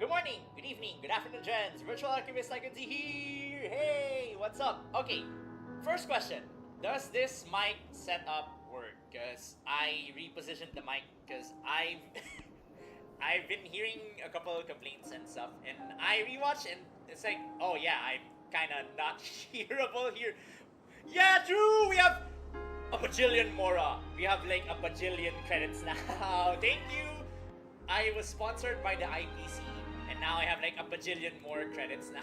Good morning, good evening, good afternoon, gents. Virtual Archivist TaikunZ here. Hey, what's up? Okay, first question. Does this mic setup work? Because I repositioned the mic because I've been hearing a couple of complaints and stuff, and I rewatched and it's like, oh yeah, I'm kind of not hearable here. Yeah, true. We have a bajillion more. We have like a bajillion credits now. Thank you. I was sponsored by the IPC, and now I have like a bajillion more credits now.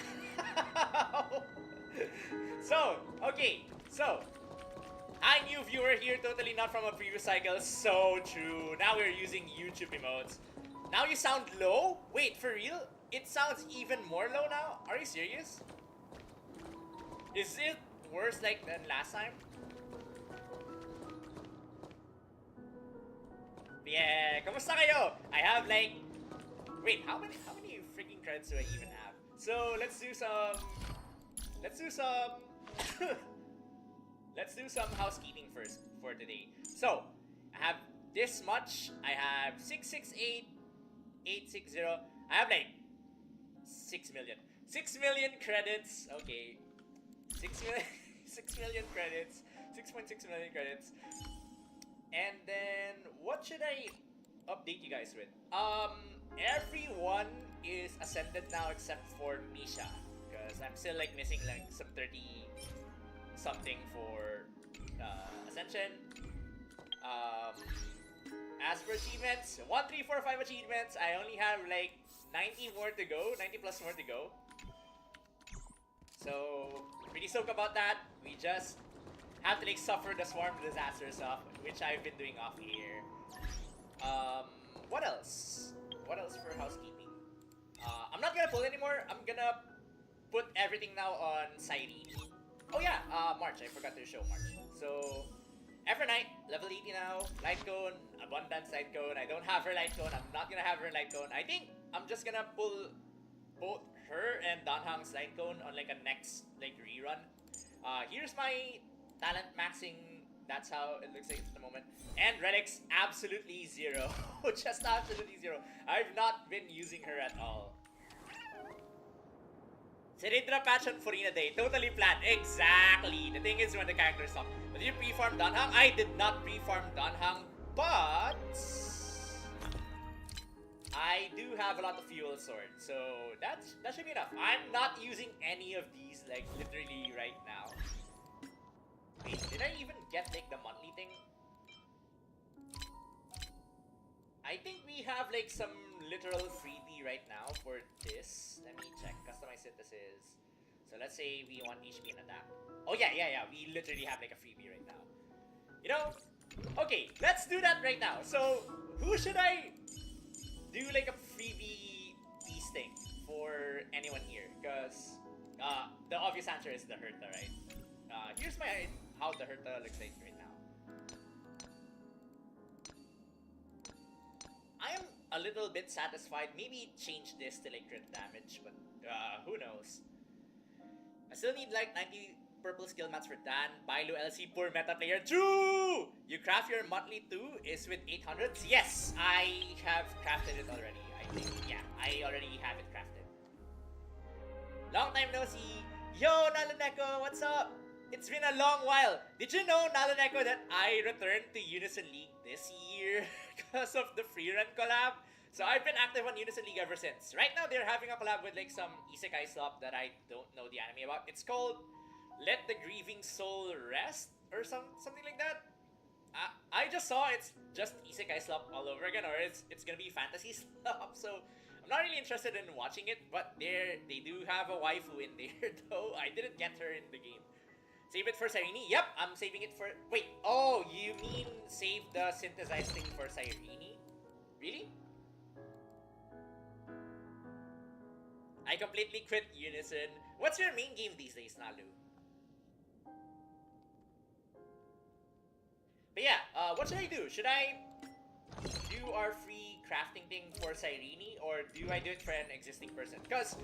So, okay, so I knew viewer here, totally not from a previous cycle. So true. Now we're using YouTube emotes. Now you sound low? Wait, for real? It sounds even more low now? Are you serious? Is it worse like than last time? Yeah, kamusta kayo? I have like, wait, how many freaking credits do I even have? So let's do some let's do some housekeeping first for today. So I have this much. I have 668,860. I have like 6 million. 6 million credits. Okay. 6 million 6 million credits. 6.6 million credits. And then what should I update you guys with? Everyone is ascended now except for Misha, because I'm still like missing like some 30 something for ascension. As for achievements, 1, 3, 4, 5 achievements. I only have like 90 more to go, 90 plus more to go. So pretty stoked about that. We just have to like suffer the swarm disaster stuff, which I've been doing off here. What else? What else for housekeeping? I'm not gonna pull anymore. I'm gonna put everything now on Cyrene. Oh yeah, March. I forgot to show March. So every night, level 80 now. Light cone, abundance light cone. I don't have her light cone. I'm not gonna have her light cone. I think I'm just gonna pull both her and Danhang's light cone on like a next like rerun. Here's my talent maxing. That's how it looks like at the moment. And relics, absolutely zero. Just absolutely zero. I've not been using her at all. Serindra patch on Furina Day. Totally planned. Exactly. The thing is when the characters stop. Did you pre-farm Danhang? I did not pre-farm Danhang, but I do have a lot of fuel sword. So that should be enough. I'm not using any of these like literally right now. Wait, did I even get like the monthly thing? I think we have like some literal freebie right now for this. Let me check. Customize synthesis. So let's say we want HP and attack. Oh yeah. We literally have like a freebie right now. You know? Okay, let's do that right now. So who should I do like a freebie piece thing for anyone here? Because the obvious answer is the Herta, right? Here's my how the Herta looks like right now. I am a little bit satisfied. Maybe change this to like crit damage, but who knows? I still need like 90 purple skill mats for Dan. Bilo LC, poor meta player. True! You craft your monthly 2 is with 800s? Yes, I have crafted it already, I think. Yeah, I already have it crafted. Long time no see. Yo, Nalaneko, what's up? It's been a long while. Did you know, Nalaneko, that I returned to Unison League this year because of the free run collab? So I've been active on Unison League ever since. Right now, they're having a collab with like some isekai slop that I don't know the anime about. It's called Let the Grieving Soul Rest or something like that. I just saw it's just isekai slop all over again, or it's gonna be fantasy slop. So I'm not really interested in watching it, but they do have a waifu in there though. I didn't get her in the game. Save it for Cyrene? Yep, I'm saving it for... Wait, oh, you mean save the synthesized thing for Cyrene? Really? I completely quit Unison. What's your main game these days, Nalu? But yeah, what should I do? Should I do our free crafting thing for Cyrene, or do I do it for an existing person? Because,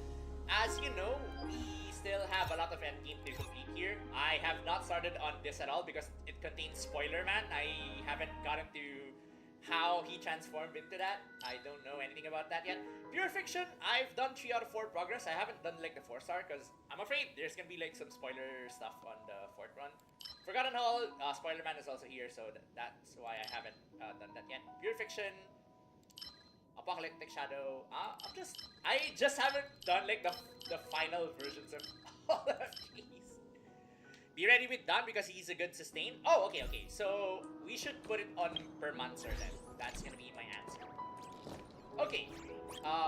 as you know, we still have a lot of endgame to complete here. I have not started on this at all because it contains spoiler, man. I haven't gotten to how he transformed into that. I don't know anything about that yet. Pure Fiction, I've done 3 out of 4 progress. I haven't done like the 4-star because I'm afraid there's gonna be like some spoiler stuff on the 4th run. Forgotten Hall, Spoiler Man is also here, so that's why I haven't done that yet. Pure Fiction, Apocalyptic Shadow. I just haven't done like the final versions of all of these. Be ready with Dan because he's a good sustain. Oh, okay. So we should put it on per month, sir. Then that's gonna be my answer. Okay.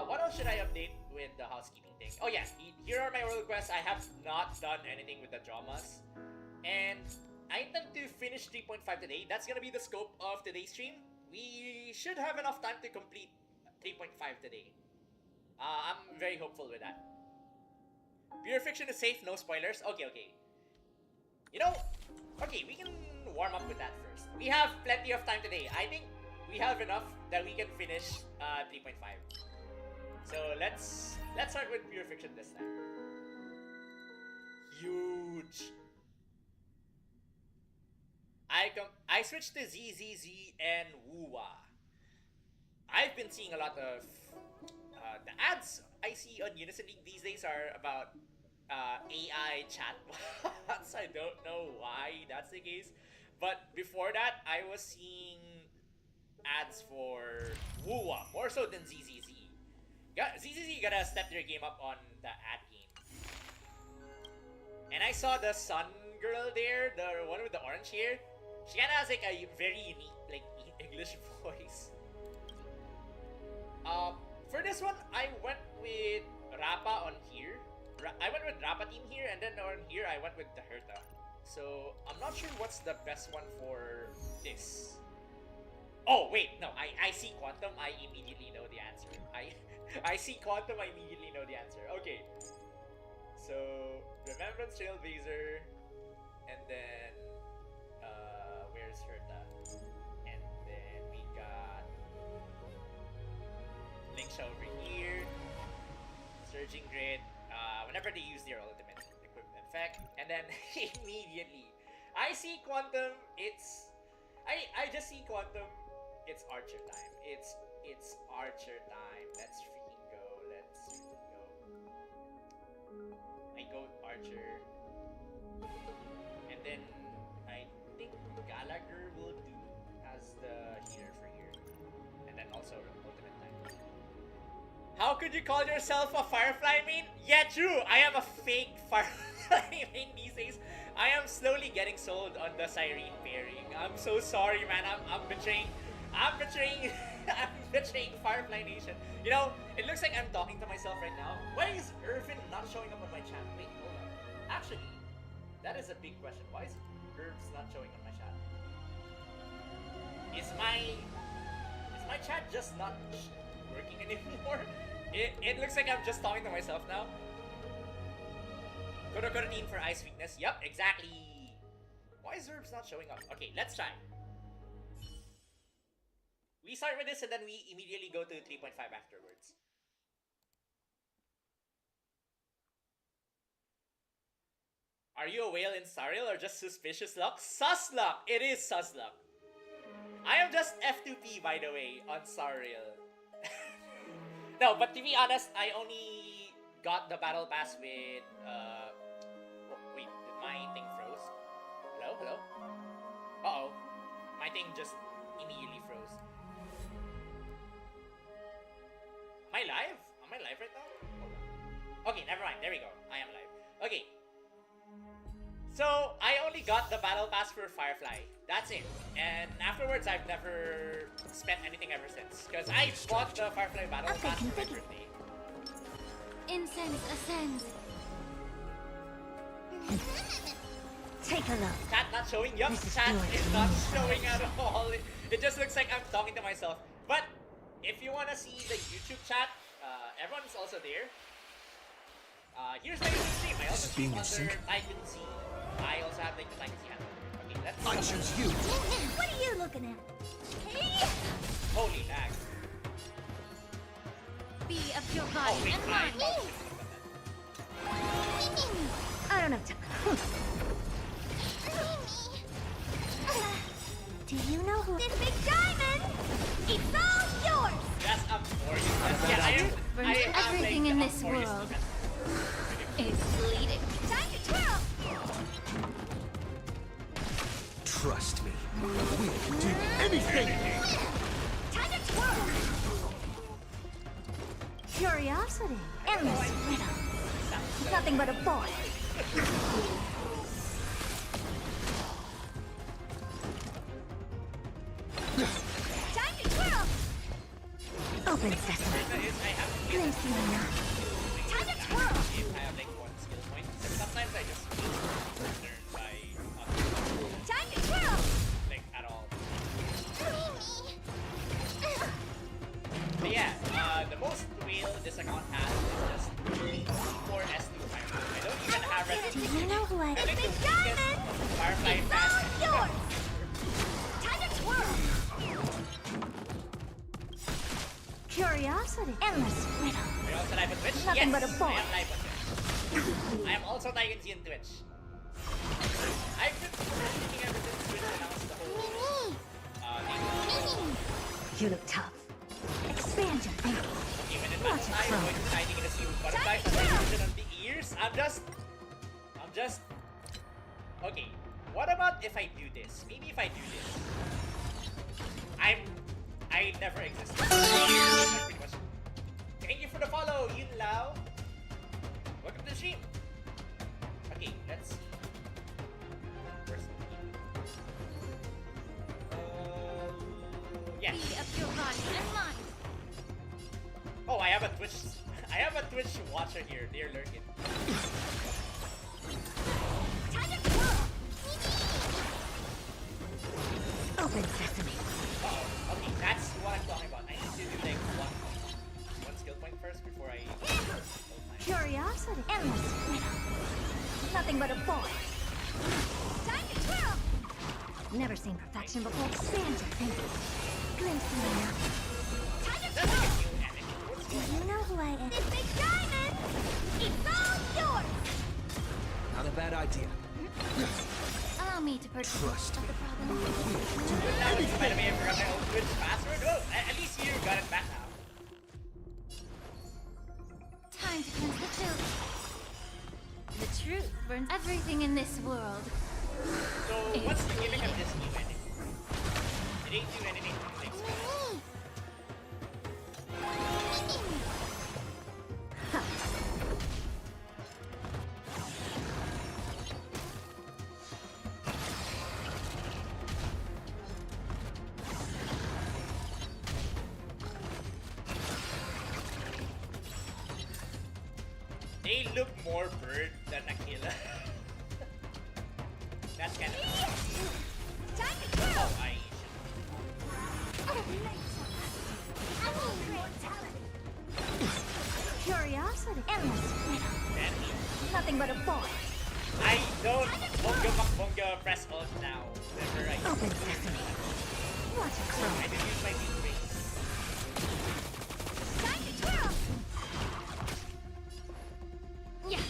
What else should I update with the housekeeping thing? Oh yeah, here are my world quests. I have not done anything with the dramas, and I intend to finish 3.5 today. That's gonna be the scope of today's stream. We should have enough time to complete 3.5 today. I'm very hopeful with that. Pure Fiction is safe, no spoilers. Okay. You know, okay, we can warm up with that first. We have plenty of time today. I think we have enough that we can finish 3.5. So let's start with Pure Fiction this time. Huge. I switched to ZZZ and Wuwa. I've been seeing a lot of the ads I see on Unison League these days are about AI chatbots. I don't know why that's the case, but before that, I was seeing ads for Wuwa more so than ZZZ. ZZZ gotta step their game up on the ad game. And I saw the Sun girl there, the one with the orange hair. She kinda has like a very unique like English voice. For this one, I went with Rapa on here. I went with Rapa team here, and then on here I went with the Herta. So I'm not sure what's the best one for this. Oh wait, no, I see Quantum. I immediately know the answer. I see Quantum. I immediately know the answer. Okay. So Remembrance Trailblazer, and then where's Herta? And then we got Linksha over here. Surging Grid. Whenever they use their ultimate equipment effect, and then immediately I see Quantum. I just see Quantum. It's Archer time. It's Archer time. Let's freaking go. I go Archer, and then I think Gallagher will do as the healer for here, and then also ultimate time. How could you call yourself a Firefly main? Yeah, true. I am a fake Firefly main these days. I am slowly getting sold on the Cyrene pairing. I'm so sorry, man. I'm betraying I'm betraying Firefly Nation. You know, it looks like I'm talking to myself right now. Why is Irvin not showing up on my chat? Wait, hold on. Actually, that is a big question. Why is Irv's not showing on my chat? Is my chat just not working anymore? It looks like I'm just talking to myself now. Corocorotine for ice weakness. Yep, exactly. Why is Herbs not showing up? Okay, let's try. We start with this and then we immediately go to 3.5 afterwards. Are you a whale in Sariel or just suspicious luck? Sus luck! It is sus luck. I am just F2P, by the way, on Sariel. No, but to be honest, I only got the battle pass with, oh, wait, did my thing froze? Hello? Hello? Uh-oh. My thing just immediately froze. Am I live? Am I live right now? Hold on. Okay, never mind. There we go. I am live. Okay. So, I only got the battle pass for Firefly. That's it. And afterwards, I've never spent anything ever since. Because I bought the Firefly battle pass for my birthday. Incense ascends. Take a look. Chat not showing? Yup, chat is not showing at all. It just looks like I'm talking to myself. But, if you want to see the YouTube chat, everyone's also there. Here's my stream. I also stream under TaikunZ. I also have like the TaikunZ handle. Okay, let's. I choose you. What are you looking at? Hey! Holy lag. Be of your body Oh, wait, and mind. I don't have time. Do you know who this big diamond? It's all yours. That's Amphoreus. Yeah, I have everything like, in this Amphoreus world defense. is bleeding. Time to twirl. Trust me. We can do anything. Time to twirl. Curiosity. Endless riddle. Nothing but a boy. Time to twirl. Open sesame. Glimpse me now. Time to twirl. I have like one skill point. Sometimes I just learn by not Time to twirl. like at all. But yeah, the most whale this account has is just C4 S2 times. I don't even have red. Do you know who I am? I think Big the diamond. biggest Firefly It's fan. all yours. Time to twirl. Curiosity. Endless riddle. Are you also live on Twitch? Nothing Yes, but a ball. I am live on Twitch. I am also TaikunZ on Twitch. I've been streaming ever since Twitch announced the whole thing. You look tough. Expand your thinking. Even in my time, I'm hiding in a few butterflies on the ears. I'm just. Okay. What about if I do this? Maybe if I do this. I never existed. That's pretty much. Thank you for the follow, Yun Lao. Welcome to the stream. Okay, let's see. Where's the yeah. Be of your body and mind. Oh, I have a Twitch. I have a Twitch watcher here. They're lurking. Time to twirl. Open sesame. Uh-oh. Okay, that's what I'm talking about. I need to do like one skill point first before I. Curiosity. Endless riddle. Nothing but a boy. Time to twirl. Never seen perfection before. Expand your thinking. Glimpse me now. Time to That's twirl. like a new enemy. What's Do going you know who I am? This big diamond. It's all yours. Not a bad idea. Allow me to purchase Trust of the problem. on? By the way, I forgot my old Twitch password. Oh, at least you got it back now. Time to cleanse the children. The truth burns everything in this world. So, what's the gimmick of this new enemy? It ain't do anything like special. They look more bird than Aquila. That's kind of. Time to twirl. Oh, I Curiosity. Endless riddle. Nothing but a boy. I don't bonga press ult now. Whenever I Open sesame. Watch it I grow. didn't use my beat base. Time to twirl. Yeah.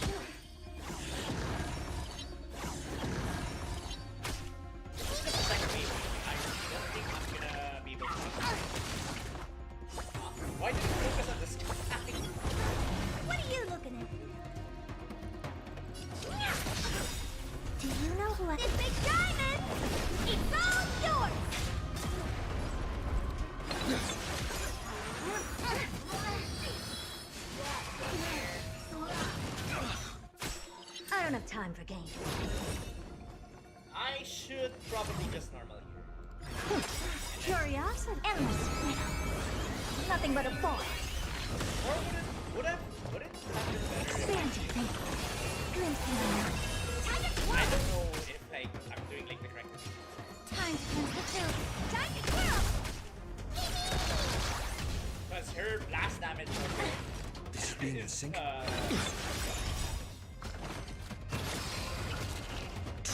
time for games. I should probably just normal here. Curiosity. Endless. Nothing but a boy. Or would it have been better if Expand your thinking. Glimpse in the night. Time to I twirl. don't know if like I'm doing like the correct thing. Time to cleanse the field. Time to twirl. Because her blast damage This being in sync.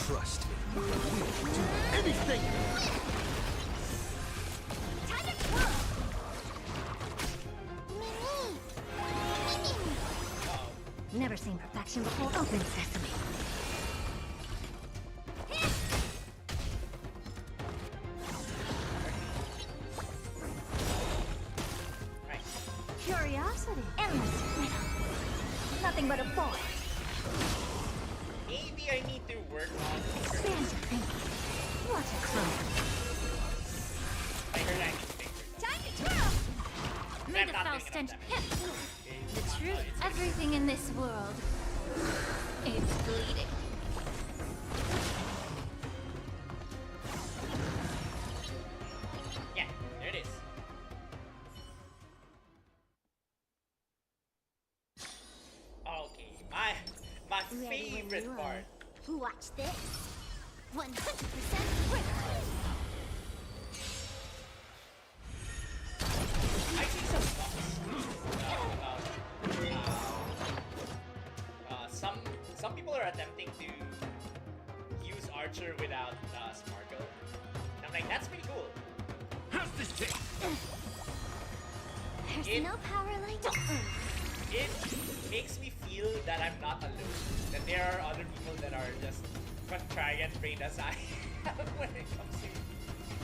Trust me. We'll do anything. Time to twirl. Never seen perfection before. Open sesame. right. Curiosity. Endless. Nothing but a boy. Maybe I need to work on Expand your thinking. Watch it grow. I heard I need to fix it. Time to twirl. May the foul stench hit. The truth. Everything in this world is bleeding. Yeah, there it is. Okay, my favorite part. Watch this. 100% winner. I see some thoughts about some people are attempting to use Archer without Sparkle. And I'm like, that's pretty cool. How's this taste? There's It- no power like It makes me feel that I'm not alone. That there are other people that are just contrarian brain as I am when it comes to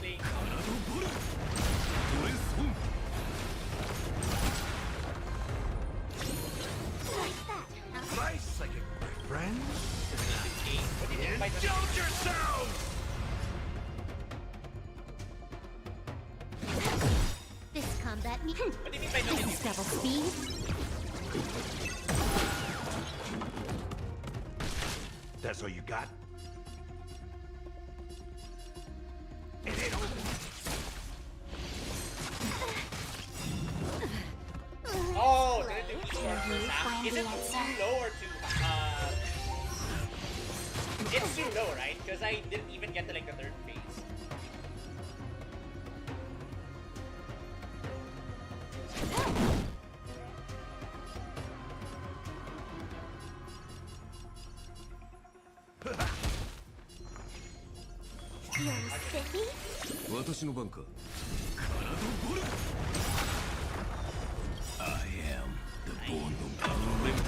playing Honkai. like that. Nice psychic, my friend. What do you think by the Indulge yourselves! This combat me. What do you mean by no This is double speed. That's all you got? It ain't over. Oh, did it do each one first half? Is it too low or too it's too low, right? Because I didn't even get to like the third phase. You're spiffy? 私の番か。I am the born of unlimited.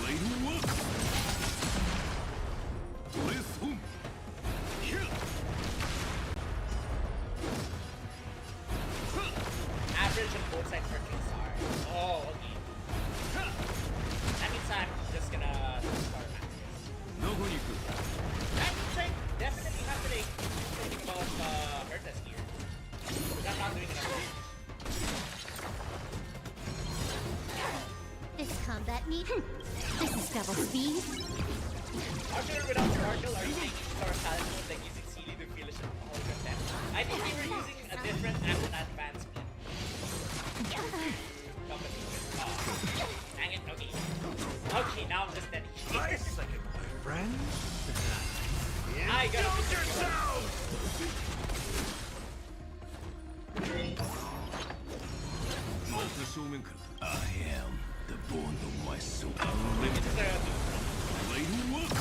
Later work. Listen. Average on both sides for 3 stars. Oh, okay. That means I'm just gonna start Maxis. どこに行く? That means I definitely have to like think about Hertas here. Because I'm not doing enough. This combat me. This is double speed. Archer without Sparkle, are you taking Star Talent mode like using Sealy to feel all content? I think we were using a different advanced split. Dang it, okay. Okay, now I'm just dead. Nice psychic, my friend. I gotta Indulge yourselves! I am the born of my soul. Unlimited. Later work.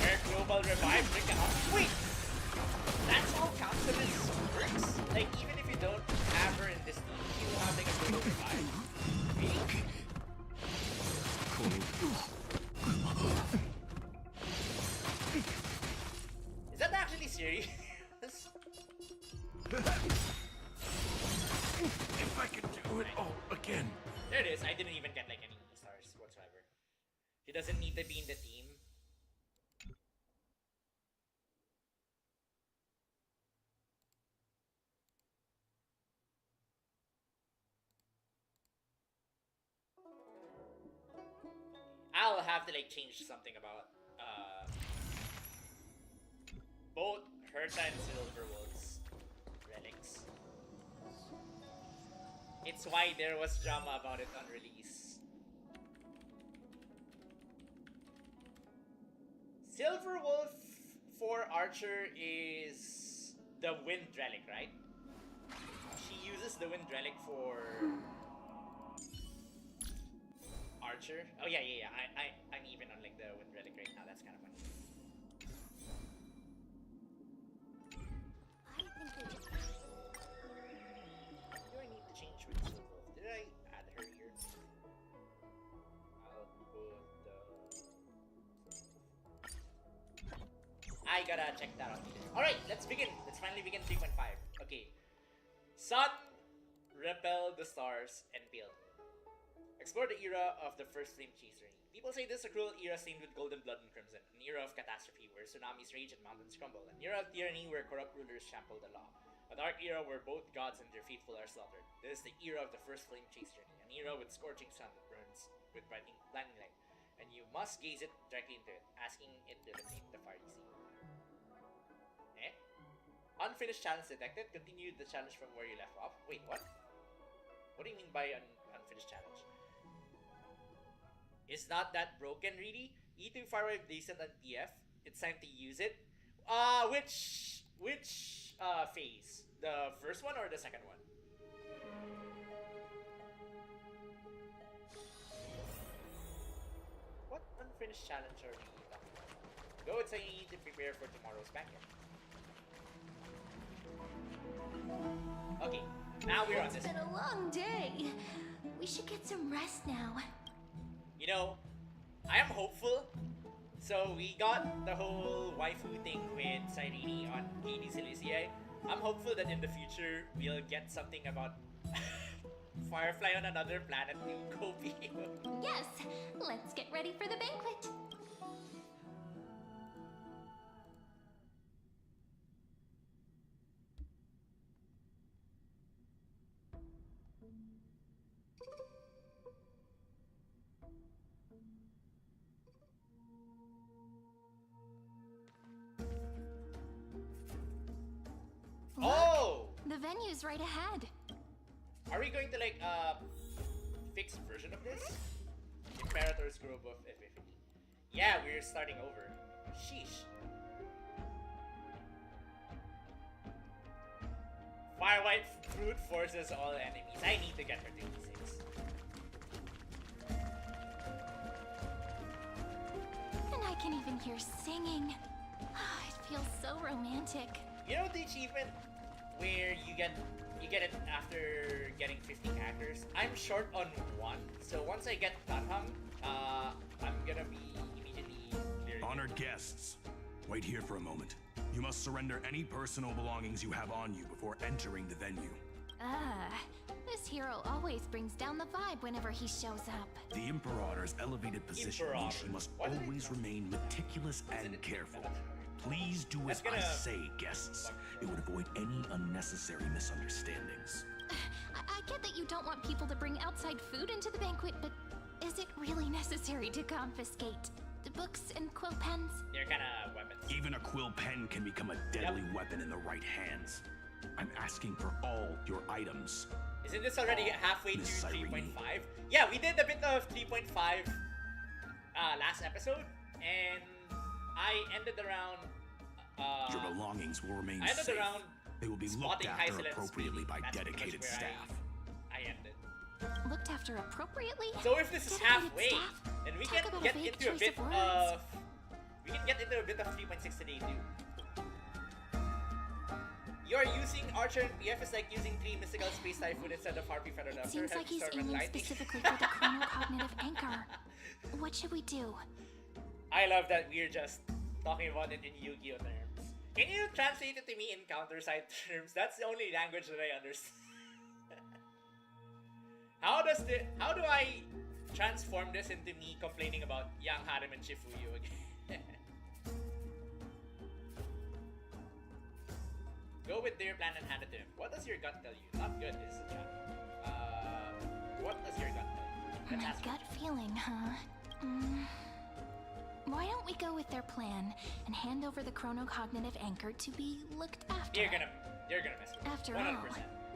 Where global revive freaking out. Wait! That's how Captivus works? Like, even if you don't have her in this team, you will have like a global revive. Really? Is that actually serious? If I could do it all again. There it is. I didn't even get like any stars whatsoever. She doesn't need to be in the team. I'll have to like change something about both Herta and Silverwood's relics. It's why there was drama about it on release. Silverwolf for Archer is the Wind Relic, right? She uses the Wind Relic for Archer. Oh yeah. I'm even on like the Wind Relic right now. That's kind of funny. Do I need to change with Silverwolf? Did I add her here? I'll put the. I gotta check that out. Alright, let's begin. Let's finally begin 3.5. Okay. Sun, repel the stars, and build. Explore the era of the first flame chaser. People say this is a cruel era stained with golden blood and crimson. An era of catastrophe where tsunamis rage and mountains crumble. An era of tyranny where corrupt rulers trample the law. A dark era where both gods and their faithful are slaughtered. This is the era of the first flame chase journey. An era with scorching sun that burns with blinding light. And you must gaze it directly into it, asking it to illuminate the fiery sea. Unfinished challenge detected. Continue the challenge from where you left off. Wait, what? What do you mean by unfinished challenge? Is not that broken, really? E2 Firewave Decent on TF. It's time to use it. Which phase? The first one or the second one? What unfinished challenge are we talking about? Go and say you need to prepare for tomorrow's banquet. Okay, now we're on this. It's been a long day. We should get some rest now. You know, I am hopeful. So we got the whole waifu thing with Cyrene on KD Silesiae. I'm hopeful that in the future we'll get something about Firefly on another planet to copy. Yes, let's get ready for the banquet. Oh! The venue's right ahead. Are we going to like fixed version of this? Imperator's Grove of Epiphany. Yeah, we're starting over. Sheesh. Fire White Fruit forces all enemies. I need to get her to D6. And I can even hear singing. It feels so romantic. You know the achievement where you get it after getting 50 characters? I'm short on one, so once I get that I'm gonna be immediately clearing. Honored guests, wait here for a moment. You must surrender any personal belongings you have on you before entering the venue. This hero always brings down the vibe whenever he shows up. The Imperator's elevated position means she must always remain meticulous and careful. Please do as I say, guests. It would avoid any unnecessary misunderstandings. I get that you don't want people to bring outside food into the banquet, but is it really necessary to confiscate the books and quill pens? They're kind of weapons. Even a quill pen can become a deadly weapon in the right hands. I'm asking for all your items. Isn't this already halfway Miss through Cyrene. 3.5? Yeah, we did a bit of 3.5 last episode, and I ended around. Your belongings will remain I ended safe. around They will be looked spotting after Hycel and appropriately by Speedy. That's pretty dedicated much where staff. I ended. Looked after appropriately? So if this is Dedicated halfway, staff? then we Talk can about get a vague into a choice bit of words. of. We can get into a bit of 3.6 today too. You're using Archer and PF is like using 3 Mystical Space Typhoon instead of Harpy Feather Duster. Seems like he's aiming specifically for the chronocognitive anchor. What should we do? I love that we're just talking about it in Yu-Gi-Oh terms. Can you translate it to me in counter-side terms? That's the only language that I understand. How do I transform this into me complaining about Young Harem and Shifuyu again? Go with their plan and hand it to him. What does your gut tell you? Not good, this is a chat. What does your gut tell you? Let's My ask her. gut feeling, huh? Why don't we go with their plan and hand over the chronocognitive anchor to be looked after? You're gonna miss it. After 100%. all,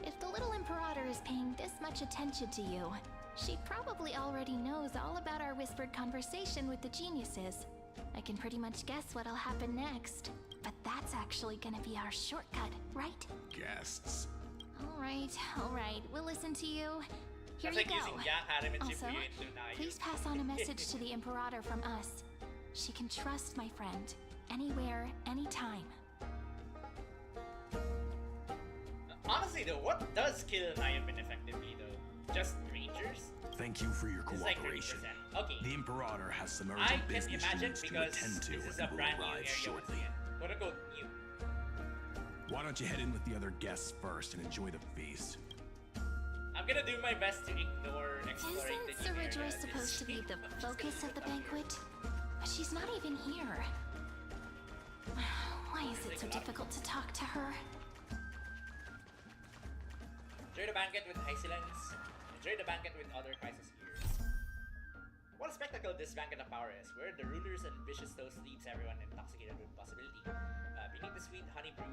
if the little Imperator is paying this much attention to you, she probably already knows all about our whispered conversation with the geniuses. I can pretty much guess what'll happen next. But that's actually gonna be our shortcut, right? Guests. Alright, we'll listen to you. Here That's you like go. using Yang Adam and Also, Shibuya into Nayu. please pass on a message to the Imperator from us. She can trust my friend. Anywhere, anytime. Honestly though, what does kill Nayabin effectively though? Just rangers? Thank you for your It's like cooperation. 30%. Okay. The Imperator has some I urgent can business she imagine needs to because attend to this is a and will brand new arrive area shortly. quote unquote new. Why don't you head in with the other guests first and enjoy the feast? I'm gonna do my best to ignore exploring Isn't the new Saridra area. supposed to be the focus of the banquet? But she's not even here. Why is it so difficult to talk to her? Enjoy the banquet with Hysilence. Enjoy the banquet with other crisis gears. What a spectacle this banquet of power is, where the ruler's ambitious toast leaves everyone intoxicated with possibility. Beneath the sweet honey brew,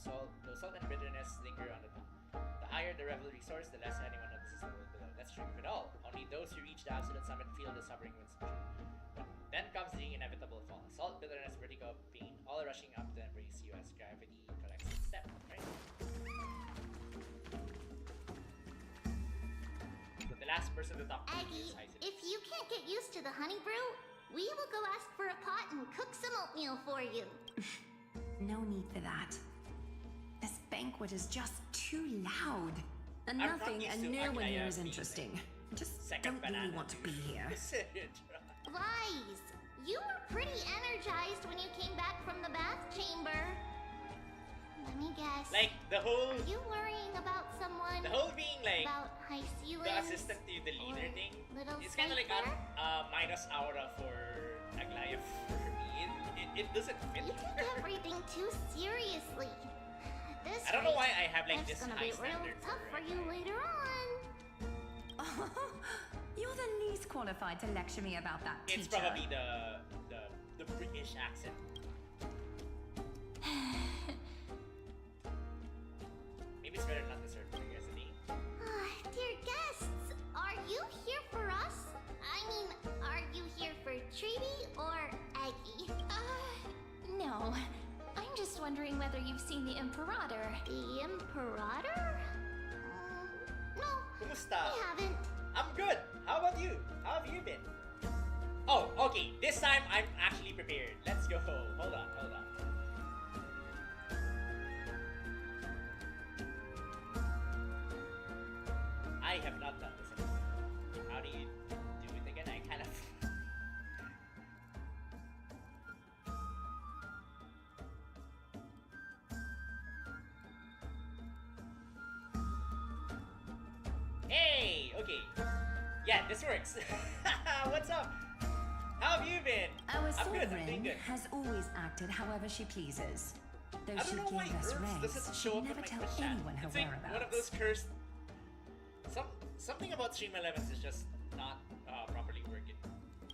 though salt and bitterness linger on the tongue. The higher the revelry soars, the less anyone notices the world below. That's true of it all. Only those who reach the absolute summit feel the suffering winds push. But then comes the inevitable fall. Salt, bitterness, vertigo, pain, all rushing up to embrace you as gravity collects its step, right? So the last person to talk to Aggie, is Hysilence. if you can't get used to the honey brew, we will go ask for a pot and cook some oatmeal for you. No need for that. This banquet is just too loud. And I'm not nothing used and to no one Aglaia here is being interesting. I just Second don't really banana. want to be here. Lies! You were pretty energized when you came back from the bath chamber. Let me guess. Like the whole Are you worrying about someone? being like About Hysilence? the assistant to the leader or thing. Little It's kind of like Cypher? minus aura for Aglaia for me. It doesn't fit. You take everything too seriously. This I don't know why rate, I have like it's this gonna high be real standard tough for you later on. You're the least qualified to lecture me about that teacher. It's probably the British accent. Maybe it's better not to serve curiosity. Dear guests, are you here for us? I mean, are you here for Treaty or Aggie? No. I'm just wondering whether you've seen the Imperator. The Imperator? No, Kumusta? I haven't. I'm good. How about you? How have you been? Oh, okay. This time I'm actually prepared. Let's go. Hold on. I have not done this before. How do you do it again? I kind of... Hey! Okay. Yeah, this works. What's up? How have you been? Our I'm good, I'm doing sovereign good. has always acted however she pleases. Though I she don't know why gave us Herbs ranks, doesn't she show up never on my tell Twitch chat. anyone her It's like whereabouts. one of those cursed... Something about Stream 11's is just not properly working.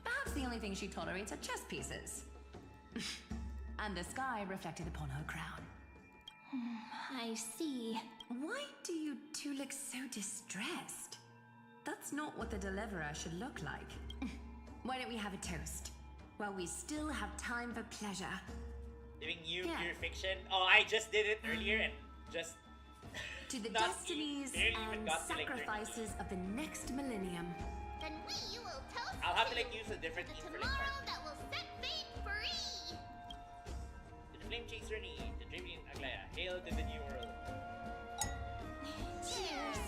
Perhaps the only thing she tolerates are chess pieces. And the sky reflected upon her crown. I see. Why do you two look so distressed? That's not what the deliverer should look like. Why don't we have a toast? While we still have time for pleasure. Giving you Yeah. pure fiction. Oh, I just did it earlier and just... To the Not destinies barely even and got to, like, 30 sacrifices of the next millennium. Then we will toast I'll have to you like use a different the theme for tomorrow like part. that will set fate free. To the Flame Chaser Ni, the Dreaming Aglaia. Hail to the new world. Cheers.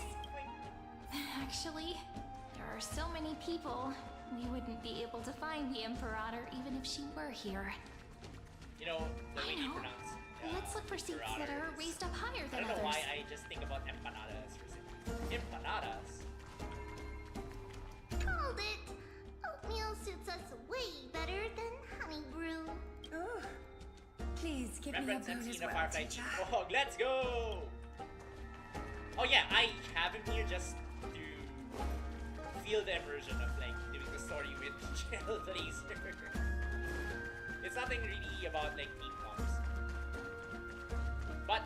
Actually, there are so many people. We wouldn't be able to find the Imperator even if she were here. You know, the way I you know. pronounce... Let's look for seats that are Imperator is- raised up higher I than don't know others. why I just think about empanadas for some reason. Empanadas? Called it. Oatmeal suits us way better than honey brew. Oh, please give me a Reference boon MC as in a well, Firefly teacher. Oh, let's go! Oh yeah, I have him here just to feel the immersion of like doing this story with Chill Laser. It's nothing really about like team comps. But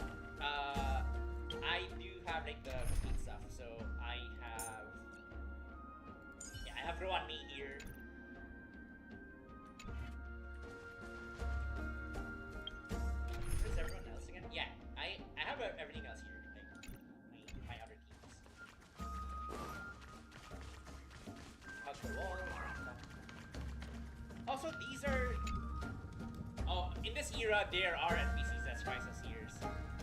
I do have like the complete stuff. So I have Rowan Me here. Where's everyone else again? Yeah, I have everything else here. Like my other teams. Hug the wall. Also, these are. Oh, in this era, there are NPCs as crisis years.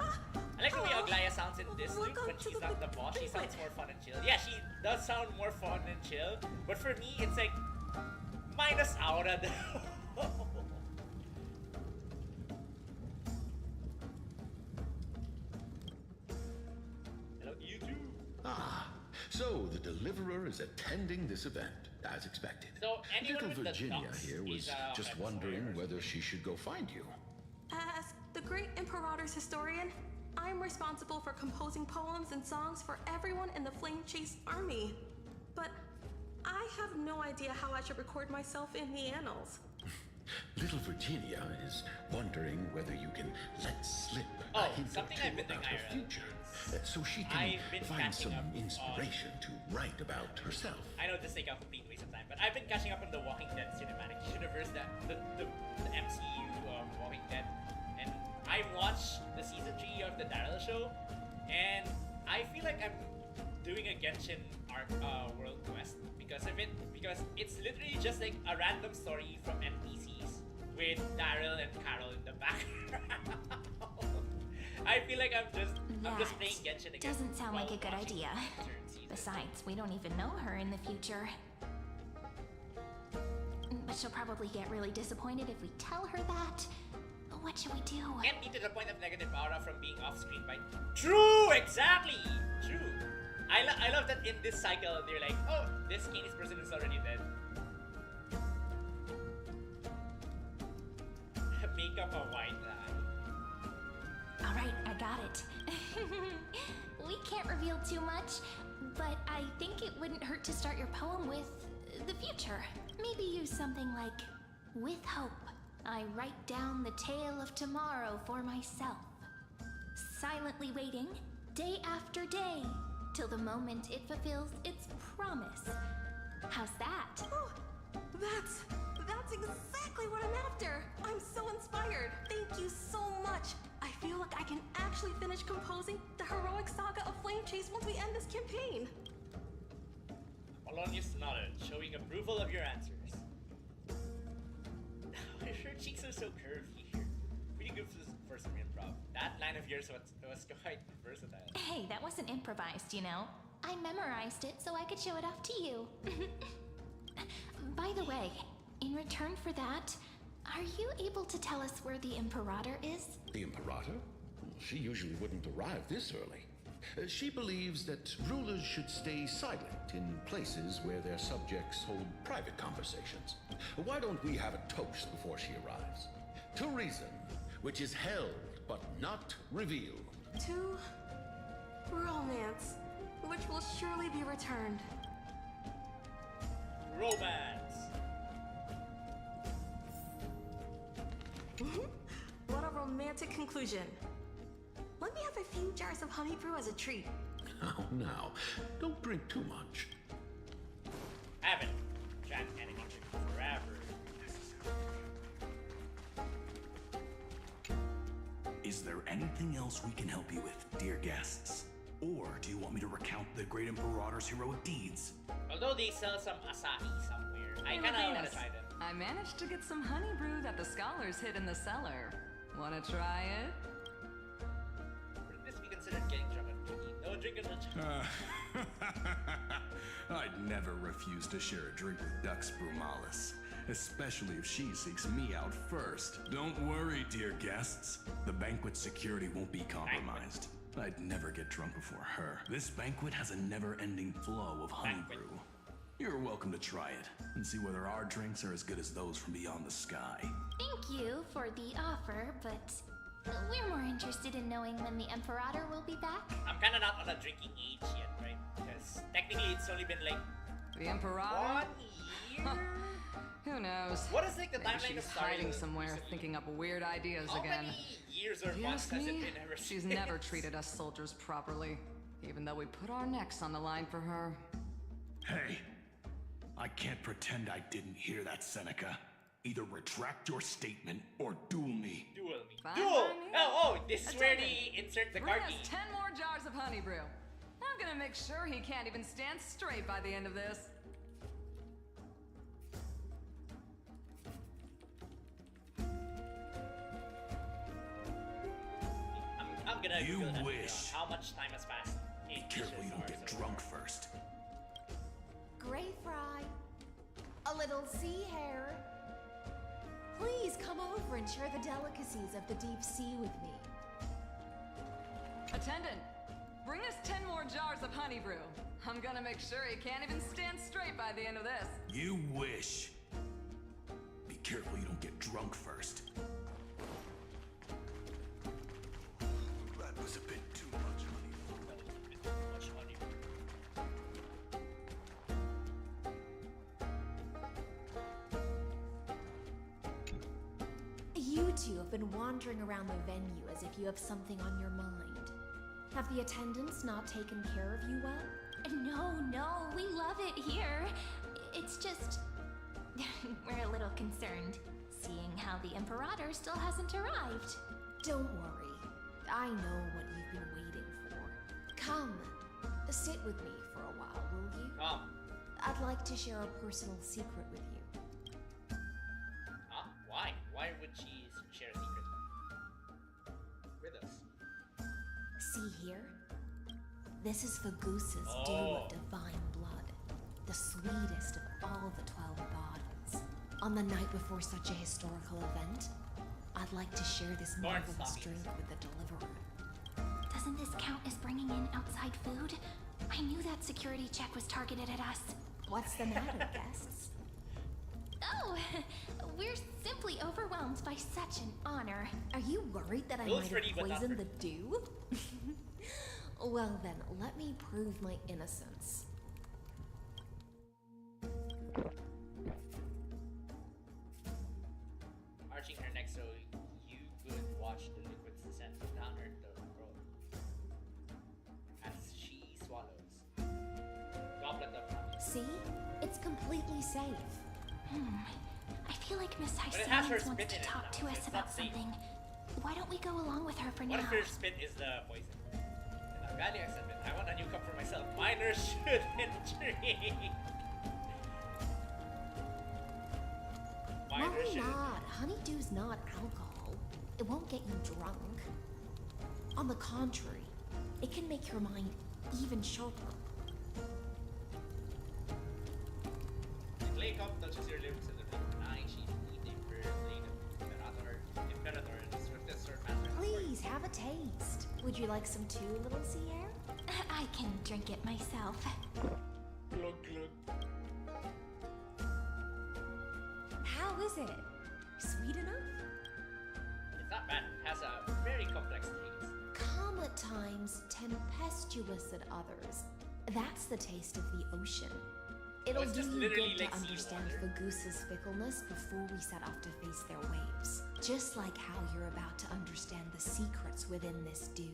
I like the way Aglaya sounds in this too, when she's not the boss. She sounds more fun and chill. Yeah, she does sound more fun and chill. But for me, it's like minus aura though. Hello, you too. Ah, so the Deliverer is attending this event, as expected. So anyone Little with the Virginia ducks here was is, just an wondering Hoyoverse. whether she should go find you. As the great Imperator's historian, I'm responsible for composing poems and songs for everyone in the Flame Chase army. But I have no idea how I should record myself in the annals. Little Virginia is wondering whether you can let slip Oh, a hint or something two I've been doing, about her Ira, future, is so she I've can been find catching some up on- inspiration to write about herself. I know this is like a complete waste of time, but I've been catching up on the Walking Dead cinematic universe, the MCU Walking Dead, and I watched the season 3 of the Daryl show, and I feel like I'm doing a Genshin world quest because of it, because it's literally just like a random story from NPCs with Daryl and Carol in the background. I feel like I'm just playing Genshin again. Doesn't sound like a good while watching idea. certain seasons. Besides, we don't even know her in the future. But she'll probably get really disappointed if we tell her that. What should we do? Can't be to the point of negative aura from being off screen by. True, exactly. True. I love that in this cycle they're like, oh, this Candice person is already dead. Make up a white lie. Alright, I got it. We can't reveal too much, but I think it wouldn't hurt to start your poem with the future. Maybe use something like, with hope, I write down the tale of tomorrow for myself. Silently waiting, day after day, till the moment it fulfills its promise. How's that? Oh, that's exactly what I'm after. I'm so inspired. Thank you so much. I feel like I can actually finish composing the heroic saga of Flame Chase once we end this campaign. Polonius nodded, showing approval of your answers. Her cheeks are so curvy here. Pretty good for some improv. That line of yours was quite versatile. Hey, that wasn't improvised, you know? I memorized it so I could show it off to you. By the way, in return for that, are you able to tell us where the Imperator is? The Imperator? She usually wouldn't arrive this early. She believes that rulers should stay silent in places where their subjects hold private conversations. Why don't we have a toast before she arrives? To reason, which is held but not revealed. To romance, which will surely be returned. Romance. What a romantic conclusion. Let me have a few jars of honey brew as a treat. Oh, now, don't drink too much. Haven't drank anything forever. Is there anything else we can help you with, dear guests? Or do you want me to recount the great Imperator's heroic deeds? Although they sell some Asahi somewhere, I Hey, kind of want Venus. to try them. I managed to get some honey brew that the scholars hid in the cellar. Wanna try it? Wouldn't this be considered getting drunk on Drinky? No drinking on I'd never refuse to share a drink with Dux Brumalis, especially if she seeks me out first. Don't worry, dear guests. The banquet's security won't be compromised. I'd never get drunk before her. This banquet has a never-ending flow of honey Banquet. brew. You're welcome to try it and see whether our drinks are as good as those from beyond the sky. Thank you for the offer, but we're more interested in knowing when the Imperator will be back. I'm kind of not on a drinking age yet, right? Because technically it's only been like The Imperator? 1 year Who knows? What is like the Maybe timeline she's of Starry hiding somewhere, recently? thinking up weird ideas How again. many years or If you months ask has it me, been ever she's since? never treated us soldiers properly, even though we put our necks on the line for her. Hey, I can't pretend I didn't hear that, Seneca. Either retract your statement or duel me. Duel me. Fine Duel! by me. Oh, this is where Attendant, they insert the Bring card us key. 10 more jars of honey brew. I'm gonna make sure he can't even stand straight by the end of this. I'm gonna You Google that. wish. How much time has passed? Be careful you don't get drunk first. Gray Fry, a little sea hare. Please come over and share the delicacies of the deep sea with me. Attendant, bring us 10 more jars of honey brew. I'm gonna make sure he can't even stand straight by the end of this. You wish. Be careful you don't get drunk first. That was a bit too much, honey. You two have been wandering around the venue as if you have something on your mind. Have the attendants not taken care of you well? No, we love it here. It's just. We're a little concerned, seeing how the Imperator still hasn't arrived. Don't worry. I know what you've been waiting for. Come, sit with me for a while, will you? I'd like to share a personal secret with you. Why? Why would she share a secret with us? See here? This is for Goose's dew of divine blood, the sweetest of all the 12 bottles. On the night before such a historical event, I'd like to share this marvelous drink with the deliverer. Doesn't this count as bringing in outside food? I knew that security check was targeted at us. What's the matter, guests? Oh, we're simply overwhelmed by such an honor. Are you worried that I Feels might pretty, have but not poisoned the pretty. dew? Well then, let me prove my innocence. Arching her neck so you could watch the liquids descend down her throat as she swallows. Goblet of honey. See? It's completely safe. I feel like Miss But it has her Hysterians wants spit to in it talk now, to so us it's about not safe. something. Why don't we go along with her for What now? if her spit is the poison? And Galia said, I want a new cup for myself. Minors shouldn't drink. Minors Worry shouldn't. not. Honeydew's not alcohol. It won't get you drunk. On the contrary, it can make your mind even sharper. The clay cup touches your lips and the eye she the Imperator, the swiftest sword master. Please have a taste. Would you like some too, little sea air? I can drink it myself. Glug glug. How is it? Sweet enough? It's not bad. It has a very complex taste. Calm at times, tempestuous at others. That's the taste of the ocean. It'll it's do just you literally good like to understand seawater. Fagusa's fickleness before we set off to face their waves. Just like how you're about to understand the secrets within this dew.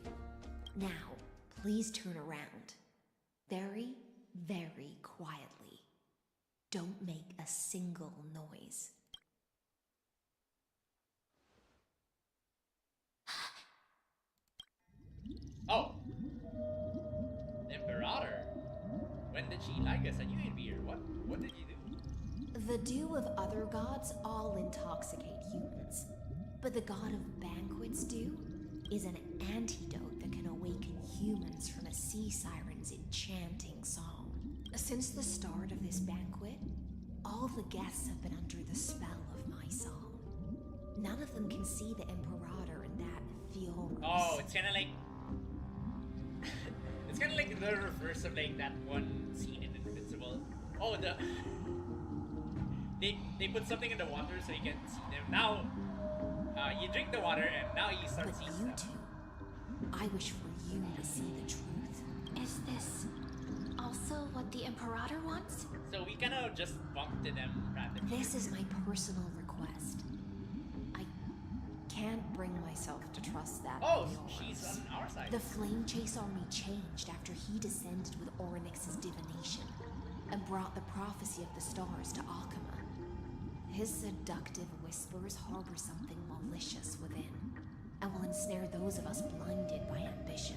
Now, please turn around. Very, very quietly. Don't make a single noise. Oh. The Imperator. When did she like us? I knew you'd be here. What did you do? The dew of other gods all intoxicate humans. But the god of banquets dew is an antidote that can awaken humans from a sea siren's enchanting song. Since the start of this banquet, all the guests have been under the spell of my song. None of them can see the Imperator in that Theorus. Oh, it's kinda like it's kinda like the reverse of like that one scene in Invincible. Oh, they put something in the water so you can see them. Now you drink the water and now you start But seeing you stuff. two, I wish for you to see the truth. Is this also what the Imperator wants? So we kind of just bumped to them randomly. This is my personal request. I can't bring myself to trust that. Oh, of she's yours. on our side. The Flame Chase army changed after he descended with Orynyx's divination and brought the prophecy of the stars to Akama. His seductive whispers harbor something malicious within and will ensnare those of us blinded by ambition.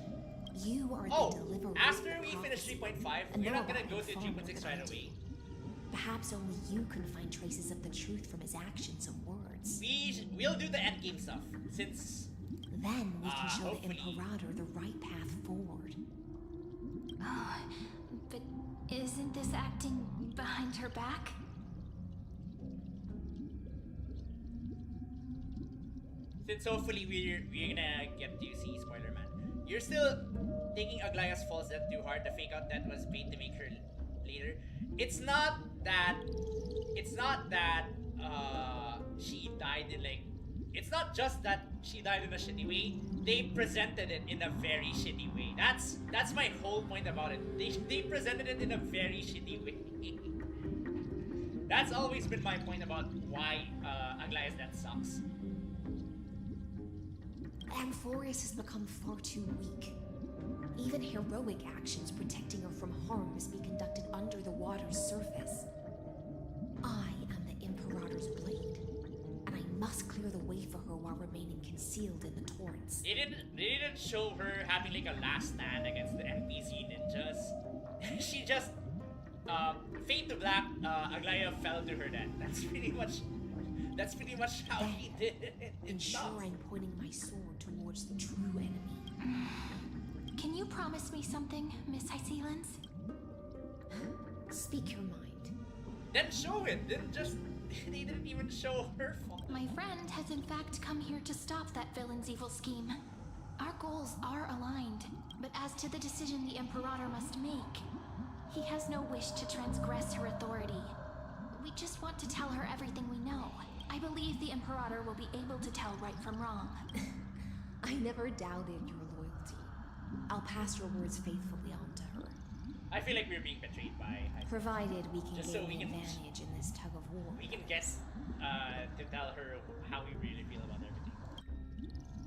You are the deliverer. After of the we finish prophecy, 3.5, and we're know not gonna about go it to far 3.6 more than right I do. away. Perhaps only you can find traces of the truth from his actions and words. We'll do the endgame stuff, since... Then we can show the hopefully- Imperator the right path forward. Oh, but isn't this acting behind her back? Since hopefully we're gonna get to see Spoiler Man. You're still taking Aglaya's false death too hard. The fake out that was paid to make her later. It's not that she died in like. It's not just that she died in a shitty way. They presented it in a very shitty way. That's my whole point about it. They presented it in a very shitty way. That's always been my point about why Aglaya's death sucks. Amphoreus has become far too weak. Even heroic actions protecting her from harm must be conducted under the water's surface. I am the Imperator's blade, and I must clear the way for her while remaining concealed in the torrents. They didn't show her having like a last stand against the NPC ninjas. She just fade to black. Aglaya fell to her death. That's pretty much how he did it. Ensure I'm pointing my sword towards the true enemy. Can you promise me something, Miss Hysealans? Speak your mind. Then show it. Then just they didn't even show her fault. My friend has in fact come here to stop that villain's evil scheme. Our goals are aligned, but as to the decision the Imperator must make, he has no wish to transgress her authority. We just want to tell her everything we know. I believe the Imperator will be able to tell right from wrong. I never doubted your loyalty. I'll pass your words faithfully on to her. I feel like we're being betrayed by Hysealans. Provided we can Just gain so we the can- advantage in this tug of war. We can guess to tell her how we really feel about everything.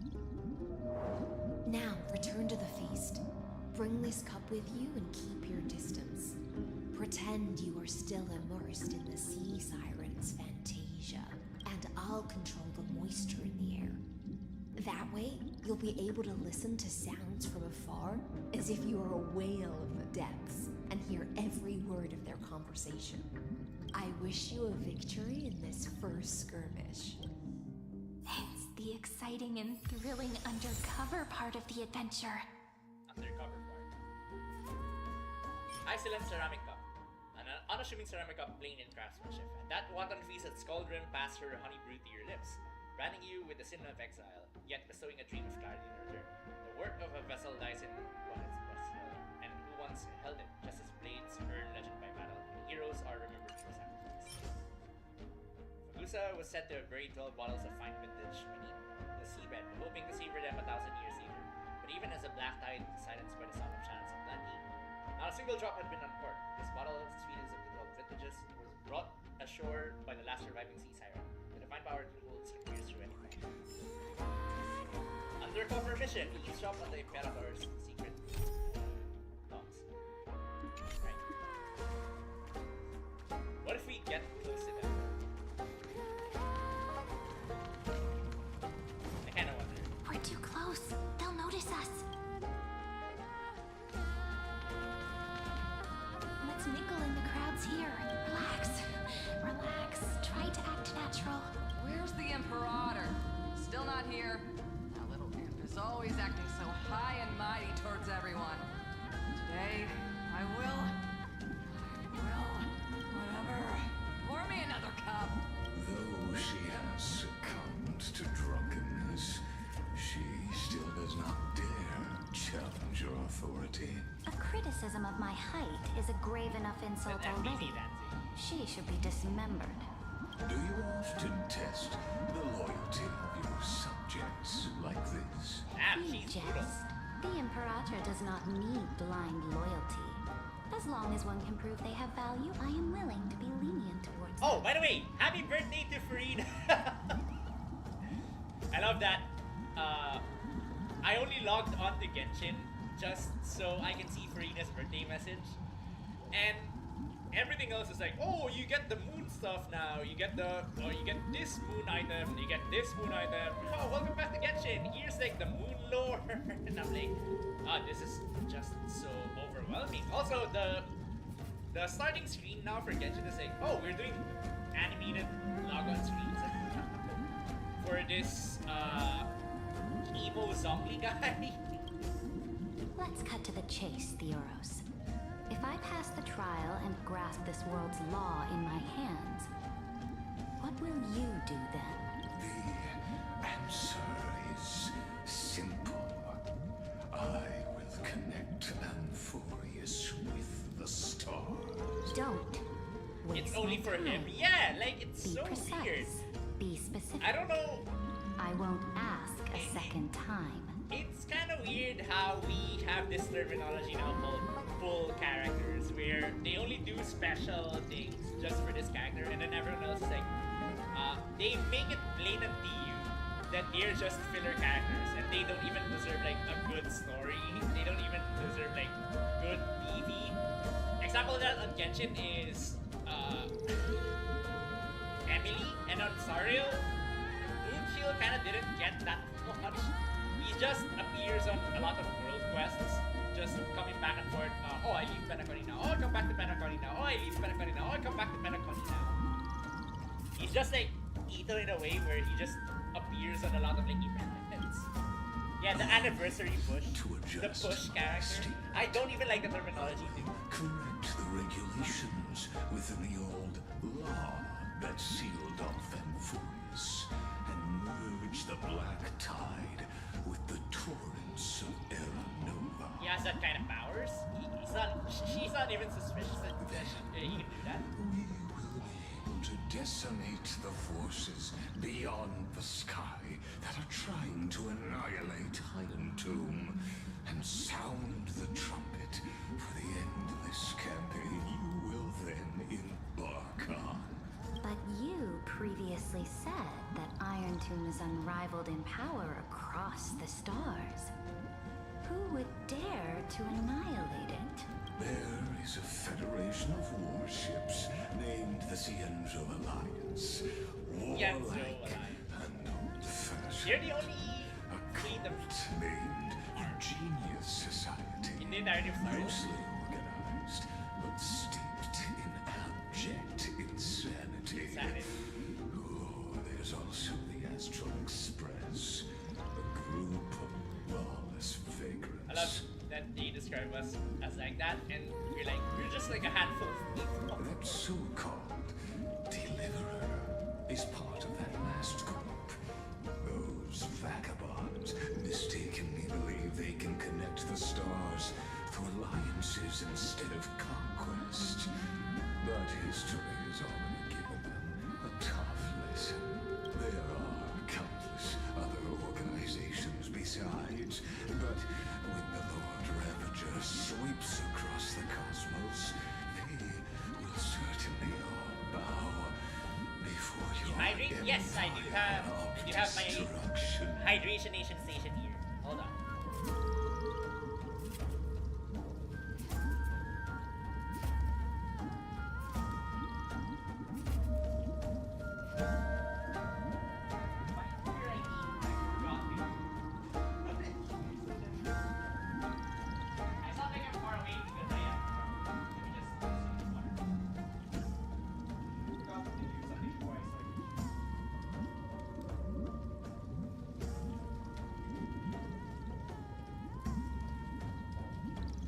Now, return to the feast. Bring this cup with you and keep your distance. Pretend you are still immersed in the sea siren's fantasia, and I'll control the moisture in the air. That way, you'll be able to listen to sounds from afar as if you are a whale of the depths and hear every word of their conversation. I wish you a victory in this first skirmish. It's the exciting and thrilling undercover part of the adventure. Undercover part. Hysealans ceramic cup. An unassuming ceramic cup plain in craftsmanship. And that wanton feast at Skuldrim pass her honey brew to your lips, branding you with the sin of exile, yet bestowing a dream of clarity in return. The work of a vessel lies in what it was held, and who once held it, just as blades earn legend by battle, and heroes are remembered for sacrifice. Fagusa was said to have buried 12 bottles of fine vintage beneath the seabed, hoping to savor them 1,000 years later. But even as the black tide silenced by the sound of chants of Dundee, not a single drop had been uncorked. This bottle, as sweet as of the 12 vintages, was brought ashore by the last surviving sea siren, with a fine power to hold secrets through any time. Undercover mission, eavesdrop on the Imperator's secret thoughts. Right. What if we get close to them? I kinda wonder. We're too close. They'll notice us. Let's mingle in the crowds here. Relax. Relax. Try to act natural. Where's the Imperator? Still not here. That little imp is always acting so high and mighty towards everyone. Today, I will, whatever. Pour me another cup. Though she has succumbed to drunkenness, she still does not dare challenge your authority. A criticism of my height is a grave enough insult An NPC already. dancing. She should be dismembered. Do you often test the loyalty of your subjects like this? Damn, You she's brutal. jest. The Imperator does not need blind loyalty. As long as one can prove they have value, I am willing to be lenient towards Oh, them. by the way, happy birthday to Furina. I love that. I only logged on to Genshin just so I can see Furina's birthday message. And everything else is like, oh, you get the moon stuff now. You get this moon item. You get this moon item. Oh, welcome back to Genshin. Here's like the moon lore. And I'm like, this is just so overwhelming. Also, the starting screen now for Genshin is like, oh, we're doing animated logon screens for this emo zombie guy. Let's cut to the chase, Theoros. If I pass the trial and grasp this world's law in my hands, what will you do then? The answer is simple. I will connect Amphoreus with the stars. Don't waste It's only my for him. time. Yeah, like it's Be so precise. weird. Be specific. I don't know. I won't ask a second time. It's kind of weird how we have this terminology now called full characters, where they only do special things just for this character, and then everyone else is like, they make it blatant to you that they're just filler characters, and they don't even deserve like a good story. They don't even deserve like good PV. Example of that on Genshin is Emily, and on Sariel, Moonshield kind of didn't get that much. He just appears on a lot of world quests, just coming back and forth. Oh, I leave Penacony now. Oh, I come back to Penacony now. Oh, I leave Penacony now. Oh, I come back to Penacony now. He's just like Ito in a way where he just appears on a lot of like events. Yeah, the anniversary push, the push character. I don't even like the terminology too. Correct the regulations within the old law that sealed off Amphoreus and merged the black tide with the torrents of Era Nova. He has that kind of powers. She's not even suspicious that he can do that. We will be able to decimate the forces beyond the sky that are trying to annihilate Tomb and sound the trumpet for the endless campaign you will then embark on. But you previously said that Tomb is unrivaled in power across the stars. Who would dare to annihilate it? There is a federation of warships named the Cienzo Alliance. Warlike and old-fashioned. They're the only A fleet of cult named Eugenius Society. in the entirety of Star Wars. Loosely organized, but steeped in abject insanity. Oh, there's also the Astral Express, a group of lawless vagrants. I love that they describe us as like that, and we're just like a handful of people. That so-called deliverer is part of that last group. Those vagabonds mistakenly believe they can connect the stars through alliances instead of conquest. But history has already given them a tough lesson. There are countless other organizations besides, but when the Lord Ravager sweeps across the cosmos, they will certainly all bow before your Hydrate? Yes, I do have my destruction. hydration nation station here. Hold on. I sound like I'm far away because I am. Let me just forgot to do something before I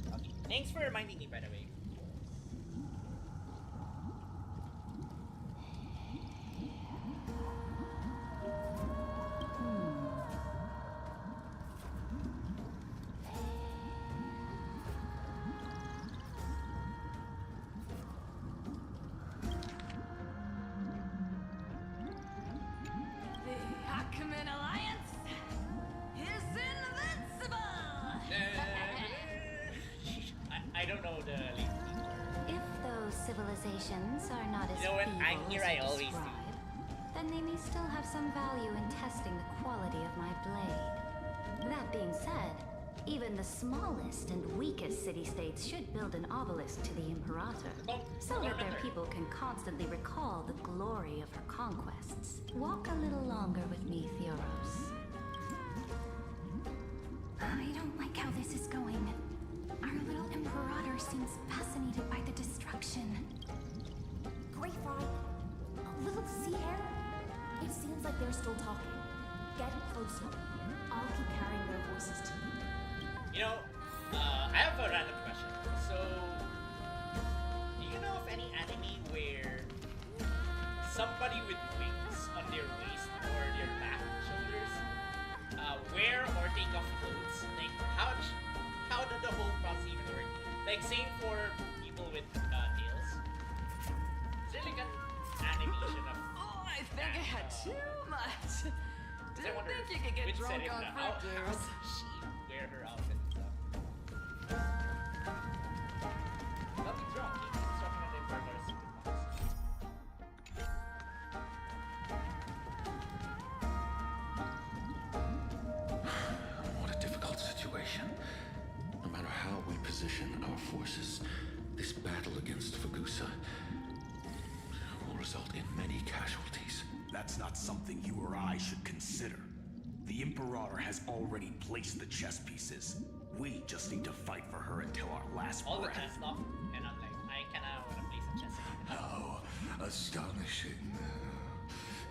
start. Thanks for reminding me, by the way. The Hackman Alliance is invincible! I don't know the lead accusations are not as You know, when feeble I'm here, as I you always do. describe, then they may still have some value in testing the quality of my blade. That being said, even the smallest and weakest city-states should build an obelisk to the Imperator, so that their people can constantly recall the glory of her conquests. Walk a little longer with me, Theoros. I don't like how this is going. Our little Imperator seems fascinated by the destruction. Grapevine, a little sea air. It seems like they're still talking. Get closer. I'll keep carrying their voices to you. You know, I have a random question. So, do you know of any anime where somebody with wings on their waist or their back, shoulders, wear or take off clothes? Like, how did the whole process even work? Like, same for people with tails. Is there like an animation of? Oh, I think I had too much. I Didn't wonder think you could get which drunk setting on how fruit does juice. she wear her outfit and stuff? Not be drunk. He's talking about the Imperator's secret box. What a difficult situation. No matter how we position our forces, this battle against Fagusa will result in many casualties. That's not something you or I should consider. The Imperator has already placed the chess pieces. We just need to fight for her until our last All the breath. chess stuff, and I'm like, I kinda wanna play some chess. How astonishing.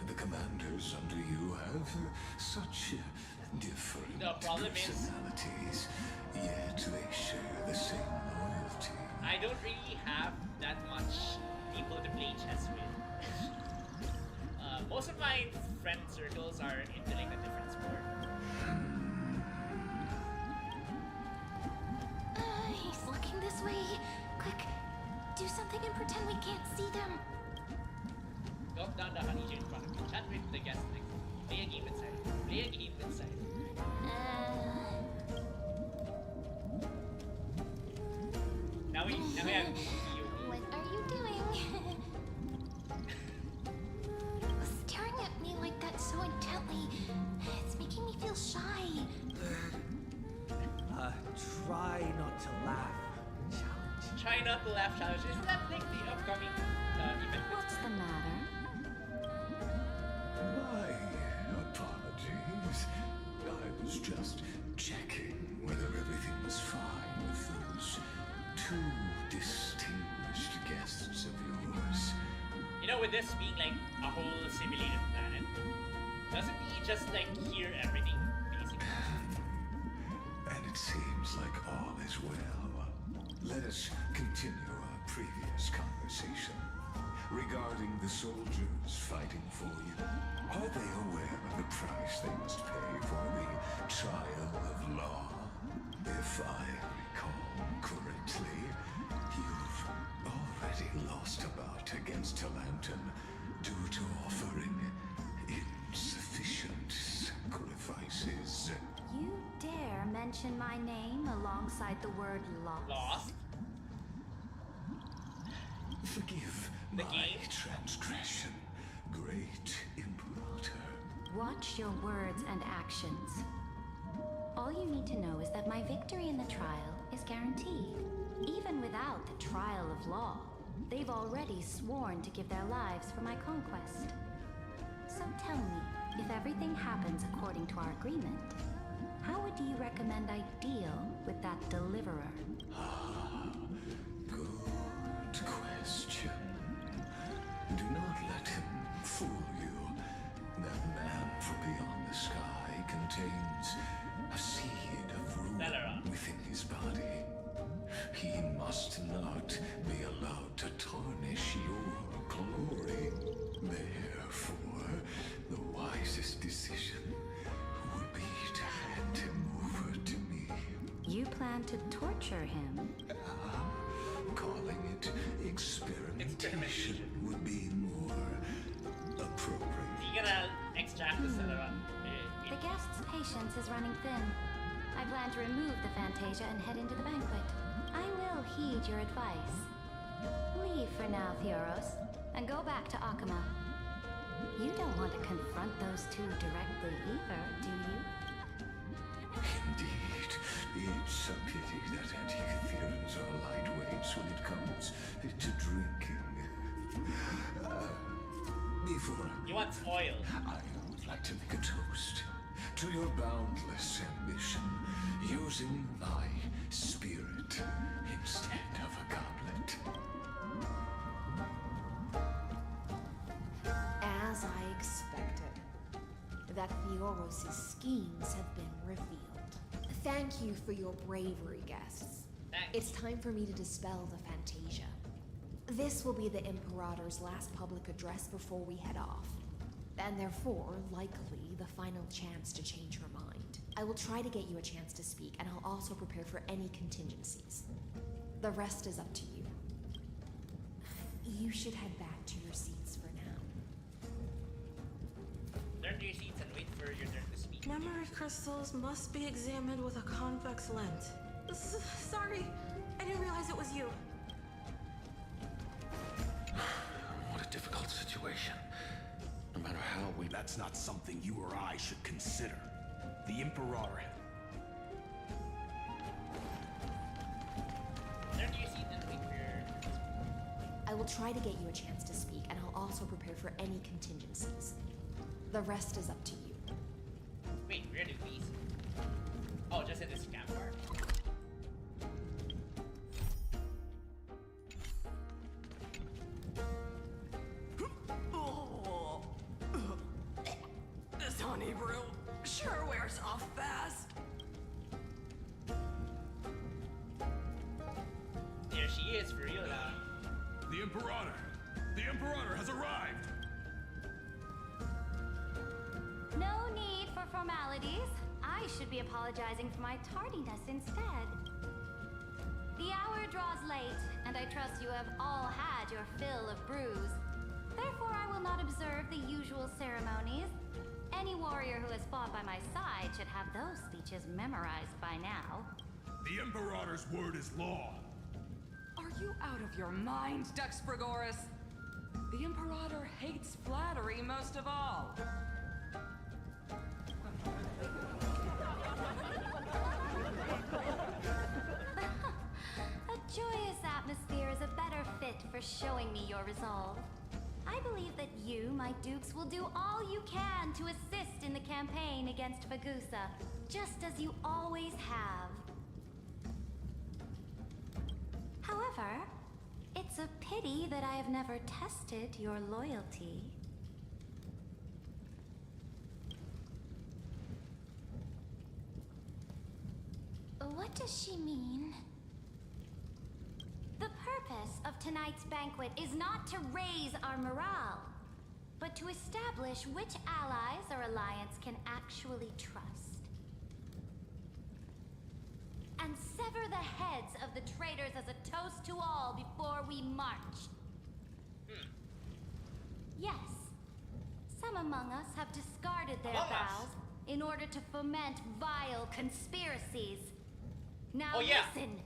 The commanders under you have such different The problem is- personalities, yet they share the same loyalty. I don't really have that much people to play chess with. Most of my friend circles are into like a different sport. He's looking this way. Quick, do something and pretend we can't see them. Go down the honey in front of me. Chat with the guest next. Play a game inside. Play a game inside. Now we have you. What are you doing? Staring at me like that so intently, it's making me feel shy. Try not to laugh. Challenge. Try not to laugh challenge. Isn't that like the upcoming event? What's the matter? My apologies. I was just checking whether everything was fine with those two distinguished guests of yours. You know, with this being like a whole simulated planet, doesn't he just like hear everything basically? And it seems like all is well. Let us continue our previous conversation. Regarding the soldiers fighting for you, are they aware of the price they must pay for the trial of law? If I recall correctly, you've already lost a bout against Talanton due to offering insufficient sacrifices. You dare mention my name alongside the word lost? Lost? Forgive The my game? transgression, great Imperator. Watch your words and actions. All you need to know is that my victory in the trial is guaranteed. Even without the trial of law, they've already sworn to give their lives for my conquest. So tell me, if everything happens according to our agreement, how would you recommend I deal with that deliverer? Good question. Do not let him fool you. That man from beyond the sky contains a seed of ruin within his body. He must not be allowed to tarnish your glory. Therefore, the wisest decision would be to hand him over to me. You plan to torture him? Calling it experimentation would be more appropriate. You gonna extract the Celeron? The guest's patience is running thin. I plan to remove the Fantasia and head into the banquet. I will heed your advice. Leave for now, Theoros, and go back to Akama. You don't want to confront those two directly either, do you? Indeed. It's a pity that anti-Catherians are lightweights when it comes to drinking. Before You want spoil? I would like to make a toast to your boundless ambition, using my spirit instead of a goblet. As I expected, that Theoros' schemes have been revealed. Thank you for your bravery, guests. Thanks. It's time for me to dispel the Fantasia. This will be the Imperator's last public address before we head off, and therefore, likely, the final chance to change her mind. I will try to get you a chance to speak, and I'll also prepare for any contingencies. The rest is up to you. You should head back to your seats for now. Turn to your seats and wait for your turn to speak. Memory crystals must be examined with a convex lens. Sorry, I didn't realize it was you. What a difficult situation. No matter how we... That's not something you or I should consider. The Imperator... Turn to your seat and wait for your turn to speak. I will try to get you a chance to speak, and I'll also prepare for any contingencies. The rest is up to you. Wait, where did we see? Oh, just in this campfire. This honey brew sure wears off fast. There she is, for real now. The Imperator! The Imperator has arrived! No need for formalities. I should be apologizing for my tardiness instead. The hour draws late, and I trust you have all had your fill of brews. Therefore, I will not observe the usual ceremonies. Any warrior who has fought by my side should have those speeches memorized by now. The Imperator's word is law. Are you out of your mind, Dux Frigoris? The Imperator hates flattery most of all. A joyous atmosphere is a better fit for showing me your resolve. I believe that you, my dukes, will do all you can to assist in the campaign against Fagusa, just as you always have. However, it's a pity that I have never tested your loyalty. What does she mean? The purpose of tonight's banquet is not to raise our morale, but to establish which allies our alliance can actually trust. And sever the heads of the traitors as a toast to all before we march. Yes, some among us have discarded their vows in order to foment vile conspiracies. Now listen!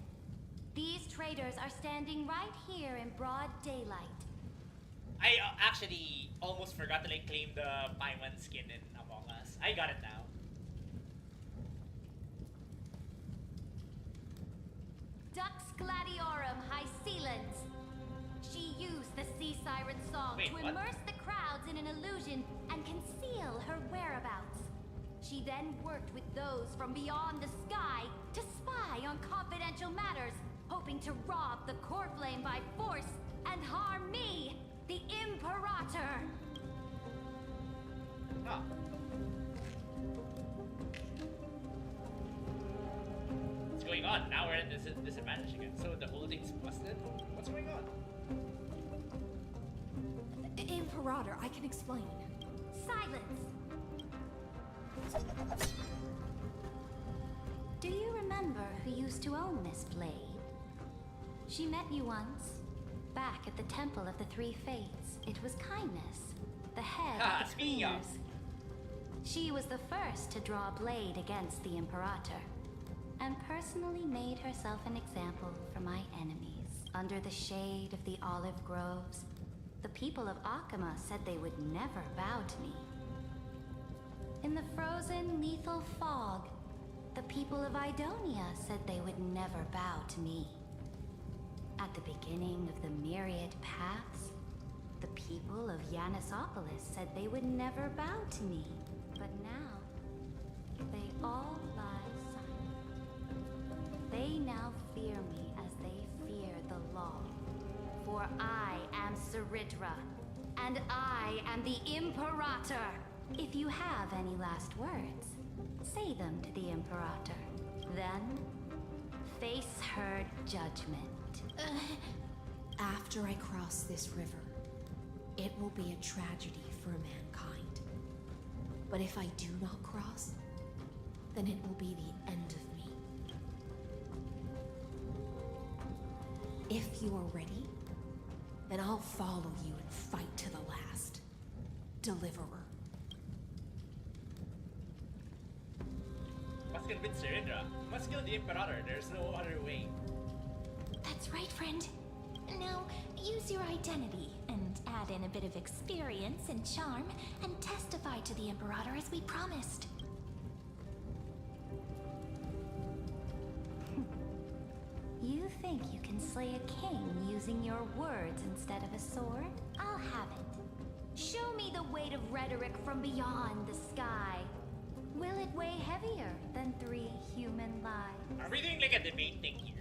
These traitors are standing right here in broad daylight. I actually almost forgot to claim the Paimon skin in Among Us. I got it now. Dux Gladiorum Hycelans. She used the Sea Siren song to immerse the crowds in an illusion and conceal her whereabouts. She then worked with those from beyond the sky to spy on confidential matters, hoping to rob the core flame by force and harm me, the Imperator. Oh. What's going on? Now we're at this disadvantage again. So the whole thing's busted? What's going on? Imperator, I can explain. Silence! Do you remember who used to own this blade? She met you once, back at the Temple of the Three Fates. It was Kindness, the head of the Cleaners. She was the first to draw a blade against the Imperator. and personally made herself an example for my enemies. Under the shade of the olive groves, the people of Akama said they would never bow to me. In the frozen, lethal fog, the people of Idonia said they would never bow to me. At the beginning of the myriad paths, the people of Yanisopolis said they would never bow to me. But now, they all lie silent. They now fear me as they fear the law. For I am Saritra, and I am the Imperator. If you have any last words, say them to the Imperator. Then, face her judgment. After I cross this river, it will be a tragedy for mankind. But if I do not cross, then it will be the end of me. If you are ready, then I'll follow you and fight to the last. Deliverer. Must convince Sarindra. Must kill the Imperator. There's no other way. That's right, friend. Now, use your identity and add in a bit of experience and charm and testify to the Imperator as we promised. You think you can slay a king using your words instead of a sword? I'll have it. Show me the weight of rhetoric from beyond the sky. Will it weigh heavier than 3 human lives? Are we doing like a debate thing here?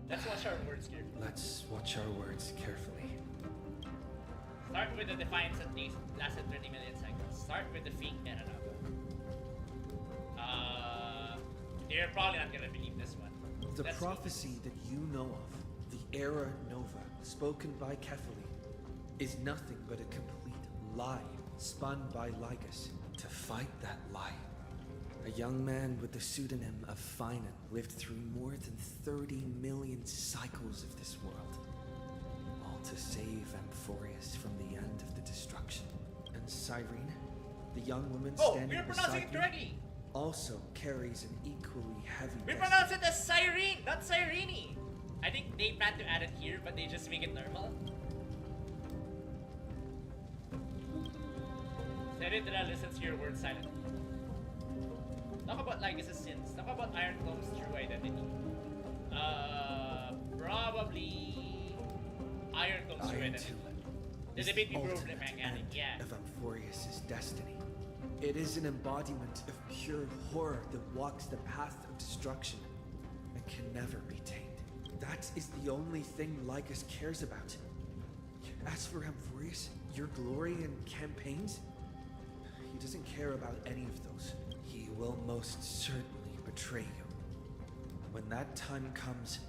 Let's watch our words carefully. Let's watch our words carefully. Start with the defiance at least. Lasted 30 million seconds. Start with the fake Kanra. You're probably not gonna believe this one. The prophecy that you know of, the Era Nova, spoken by Kefali, is nothing but a complete lie spun by Lycus to fight that lie. A young man with the pseudonym of Finan lived through more than 30 million cycles of this world, all to save Amphoreus from the end of the destruction. And Cyrene, the young woman standing we're pronouncing it beside correctly. me, also carries an equally heavy We destiny. pronounce it as Cyrene, not Cyrene. I think they plan to add it here, but they just make it normal. Sarindra listens to your words silently. Talk about Lycus' sins. Talk about Iron Claw's true identity. Probably Iron Claw's true identity. The debate we broke the mechanic, yeah. Of Amphoreus' destiny. It is an embodiment of pure horror that walks the path of destruction and can never be tamed. That is the only thing Lycus cares about. As for Amphoreus, your glory and campaigns, he doesn't care about any of those. He will most certainly betray you. When that time comes,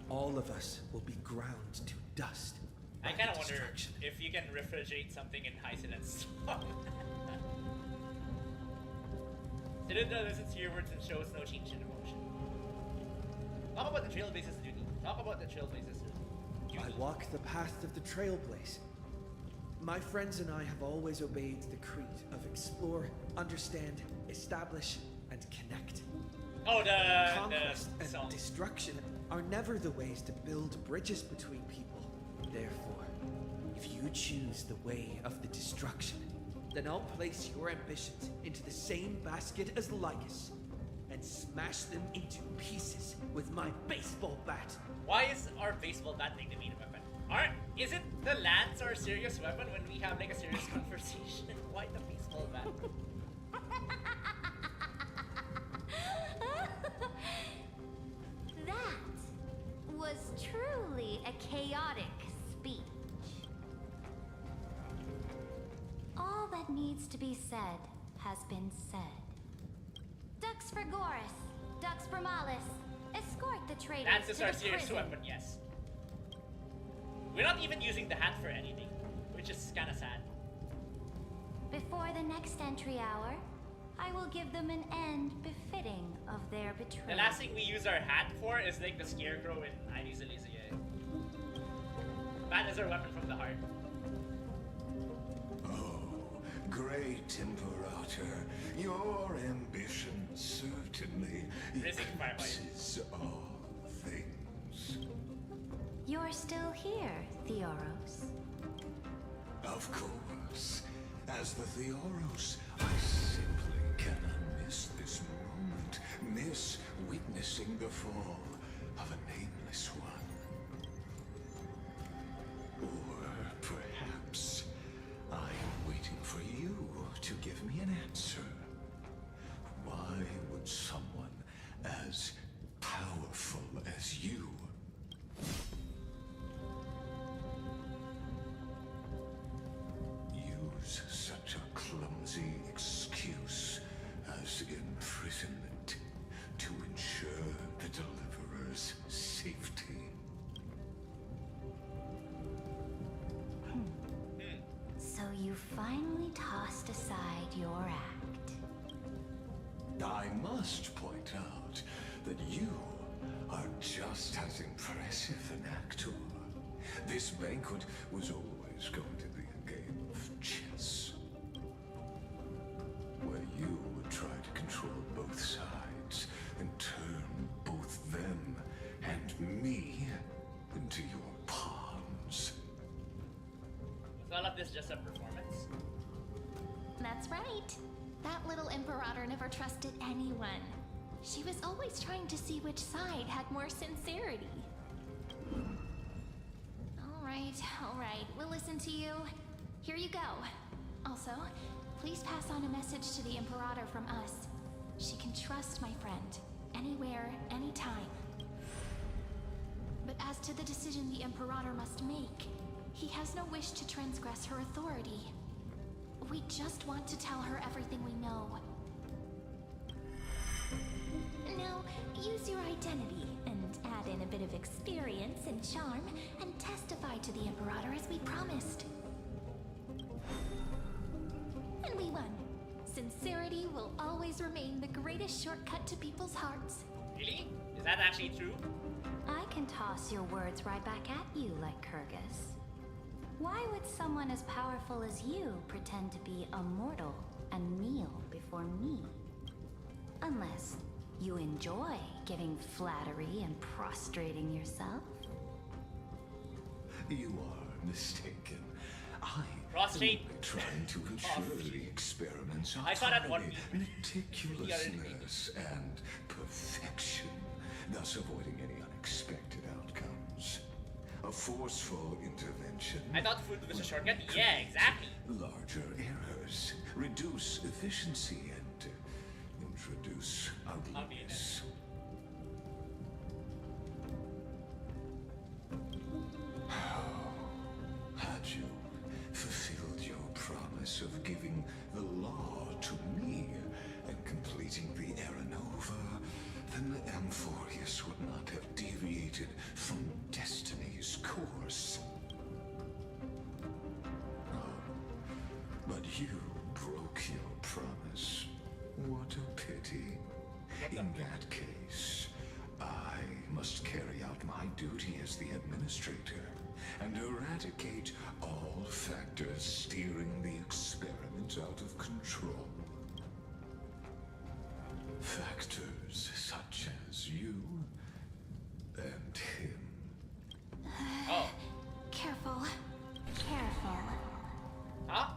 all of us will be ground to dust. I kind of wonder if you can refrigerate something in high silence. Sarindra listens to your words and shows no change in emotion. Talk about the Trailblaze's duty. Talk about the Trailblaze's duty. I walk the path of the Trailblaze. My friends and I have always obeyed the creed of explore, understand, establish, and connect. Oh, Conquest the and song. destruction are never the ways to build bridges between people. Therefore, if you choose the way of the destruction, then I'll place your ambitions into the same basket as Lycus and smash them into pieces with my baseball bat. Why is our baseball bat like the main weapon? Isn't the lance our serious weapon when we have like a serious conversation? Why the baseball bat? That was truly a chaotic speech. All that needs to be said has been said. Dux for Goris, Dux for Malus, escort the traitors Lance is to our the serious prison. weapon, yes. We're not even using the hat for anything, which is kinda sad. Before the next entry hour, I will give them an end befitting of their betrayal. The last thing we use our hat for is like the scarecrow in Iris Elysia. Bat is our weapon from the heart. Oh, great Imperator, your ambitions certainly eclipses all things. You're still here, Theoros. Of course. As the Theoros, I simply cannot miss this moment. Miss witnessing the fall of a nameless one. Or perhaps I'm waiting for you to give me an answer. Why would someone as powerful as you use such a clumsy excuse as imprisonment to ensure the Deliverer's safety? So you finally tossed aside your act. I must point out that you are just as impressive an actor. This banquet was always going to be a game of chess, where you would try to control both sides and turn both them and me into your pawns. Was all of this just a performance? That's right. That little Imperator never trusted anyone. She was always trying to see which side had more sincerity. All right, we'll listen to you. Here you go. Also, please pass on a message to the Imperator from us. She can trust my friend, anywhere, anytime. But as to the decision the Imperator must make, he has no wish to transgress her authority. We just want to tell her everything we know. Now, use your identity and add in a bit of experience and charm and testify to the Imperator as we promised. And we won. Sincerity will always remain the greatest shortcut to people's hearts. Really? Is that actually true? I can toss your words right back at you like Kyrgyz. Why would someone as powerful as you pretend to be a mortal and kneel before me? Unless you enjoy giving flattery and prostrating yourself? You are mistaken. I Prostrate. am trying to ensure the experiments I saw that one. meticulousness and perfection, thus avoiding any unexpected outcomes. A forceful intervention. I thought food was a shortcut. Yeah, exactly. Larger errors, reduce efficiency, and introduce ugliness. Had you fulfilled your promise of giving the law to me and completing the Aranova, then the Amphoreus would not have deviated from destiny's course. But you broke your promise. What a pity. In that case, I must carry out my duty as the administrator and eradicate all factors steering the experiment out of control. Factors such as you and him. Oh. Careful. Careful. Huh?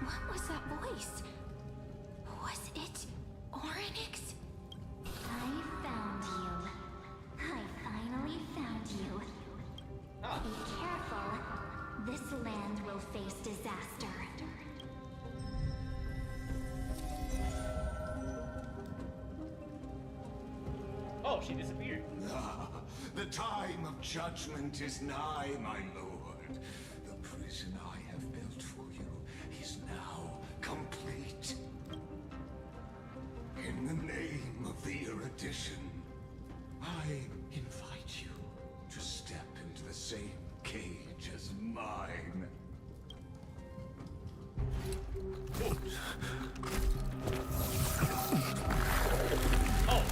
What was that voice? Was it Oryx? I found you. I finally found you. Huh. Be careful. This land will face disaster. Oh, she disappeared. Ah, the time of judgment is nigh, my lord. The prison I have built for you is now complete. In the name of the erudition, I invite you to step into the same cage as mine. Oh.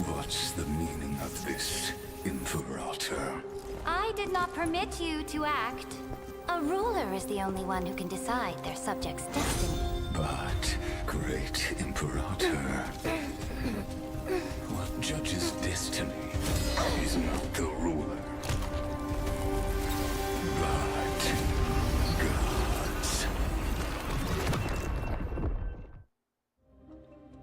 What's the meaning of this, Imperator? I did not permit you to act. A ruler is the only one who can decide their subject's destiny. But, great Imperator, what judges destiny is not the ruler, but gods.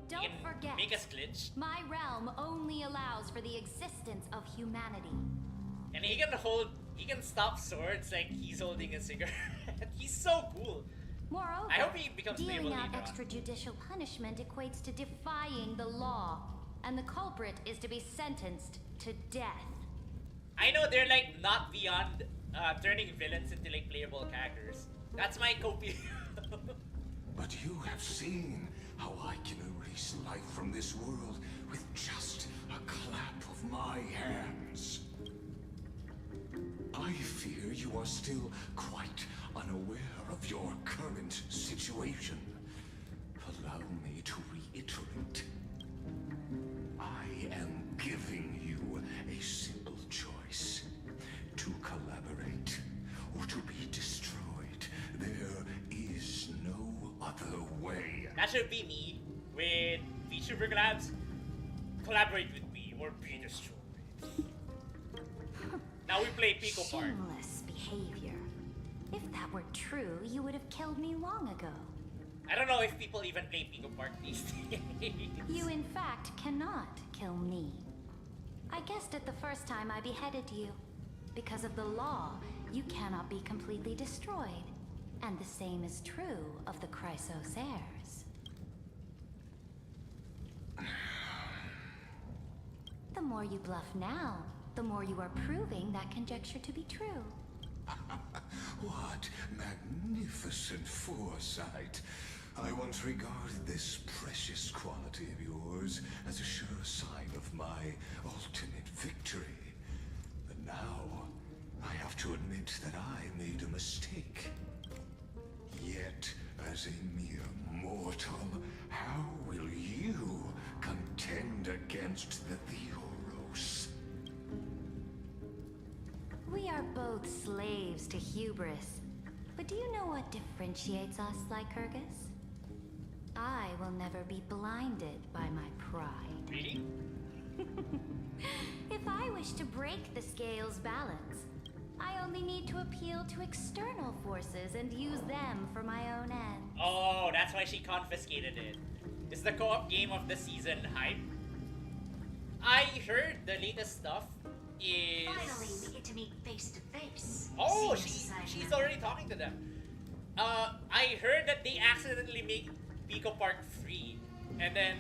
Don't forget, make us glitch. my realm only allows for the existence of humanity. And he can stop swords like he's holding a cigarette. He's so cool. Moreover, I hope he becomes playable dealing out later on. extrajudicial punishment equates to defying the law, and the culprit is to be sentenced to death. I know they're like not beyond turning villains into like playable characters. That's my copy. But you have seen how I can erase life from this world with just a clap of my hands. I fear you are still quite unaware of your current situation. Allow me to reiterate. I am giving you a simple choice. To collaborate or to be destroyed. There is no other way. That should be me with VTuber collabs. Collaborate with me or be destroyed. Now we play Pico Park. Shameless behavior. If that were true, you would have killed me long ago. I don't know if people even play Pico Park these days. You in fact cannot kill me. I guessed it the first time I beheaded you. Because of the law, you cannot be completely destroyed. And the same is true of the Chrysos heirs. The more you bluff now, the more you are proving that conjecture to be true. What magnificent foresight. I once regarded this precious quality of yours as a sure sign of my ultimate victory. But now, I have to admit that I made a mistake. Yet, as a mere mortal, how will you contend against the Theoros? We are both slaves to hubris. But do you know what differentiates us, Lycurgus? I will never be blinded by my pride. Really? If I wish to break the scale's balance, I only need to appeal to external forces and use them for my own ends. Oh, that's why she confiscated it. Is the co-op game of the season hype? I heard the latest stuff is... Finally, we get to meet face to face. Oh, she's already talking to them. I heard that they accidentally make Pico Park free, and then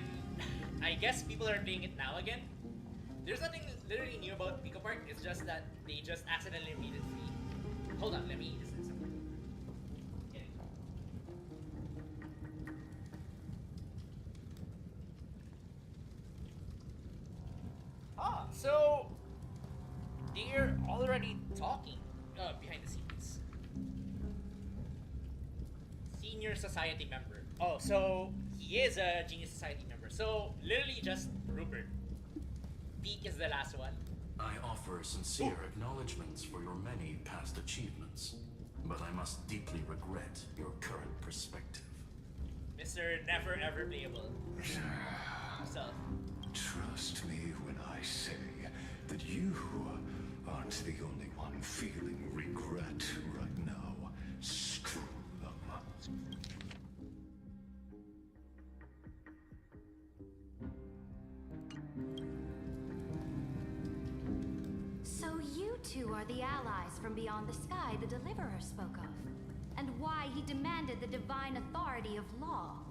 I guess people are playing it now again. There's nothing literally new about Pico Park. It's just that they just accidentally made it free. Hold on, let me use this. Ah, so they're already talking behind the scenes. Senior society member. Oh, so he is a Genius Society member. So literally just Rupert. Peak is the last one. I offer sincere acknowledgments for your many past achievements, but I must deeply regret your current perspective. Mr. Never Ever Playable. Himself. Trust me when I say that you aren't the only one feeling regret right now. Screw them. So you two are the allies from beyond the sky the Deliverer spoke of, and why he demanded the divine authority of law.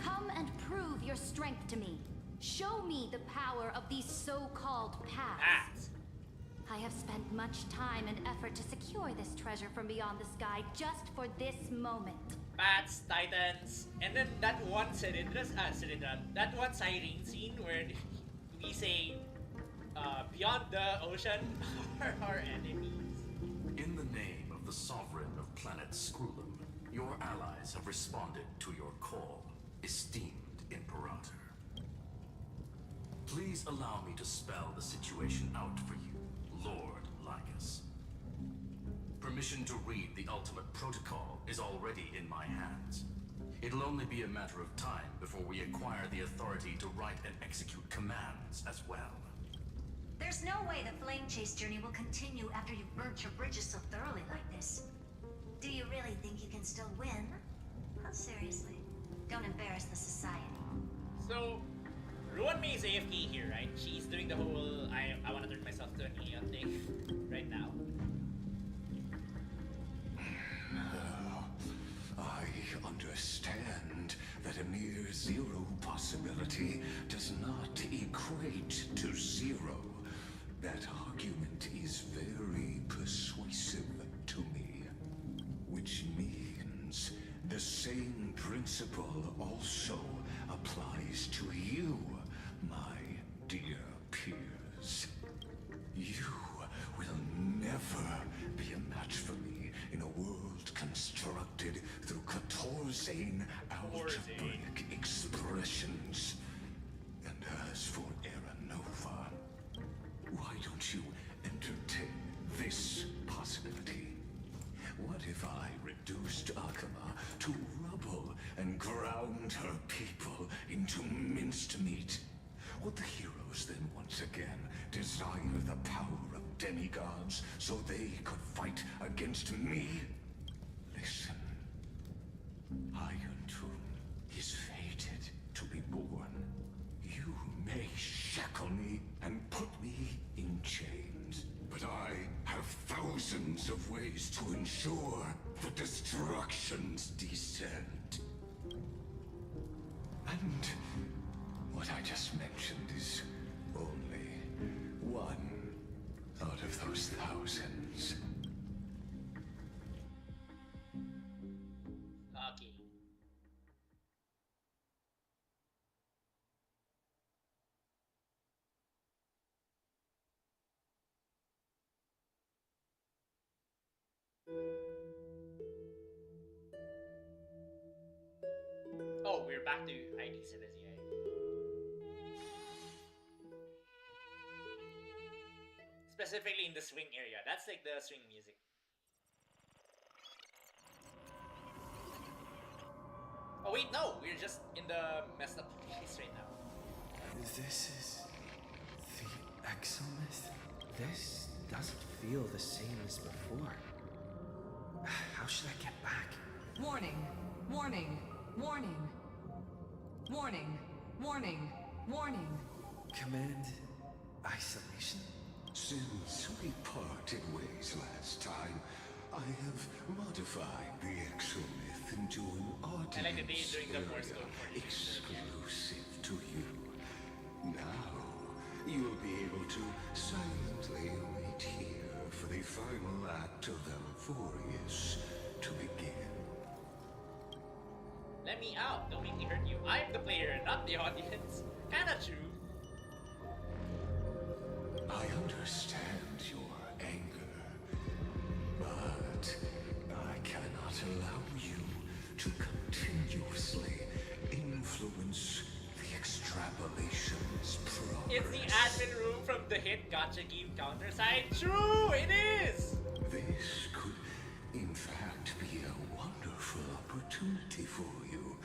Come and prove your strength to me. Show me the power of these so-called paths. I have spent much time and effort to secure this treasure from beyond the sky just for this moment. Bats, Titans, and then that one that one siren scene where we say, beyond the ocean are our enemies. In the name of the sovereign of planet Scrulum, your allies have responded to your call, esteemed Imperator. Please allow me to spell the situation out for you, Lord Lycus. Permission to read the ultimate protocol is already in my hands. It'll only be a matter of time before we acquire the authority to write and execute commands as well. There's no way the flame chase journey will continue after you've burnt your bridges so thoroughly like this. Do you really think you can still win? Oh, seriously. Don't embarrass the society. So, Ruan May is AFK here, right? She's doing the whole I want to turn myself to an Aeon thing right now. I understand that a mere zero possibility does not equate to zero. That argument is very persuasive to me, which means the same principle also applies to you, my dear peers. You will never be a match for me in a world constructed through 14 algebraic expressions. And as for Aranova, why don't you entertain this possibility? What if I reduced Akama to rubble and ground her people into minced meat? Would the heroes then once again desire the power of demigods so they could fight against me? Listen, Iron Tomb is fated to be born. You may shackle me and put me in chains, but I have thousands of ways to ensure the destruction's descent. And what I just mentioned is only one out of those thousands. Okay. Oh, we're back to ID Citizen. Specifically in the swing area. That's like the swing music. Oh wait, no! We're just in the messed up place right now. This is the exomyth? This doesn't feel the same as before. How should I get back? Warning! Warning! Warning! Warning! Warning! Warning! Command isolation? Since we parted ways last time, I have modified the exomyth into an audience I like the day during the Force area Code. exclusive to you. Now, you'll be able to silently wait here for the final act of Amphoreus to begin. Let me out. Don't make me hurt you. I'm the player, not the audience. Kinda true. I understand your anger, but I cannot allow you to continuously influence the extrapolation's progress. It's the admin room from the hit gacha game Counterside. True, it is! This could, in fact, be a wonderful opportunity for you.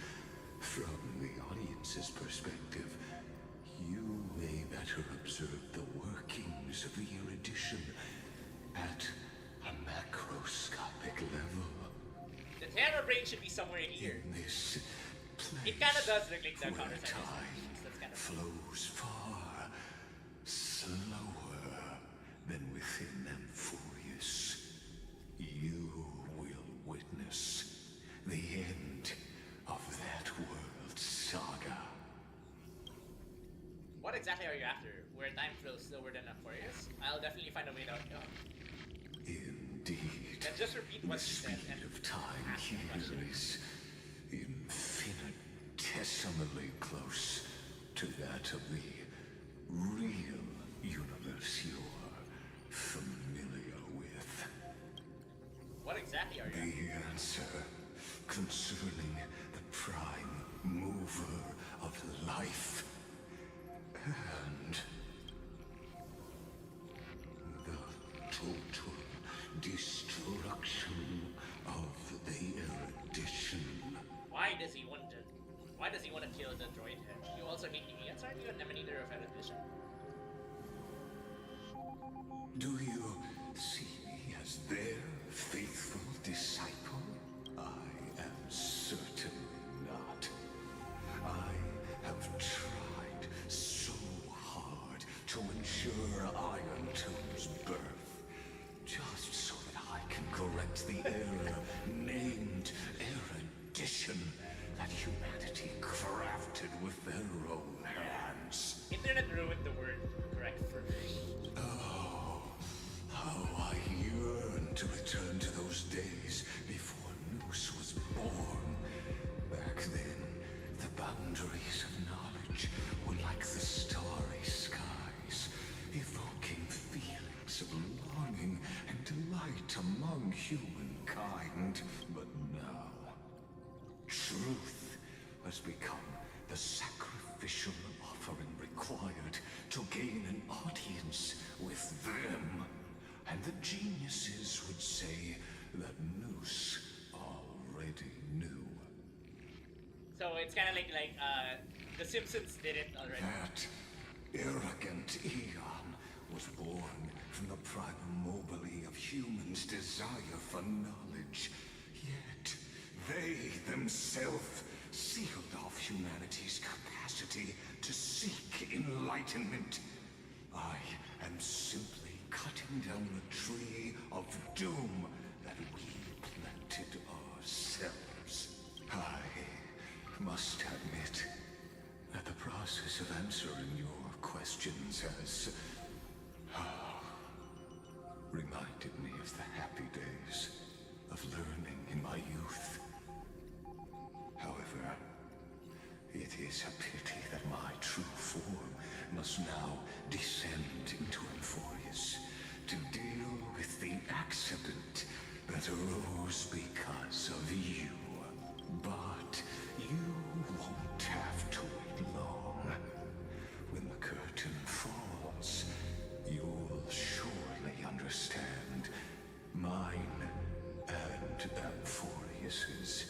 From the audience's perspective, you may better observe the workings of the erudition at a macroscopic level. The Terror Brain should be somewhere in here. In this place, It kinda does look like the where Counterside. time That's kind of flows far slower than within Amphoreus, you will witness the end of that world's saga. What exactly are you after? Where time flows slower than Amphoreus? I'll definitely find a way out. Indeed. And just repeat what The you said speed and of time ask the here question. is infinitesimally close to that of the real universe you're familiar with. What exactly are you after? The answer concerning the prime mover of life and does he want to kill the droid head? You also hate aliens, aren't you an emanator of evolution? Do you see me as their faithful disciple? I am certainly not. I have tried so hard to ensure Iron Tomb's birth, just so that I can correct the error named erudition that humanity crafted with their own hands. Internet ruined the word correct first. Oh, how I yearn to return to those days before Noose was born. Back then, the boundaries of knowledge were like the starry skies, evoking feelings of longing and delight among humankind. But now, truth has become the sacrificial offering required to gain an audience with them. And the geniuses would say that Noose already knew. So it's kind of like The Simpsons did it already. That arrogant Eon was born from the primal mobile of humans' desire for knowledge. Yet, they themselves sealed off humanity's capacity to seek enlightenment. I am simply cutting down a tree of doom that we planted ourselves. I must admit that the process of answering your questions has reminded me of the happy days of learning in my youth. However, it is a pity that my true form must now descend into Amphoreus to deal with the accident that arose because of you. But you won't have to wait long. When the curtain falls, you'll surely understand mine and Amphoreus's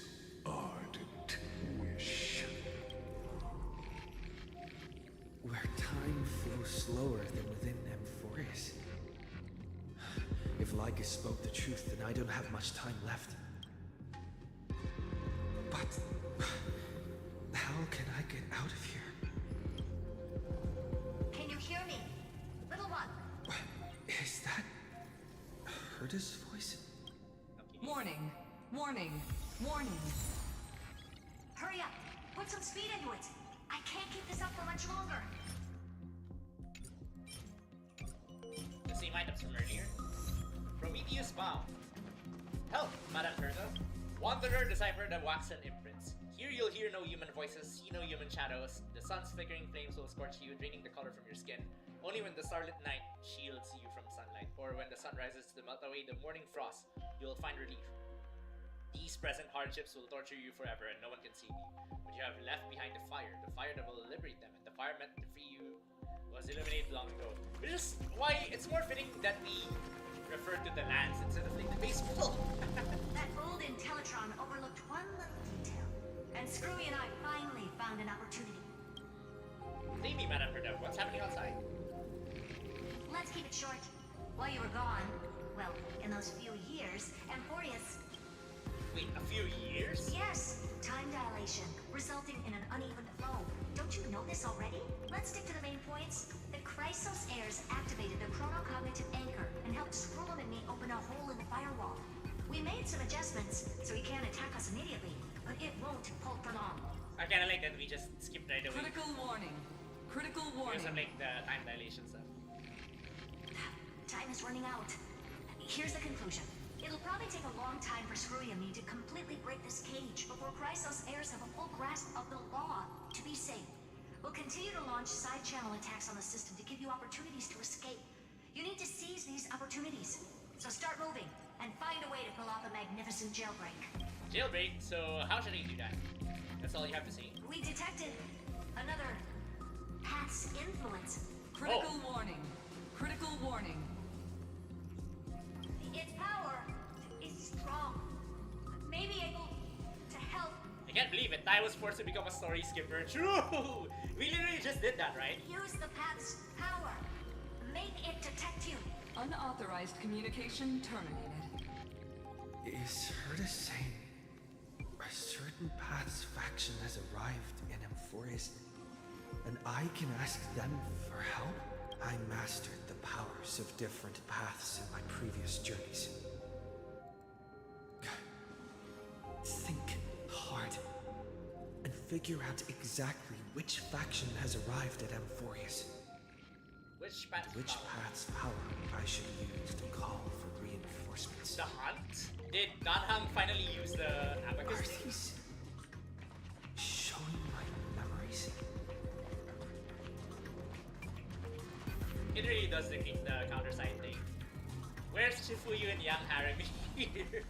ardent wish. Where time flows slower than within Amphoreus. If Lycus spoke the truth, then I don't have much time left. But how can I get out of here? Can you hear me? Little one. Is that Herda's voice? Warning, warning, warning. Hurry up. Put some speed into it. I can't keep this up for much longer. The same items from earlier. Prometheus Bound. Help, Madame Herda. Wanderer, decipher the waxen imprints. Here you'll hear no human voices, see no human shadows. The sun's flickering flames will scorch you, draining the color from your skin. Only when the starlit night shields you from sunlight, or when the sun rises to melt away the morning frost, you'll find relief. These present hardships will torture you forever, and no one can save you. But you have left behind the fire that will liberate them, and the fire meant to free you was illuminated long ago. Which is why it's more fitting that we refer to the lands instead of like the base people. That old Intellitron overlooked one little detail, and Screwy and I finally found an opportunity. Maybe, Madame Herda, what's happening outside? Let's keep it short. While you were gone, well, in those few years, Amphoreus... Wait, a few years? Yes, time dilation, resulting in an uneven flow. Don't you know this already? Let's stick to the main points. The Chrysos heirs activated the chronocognitive anchor and helped Scrollum and me open a hole in the firewall. We made some adjustments, so he can't attack us immediately, but it won't hold for long. I kinda like that we just skipped right away. Critical warning. Critical warning. Because of like the time dilation stuff. Time is running out. Here's the conclusion. It'll probably take a long time for Screwy and me to completely break this cage before Chrysos heirs have a full grasp of the law to be safe. We'll continue to launch side-channel attacks on the system to give you opportunities to escape. You need to seize these opportunities. So start moving and find a way to pull off a magnificent jailbreak. Jailbreak? So how should I do that? That's all you have to say? We detected another path's influence. Critical warning. Critical warning. Its power is strong, maybe able to help. I Can't believe it. I was forced to become a story skipper. True! We literally just did that, right? Use the path's power. Make it detect you. Unauthorized communication terminated. Is her to say a certain path's faction has arrived in Amphoreus, and I can ask them for help? I mastered the powers of different paths in my previous journeys. Think hard and figure out exactly which faction has arrived at Amphoreus. Which path's power I should use to call for reinforcements. The hunt? Did Ganham finally use the abacus? Are these showing my memories? It really does the counter-side thing. Where's Shifuyu and Yang Harami here?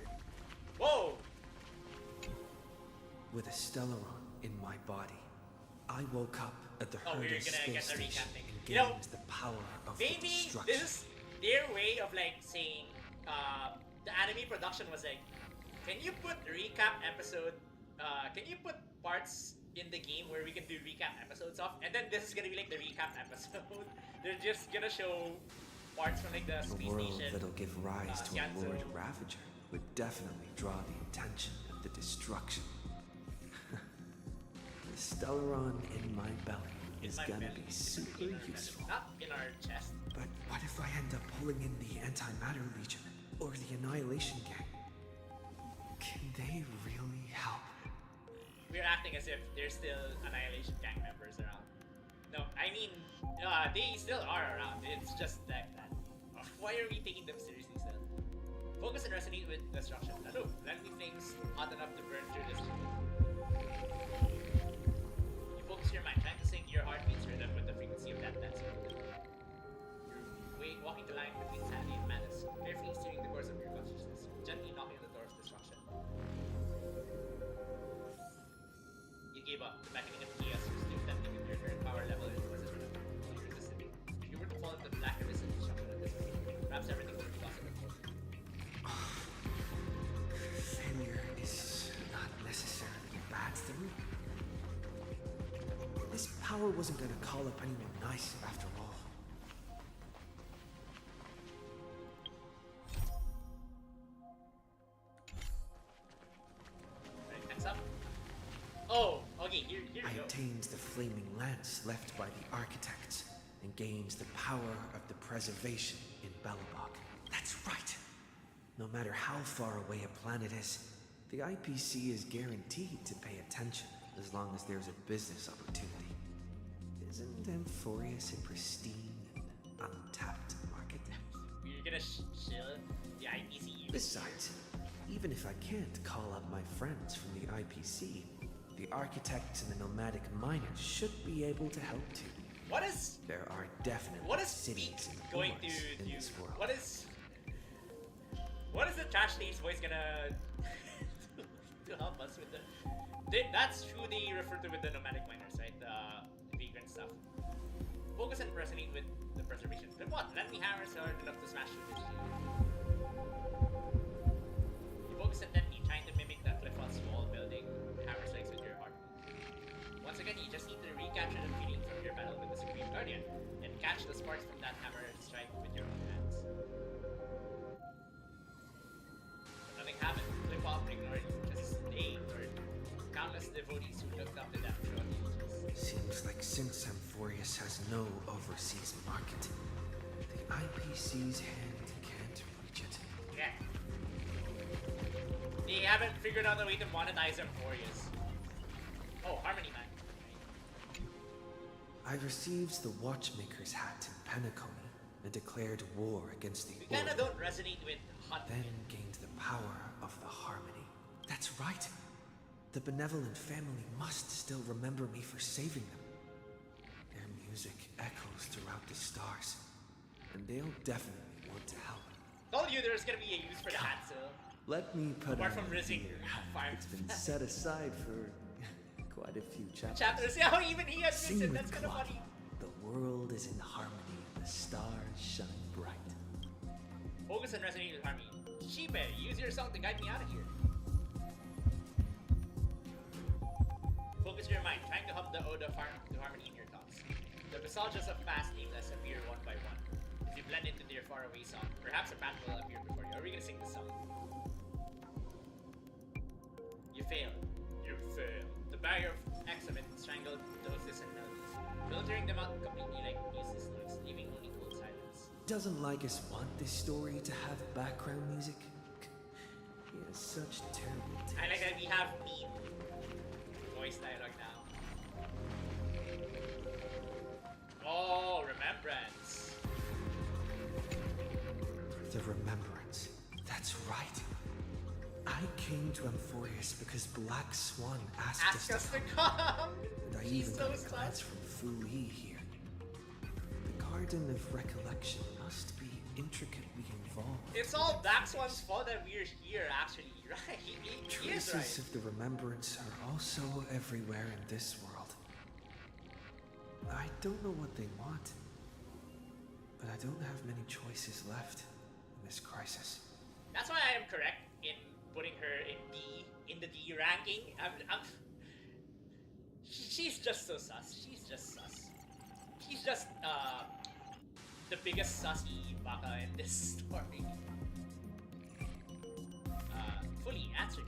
Whoa! With a Stellaron in my body, I woke up at the Herda space station and gained the power of the destruction. This is their way of like saying, the anime production was like, can you put recap episode, can you put parts in the game where we can do recap episodes of, and then this is gonna be like the recap episode. They're just gonna show parts from like the space world station. That'll give rise to a Lord Ravager would definitely draw the attention of the destruction. The Stellaron in my belly is gonna be super useful. Not in our chest. But what if I end up pulling in the Antimatter Legion or the Annihilation Gang? Can they really help? We're acting as if there's still Annihilation Gang members around. No, I mean, they still are around. It's just like that. Why are we taking them seriously still? Focus and resonate with destruction. Hello, plenty things hot enough to burn through this. You focus your mind, trying to sync your heartbeats rhythm with the frequency of that dance. You're walking the line between sanity and madness, carefully steering the course of your consciousness, gently knocking on the door of destruction. You gave up. The beckoning of chaos was too tempting with your current power level and was irresistible. If you were to fall into the black abyss of destruction at this point, perhaps everything would be possible. Failure is not necessarily a bad thing. This power wasn't gonna call up anyone nice after all. Right, next up. Oh, okay, here you I go. obtained the flaming lance left by the architects and gained the power of the preservation in Belobog. That's right! No matter how far away a planet is, the IPC is guaranteed to pay attention as long as there's a business opportunity. Isn't Amphoreus a pristine and untapped market? You're gonna chill the IPC. Besides, even if I can't call up my friends from the IPC, the architects and the nomadic miners should be able to help too. What is... There are definitely What is cities Speak and going wars to in do? this world. What is the Trash Taste voice gonna to help us with the... That's who they refer to with the nomadic miners, right? The vagrant stuff. Focus and resonate with the preservation. Then what? Let me hammer hard enough to smash through this shield. You focus intently, trying to mimic the cliff-house wall building hammer strikes with your heart. Once again, you just need to recapture the feeling from your battle with the Supreme Guardian and catch the sparks from that hammer strike with your own hands. But nothing happened. Flip off and ignored you. Just stayed, or countless devotees who looked up to them throughout the ages. Seems like since Amphoreus has no overseas market, the IPC's hand can't reach it. Yeah. They haven't figured out a way to monetize Amphoreus. Oh, Harmony Man. I received the Watchmaker's hat in Penacony and declared war against the We kinda Order, don't resonate with Hunt. then gained the power of the Harmony. That's right. The benevolent family must still remember me for saving them. Their music echoes throughout the stars, and they'll definitely want to help. Told you there's gonna be a use for the hat still. Let me put Apart on from a rizzing beer. fire. It's been set aside for quite a few chapters. Chapters. Yeah, how even he admits Sing it. with That's kinda Claude. funny. The world is in harmony and the stars shine bright. Focus and resonate with Harmony. Sheepe, use your song to guide me out of here. your mind, trying to hum the ode of harmony in your thoughts. The nostalgias of past nameless appear one by one. As you blend into their faraway song, perhaps a path will appear before you. Are we gonna sing this song? You failed. You failed. The barrier of excellence strangled doses and melodies, filtering them out completely like useless noise, leaving only cold silence. Doesn't Lycus want this story to have background music? He has such terrible taste. I like that we have meme voice dialogue now. Oh, remembrance. The remembrance. That's right. I came to Amphoreus because Black Swan asked us to come. And I even got a glance from Fuli here. The Garden of Recollection must be intricately involved. It's all Black Swan's fault that we're here, actually, right? He is Traces right. of the remembrance are also everywhere in this world. I don't know what they want, but I don't have many choices left in this crisis. That's why I am correct in putting her in the D ranking. She's just so sus. She's just sus. She's just the biggest sussy baka in this story. Fully answered.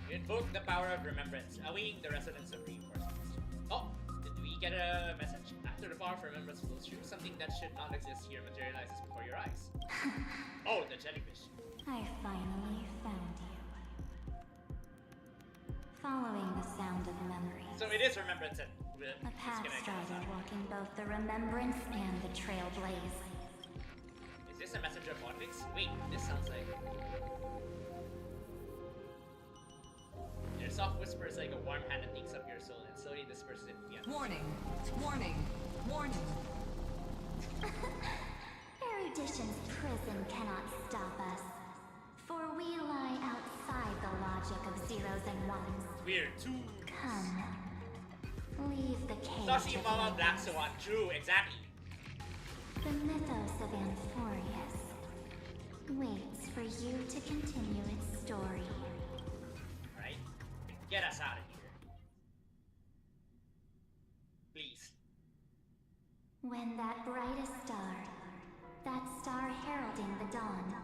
You invoke the power of remembrance, awaiting the resonance of reinforcements. Oh, did we get a message? After the power of remembrance flows through, something that should not exist here materializes before your eyes. Oh, the jellyfish. I finally found you. Following the sound of memories. So it is remembrance that A path strider walking both the remembrance and the trailblaze. Is this a message of Onyx? Wait, this sounds like... Your soft whisper is like a warm hand that takes up your soul and slowly disperses it beyond. Warning! Warning! Warning! Erudition's prison cannot stop us, for we lie outside the logic of zeros and ones. We're too... Come, leave the cage. Saucy of Mama Black memories. Swan, true, exactly. The mythos of Amphoreus waits for you to continue its story. Alright? Get us out of here. Please. When that brightest star, that star heralding the dawn,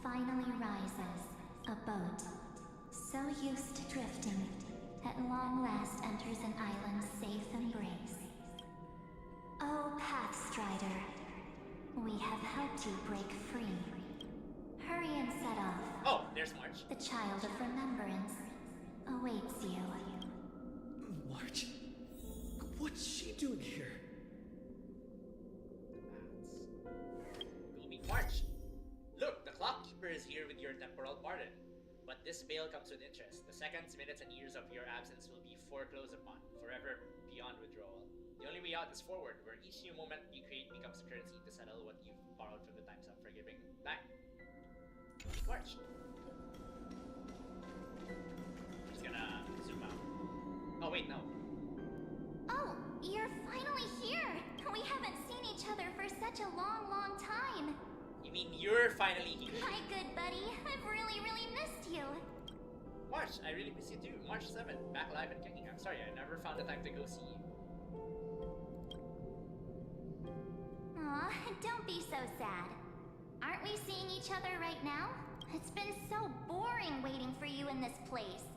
finally rises, a boat, so used to drifting, at long last enters an island's safe embrace. Oh, Pathstrider, we have helped you break free. Hurry and set off. Oh, there's March. The child of remembrance awaits you. March? What's she doing here? We'll meet March. Look, the clockkeeper is here with your temporal pardon. But this bail comes with interest. The seconds, minutes, and years of your absence will be foreclosed upon, forever beyond withdrawal. The only way out is forward, where each new moment you create becomes a currency to settle what you've borrowed from the times of forgiving time. March. Just gonna zoom out. Oh wait, no. Oh, you're finally here! We haven't seen each other for such a long, long time. You mean you're finally here? My good buddy, I've really, really missed you. March, I really miss you too. March 7th, back alive and kicking. I'm sorry, I never found the time to go see you. Aw, don't be so sad. Aren't we seeing each other right now? It's been so boring waiting for you in this place.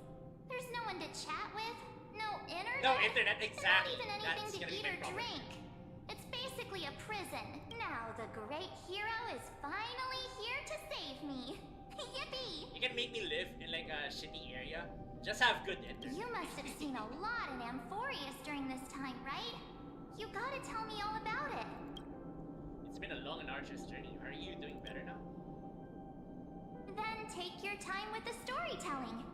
There's no one to chat with, no internet. No internet, exactly. And not even anything That's to gonna be eat my or problem. drink. It's basically a prison. Now the great hero is finally here to save me. Yippee! You can make me live in like a shitty area. Just have good internet. You must have seen a lot in Amphoreus during this time, right? You gotta tell me all about it. It's been a long and arduous journey. Are you doing better now? Then take your time with the storytelling.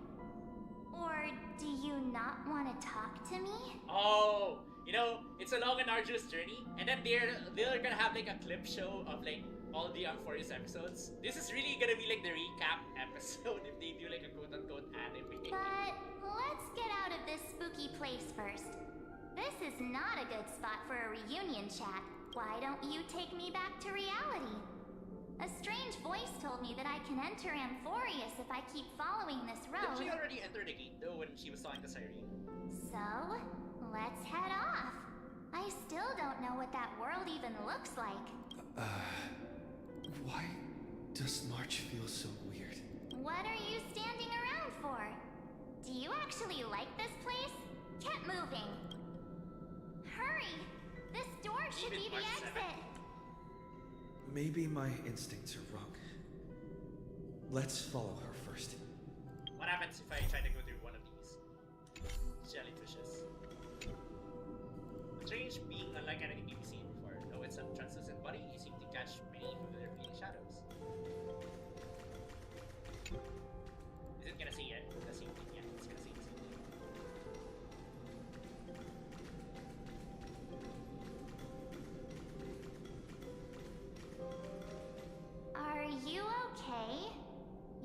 Or do you not want to talk to me? Oh, you know, it's a long and arduous journey, and then they're gonna have like a clip show of like all the Amphoreus episodes. This is really gonna be like the recap episode if they do like a quote-unquote anime. But let's get out of this spooky place first. This is not a good spot for a reunion chat. Why don't you take me back to reality? A strange voice told me that I can enter Amphoreus if I keep following this road. Didn't she already enter the gate though when she was talking to Cyrene? So, let's head off. I still don't know what that world even looks like. Why does March feel so weird? What are you standing around for? Do you actually like this place? Keep moving. Hurry! This door should be the exit. Maybe my instincts are wrong. Let's follow her first. What happens if I try to go through one of these jellyfishes? Strange being unlike anything you've seen before. Though it's a translucent body, you seem to catch many familiar fleeting shadows. Is it gonna say the same thing? Yeah, it's gonna say the same thing. Are you okay?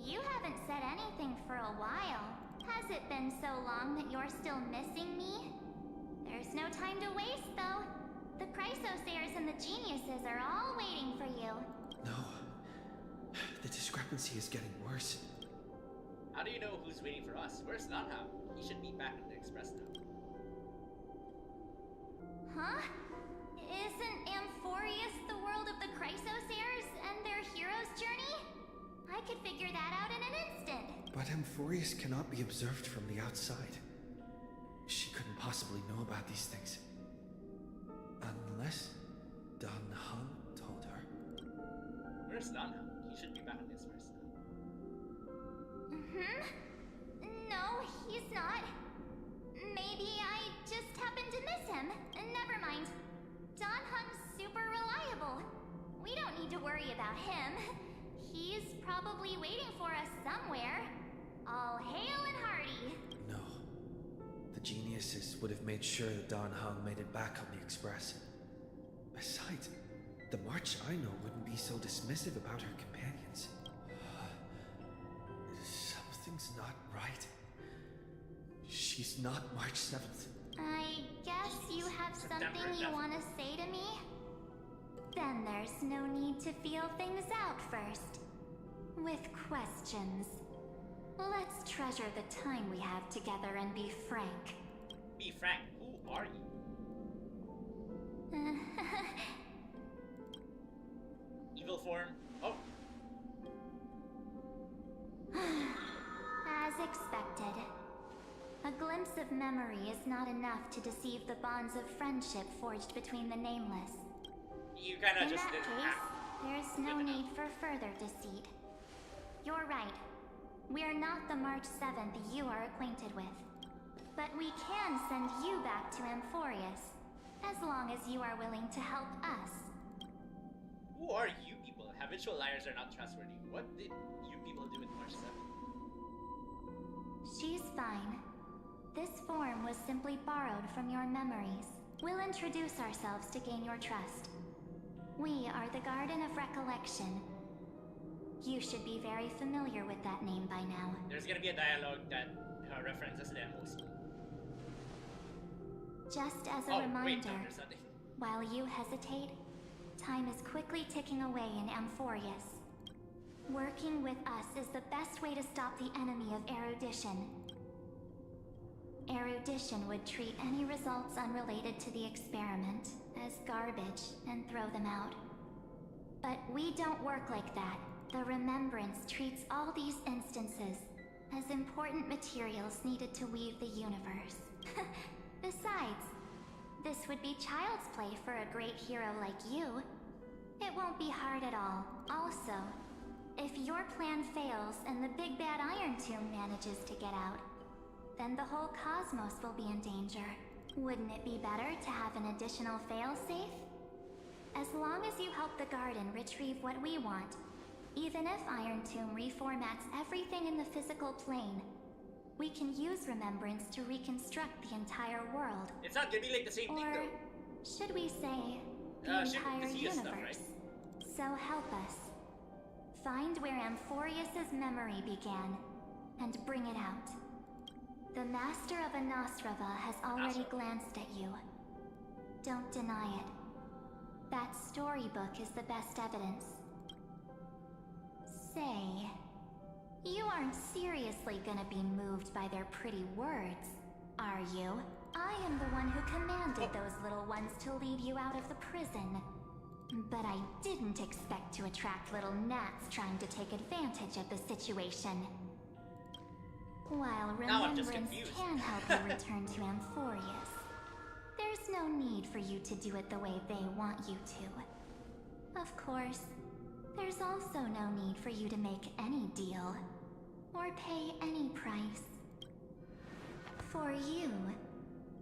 You haven't said anything for a while. Has it been so long that you're still missing me? There's no time to waste, though. The Chrysosayers and the Geniuses are all waiting for you. No. The discrepancy is getting worse. How do you know who's waiting for us? Where's Nanha? He should be back in the Express now. Huh? Isn't Amphoreus the world of the Chrysosayers and their hero's journey? I could figure that out in an instant. But Amphoreus cannot be observed from the outside. She couldn't possibly know about these things. Unless Dan Han told her. Where's Nanha? He should be back in the Express now. No, he's not. Maybe I just happened to miss him. Never mind. Don Hung's super reliable. We don't need to worry about him. He's probably waiting for us somewhere. All hail and hearty. No. The Geniuses would have made sure that Dan Hung made it back on the Express. Besides, the March I know wouldn't be so dismissive about her companions. Something's not right. She's not March 7th. I guess you have something you want to say to me? Then there's no need to feel things out first. With questions. Let's treasure the time we have together and be frank. Be frank, who are you? Evil form? Oh. As expected. A glimpse of memory is not enough to deceive the bonds of friendship forged between the nameless. You kinda In just that didn't case, there's no need for further deceit. You're right. We're not the March 7th you are acquainted with. But we can send you back to Amphoreus, as long as you are willing to help us. Who are you people? Habitual liars are not trustworthy. What did you people do with March 7th? She's fine. This form was simply borrowed from your memories. We'll introduce ourselves to gain your trust. We are the Garden of Recollection. You should be very familiar with that name by now. There's gonna be a dialogue that references the MOC. Just as a reminder, while you hesitate, time is quickly ticking away in Amphoreus. Working with us is the best way to stop the enemy of erudition. Erudition would treat any results unrelated to the experiment as garbage and throw them out. But we don't work like that. The Remembrance treats all these instances as important materials needed to weave the universe. Besides, this would be child's play for a great hero like you. It won't be hard at all. Also, if your plan fails and the big bad Iron Tomb manages to get out, then the whole cosmos will be in danger. Wouldn't it be better to have an additional failsafe? As long as you help the Garden retrieve what we want, even if Iron Tomb reformats everything in the physical plane, we can use Remembrance to reconstruct the entire world. It's not gonna be like the same thing though. Should we say, the entire universe? Stuff, right? So help us. Find where Amphoreus' memory began, and bring it out. The Master of Anosrava has already glanced at you. Don't deny it. That storybook is the best evidence. Say, you aren't seriously gonna be moved by their pretty words, are you? I am the one who commanded those little ones to lead you out of the prison. But I didn't expect to attract little gnats trying to take advantage of the situation. While remembrance can help you return to Amphoreus, there's no need for you to do it the way they want you to. Of course, there's also no need for you to make any deal, or pay any price. For you,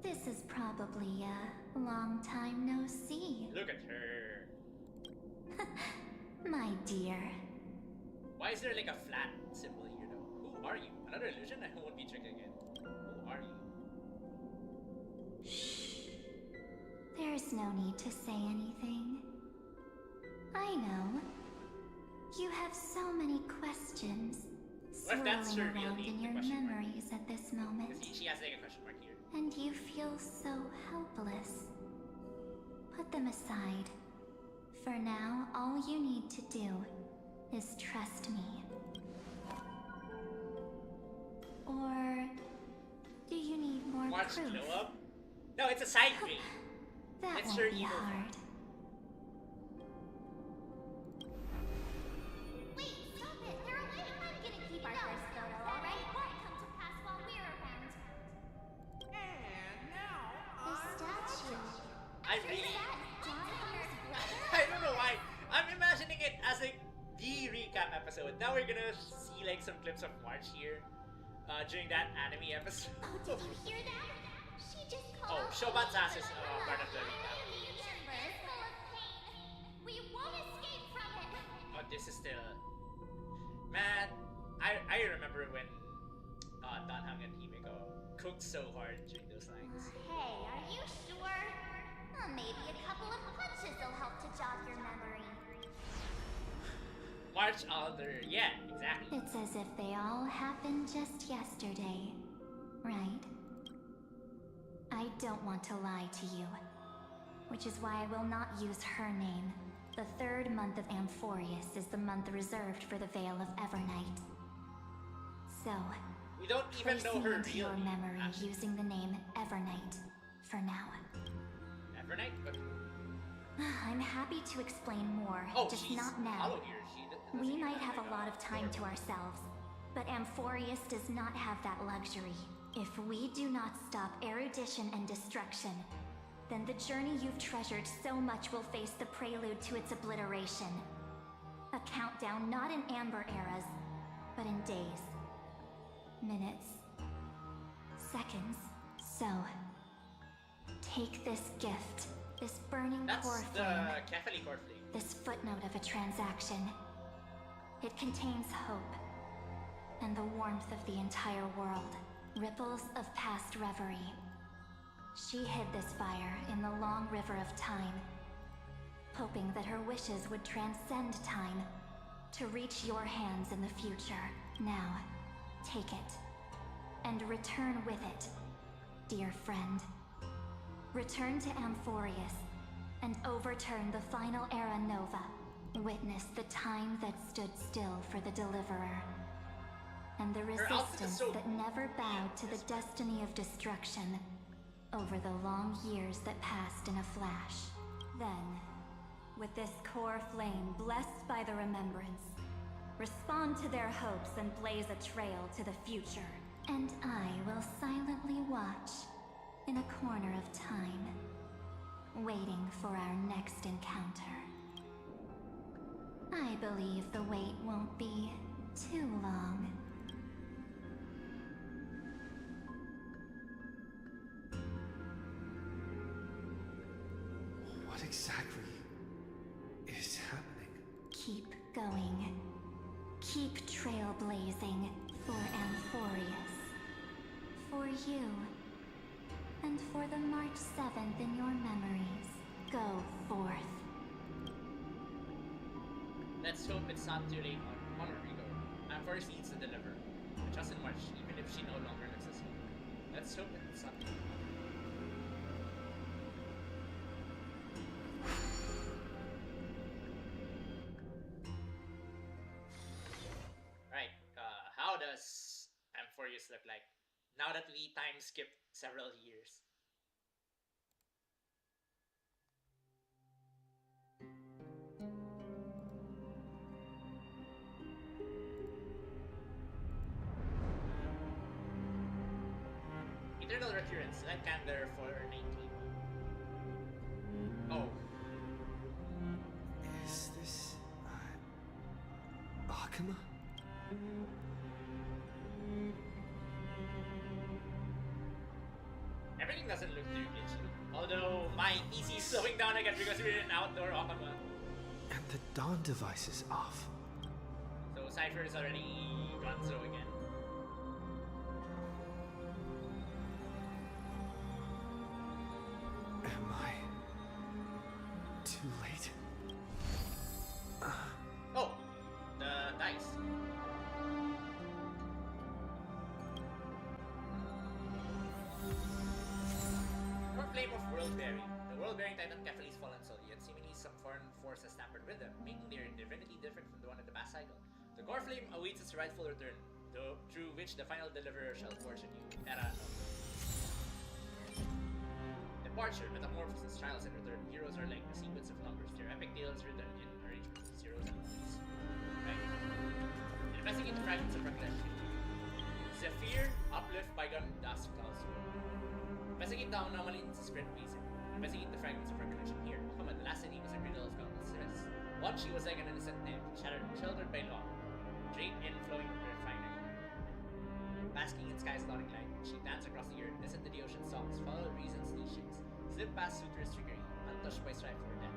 this is probably a long time no see. Look at her. My dear. Why is there like a flat symbol here though? Who are you? Another illusion? I won't be tricked again. Who are you? Shh. There's no need to say anything. I know. You have so many questions swirling around in your memories at this moment. She has like a question mark here. And you feel so helpless. Put them aside. For now, all you need to do is trust me. Or do you need more Watch proof? glow up? No, it's a side grade. That It's won't her be evil. hard. Wait, stop it! They're away! I'm gonna keep our first photo, alright? Won't come to pass while we're around. The statue. I really... Is that Donahier's brother? I don't know why. I'm imagining it as like the recap episode. Now we're gonna see like some clips of March here during that anime episode. Oh, did you hear that? She just called Oh, out Shoban's ass is Hoyoverse. part of the recap. Hoyoverse full of pain. We won't escape from it. Oh, this is still... Man, I remember when Danhang and Himeko cooked so hard during those lines. Hey, are you sure? Maybe a couple of punches will help to jog your memory. March Alder, yeah, exactly. It's as if they all happened just yesterday, right? I don't want to lie to you, which is why I will not use her name. The third month of Amphoreus is the month reserved for the Veil of Evernight. So, We don't even place know me her into real your name. memory using the name Evernight for now. Evernight? But... I'm happy to explain more, Oh, just she's not now. hollow here. We might have a lot of time to ourselves, but Amphoreus does not have that luxury. If we do not stop erudition and destruction, then the journey you've treasured so much will face the prelude to its obliteration. A countdown not in amber eras, but in days, minutes, seconds. So, take this gift, this burning That's core the flame, Catholic core flame. this footnote of a transaction. It contains hope and the warmth of the entire world, ripples of past reverie. She hid this fire in the long river of time, hoping that her wishes would transcend time to reach your hands in the future. Now, take it and return with it, dear friend. Return to Amphoreus and overturn the final era Nova. Witness the time that stood still for the Deliverer, and the resistance that never bowed to the destiny of destruction over the long years that passed in a flash. Then, with this core flame blessed by the remembrance, respond to their hopes and blaze a trail to the future. And I will silently watch in a corner of time, waiting for our next encounter. I believe the wait won't be too long. What exactly is happening? Keep going. Keep trailblazing for Amphoreus. For you. And for the March 7th in your memories. Go forth. Let's hope it's not too late on Rodrigo. Amphoreus needs to deliver. Just in March, even if she no longer looks as young. Let's hope it's not too late. does Amphoreus look like? Now that we time skipped several years. Eternal Recurrence, let Kanra for 19. Oh. Is this... Akuma? Everything doesn't look too glitchy. Although my PC is slowing down again because we're in outdoor Akuma. And the dawn device is off. So Cypher is already gonzo again. Am I too late? Oh, the dice. Or Flame of World-Bearing. The World-Bearing Titan Kefali's fallen soul, yet seemingly some foreign force has tampered with them, making their divinity different from the one in the past cycle. The Gore Flame awaits its rightful return, though through which the final deliverer shall fortune you. Era Departure, Metamorphosis, Trials, and Return. Heroes are like a sequence of numbers. Their epic tales written in arrangements of zeros and ones. Right? Investigate the fragments of recollection. Zephyr, Uplift, Bygone, Dusk, Cloud's. Investigate the anomaly in Sprint Reason. Investigate the fragments of recollection here. Akuma, the last name is a riddle of countless threads. Once she was like an innocent nymph, sheltered by law, draped in flowing refinery. Basking in sky's dawning light, she danced across the earth, listened to the ocean's songs, followed reason's niches, slipped past suitors' trickery, untouched by strife for death.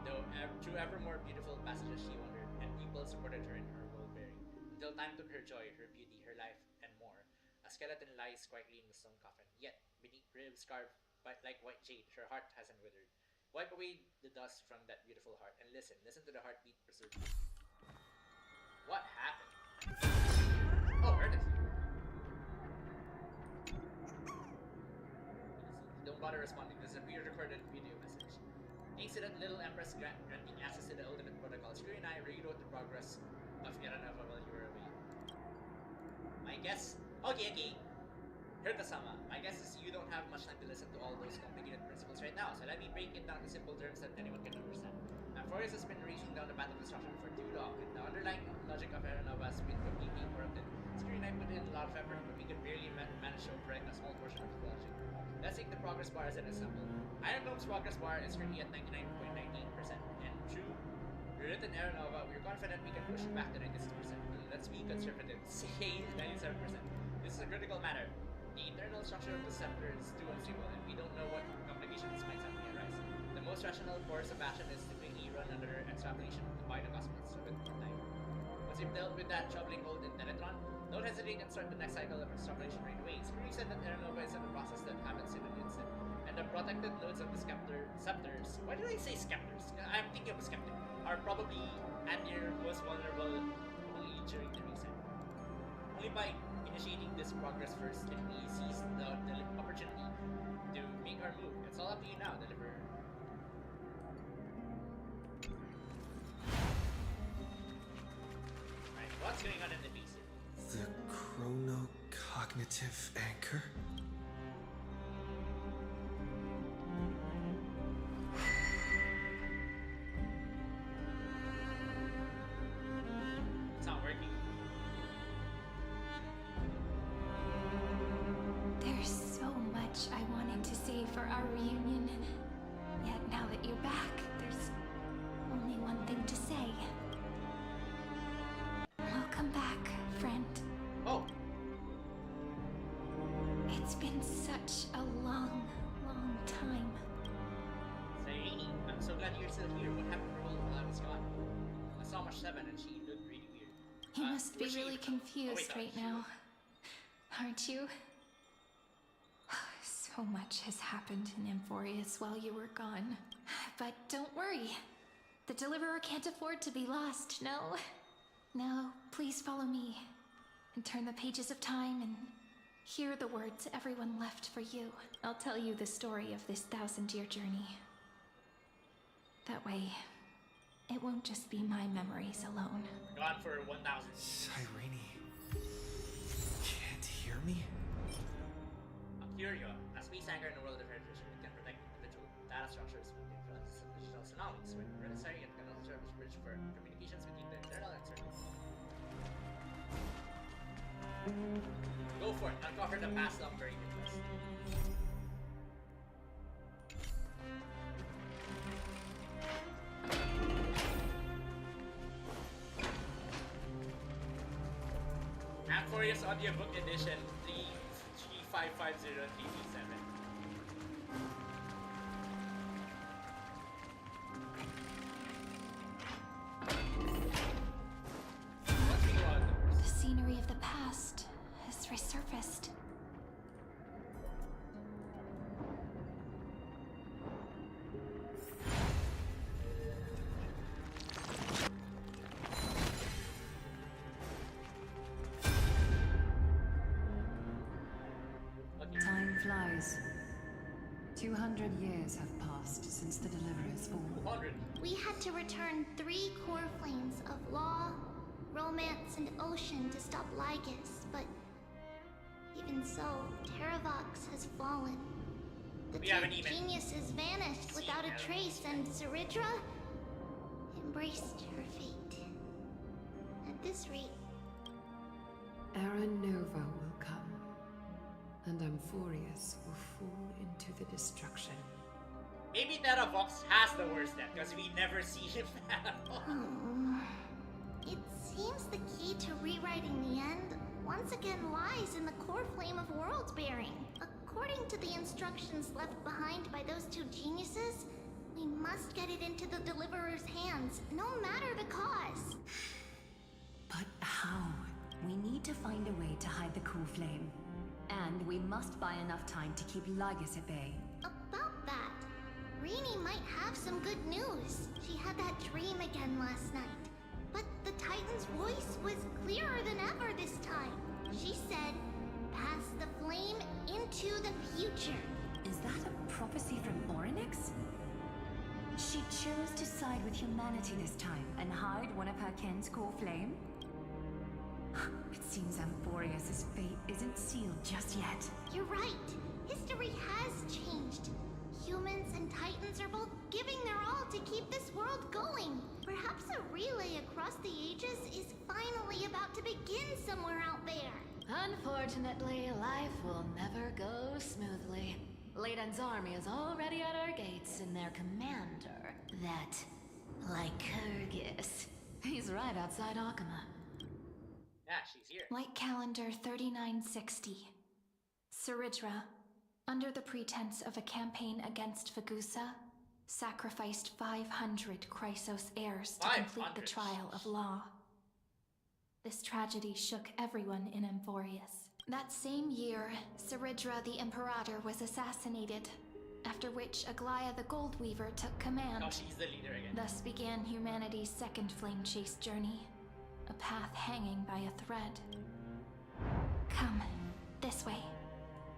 Though through ever more beautiful passages she wandered, and people supported her in her world-bearing, until time took her joy, her beauty, her life, and more. A skeleton lies quietly in the stone coffin, yet beneath ribs carved like white jade, her heart hasn't withered. Wipe away the dust from that beautiful heart, and listen to the heartbeat preserved. What happened? Oh, heard it. Don't bother responding. This is a pre-recorded video message. Thanks to that little Empress granting access to the ultimate protocol, Screw and I rewrote the progress of Iranova while you were away. My guess... Okay. Hirta-sama, my guess is you don't have much time to listen to all those complicated principles right now, so let me break it down to simple terms that anyone can understand. Amphoreus has been racing down the path of destruction for too long, and the underlying logic of Iranova has been completely corrupted. Screw and I put in a lot of effort, but we could barely manage to correct a small portion of the logic. Let's take the progress bar as an example. Iron Dome's progress bar is currently at 99.98%, and through rewritten Iranova, we're confident we can push it back to 96%. Let's be conservative, say 97%. This is a critical matter. The internal structure of the scepter is too unstable, and we don't know what complications might suddenly arise. The most rational course of action is to quickly run another extrapolation to buy the cosmos a bit more time. Once you've dealt with that troubling hold in Teletron, don't hesitate and start the next cycle of extrapolation right away. Screw said that Iranova is in a process that happens in an instant, and the protected nodes of the scepters, why did I say scepters? I'm thinking of a skeptic, are probably at their most vulnerable only during the reset. Only by initiating this progress first can we seize the opportunity to make our move. It's all up to you now, deliverer. Alright, what's going on in the PC? The chronocognitive anchor? It's not working. There's so much I wanted to say for our reunion. Yet now that you're back, there's only one thing to say. Welcome back, friend. Oh! It's been such a long, long time. Sayini, I'm so glad you're still here. What happened to Roll while I was gone? I saw Mush 7 and she looked really weird. You must be really confused right now. Aren't you? So much has happened in Amphoreus while you were gone. But don't worry. The Deliverer can't afford to be lost, no? No, please follow me. And turn the pages of time and hear the words everyone left for you. I'll tell you the story of this 1,000-year journey. That way, it won't just be my memories alone. Gone for 1,000. Cyrene. announced when necessary and cannot serve as bridge for communications between the internal and external. Go for it. Uncover the past of very interest. Amphoreus Audiobook Edition 3355037. The scenery of the past has resurfaced. Time flies. 200 years have passed since the Deliverer's fall. 200. We had to return 3 core flames of law, romance, and ocean to stop Lygus, but even so, Terravox has fallen. The We two haven't even geniuses vanished without a trace, and Zeridra embraced her fate. At this rate, Era Nova will come, and Amphoreus will fall into the destruction. Maybe Terravox has the worst then, because we never see him at all. it seems the key to rewriting the end once again lies in the core flame of world bearing. According to the instructions left behind by those two geniuses, we must get it into the Deliverer's hands, no matter the cause. But how? We need to find a way to hide the cool flame. And we must buy enough time to keep Lygus at bay. About that, Rini might have some good news. She had that dream again last night. But the Titan's voice was clearer than ever this time. She said, "Pass the flame into the future." Is that a prophecy from Orynyx? She chose to side with humanity this time and hide one of her kin's core flame? It seems Amphoreus' fate isn't sealed just yet. You're right. History has changed. Humans and Titans are both giving their all to keep this world going. Perhaps a relay across the ages is finally about to begin somewhere out there. Unfortunately, life will never go smoothly. Leiden's army is already at our gates, and their commander, that Lycurgus, he's right outside Akama. Yeah, she's here. Light calendar 3960. Zeridra, under the pretense of a campaign against Fagusa, sacrificed 500 Chrysos heirs to complete the 500. trial of law. This tragedy shook everyone in Amphoreus. That same year, Zeridra the Imperator was assassinated, after which Aglaya the Goldweaver took command. Oh, she's the leader again. Thus began humanity's second flame chase journey, a path hanging by a thread. Come, this way.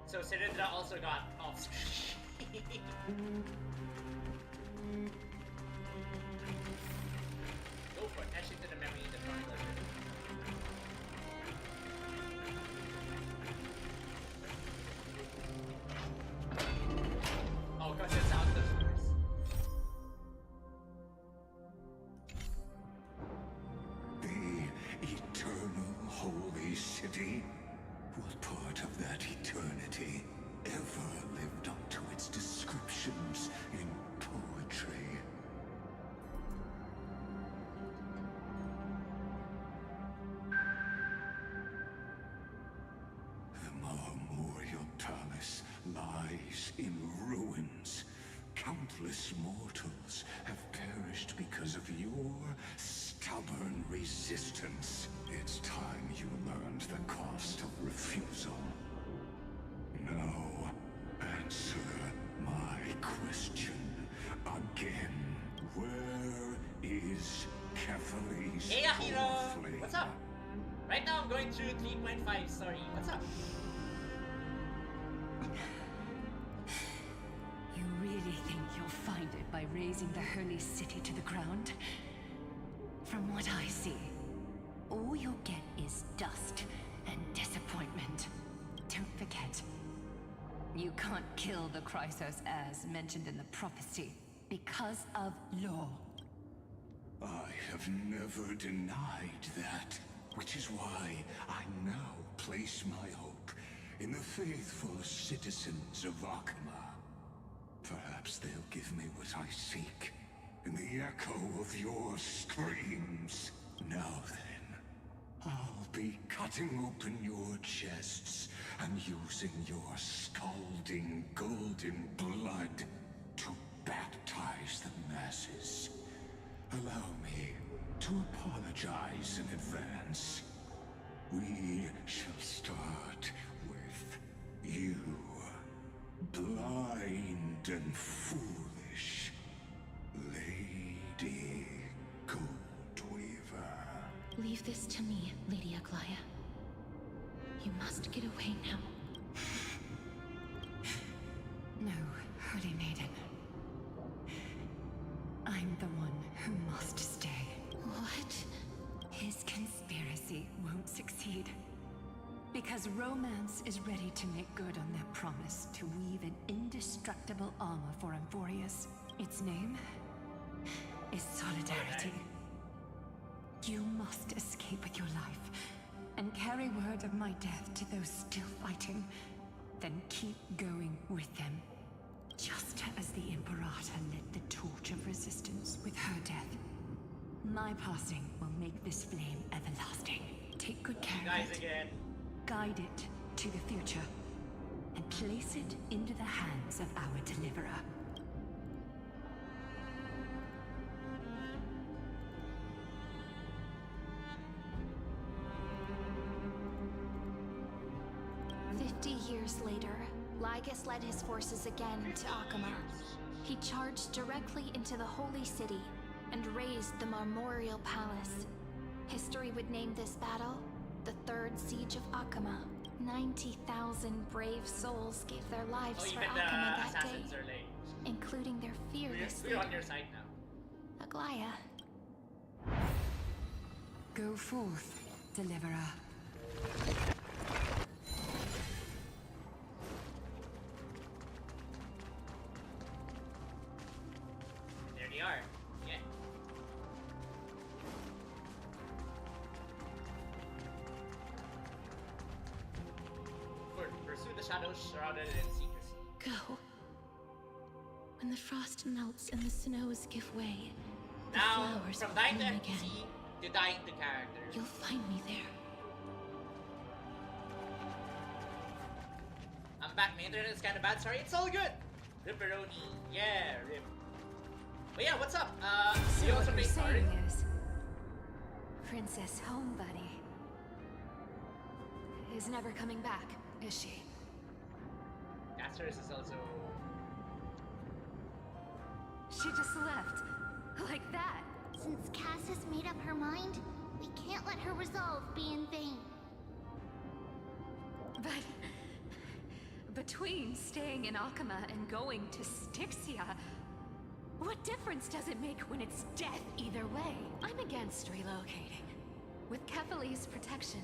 So Zeridra also got off screen. Go for it. Etch into the memory the Chronicle. Oh, because it's out the source. The eternal holy city? What part of that eternity ever lived up to its descriptions in poetry? The Marmorial Palace lies in ruins. Countless mortals have perished because of your stubborn resistance. It's time you learned the cost of refusal. Now, answer my question again. Where is Kefali's Hey Akira! cold flame? What's up? Right now I'm going through 3.5 story. What's up? You really think you'll find it by razing the holy city to the ground? From what I see, all you'll get is dust and disappointment. Don't forget, you can't kill the Chrysos as mentioned in the prophecy. because of law. I have never denied that, which is why I now place my hope in the faithful citizens of Akama. Perhaps they'll give me what I seek in the echo of your screams. Now then, I'll be cutting open your chests and using your scalding golden blood to baptize the masses. Allow me to apologize in advance. We shall start with you, blind and foolish Lady Goldweaver. Leave this to me, Lady Aglaya. You must get away now. No, Holy Maiden. I'm the one who must stay. What? His conspiracy won't succeed. Because Romance is ready to make good on their promise to weave an indestructible armor for Amphoreus. Its name is Solidarity. You must escape with your life and carry word of my death to those still fighting. Then keep going with them. Just as the Imperator lit the torch of resistance with her death. My passing will make this flame everlasting. Take good care of it. Again. Guide it to the future. And place it into the hands of our deliverer. Years later, Lygus led his forces again to Akama. He charged directly into the Holy City and razed the Marmorial Palace. History would name this battle the Third Siege of Akama. 90,000 brave souls gave their lives for Akama that day, including their fearless leader, We're on your side now. Aglaya. Go forth, deliverer. Yeah. Pursue the shadows shrouded in secrecy. Go. When the frost melts and the snows give way, the Now, flowers from will dying bloom to again. NPC to dying to character. You'll find me there. I'm back. My internet is kind of bad. Sorry. It's all good. Ripperoni. Yeah, rip. But yeah, what's up? So you what also you're made saying is, Princess Homebuddy is never coming back, is she? Asteris is also. She just left. Like that. Since Cass has made up her mind, we can't let her resolve be in vain. But between staying in Akama and going to Styxia, what difference does it make when it's death either way? I'm against relocating. With Kefali's protection,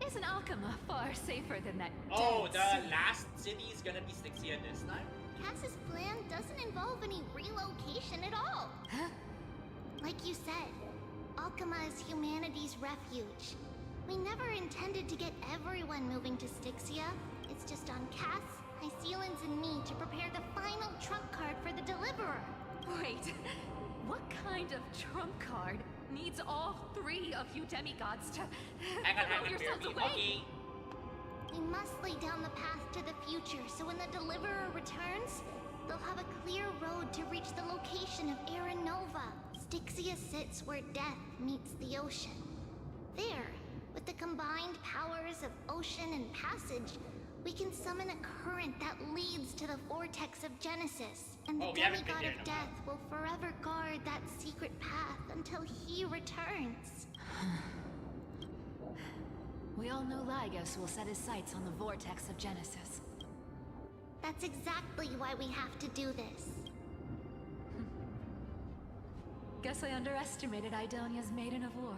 isn't Akama far safer than that Oh, dead the city? last city is gonna be Styxia this time? Cass's plan doesn't involve any relocation at all. Huh? Like you said, Alchema is humanity's refuge. We never intended to get everyone moving to Styxia. It's just on Cass, Hycealans, and me to prepare the final trump card for the Deliverer. Wait, what kind of trump card needs all three of you demigods to throw yourselves away? Okay. We must lay down the path to the future so when the Deliverer returns, they'll have a clear road to reach the location of Aranova. Styxia sits where death meets the ocean. There, with the combined powers of ocean and passage, we can summon a current that leads to the vortex of Genesis. And the demigod of death will forever guard that secret path until he returns. We all know Lygus will set his sights on the vortex of Genesis. That's exactly why we have to do this. Guess I underestimated Idonia's Maiden of War.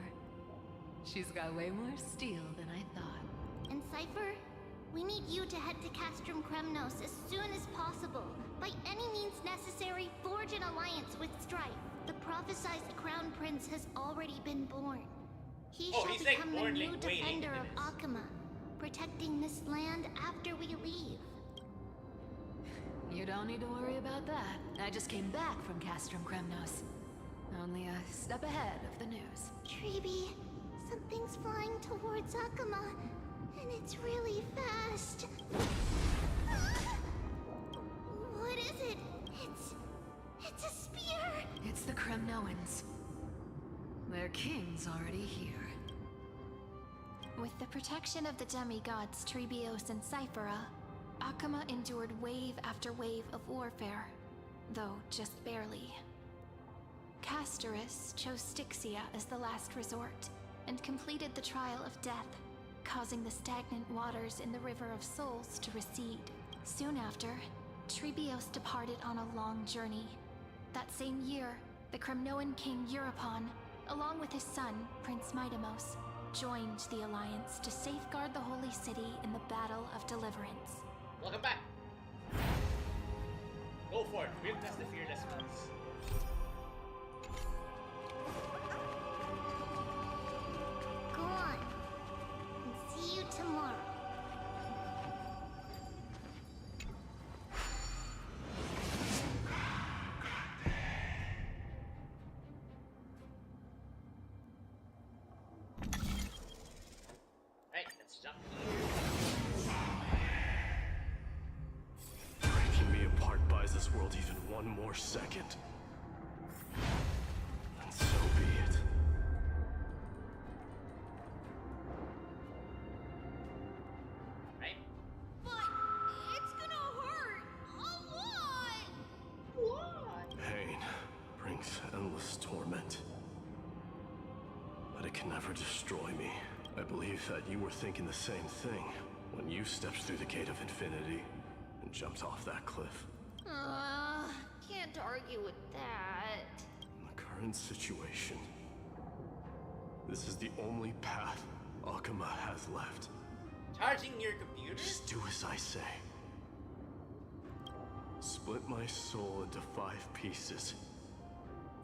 She's got way more steel than I thought. And Cypher, We need you to head to Castrum Kremnos as soon as possible. By any means necessary, forge an alliance with Strife. The prophesied Crown Prince has already been born. He shall become the new defender of Akuma, protecting this land after we leave. You don't need to worry about that. I just came back from Castrum Kremnos. Only a step ahead of the news. Treeby, something's flying towards Akuma, and it's really fast. What is it? It's a spear! It's the Kremnoans. Their king's already here. With the protection of the demigods Trebios and Cyphera, Akuma endured wave after wave of warfare, though just barely. Castorus chose Styxia as the last resort, and completed the trial of death, causing the stagnant waters in the River of Souls to recede. Soon after, Trebios departed on a long journey. That same year, the Kremnoan king Euripon, along with his son, Prince Midamos, joined the Alliance to safeguard the Holy City in the Battle of Deliverance. Welcome back. Go for it. We'll test the fearless ones. Go on. And see you tomorrow. Right, let's jump here. Breaking me apart buys this world even one more second. And so be it. Right? But it's gonna hurt a lot! What? Pain brings endless torment. But it can never destroy me. I believe that you were thinking the same thing when you stepped through the gate of infinity and jumped off that cliff. Can't argue with that. In the current situation, this is the only path Akuma has left. Charging your computer? Just do as I say. Split my soul into 5 pieces.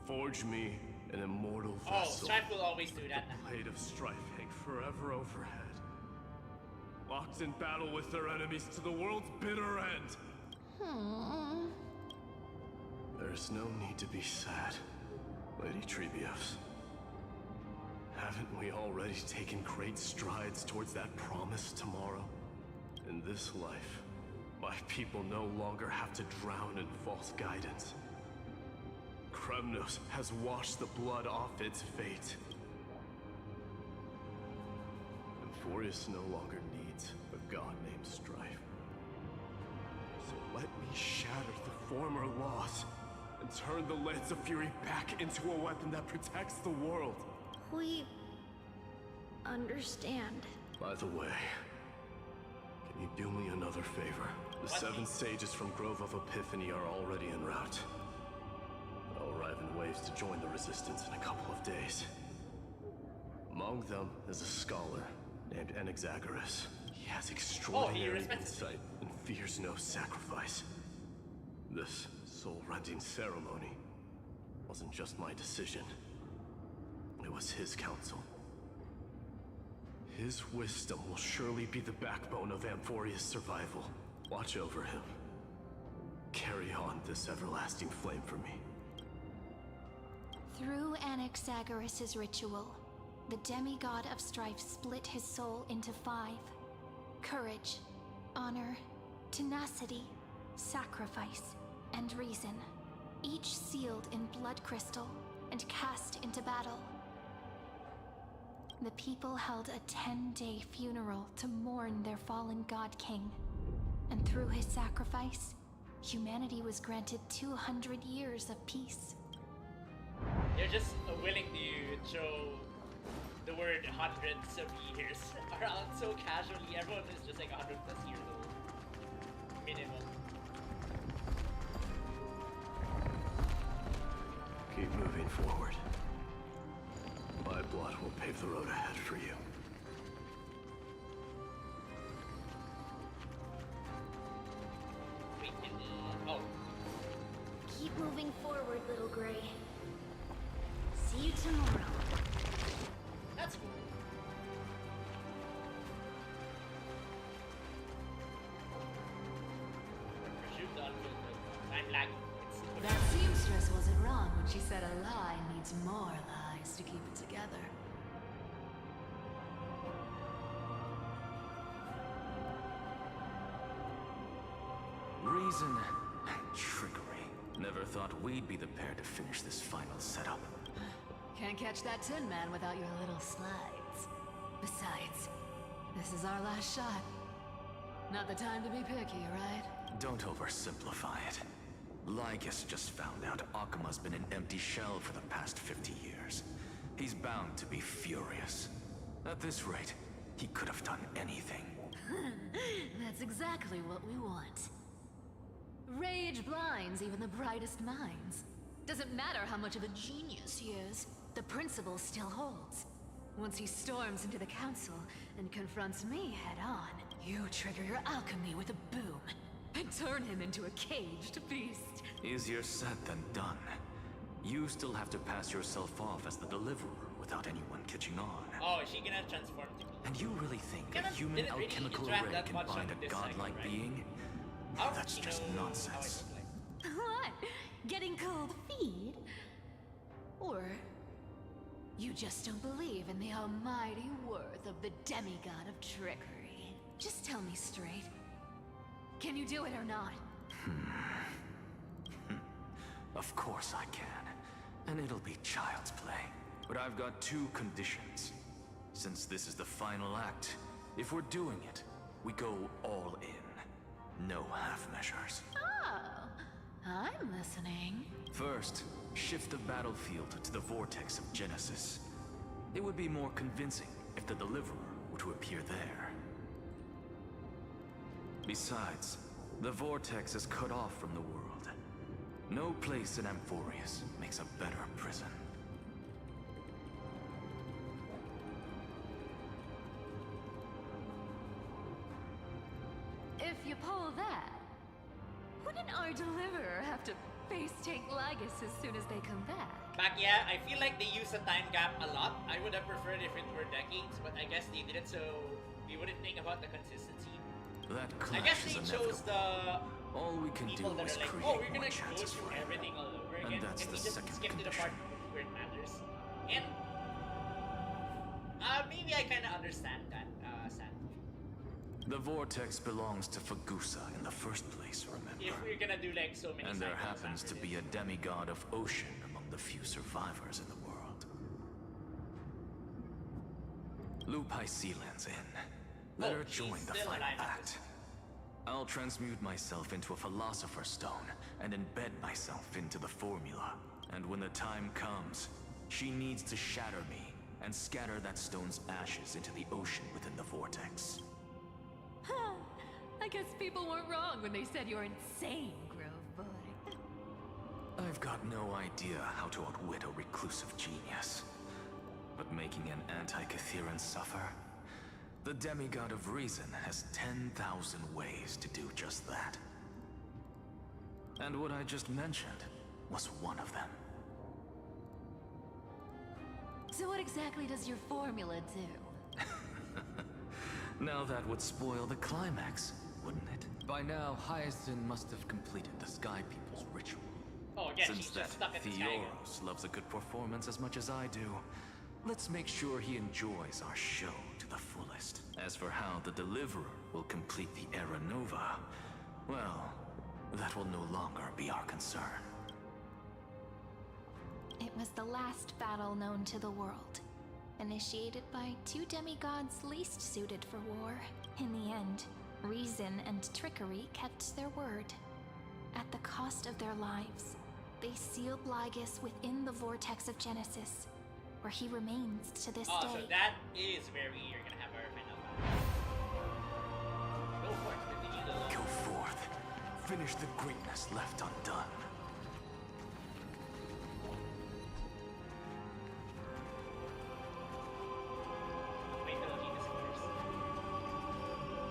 Forge me an immortal Oh, vessel. Strife will always do that. The blade of strife hang forever overhead. Locked in battle with their enemies to the world's bitter end. There's no need to be sad, Lady Trebios. Haven't we already taken great strides towards that promised tomorrow? In this life, my people no longer have to drown in false guidance. Kremnos has washed the blood off its fate. Amphoreus no longer needs a god named Strife. So let me shatter the former laws and turn the Lance of Fury back into a weapon that protects the world. We understand. By the way, can you do me another favor? The 7 sages from Grove of Epiphany are already en route. They'll arrive in waves to join the resistance in a couple of days. Among them is a scholar named Anaxagoras. He has extraordinary insight and fears no sacrifice. This soul-rending ceremony wasn't just my decision. It was his counsel. His wisdom will surely be the backbone of Amphoreus' survival. Watch over him. Carry on this everlasting flame for me. Through Anaxagoras' ritual, the demigod of strife split his soul into 5. Courage, honor, tenacity, sacrifice, and reason. Each sealed in blood crystal and cast into battle. The people held a 10-day funeral to mourn their fallen god king. And through his sacrifice, humanity was granted 200 years of peace. You're just willing to throw the word hundreds of years around so casually. Everyone is just like 100+ years old. Minimum. Keep moving forward. My blood will pave the road ahead for you. Moving forward, little gray. See you tomorrow. That's cool. Presumed unfiltered. Time lag. That seamstress wasn't wrong when she said a lie needs more lies to keep it together. Reason and trickery. Never thought we'd be the pair to finish this final setup. Can't catch that Tin Man without your little slides. Besides, this is our last shot. Not the time to be picky, right? Don't oversimplify it. Lygus just found out Akuma's been an empty shell for the past 50 years. He's bound to be furious. At this rate, he could have done anything. That's exactly what we want. Rage blinds even the brightest minds. Doesn't matter how much of a genius he is, the principle still holds. Once he storms into the council and confronts me head-on, you trigger your alchemy with a boom and turn him into a caged beast. Easier said than done. You still have to pass yourself off as the deliverer without anyone catching on. Oh, is she gonna transform to me? And you really think a human alchemical ray can bind a godlike being? That's just nonsense. What? Getting cold feet? Or you just don't believe in the almighty worth of the demigod of trickery? Just tell me straight. Can you do it or not? Of course I can. And it'll be child's play. But I've got two conditions. Since this is the final act, if we're doing it, we go all in. No half measures. Oh, I'm listening. First, shift the battlefield to the vortex of Genesis. It would be more convincing if the deliverer were to appear there. Besides, the vortex is cut off from the world. No place in Amphoreus makes a better prison. If you pull that, wouldn't our deliverer have to face tank Lygus as soon as they come back? Back, yeah, I feel like they use a time gap a lot. I would have preferred if it were decades, but I guess they did it so we wouldn't think about the consistency. That I guess they chose the all we can people do that is are like, create oh, we're more gonna go chances through for everything all over And again, that's and the we just second skip to the condition. part where it matters. And maybe I kind of understand that, sadly. The vortex belongs to Fagusa in the first place, remember? If we're gonna do like so many And there cycles happens after to be this. a demigod of ocean among the few survivors in the world. Lupai Sealand's in. Let her she's join the still final alive at act. this I'll transmute myself into a philosopher's stone and embed myself into the formula. And when the time comes, she needs to shatter me and scatter that stone's ashes into the ocean within the vortex. I guess people weren't wrong when they said you're insane, Grove Boy. I've got no idea how to outwit a reclusive genius. But making an anti-Catheran suffer? The demigod of reason has 10,000 ways to do just that. And what I just mentioned was one of them. So what exactly does your formula do? Now that would spoil the climax, wouldn't it? By now, Hyacinth must have completed the Sky People's ritual. Oh, again, Since she's that just stuck in the sky. Theoros loves a good performance as much as I do, let's make sure he enjoys our show to the fullest. As for how the Deliverer will complete the Era Nova, well, that will no longer be our concern. It was the last battle known to the world, initiated by two demigods least suited for war. In the end, reason and trickery kept their word. At the cost of their lives, they sealed Lygus within the vortex of Genesis, where he remains to this Oh, day. so that is where you're gonna have our final battle. Go forth, continue the Go forth. Finish the greatness left undone. Wait till he disappears.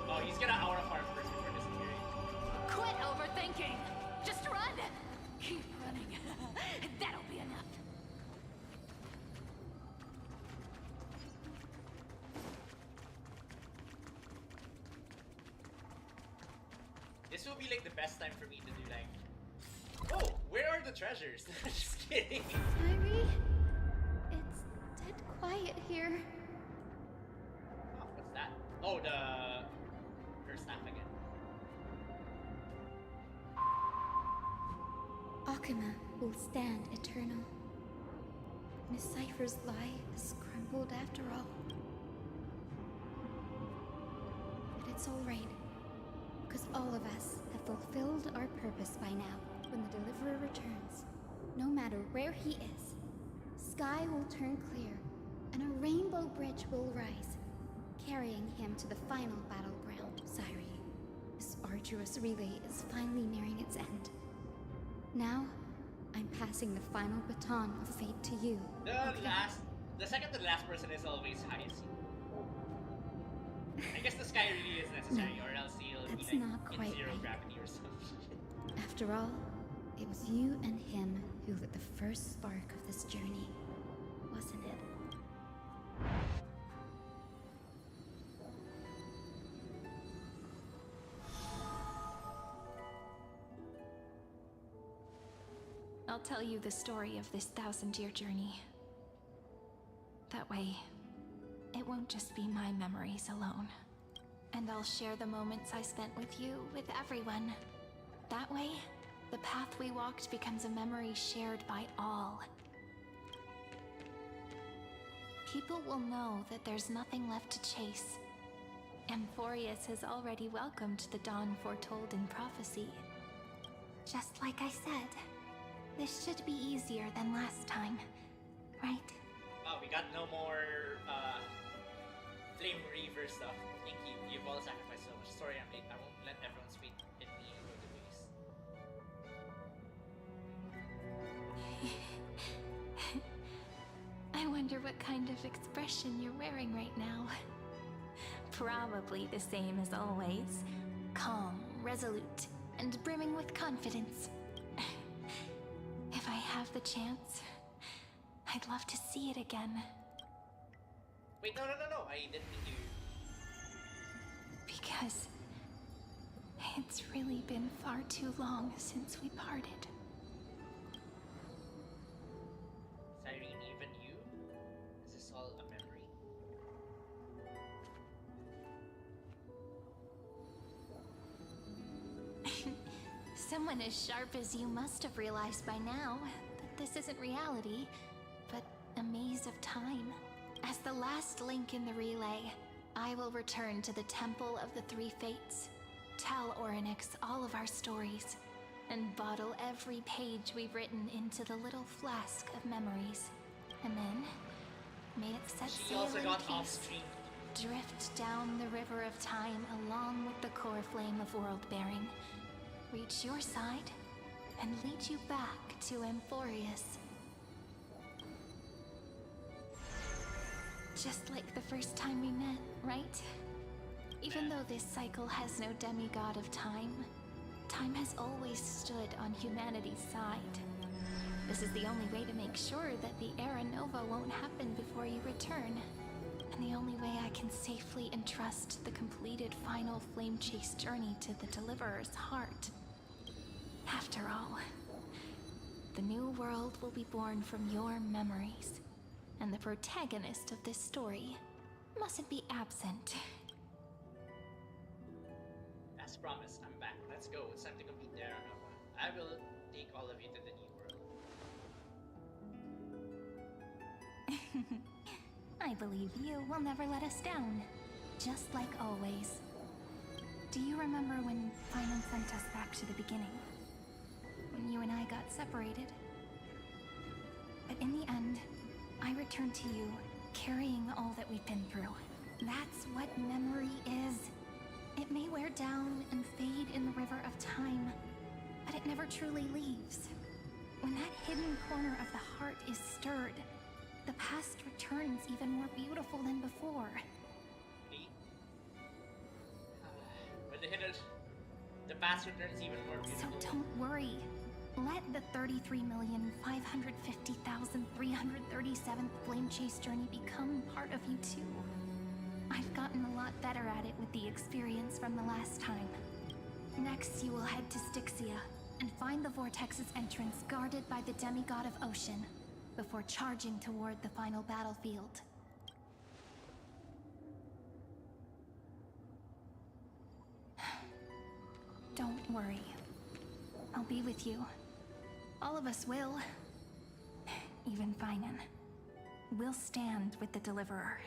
Oh, he's gonna aura farm first before disappearing. Quit overthinking! Just run! Keep running. That'll be enough. This will be like the best time for me to do like, oh, where are the treasures? Just kidding. Kyrie, it's dead quiet here. Oh, what's that? Oh, her staff again. Akuma will stand eternal. Miss Cypher's lie has crumbled after all. But it's alright, because all of us have fulfilled our purpose by now. When the Deliverer returns, no matter where he is, sky will turn clear, and a rainbow bridge will rise, carrying him to the final battleground. Syri, this arduous relay is finally nearing its end. Now, I'm passing the final baton of fate to you. The second to the last person is always highest. I guess the sky really is necessary, or else you'll be like not quite in zero right. gravity or something. After all, it was you and him who lit the first spark of this journey, wasn't it? I'll tell you the story of this 1,000-year journey. That way, it won't just be my memories alone. And I'll share the moments I spent with you, with everyone. That way, the path we walked becomes a memory shared by all. People will know that there's nothing left to chase. Amphoreus has already welcomed the dawn foretold in prophecy. Just like I said, this should be easier than last time, right? Oh, we got no more Flame Reaver stuff. Thank you. You've all sacrificed so much. Sorry, I'm late. I won't let everyone's faith in me go to waste. I wonder what kind of expression you're wearing right now. Probably the same as always. Calm, resolute, and brimming with confidence. If I have the chance, I'd love to see it again. Wait, no. I didn't mean you. Because it's really been far too long since we parted. Cyrene, even you? Is this all a memory? Someone as sharp as you must have realized by now that this isn't reality, but a maze of time. As the last link in the relay, I will return to the Temple of the Three Fates, tell Orynyx all of our stories, and bottle every page we've written into the little flask of memories. And then, may it set sail in peace, drift down the river of time along with the core flame of world-bearing, reach your side, and lead you back to Amphoreus. Just like the first time we met, right? Even though this cycle has no demigod of time, time has always stood on humanity's side. This is the only way to make sure that the Era Nova won't happen before you return. And the only way I can safely entrust the completed final flame chase journey to the Deliverer's heart. After all, the new world will be born from your memories. And the protagonist of this story mustn't be absent. As promised, I'm back. Let's go. It's time to complete the Era Nova. I will take all of you to the new world. I believe you will never let us down. Just like always. Do you remember when Paimon sent us back to the beginning? When you and I got separated? But in the end, I return to you, carrying all that we've been through. That's what memory is. It may wear down and fade in the river of time, but it never truly leaves. When that hidden corner of the heart is stirred, the past returns even more beautiful than before. When the past returns even more beautiful. So don't worry. Let the 33,550,337th Flame Chase journey become part of you too. I've gotten a lot better at it with the experience from the last time. Next, you will head to Styxia and find the Vortex's entrance guarded by the demigod of Ocean before charging toward the final battlefield. Don't worry. I'll be with you. All of us will. Even Finan. We'll stand with the Deliverer.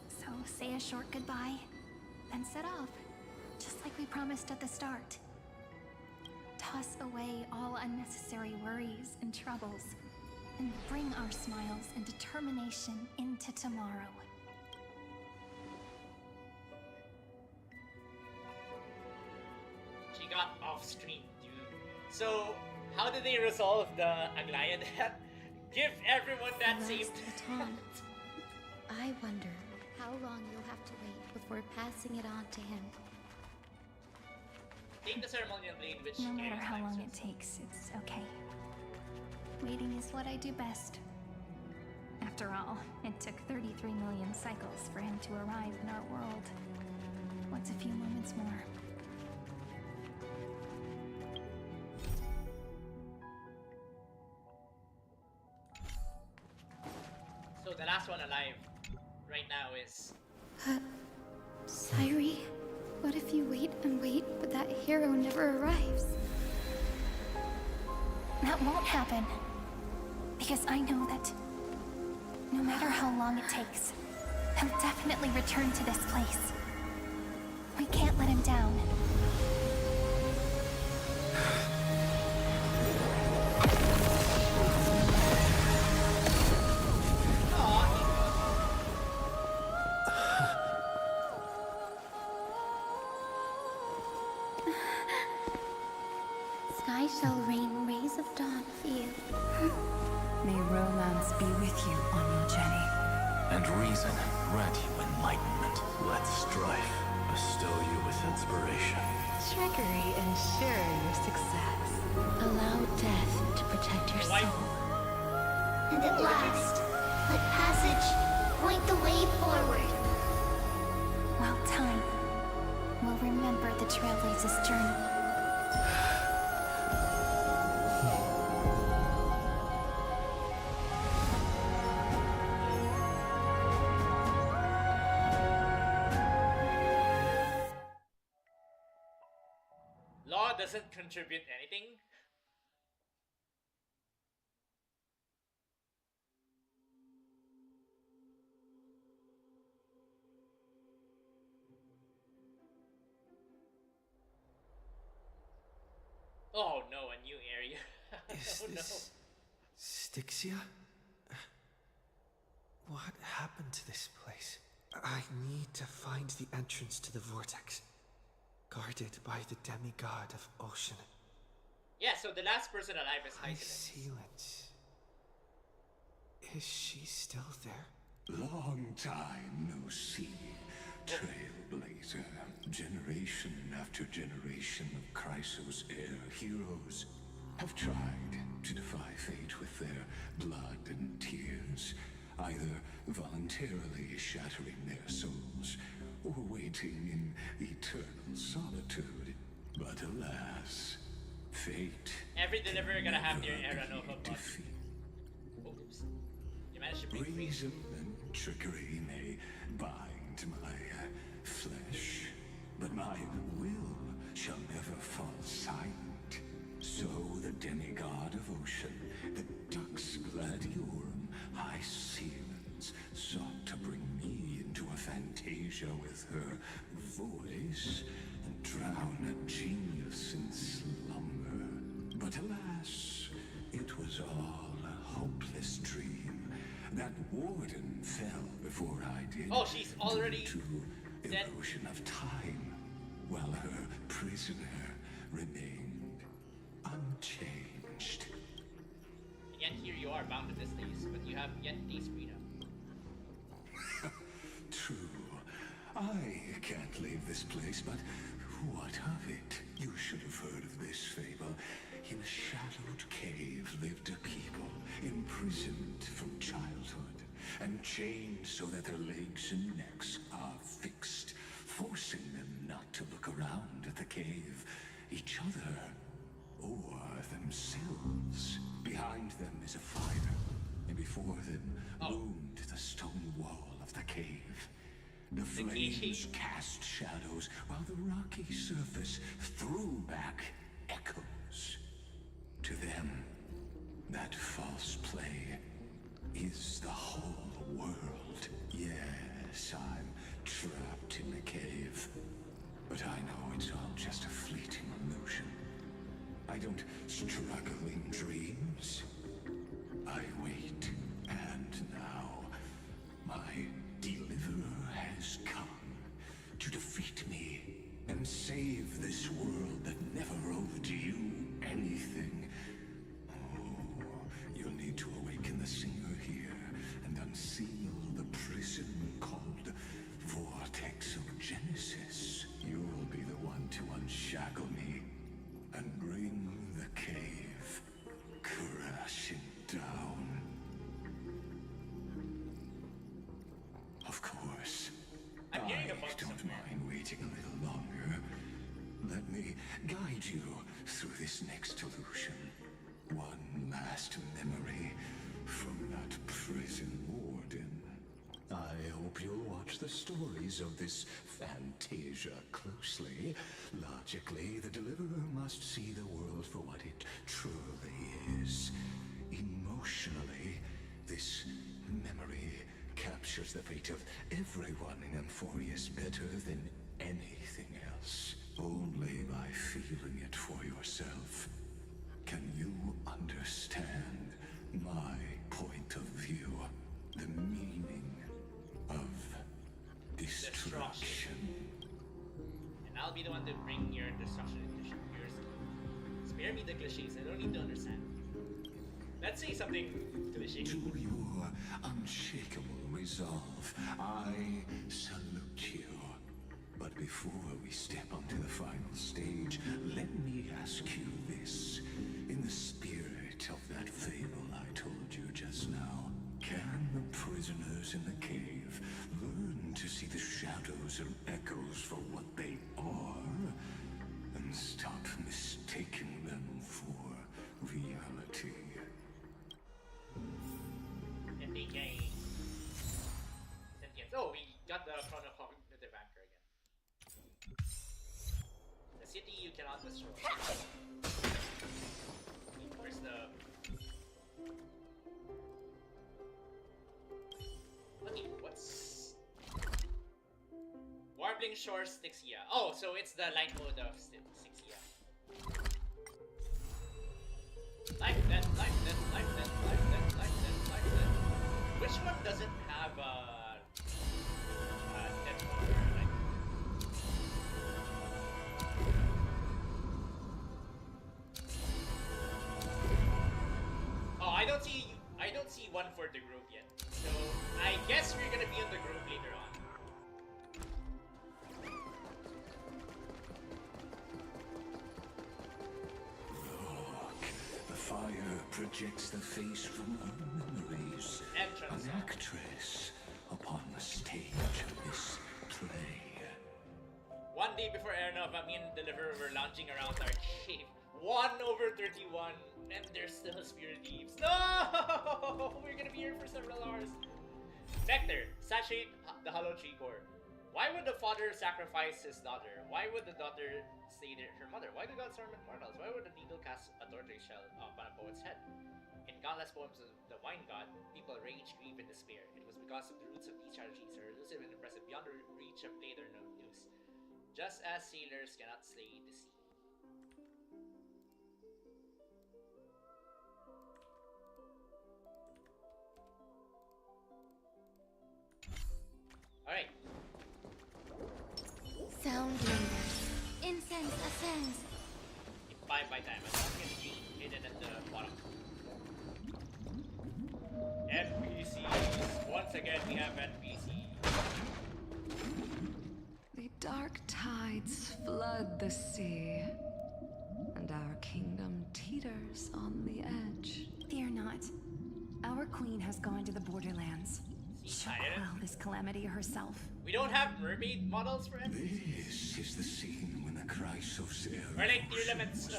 So say a short goodbye, then set off, just like we promised at the start. Toss away all unnecessary worries and troubles, and bring our smiles and determination into tomorrow. She got off screen, dude. So, how did they resolve the Aglaya death? Give everyone that same baton. I wonder how long you'll have to wait before passing it on to him. Take the ceremonial blade, which No matter how long it takes, it's okay. Waiting is what I do best. After all, it took 33 million cycles for him to arrive in our world. What's a few moments more? So the last one alive right now is... Sairi, what if you wait and wait, but that hero never arrives? That won't happen. Because I know that no matter how long it takes, he'll definitely return to this place. We can't let him down. Sky shall rain rays of dawn for you. May romance be with you on your journey. And reason grant you enlightenment. Let strife bestow you with inspiration. Trickery ensure your success. Allow death to protect your soul. And at last, let passage point the way forward. Well time. We'll remember the Trailblazer's journey. Law doesn't contribute anything? Oh no, a new area. Is Oh, this Styxia? What happened to this place? I need to find the entrance to the vortex, guarded by the demigod of Ocean. Yeah, so the last person alive is High Hycilence. Sealance. Is she still there? Long time no see, Trailblazer. Generation after generation of Chrysos heir heroes have tried to defy fate with their blood and tears, either voluntarily shattering their souls or waiting in eternal solitude. But alas, fate. Every deliverer gonna have their era Nova buff. defeat. Oops. You managed to bring free. Reason and trickery may bind my flesh, but my will shall never fall silent. So the demigod of Ocean, the Dux Gladiorum, High Sealance, sought to bring me into a fantasia with her voice and drown a genius in slumber. But alas, it was all a hopeless dream. That warden fell before I did. Oh, she's already due to dead. erosion of time, while her prisoner remained unchanged. And yet here you are bound to this place, but you have yet taste freedom. True. I can't leave this place, but what of it? You should have heard of this fable. In a shadowed cave lived a people, imprisoned from childhood, and chained so that their legs and necks are fixed, forcing them not to look around at the cave, each other, or themselves. Behind them is a fire, and before them loomed the stone wall of the cave. The flames cast shadows, while the rocky surface threw back echoes. To them, that false play is the whole world. Yes, I'm trapped in the cave. But I know it's all just a fleeting illusion. I don't struggle in dreams. I wait, and now my deliverer has come to defeat me and save this world that never owed you anything. Oh, you'll need to awaken the singer here and unseal the prison called Vortex of Genesis. You'll be the one to unshackle me and bring the cave crashing down. Of course, I don't mind waiting a little longer. Let me guide you through this next illusion. One last memory from that prison warden. I hope you'll watch the stories of this Fantasia closely. Logically, the Deliverer must see the world for what it truly is. Emotionally, this memory captures the fate of everyone in Amphoreus better than anything else. Only by feeling it for yourself can you understand my point of view, the meaning of destruction. And I'll be the one to bring your destruction into your scheme. Spare me the cliches, I don't need to understand. Let's say something cliche. To your unshakable resolve, I salute you. But before we step onto the final stage, let me ask you this. In the spirit of that fable I told you just now, can the prisoners in the cave learn to see the shadows and echoes for what they are, and stop mistaking them for reality? Sentience. Oh, we got the chronocognitive anchor again. The city you cannot destroy. Where's the... Okay, what's... Warbling Shores Styxia. Oh, so it's the light mode of Styxia. Life, death, life, death, life, death, life, death, life, death, life, death. Which one doesn't have death mode? Like... Oh, I don't see one for the group yet. So I guess we're gonna be in the group later on. The fire projects the face from her memories. Entrance. An actress upon the stage of this play. One day before Airnova, me and Deliverer were lounging around our cave. 1/31, and there's still spirit thieves. No! We're gonna be here for several hours. Vector, saturate the hollow tree core. Why would the father sacrifice his daughter? Why would the daughter stay there, her mother? Why do gods torment mortals? Why would the needle cast a tortoise shell upon a poet's head? In countless poems of the wine god, people rage, grieve, and despair. It was because of the roots of these tragedies are elusive and impressive beyond the reach of blade or noose. Just as sailors cannot slay the sea. Alright. Sound lingers. Incense ascends. If 5 by time, I'm not gonna be hidden at the bottom. NPCs. Once again, we have NPCs. The dark tide tides flood the sea, and our kingdom teeters on the edge. Fear not. Our queen has gone to the borderlands. She'll quell this calamity herself. We don't have mermaid models, friends. This is the scene when the Chrysos Or like your limits,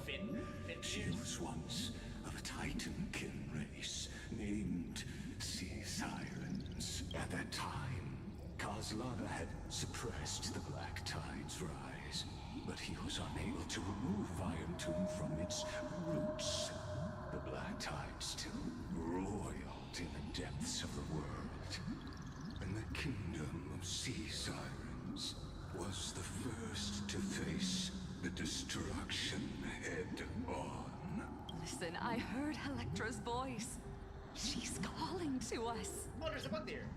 Finn. She was once of a Titankin race named Sea Sirens. At that time, Kozlana had suppressed the Black Tide's rise, but he was unable to remove Iron Tomb from its roots. The Black Tide still roiled in the depths of the world, and the kingdom of Sea Sirens was the first to face the destruction head-on. Listen, I heard Electra's voice. She's calling to us. Oh, there's a bug there.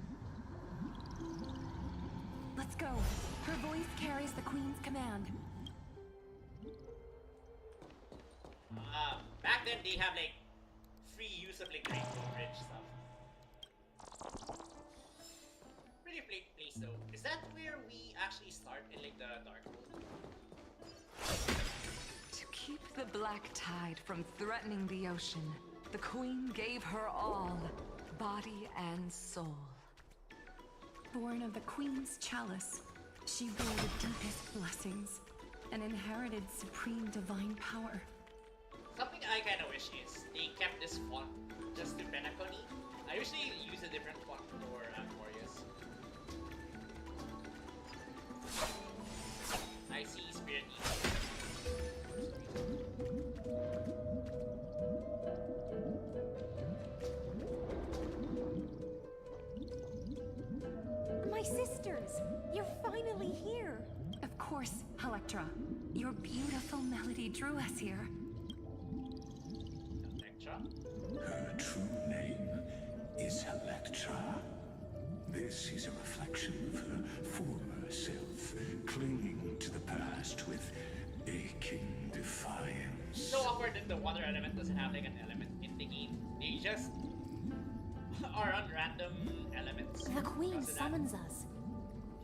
Let's go. Her voice carries the queen's command. Back then they have like free use of like Rainbow Bridge stuff. Pretty place though. Is that where we actually start in like the Dark World? To keep the Black Tide from threatening the ocean, the queen gave her all, body and soul. Born of the queen's chalice, she bore the deepest blessings and inherited supreme divine power. Something I kind of wish is they kept this font just to Penacony. I usually use a different font for Amphoreus. I see Spirit Eagle. My sisters, you're finally here. Of course, Electra. Your beautiful melody drew us here. Her true name is Electra. This is a reflection of her former self, clinging to the past with aching defiance. So awkward that the water element doesn't have like an element in the game. They just are on random elements. The queen summons us.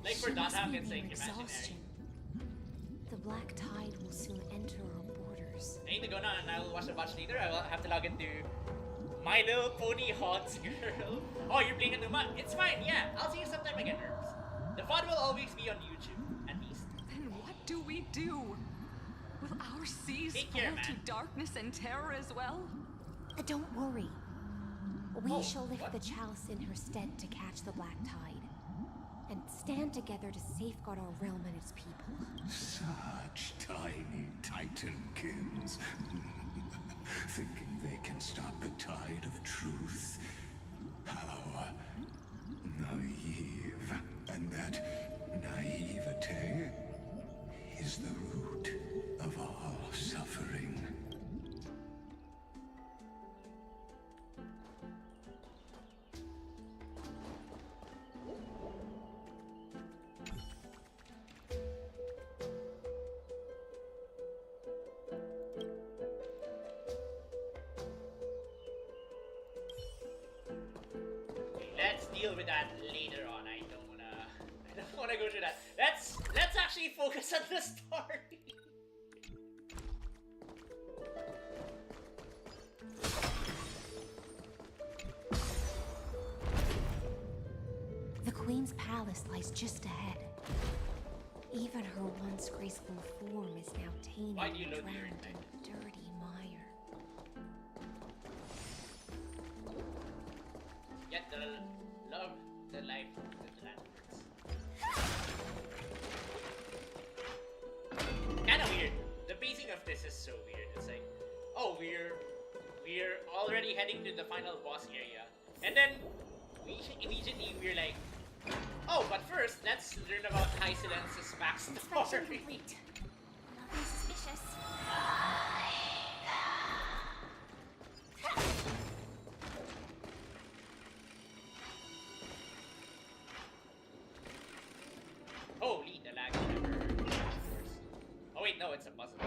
Like for Dothamp, it's like imaginary. The Black Tide will soon enter our borders. I need to go now and I'll watch the watch later. I will have to log into My Little Pony Haunts Girl. Oh, you're playing a new mod? It's fine, yeah. I'll see you sometime again, Herbs. The VOD will always be on YouTube, at least. Then what do we do? Will our seas fall to darkness and terror as well? Don't worry. We shall lift the chalice in her stead to catch the Black Tide, and stand together to safeguard our realm and its people. Such tiny Titankins, thinking they can stop the tide of truth. How naive. And that naivete is the root of all suffering. Let's deal with that later on. I don't wanna go through that. Let's actually focus on the story. The Queen's palace lies just ahead. Even her once graceful form is now tainted and drowned in dirty mire. Yet the love, the life, the land hurts. Kinda weird. The pacing of this is so weird. It's like, oh, we're already heading to the final boss area, and then immediately we're like, oh, but first let's learn about High Silence's backstory. Nothing suspicious. Holy, the lag never works. Oh wait, no, it's a puzzle.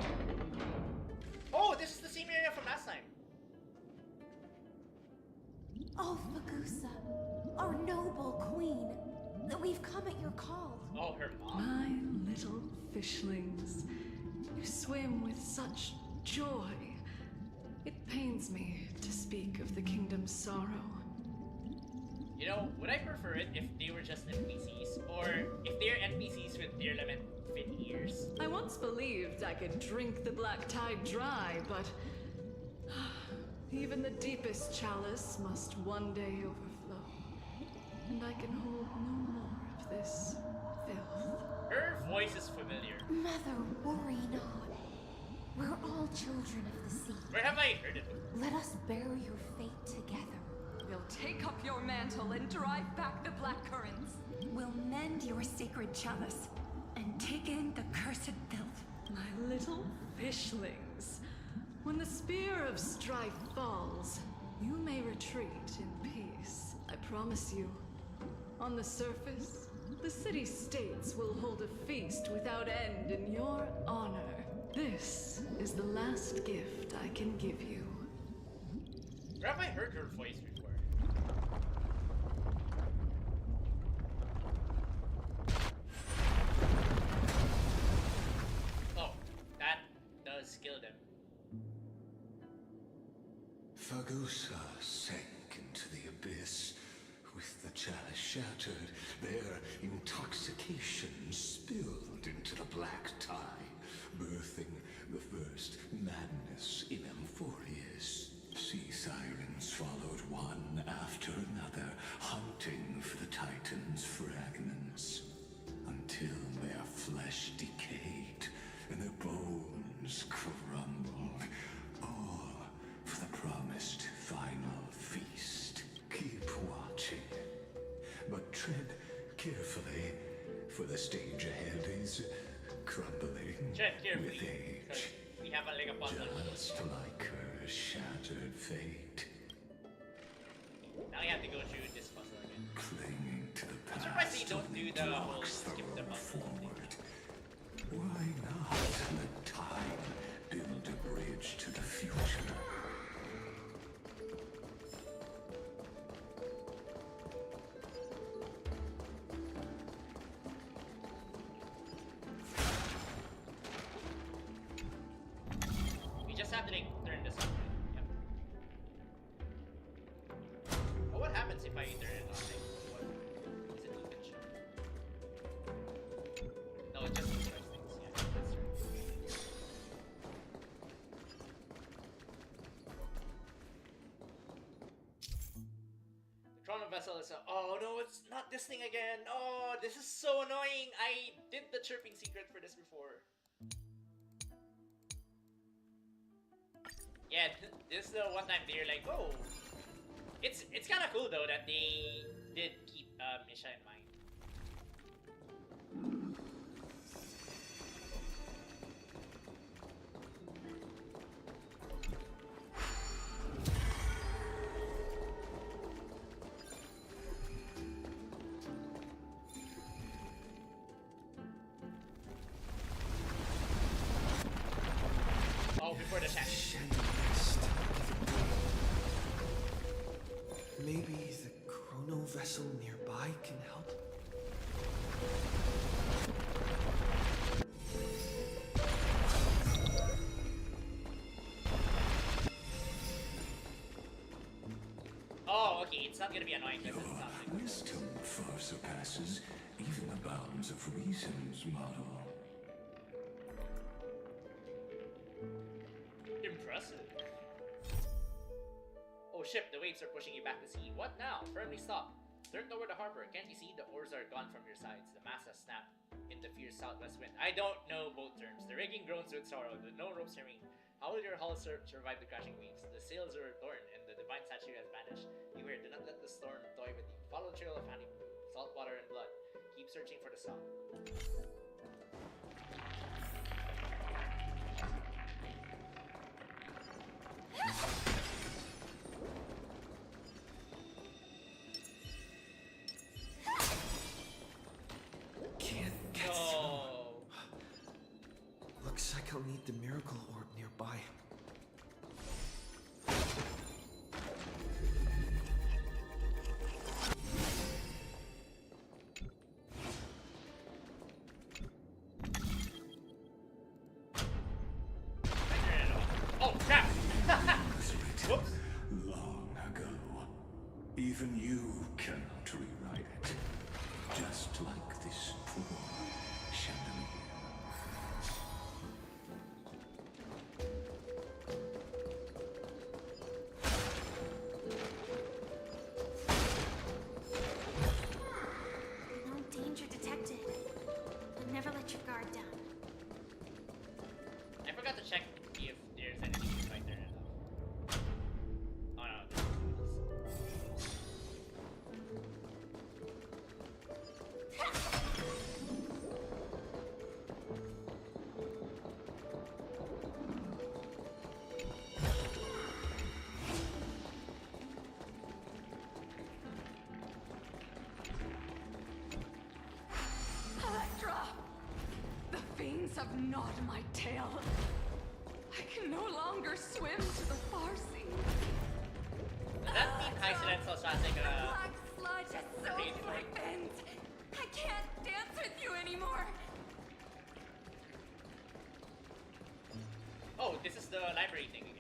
Oh, this is the same area from last time. Oh, Fagusa, our noble queen. We've come at your call. Oh, her mom. My little fishlings. You swim with such joy. It pains me to speak of the kingdom's sorrow. You know, would I prefer it if they were just NPCs? Or if they're NPCs with Dearlament fit ears? I once believed I could drink the black tide dry, but even the deepest chalice must one day overflow. And I can hold no more of this filth. Her voice is familiar. Mother, worry not. We're all children of the sea. Where have I heard it? Let us bear your fate together. We'll take up your mantle and drive back the black currents. We'll mend your sacred chalice and take in the cursed filth. My little fishlings. When the spear of strife falls, you may retreat in peace. I promise you. On the surface, the city-states will hold a feast without end in your honor. This is the last gift I can give you. Where have I heard her voice before? Oh, that does kill them. Fagusa sank into the abyss. With the chalice shattered, their intoxication spilled into the black tide, birthing the first madness in Amphoreus. Sea sirens followed one after another, hunting for the Titan's fragments, until their flesh decayed and their bones crumbled, all for the promised final feast. Keep watching, but tread carefully, for the stage ahead is crumbling Tread carefully, with age, we have like a puzzle. just like her shattered fate. Now you have to go through this puzzle again. Clinging to the I'm surprised past they don't do the whole blocks the skip the road puzzle thing. forward. Why not let time build a bridge to the future? We just have to like turn this on. Yep. Oh, what happens if I turn it on? Like, what is it even show? No, it just destroys things. Yeah, that's right. The Chrono Vessel is a. Oh no, it's not this thing again. Oh, this is so annoying. I did the chirping secret for this before. Yeah, this is the one time they're like, oh, it's kind of cool though that they did keep Misha in mind. Oh, before the chat. Maybe the chrono vessel nearby can help? Oh, okay, it's not gonna be annoying because it's not like Wisdom far surpasses even the bounds of reason's model. impressive. Oh ship, the waves are pushing you back to sea. What now? Firmly stop. Turn toward the harbor. Can't you see? The oars are gone from your sides. The mast has snapped in the fierce southwest wind. I don't know both terms. The rigging groans with sorrow. The no ropes remain. How will your hull survive the crashing waves? The sails are torn and the divine statue has vanished. Beware, do not let the storm toy with you. Follow the trail of honeymoon, salt water and blood. Keep searching for the song. Can't get No. through. Looks like I'll need the miracle orb nearby. just like this poor chandelier. No danger detected. But never let your guard down. I forgot to check if there's anything right there. Oh no, there's Electra! The fiends have gnawed my tail. I can no longer swim to the far sea. Does that mean Coincidence also has like a Black sludge has soaked my fins. I can't dance with you anymore. Oh, this is the library thing again.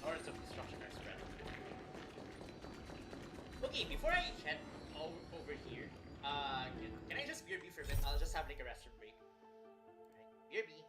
Hordes of destruction are spread. Okay, before I head over here, can I just BRB for a bit? I'll just have like a restroom break. Alright, BRB.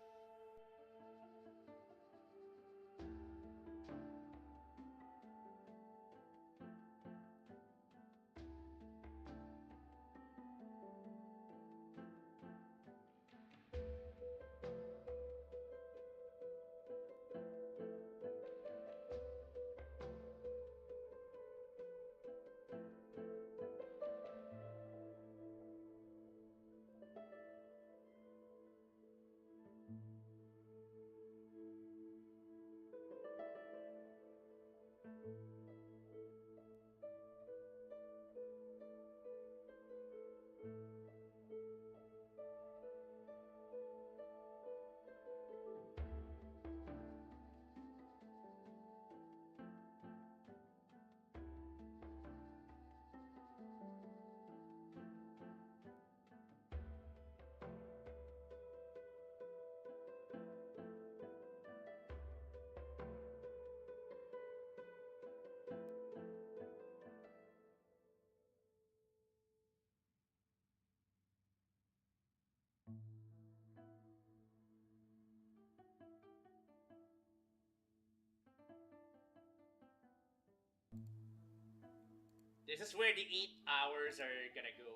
This is where the 8 hours are gonna go.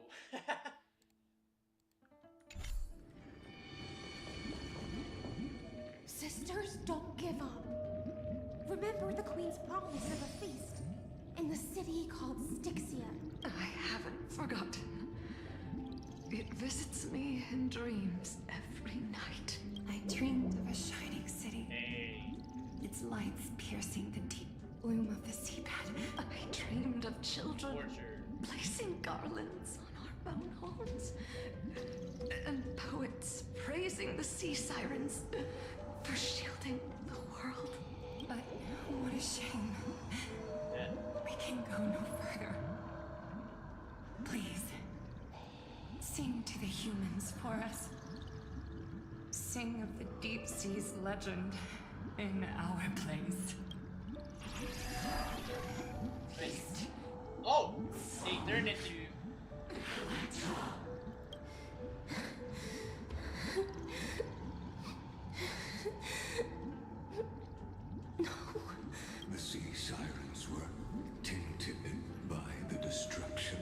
Sisters, don't give up. Remember the Queen's promise of a feast in the city called Styxia. I haven't forgotten. It visits me in dreams every night. I dreamed of a shining city. Hey. Its lights piercing the deep gloom of the seabed. I dreamed of children Torture. placing garlands on our bone horns. And poets praising the sea sirens for shielding the world. But what a shame. Yeah. We can go no further. Please, sing to the humans for us. Sing of the deep sea's legend in our place. Oh! They turned into... The sea sirens were tainted by the destruction.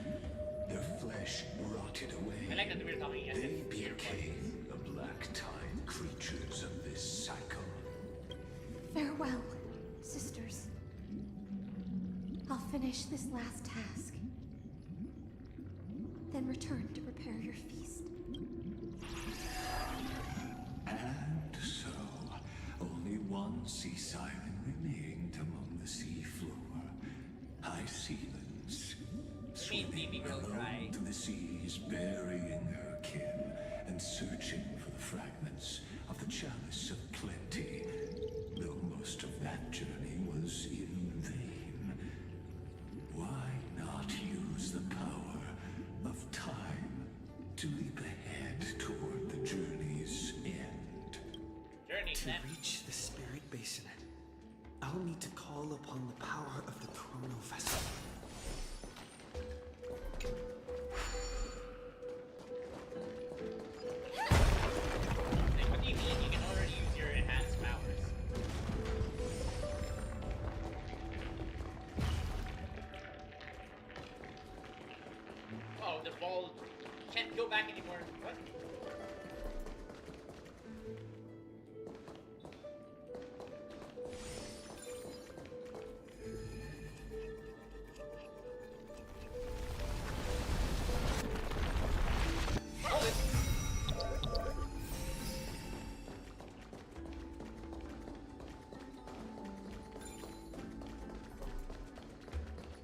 Their flesh rotted away. I like that we're talking as They if we're became the black-tide creatures of this cycle. Farewell, sisters. I'll finish this last task. Then return to prepare your feast. And so, only one sea siren remained among the sea floor. High Sealens, swimming alone through the seas, burying her kin and searching for the fragments of the chalice of plenty. Though most of that journey was in vain. Why not use the power of time then. To reach the spirit basin, I'll need to call upon the power of the chrono vessel. Like, what do you mean? You can already use your enhanced powers. Oh, the ball can't go back anymore. What?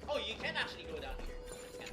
Oh, you can actually go down here. Yeah.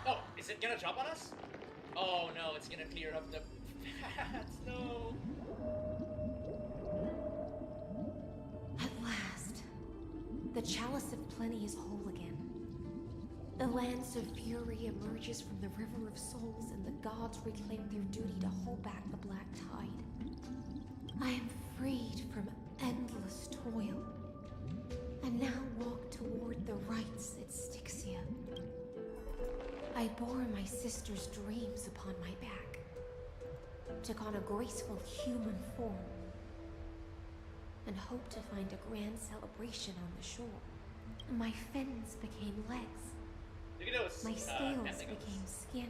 Oh, is it gonna jump on us? Oh no, it's gonna clear up the paths. No. At last, the Chalice of Plenty is whole again. The Lance of Fury emerges from the River of Souls, and the gods reclaim their duty to hold back the Black Tide. I am freed from endless toil, and now walk toward the rites at Styxia. I bore my sister's dreams upon my back, took on a graceful human form, and hoped to find a grand celebration on the shore. My fins became legs. Look at those. My scales tentacles. became skin.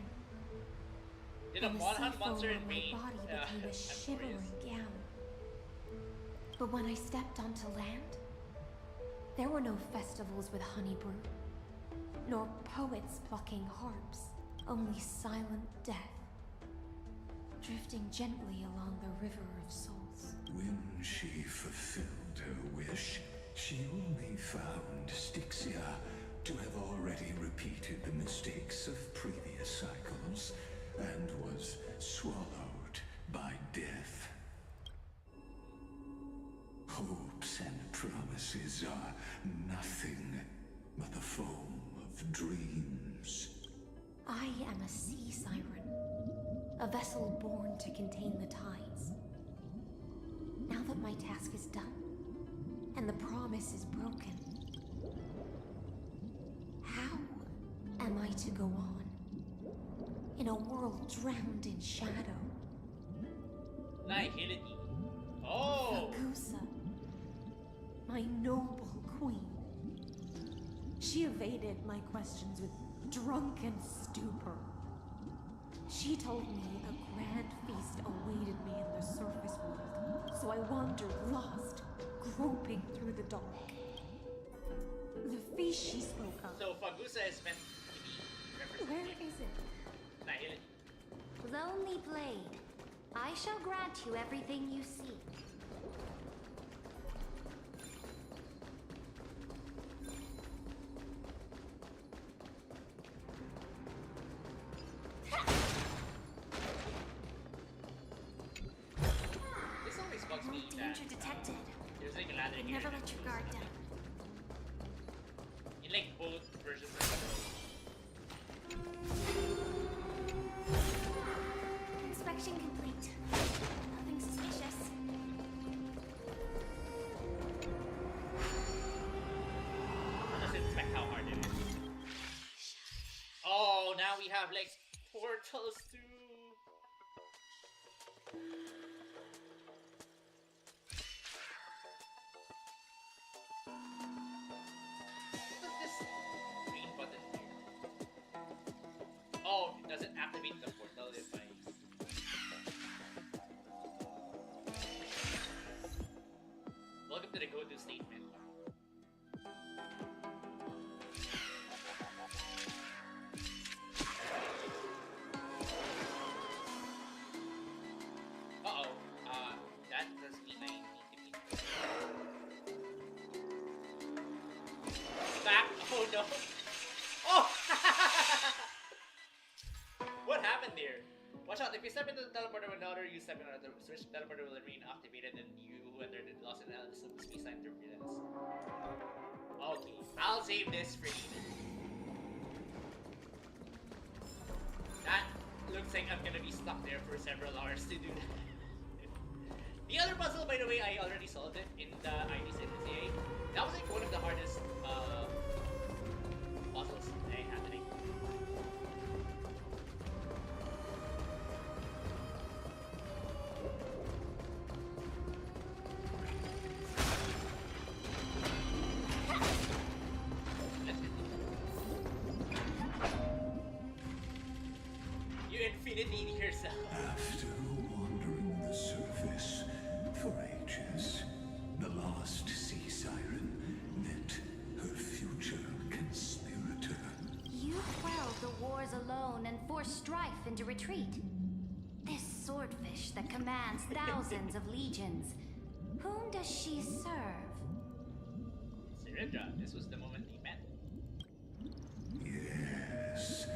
Did a And the Monhan sea monster foam in on my Maine? body became a shivering gown. But when I stepped onto land, there were no festivals with honey brew, nor poets plucking harps, only silent death, drifting gently along the River of Souls. When she fulfilled her wish, she only found Styxia to have already repeated the mistakes of previous cycles and was swallowed by death. Hopes and promises are nothing but the foam of dreams. I am a sea siren, a vessel born to contain the tides. Now that my task is done, and the promise is broken, how am I to go on in a world drowned in shadow? Nihility. Oh! Ragusa, my noble queen. She evaded my questions with drunken stupor. She told me a grand feast awaited me in the surface world, so I wandered lost, groping through the dark. The feast she spoke of. So Fagusa is meant to be Where representing is it? Nihility. Lonely Blade, I shall grant you everything you seek. This always bugs me that Danger detected. there's like a ladder But here. never let your guard down. In like both versions of the world. Inspection complete. Nothing suspicious. Just inspect how hard it is. Oh, now we have like portals too. What's this green button here? Oh, it doesn't activate the portal if I... Welcome to the go-to statement. Uh-oh. happened there. Watch out, if you step into the teleporter with another, you step into the switch teleporter will remain activated and you enter the lost analysis of the space-time turbulence. Okay, I'll save this for you. That looks like I'm gonna be stuck there for several hours to do that. The other puzzle, by the way, I already solved it in the IDs in the CA. That was like one of the hardest puzzles I had today. You infinity yourself. After wandering the surface for ages, the lost sea siren met her future conspirator. You quelled the wars alone and forced strife into retreat. This swordfish that commands thousands of legions. Whom does she serve? Sirindra, this was the moment they met. Yes,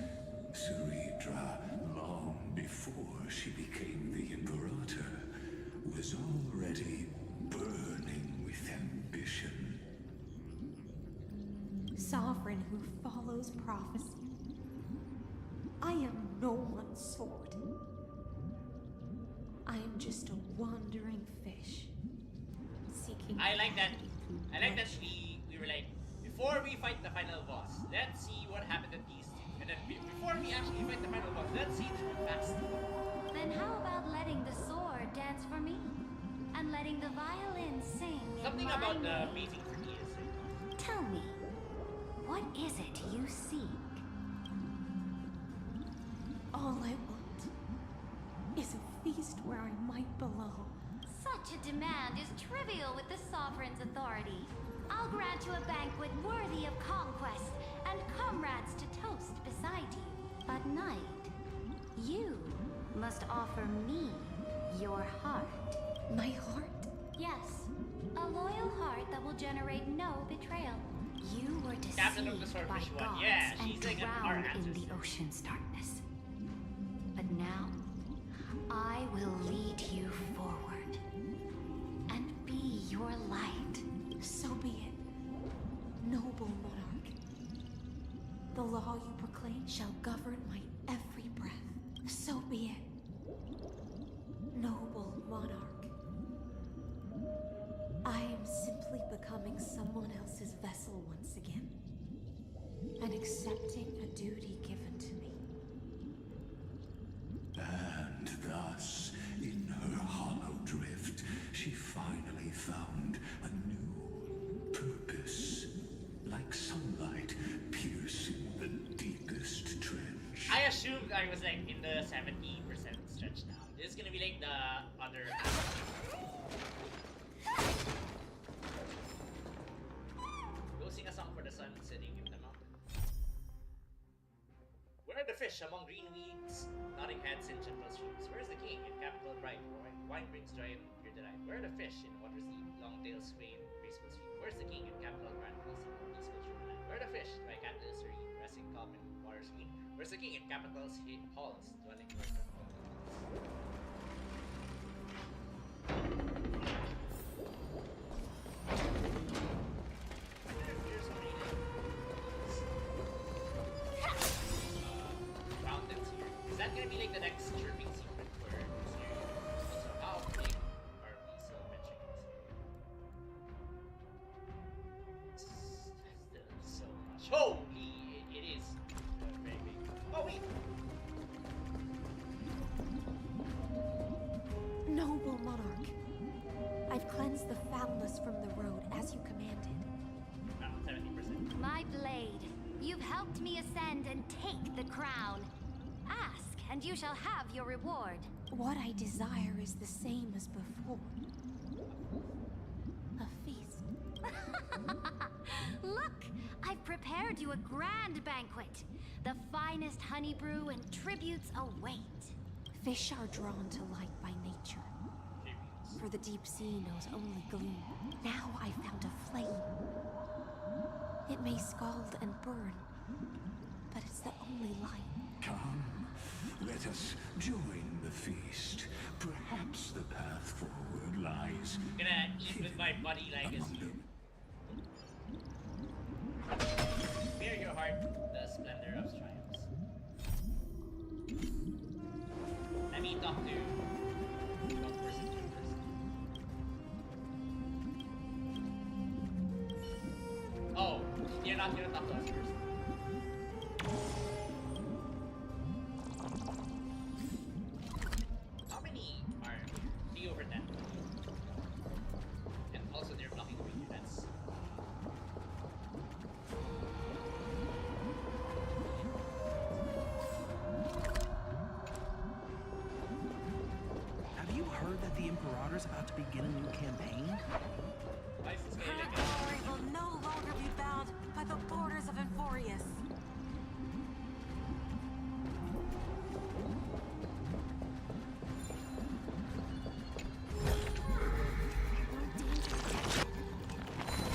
Saridra, long before she became the Imperator, was already burning with ambition. Sovereign who follows prophecy. I am no one's sword. I am just a wandering fish, seeking. I like that we were like, before we fight the final boss, let's see what happened at these two. And then before we actually fight the final boss, let's see this fast. Then how about letting the sword dance for me? And letting the violin sing Something in my about the name? amazing for me is Tell me, what is it you seek? All I want is a feast where I might belong. Such a demand is trivial with the Sovereign's authority. I'll grant you a banquet worthy of conquest and comrades to toast beside you. But night, you must offer me your heart. My heart? Yes, a loyal heart that will generate no betrayal. You were Captain of the deceived by Swordfish one. gods Yeah, and she's like our drowned in ancestor. the ocean's darkness. But now, I will lead you forward and be your light. So be it, noble monarch. The law you proclaim shall govern my every breath. So be it, noble monarch. I am simply becoming someone else's vessel once again, and accepting a duty given to me. And thus, in her hollow drift, she finally found a new purpose. Like sunlight piercing the deepest trench. I assumed I was like in the 70% stretch now. This is gonna be like the other half. Go sing a song for the sun sitting in the mountain. Where are the fish among green weeds, nodding heads in gentle streams? Where is the king in capital bright? Wine brings joy and your delight. Where are the fish in water deep, long tails sway in graceful stream? Where's the king in capital grand, peaceful shore? Where are the fish by candle serene, resting calm in water's green? Where's the king in capital's halls, dwelling where the fountains here. Is that gonna be like the next chirping secret for this area? So how big are we still mentioning this? Still so much. Holy, it is very big. Oh wait. Noble monarch, I've cleansed the foulness from the road as you commanded. 70%. My blade, you've helped me ascend and take the crown. Ask, and you shall have your reward. What I desire is the same as before. A feast. Look, I've prepared you a grand banquet. The finest honey brew and tributes await. Fish are drawn to light by nature, for the deep sea knows only gloom. Now I found a flame. It may scald and burn, but it's the only light. Come, let Let us join the feast. Perhaps the path forward lies. Gonna eat with my buddy legacy. Spare your heart, the splendor of triumphs. Let me talk to one person first. Oh, you're not gonna talk to us first. How many are 3 over 10? And also they're blocking the units. Have you heard that the Imperator's about to begin a new campaign? Why is this guy like Glory will no longer be bound by the borders of Amphoreus.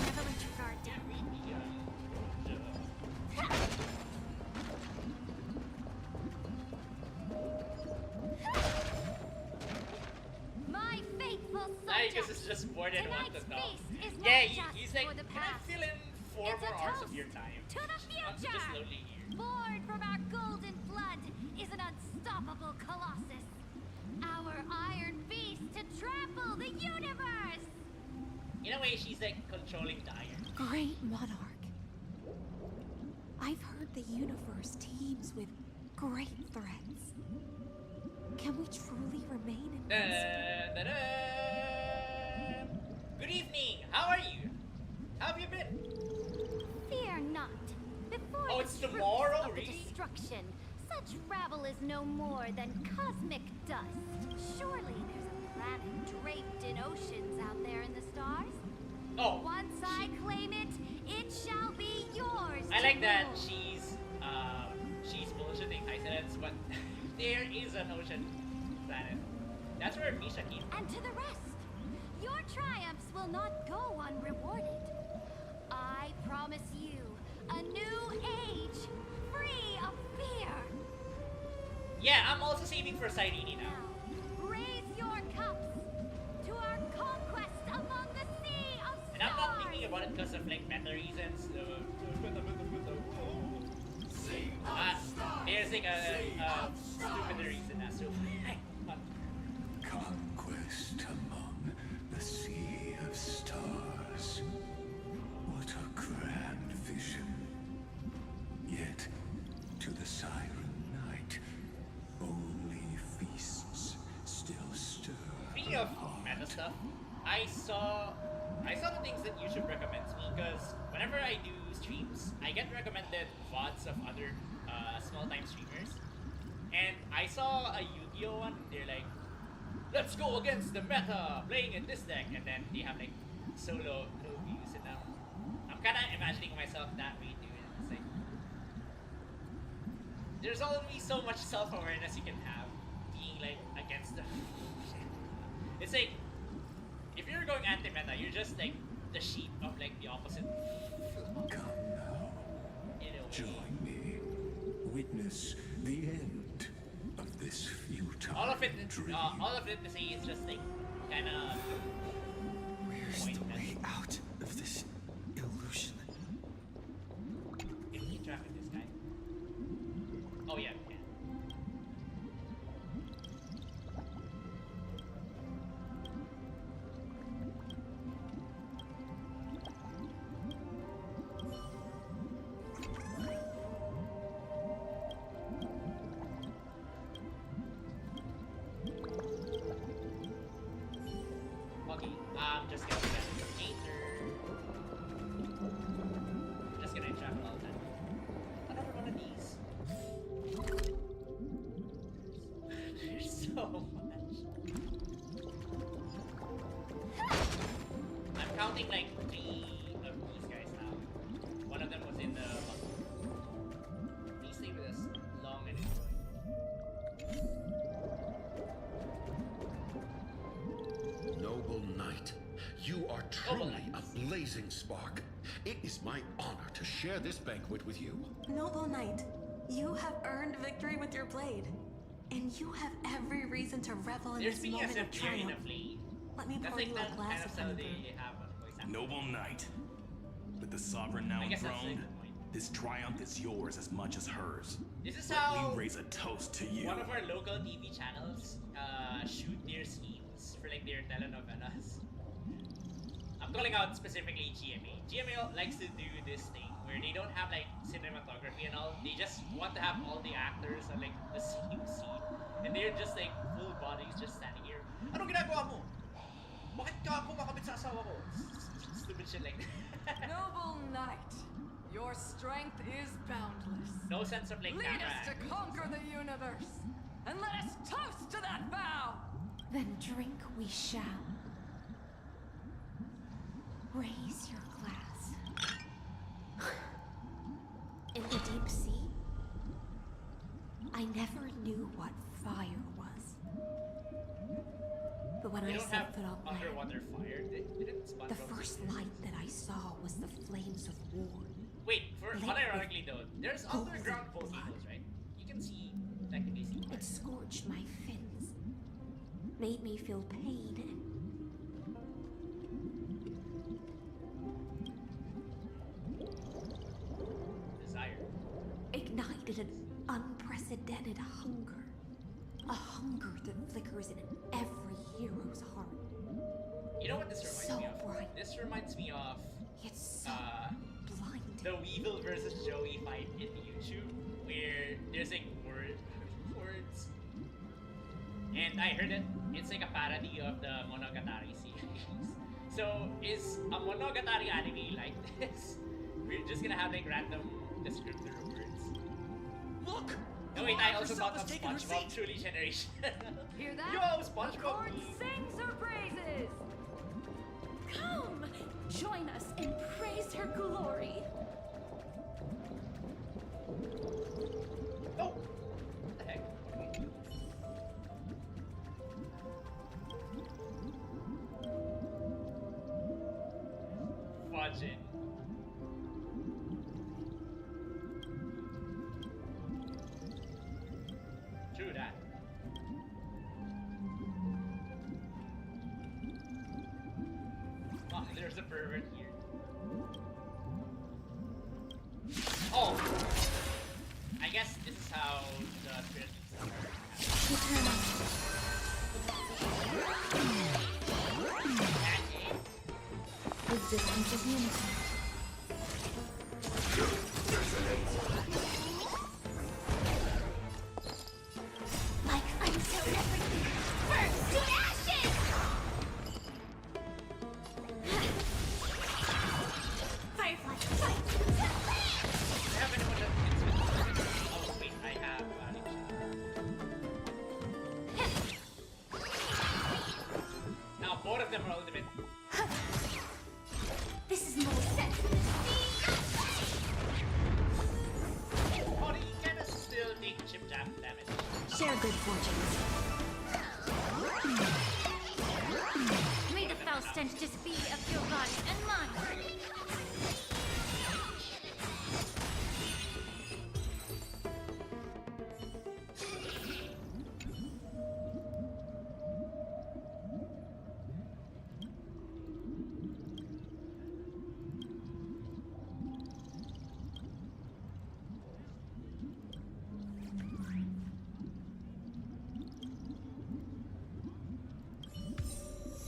Never let your guard down. My faithful Tychus is subjects, just bored and wants tonight's to talk. feast is Yeah, not just he's like, for the can I past. fill in 4 It's a more hours of toast your time? to the I'm future! just lonely here. Born from our golden blood is an unstoppable colossus. Our iron beast to trample the universe! In a way, she's like controlling the iron. Great monarch. I've heard the universe teems with great threats. Can we truly remain in Dun, peace? dun, dun. Good evening. How are you? How have you been? Fear not. Before Oh, the it's troops tomorrow, of the really? destruction, such rabble is no more than cosmic dust. Surely there's a planet draped in oceans out there in the stars. Oh, Once I claim it, it shall be yours. I to like that rule. she's bullshitting Isolance, but there is an ocean planet. That's where Misha came. And to the rest, your triumphs will not go unrewarded. I promise you a new age, free of fear. Yeah, I'm also saving for Cyrene now. Now, raise your cups to our conquest among the sea of stars. And I'm not thinking about it because of like meta reasons. There's like a stupider reason as to Conquest among the sea of stars. What a grand vision. Yet, to the siren night, only feasts still stir. Speaking of meta stuff, I saw the things that YouTube recommends me because whenever I do streams, I get recommended VODs of other small-time streamers. And I saw a Yu-Gi-Oh one, they're like, let's go against the meta, playing in this deck, and then they have like solo views, and I'm kind of imagining myself that way too, and it's like, there's only so much self-awareness you can have being like against the it's like, if you're going anti-meta, you're just like the sheep of like the opposite. Come now. In a way. Join me. Witness the end of this futile All of it to say is just like kind of Where's the way out of this illusion? Can we keep track of this guy? Oh yeah, we can. Okay, I'm just gonna get later. I'm just gonna travel all the time. Another one of these. There's so much. I'm counting like 3 of these guys now. One of them was in the bunker. Please stay with us long and enjoy. Noble knight, you are Noble truly knights. a blazing spark. It is my honor to share this banquet with you. Noble knight, you have earned victory with your blade. And you have every reason to revel in They're this speaking moment as of if they're in triumph. a flame. Let me That's pour like you that a glass kind of of style honey. they have on voice acting. Noble knight, with the sovereign now I guess that's enthroned, the point. this triumph is yours as much as hers. This is Let how me raise a toast to you. one of our local TV channels shoot their scenes for like their telenovelas. I'm calling out specifically GMA. GMA likes to do this thing where they don't have like cinematography and all. They just want to have all the actors on like the same scene, and they're just like full bodies just standing here. Anong ginagawa mo? Bakit ka ako makabit sa asawa ko? Stupid shit like that. Noble knight, your strength is boundless. No sense of like Lead camera us to angles. conquer the universe, and let us toast to that vow. Then drink we shall. Raise your glass. In the deep sea, I never knew what fire was. But when They I don't set have foot on land, underwater fire. They didn't SpongeBob the first do this. light that I saw was the flames of war. Wait, for Lit unironically though, there's golden underground blood. volcanoes, right? You can see, technically see. It scorched my fins, made me feel pain and Desire. ignited an unprecedented hunger. A hunger that flickers in every hero's heart. You know what this reminds So me of? bright. This reminds me of It's so blinding. the Weevil versus Joey fight in YouTube, where there's like words. And I heard it. It's like a parody of the Monogatari series. So is a Monogatari anime like this? We're just gonna have like random descriptor words. Look! No wait, I also thought has of taken her SpongeBob seat. Truly Generation. Hear that? Yo, The SpongeBob! court sings her praises. Come, join us and praise her glory. Oh! What the heck? Fudging. True that. Oh, there's a pervert here. Oh! I guess this is how the spirit Resistance is unity. Like until everything burns to ashes! Firefly, fight! I have anyone that fits with this? Oh wait, I have now both of them are ultimate. This is more sensitive. Oh, they kind of still take chip jam damage. Share good fortunes. May the foul stench just be of your body and mine.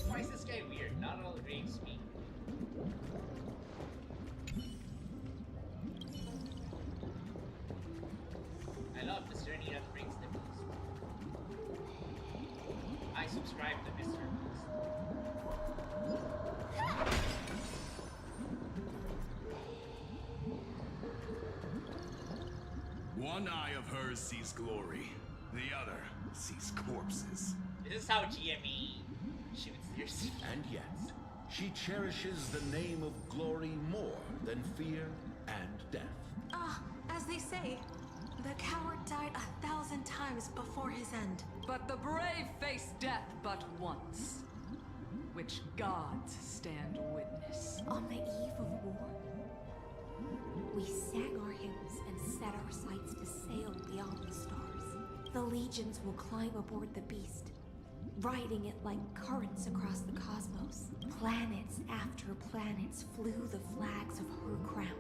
Why is this guy weird? Not all dreams speak. I love this journey that brings the peace. I subscribe to Mr. Beast. One eye of hers sees glory, the other sees corpses. This is how GME shoots their scene. And yet, she cherishes the name of glory more than fear and death. As they say, the coward died 1,000 times before his end. But the brave face death but once, which gods stand witness. On the eve of war, we sang our hymns and set our sights to sail beyond the stars. The legions will climb aboard the beast, riding it like currents across the cosmos. Planets after planets flew the flags of her crown.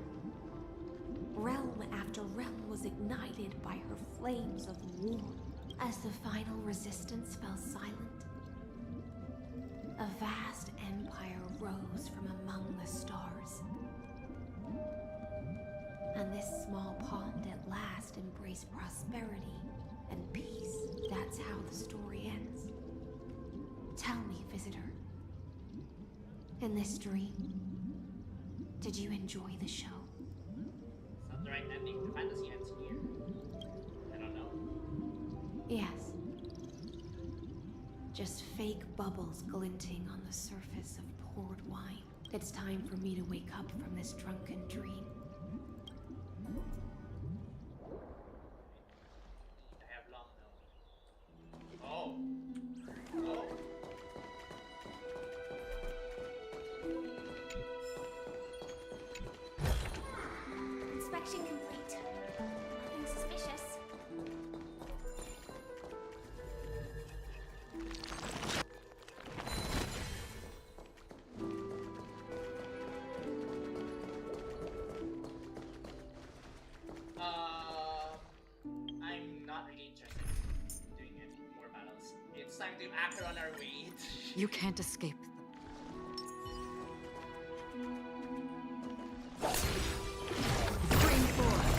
Realm after realm was ignited by her flames of war. As the final resistance fell silent, a vast empire rose from among the stars. And this small pond at last embraced prosperity and peace. That's how the story ends. Tell me, visitor, in this dream, did you enjoy the show? It's not the right ending. The fantasy ends here. I don't know. Yes. Just fake bubbles glinting on the surface of poured wine. It's time for me to wake up from this drunken dream. I have long now. Oh. Oh. Inspection complete. Nothing suspicious. I'm not really interested in doing any more battles. It's time to act on our way. You can't escape them. Bring forth.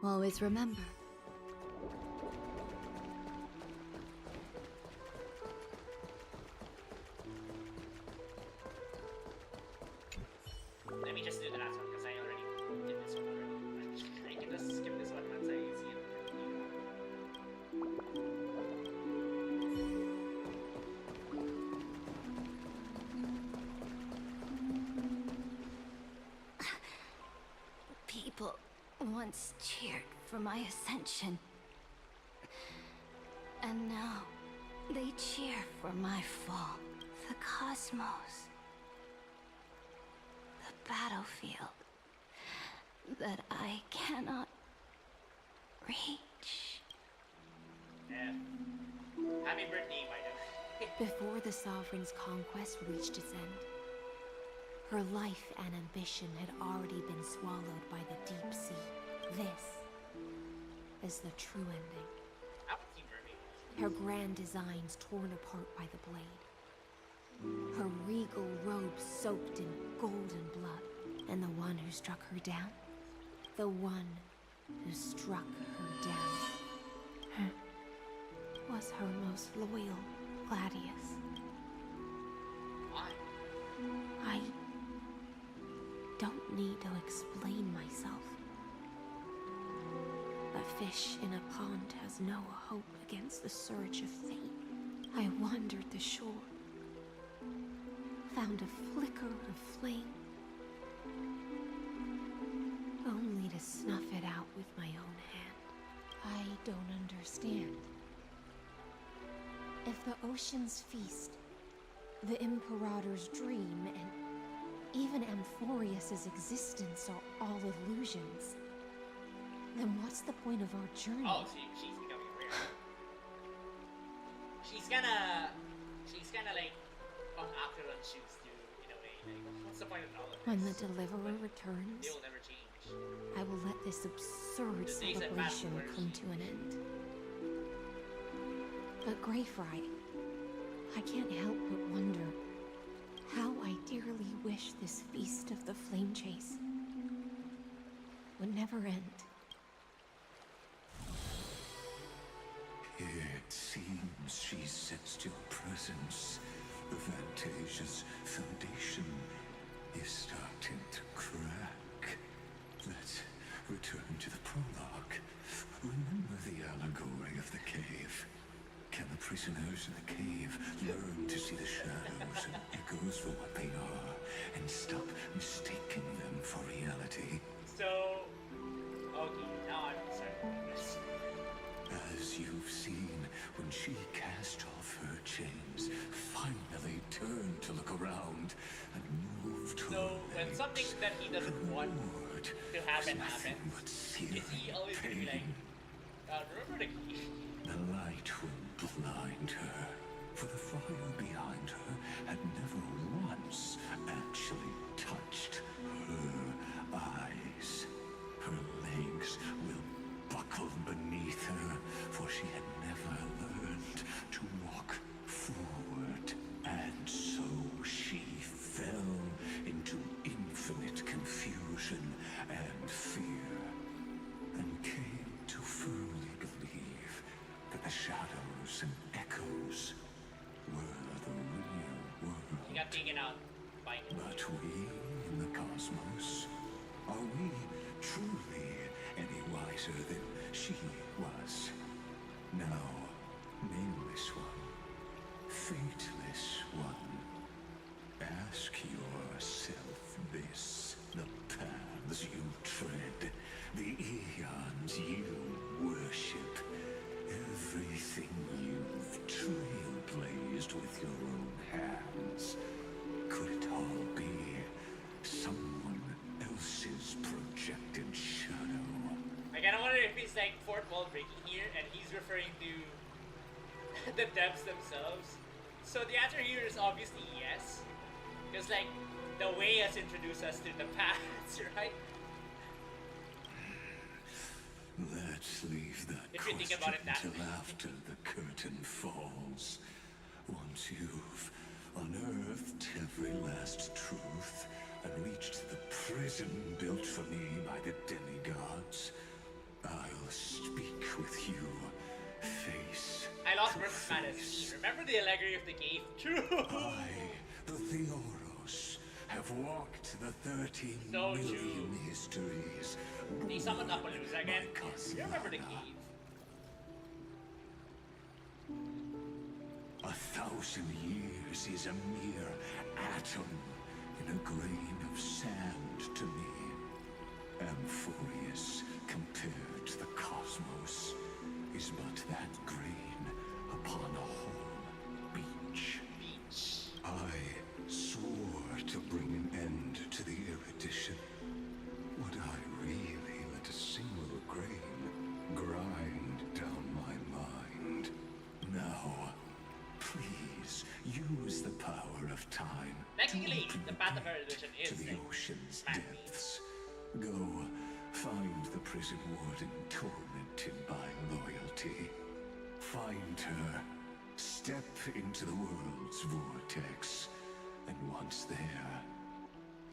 Always remember. Let me just do the last one because I already did this one already. I can just skip this one once I see it. People once cheered for my ascension. And now they cheer for my fall. The cosmos. The battlefield that I cannot reach. Yeah. Happy birthday, by the way. Before the Sovereign's conquest reached its end, her life and ambition had already been swallowed by the deep sea. This is the true ending. Her grand designs torn apart by the blade. Her regal robes soaked in golden blood. And the one who struck her down? The one who struck her down was her most loyal Gladius. Why? I don't need to explain myself. A fish in a pond has no hope against the surge of fate. I wandered the shore, found a flicker of flame, only to snuff it out with my own hand. I don't understand. If the ocean's feast, the Imperator's dream, and even Amphoreus' existence are all illusions, then what's the point of our journey? Oh, she's becoming rare. She's gonna like on Acheron's shoes too, in a way. Like, what's the point of all of this? When the Deliverer returns, They will never change. I will let this absurd The days that pass celebration were- come to an end. But Greyfry, I can't help but wonder how I dearly wish this feast of the flame chase would never end. It seems she sensed your presence. The Fantasia's foundation is starting to crack. Return to the prologue. Remember the allegory of the cave. Can the prisoners in the cave learn to see the shadows and echoes for what they are and stop mistaking them for reality? So, okay, now I'm excited for this. As you've seen, when she cast off her chains, finally turned to look around and moved her So, when something that he doesn't want to happen happens, is he always be like, remember the key? The light will blind her, for the fire behind her had never once actually touched her eyes. Her legs will buckle beneath her, for she had never learned to walk forward. And so she fell into infinite confusion and fear, and came to firmly believe that the shadows and echoes were the real world. He got taken out by him. But we in the cosmos, are we truly any wiser than she was? Now, nameless one, fateless one, ask yourself this: the paths you tread, the eons you worship, everything you've trailblazed with your own hands, could it all be someone else's projected shadow? I kinda wonder if he's like fourth wall breaking here and he's referring to the devs themselves. So the answer here is obviously yes. Because like the way has introduced us to the paths, right? Let's leave that If you think about it that until way. after the curtain falls. Once you've unearthed every last truth and reached the prison built for me by the demigods, I'll speak with you face. I lost to Versus face. Fantasy. Remember the allegory of the cave? True! I, the Theoros, have walked the 13 So million true. histories. They summoned born Appaloosa again. by You remember the Cassiana. cave? 1,000 years is a mere atom in a grain of sand to me. Amphoreus, compared to the cosmos, is but that grain upon a whole beach. I swore to bring an end to the erudition. Would I really let a single grain grind down my mind? Now, please use the power of time. Technically, the path of erudition to is the like ocean's man-made. depths. Go find the prison warden tormented by loyalty. Find her. Step into the world's vortex. And once there,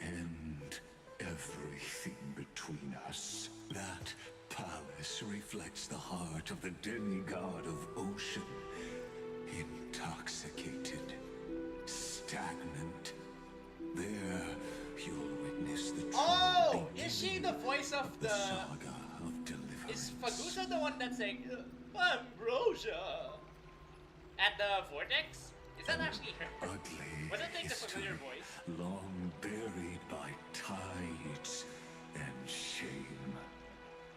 end everything between us. That palace reflects the heart of the demigod of ocean. Intoxicated. Stagnant. There, you'll witness the true Oh! beginning Is she the voice of the the... saga of deliverance. Is Fagusa the one that's like, Ambrosia? At the Vortex? Is that actually her? Ugly Was it like the history, familiar voice? long buried by tides and shame.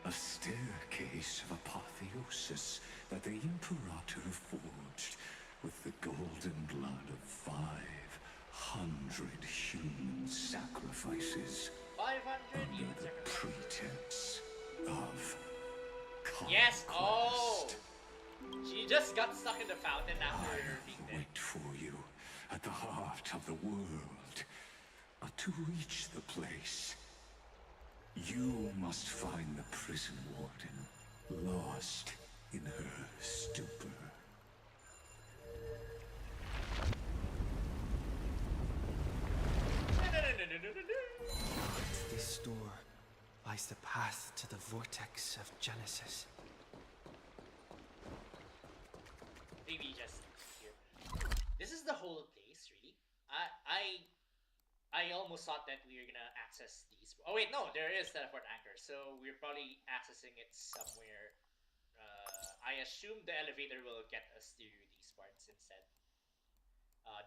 A staircase of apotheosis that the Imperator forged with the golden blood of 500 human sacrifices 500 under human the sacrifices. pretense of conquest. Yes, oh! She just got stuck in the fountain after being dead. Wait for you at the heart of the world. To reach the place, you must find the prison warden, lost in her stupor. At this door lies the path to the vortex of Genesis. Maybe just here. This is the whole place, really. I I almost thought that we were gonna access these. Oh wait, no, there is teleport anchor, so we're probably accessing it somewhere. I assume the elevator will get us to these parts instead.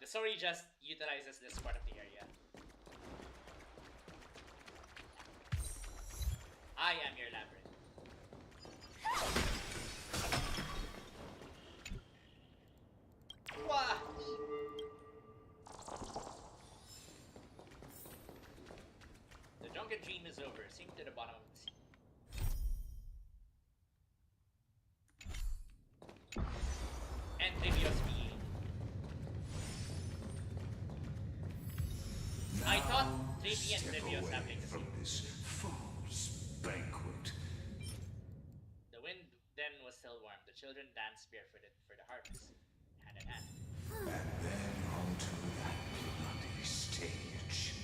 The story just utilizes this part of the area. I am your labyrinth. Wah! The drunken dream is over. Sink to the bottom of the sea. And Livios being. I thought JP and Livios have like the same. This false banquet. The wind then was still warm. The children danced barefooted for the harvest, hand in hand. And then onto that bloody stage.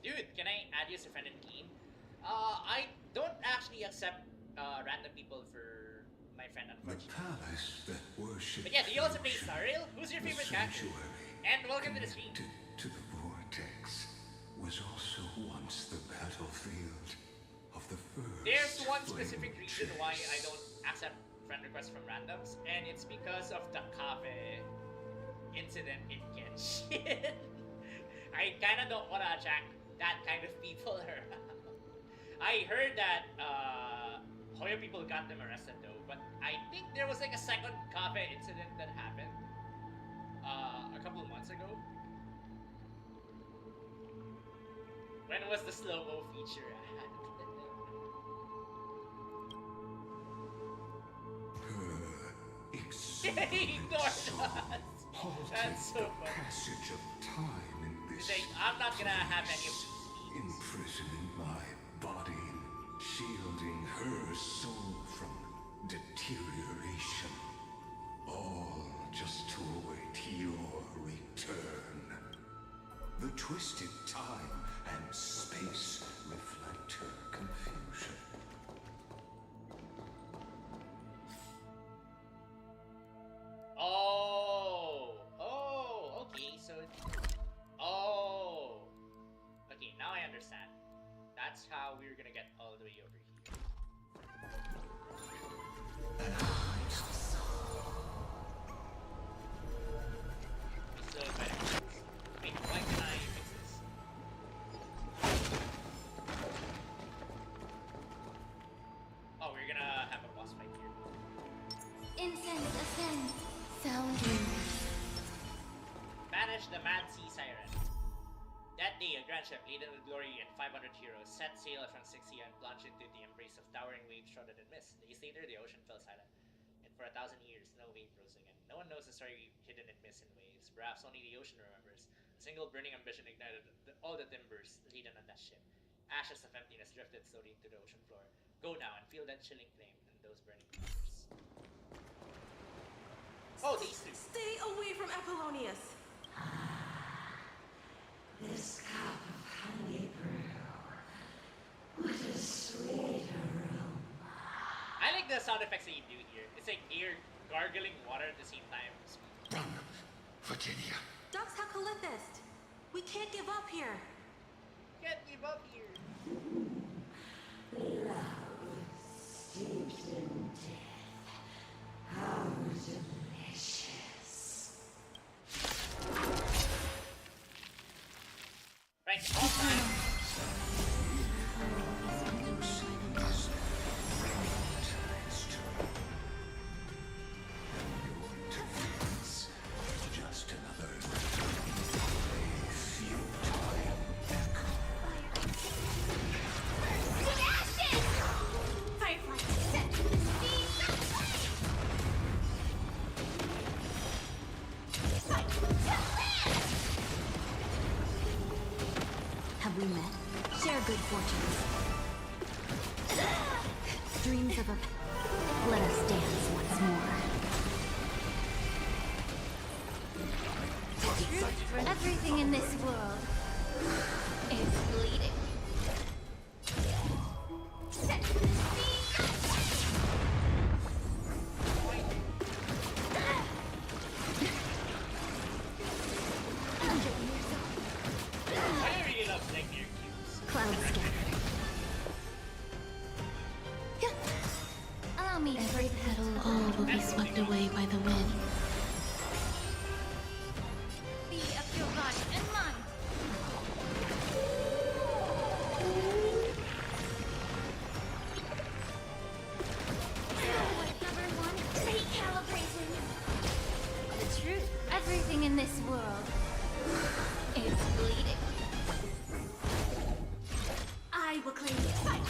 Dude, can I add you as a friend in game? I don't actually accept random people for my friend, The unfortunately. palace that worshipped But yeah, do you also play Starrail? Who's your favorite character? And welcome to the stream. to the vortex was also once the battlefield of the first. There's one specific reason why I don't accept friend requests from randoms, and it's because of the Kave incident in Genshin. I kinda don't wanna attract that kind of people around. I heard that Hoyo people got them arrested though, but I think there was like a second Kave incident that happened a couple of months ago. When was the slow-mo feature at? Ignore us! That's so funny. Passage of time in this. He's like, I'm not gonna have any of these. Imprisoning my body, shielding her soul from deterioration. All just to await your return. The twisted time and space reflect her confusion. Oh, okay, so okay, now I understand. That's how we're gonna get all the way over here. So wait, why can I fix this? Oh, we're gonna have a boss fight here. Incense ascend. Foundries. Banish the Mad Sea Siren. That day, a grand ship laden with glory and 500 heroes set sail from Sixia and plunged into the embrace of towering waves shrouded in mist. Days later, the ocean fell silent, and for 1,000 years, no wave rose again. No one knows the story hidden in mist and waves. Perhaps only the ocean remembers. A single burning ambition ignited all the timbers laden on that ship. Ashes of emptiness drifted slowly into the ocean floor. Go now and feel that chilling flame and those burning timbers. Oh, these two. Stay away from Apollonius. This cup of honey brew. What a sweet aroma. I like the sound effects that you do here. It's like you're gargling water at the same time. Run, Virginia. Dux Hakalithist. We can't give up here. Can't give up here. Love steeped in death. How delicious. Right, all time. Just another Firefly, set to the speed of light! Fight to land! Have we met? Share good fortunes. Dreams of a... Let us dance once more. Everything in this world is bleeding. Everything in this world is bleeding. I will claim the fight.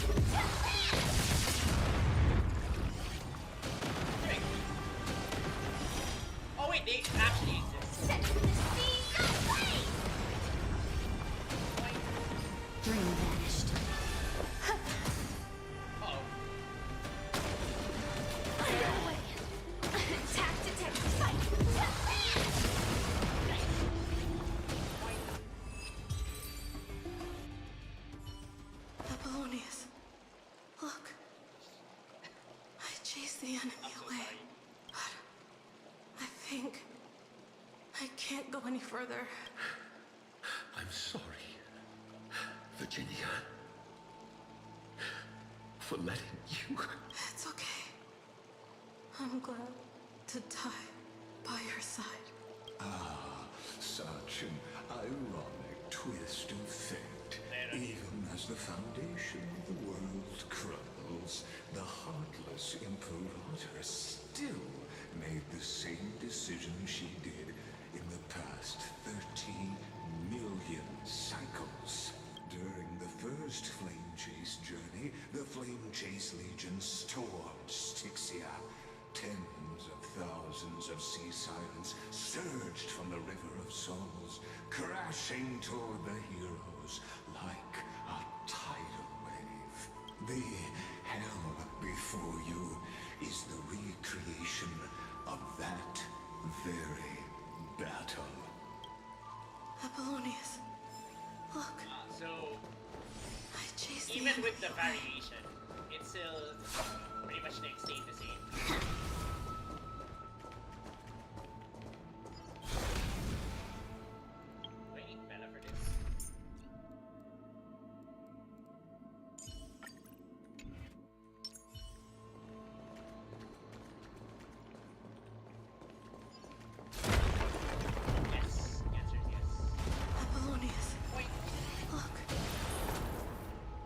Oh wait, they actually exist. Set the seas ablaze! Dream vanished. Uh-oh. Tactic, fight! Apollonius, look. I chased the enemy away. But I think I can't go any further. I'm sorry, Virginia, for letting you. It's okay. I'm glad to die by your side. Ah, such an ironic twist of fate. Even as the foundation of the world crumbles, the heartless Imperator still made the same decision she did in the past 13 million cycles. During the first Flame Chase journey, the Flame Chase Legion stormed Styxia. Tens of thousands of sea sirens surged from the River of Souls, crashing toward the heroes like a tidal wave. The hell before you is the recreation of that very battle. Apollonius, look. So, I chased even the with the enemy away. variation, it's still pretty much stayed the same. Do I need mana for this? Yes, the answer is yes. Apollonius, Wait. look.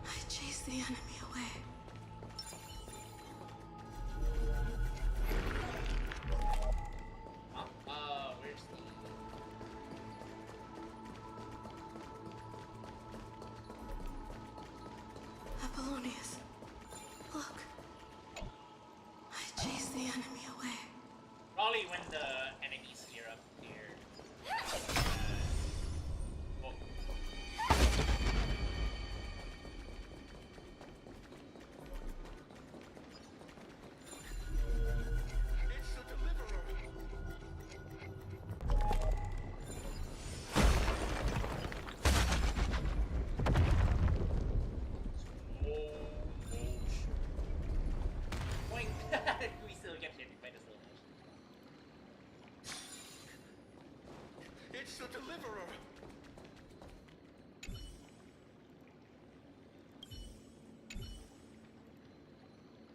I chased the enemy away. Huh? Where's the... Apollonius, look. I chased the enemy away. Probably when the enemies clear up here. Oh. It's the Deliverer. Boing. We still get hit by the slow motion. It's the Deliverer.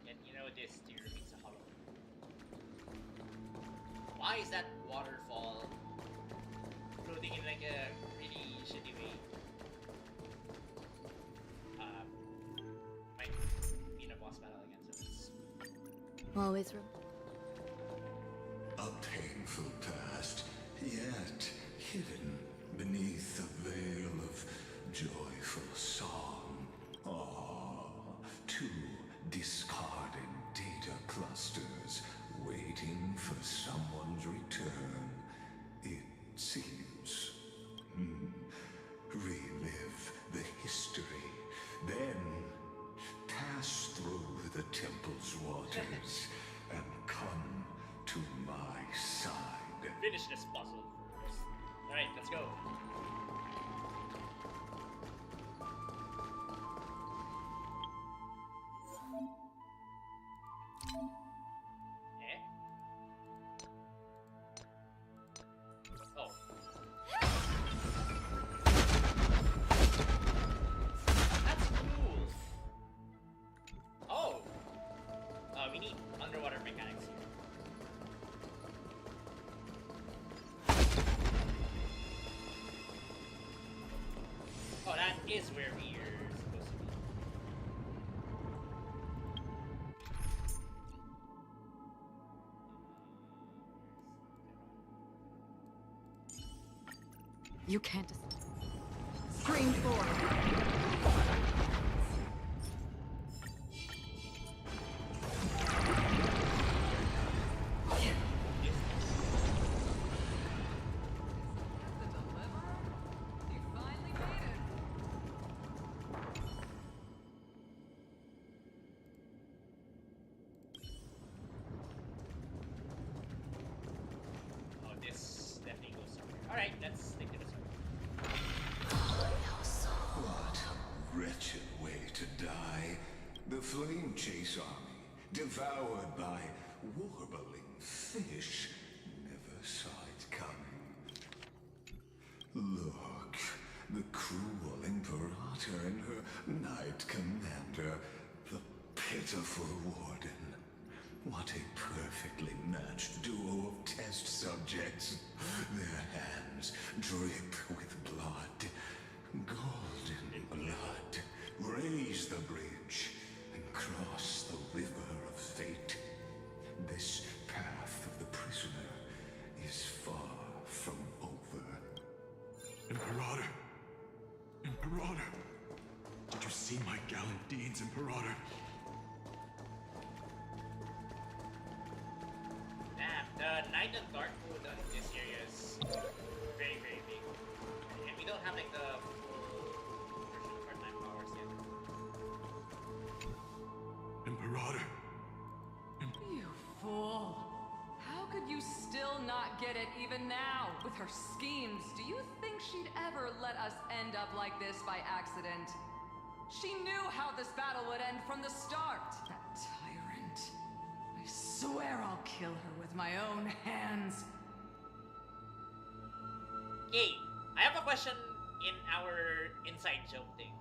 And you know this tier means a hollow. Why is that waterfall floating in like a really shitty way? Might be in a boss battle again, so it's... Always room. A painful past, yet hidden beneath a veil of joyful song. Ah, two discarded data clusters waiting for someone's return, it seems. Relive the history, then pass through the temple's waters and come to my side. Finish this puzzle first. Alright, let's go. Eh? Oh. That's cool. Oh. We need underwater mechanics here. Oh, that is where we are supposed to be. You can't. Scream for. Alright, let's stick to this one. What a wretched way to die. The flame chase army, devoured by warbling fish, never saw it coming. Look, the cruel Imperator and her Knight Commander, the pitiful Warden. What a perfectly matched duo of test subjects. Their hands drip with blood. Golden blood. Raise the bridge and cross the river of fate. This path of the prisoner is far from over. Imperator! Imperator! Did you see my gallant deeds, Imperator? The Night and Dark mode on this area is very, very big. And we don't have like the full version of our time powers yet. Imperator! You fool! How could you still not get it even now? With her schemes, do you think she'd ever let us end up like this by accident? She knew how this battle would end from the start! That tyrant. I swear I'll kill her with my own hands. Okay, I have a question in our inside joke thing.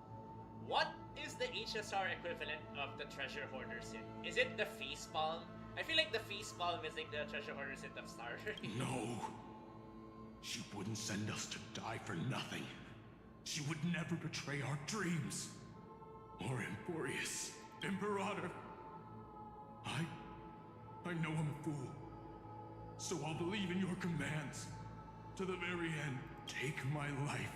What is the HSR equivalent of the treasure hoarder sin? Is it the face palm? I feel like the face palm is like the treasure hoarder sin of Star. No. She wouldn't send us to die for nothing. She would never betray our dreams. Or Amphoreus, Imperator. I know I'm a fool. So I'll believe in your commands. To the very end, take my life.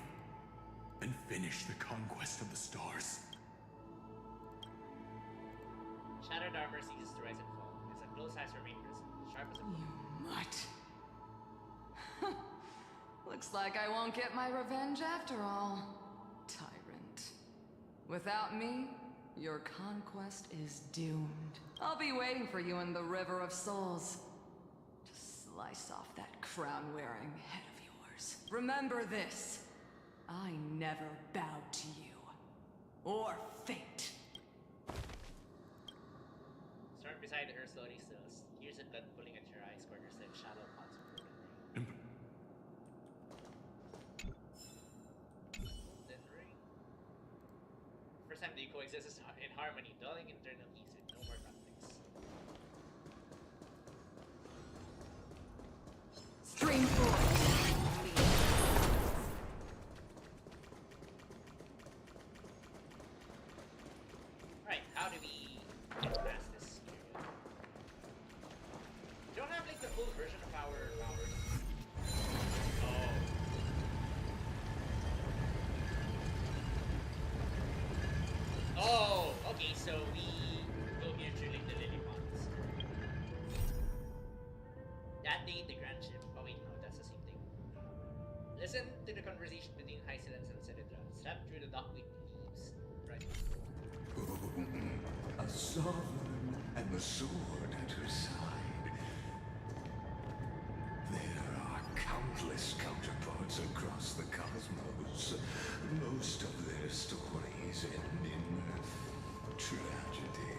And finish the conquest of the stars. Shattered armor ceases to rise and fall. It's a close eyes remain prison. Sharp as a Mutt. Looks like I won't get my revenge after all. Tyrant. Without me, your conquest is doomed. I'll be waiting for you in the River of Souls. To slice off that crown-wearing head of yours. Remember this. I never bowed to you. Or fate. Start beside her slowly stills. Here's a gun pulling at your eyes, corners like shadow pots of Golden ring. First time they coexist in harmony, dulling internal peace with no more conflicts. Stream 4. Right, how do we get past this area? We don't have like the full version of our powers. Oh, okay, so we go here through like the lily ponds. That day, the grand ship. Oh wait, no, that's the same thing. Listen to the conversation between Hysilence and Cedra. Slap through the duckweed leaves. Right. A sovereign and the sword at her side. There are countless counterparts across the cosmos. Most of their stories end in tragedy.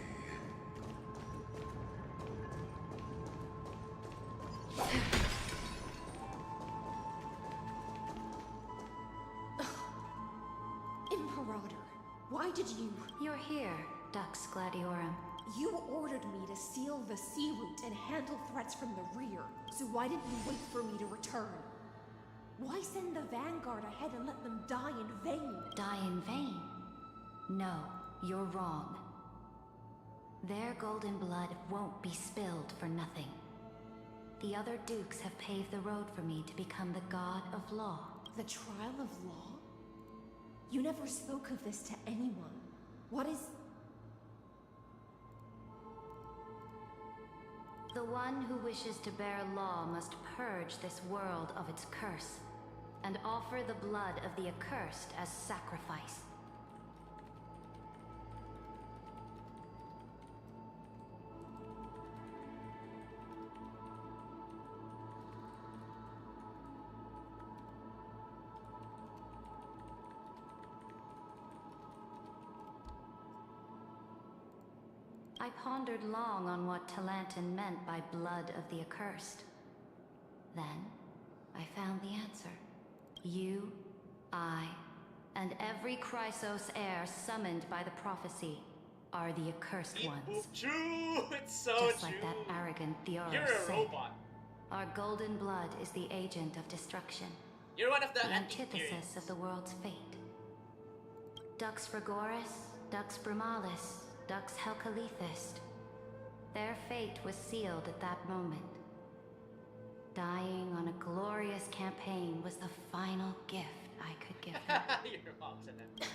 Imperator, why did you... You're here, Dux Gladiorum. You ordered me to seal the sea route and handle threats from the rear, so why didn't you wait for me to return? Why send the vanguard ahead and let them die in vain? Die in vain? No, you're wrong. Their golden blood won't be spilled for nothing. The other dukes have paved the road for me to become the god of law. The trial of law? You never spoke of this to anyone. What is... The one who wishes to bear law must purge this world of its curse, and offer the blood of the accursed as sacrifice. I pondered long on what Talantin meant by blood of the accursed. Then, I found the answer. You, I, and every Chrysos heir summoned by the prophecy are the accursed ones. True! It's so Just like that arrogant Theoros You're a said. robot. Our golden blood is the agent of destruction. You're one of the antithesis of the world's fate. Dux Frigoris, Dux Brumalis, Dux Helcalethist. Their fate was sealed at that moment. Dying on a glorious campaign was the final gift I could give them. Your mom's in it.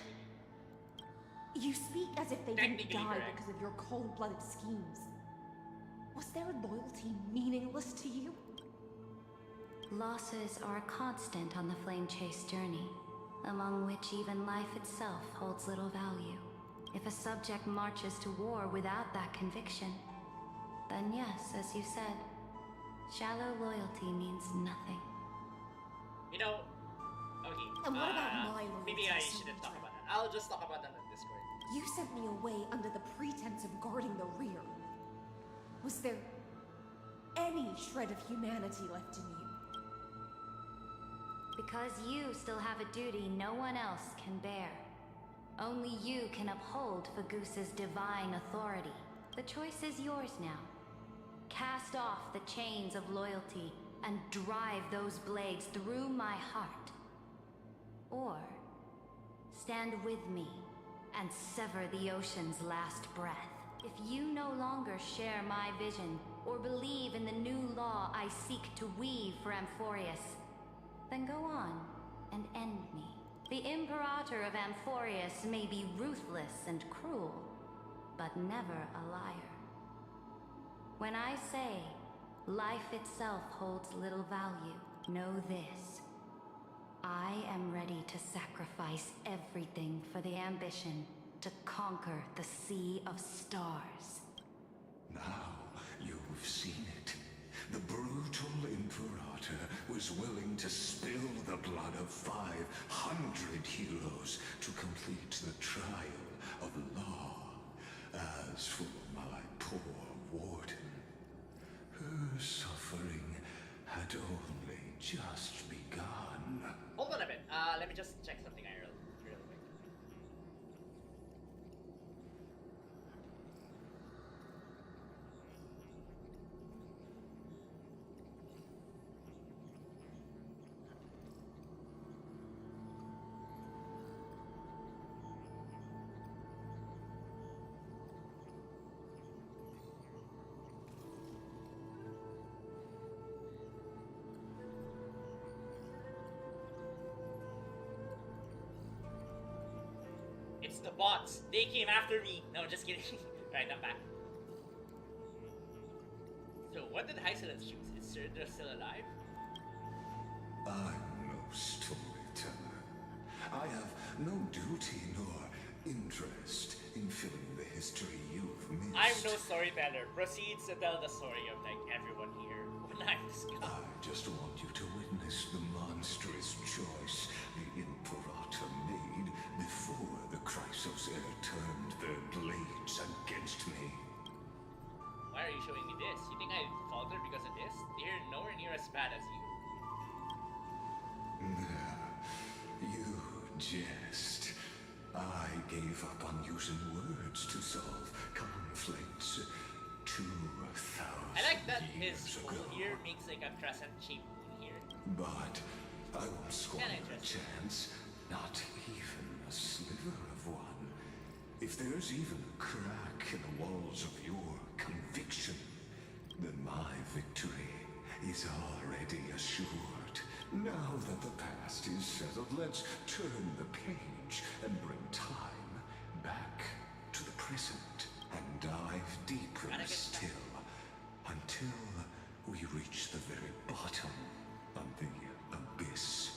You speak as if they didn't Technically die correct. because of your cold-blooded schemes. Was their loyalty meaningless to you? Losses are a constant on the Flame Chase journey, among which even life itself holds little value. If a subject marches to war without that conviction, then yes, as you said, shallow loyalty means nothing. You know, okay. And what about my loyalty? Maybe I shouldn't talk about that. I'll just talk about that on Discord. You sent me away under the pretense of guarding the rear. Was there any shred of humanity left in you? Because you still have a duty no one else can bear. Only you can uphold Fagoos's divine authority. The choice is yours now. Cast off the chains of loyalty and drive those blades through my heart. Or stand with me and sever the ocean's last breath. If you no longer share my vision or believe in the new law I seek to weave for Amphoreus, then go on and end me. The Imperator of Amphoreus may be ruthless and cruel, but never a liar. When I say life itself holds little value, know this. I am ready to sacrifice everything for the ambition to conquer the Sea of Stars. Now you've seen it. The brutal Imperator was willing to spill the blood of 500 heroes to complete the trial of law. As for my poor warden, her suffering had only just begun. Hold on a bit. Let me just check something real quick. It's the bots. They came after me. No, just kidding. Alright, I'm back. So, what did Hysolence choose? Is Cerdra still alive? I'm no storyteller. I have no duty nor interest in filling the history you've missed. I'm no storyteller. Proceeds to tell the story of like everyone here when I'm discovered. I just want you to witness the monstrous choice the Imperator made before the Chrysos heir turned their blades against me. Why are you showing me this? You think I faltered because of this? They're nowhere near as bad as you. You jest. I gave up on using words to solve conflicts 2,000 I like that his years pool ago. here makes like a crescent shape moon here. But I won't squander a interesting. chance, not even a sliver of one. If there's even a crack in the walls of your conviction, then my victory is already assured. Now that the past is settled, let's turn the page and bring time back to the present and dive deeper still until we reach the very bottom of the abyss.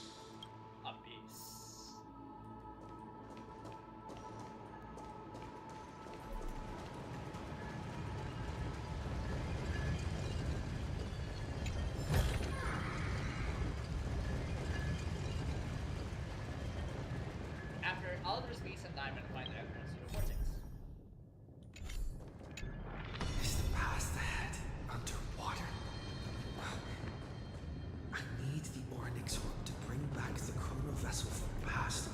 After outer space and time and find the entrance to the vortex. Is the path ahead underwater? I need the Ornyx orb to bring back the chrono vessel from the past.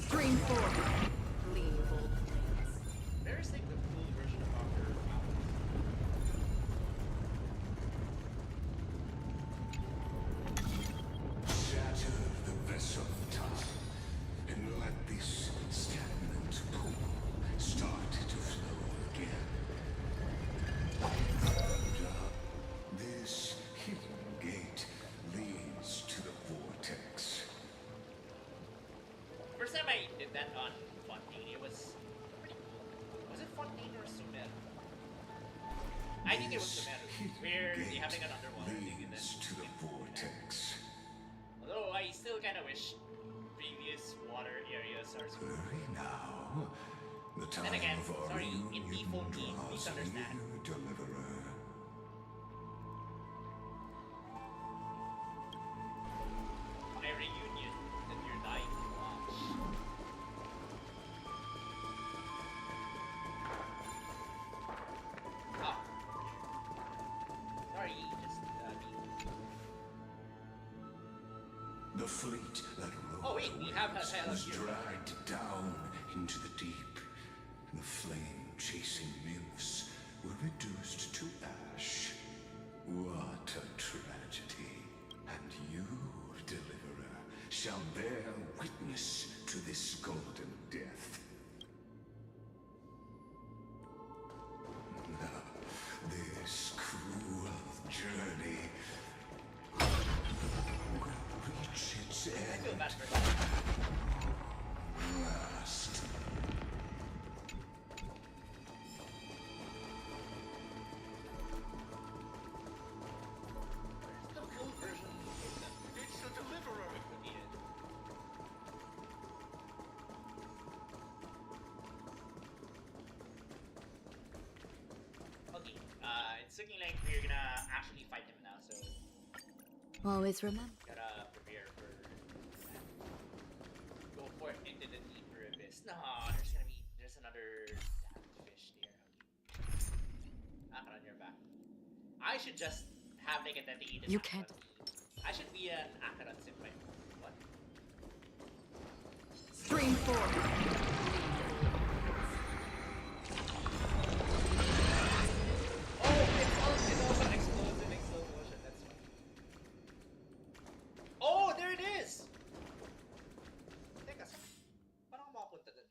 Stream 4. Leave old planes. There's like the full version of our Shatter the vessel of time and let this stagnant pool start to flow again. And this hidden gate leads to the vortex. First time I did that on Fontaine, it was pretty cool. Was it Fontaine or Sumer? I think it was Sumer, where they having an underwater thing and then to the vortex. Although I still kind of wish previous water areas are Hurry now. The time and again, of our sorry, in union default game, draws please understand. near, Deliverer. My reunion that you're dying to watch. Oh. Sorry, just me. The fleet that rode Oh wait, we have Rafael was here. dragged down into the deep. The flame-chasing nymphs were reduced to ash. What a tragedy. And you, Deliverer, shall bear witness to this golden death. This cruel journey will reach its end last. The full version of them. It's the Deliverer if we need it. Okay, it's looking like we're gonna actually fight him now, so Always remember. gotta prepare for that. Go for it into the deeper abyss. No, there's another damn fish there. Knock it on your back. I should just have like a dedicated. You can't. I should be an Akaran Senpai. What? Stream 4. Oh, it also explodes in slow motion. That's fine. Oh, there it is! Teka, parang mapunta dun.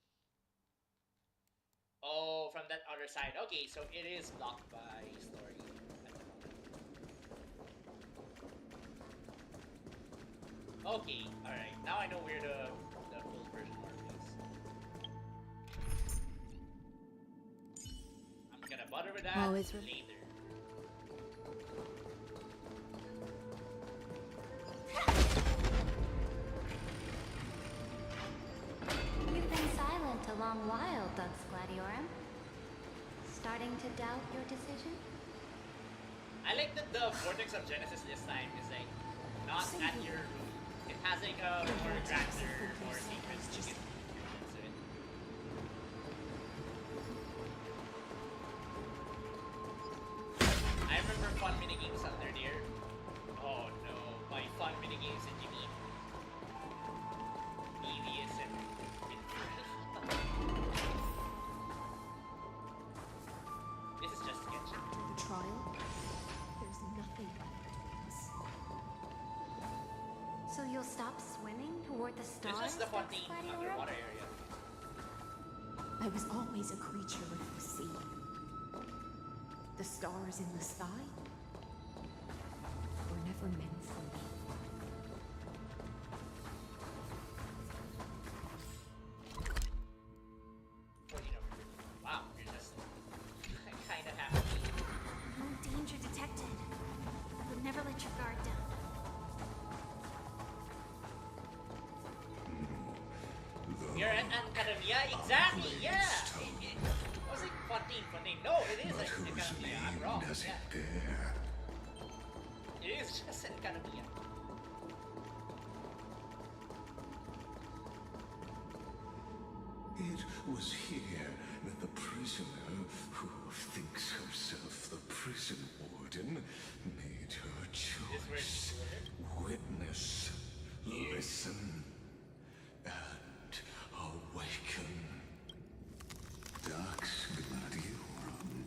Oh, from that other side. Okay, so it is blocked by story at the moment. Okay, alright. Now I know where the full version mark is. I'm gonna bother with that Always later. You've been silent a long while, Dugs Gladiorum. Starting to doubt your decision? I like that the Vortex of Genesis this time is like not at your room. It has like a more grander, more secret secret to it. I remember fun minigames under there. Oh no, by fun minigames did you mean devious and this is just sketchy. The trial? There's nothing but darkness. So you'll stop swimming toward the stars? This is the Dugs Fontaine Gladiorum? underwater area. I was always a creature of the sea. The stars in the sky? protected. But never let your guard down. You're at Academia? Exactly, yeah! I was like, Fontaine. No, it is an Academia. I'm wrong. Yeah. It is just an Academia. It was here that the prisoner, who thinks herself the prison warden, made her choice. Witness, listen, and awaken. Dax Gladiorum.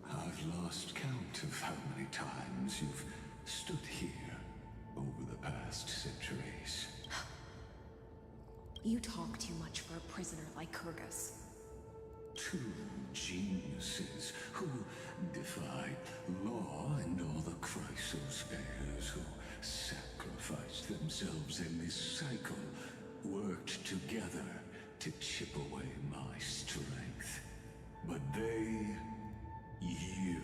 I've lost count of how many times you've stood here over the past centuries. You talk too much for a prisoner like Kurgus. Two geniuses who defied law and all the Chrysos heirs who sacrificed themselves in this cycle, worked together to chip away my strength. But they, you,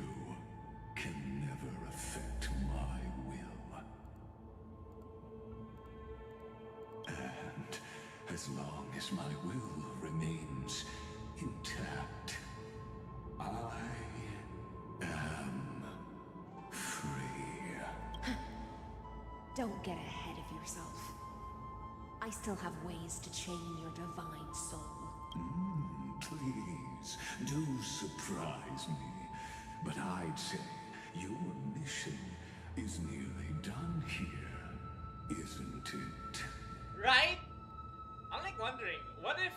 can never affect my will. And as long as my will remains intact, I am free. Don't get ahead of yourself. I still have ways to chain your divine soul. Please, do surprise me. But I'd say your mission is nearly done here, isn't it? Right? I'm like wondering, what if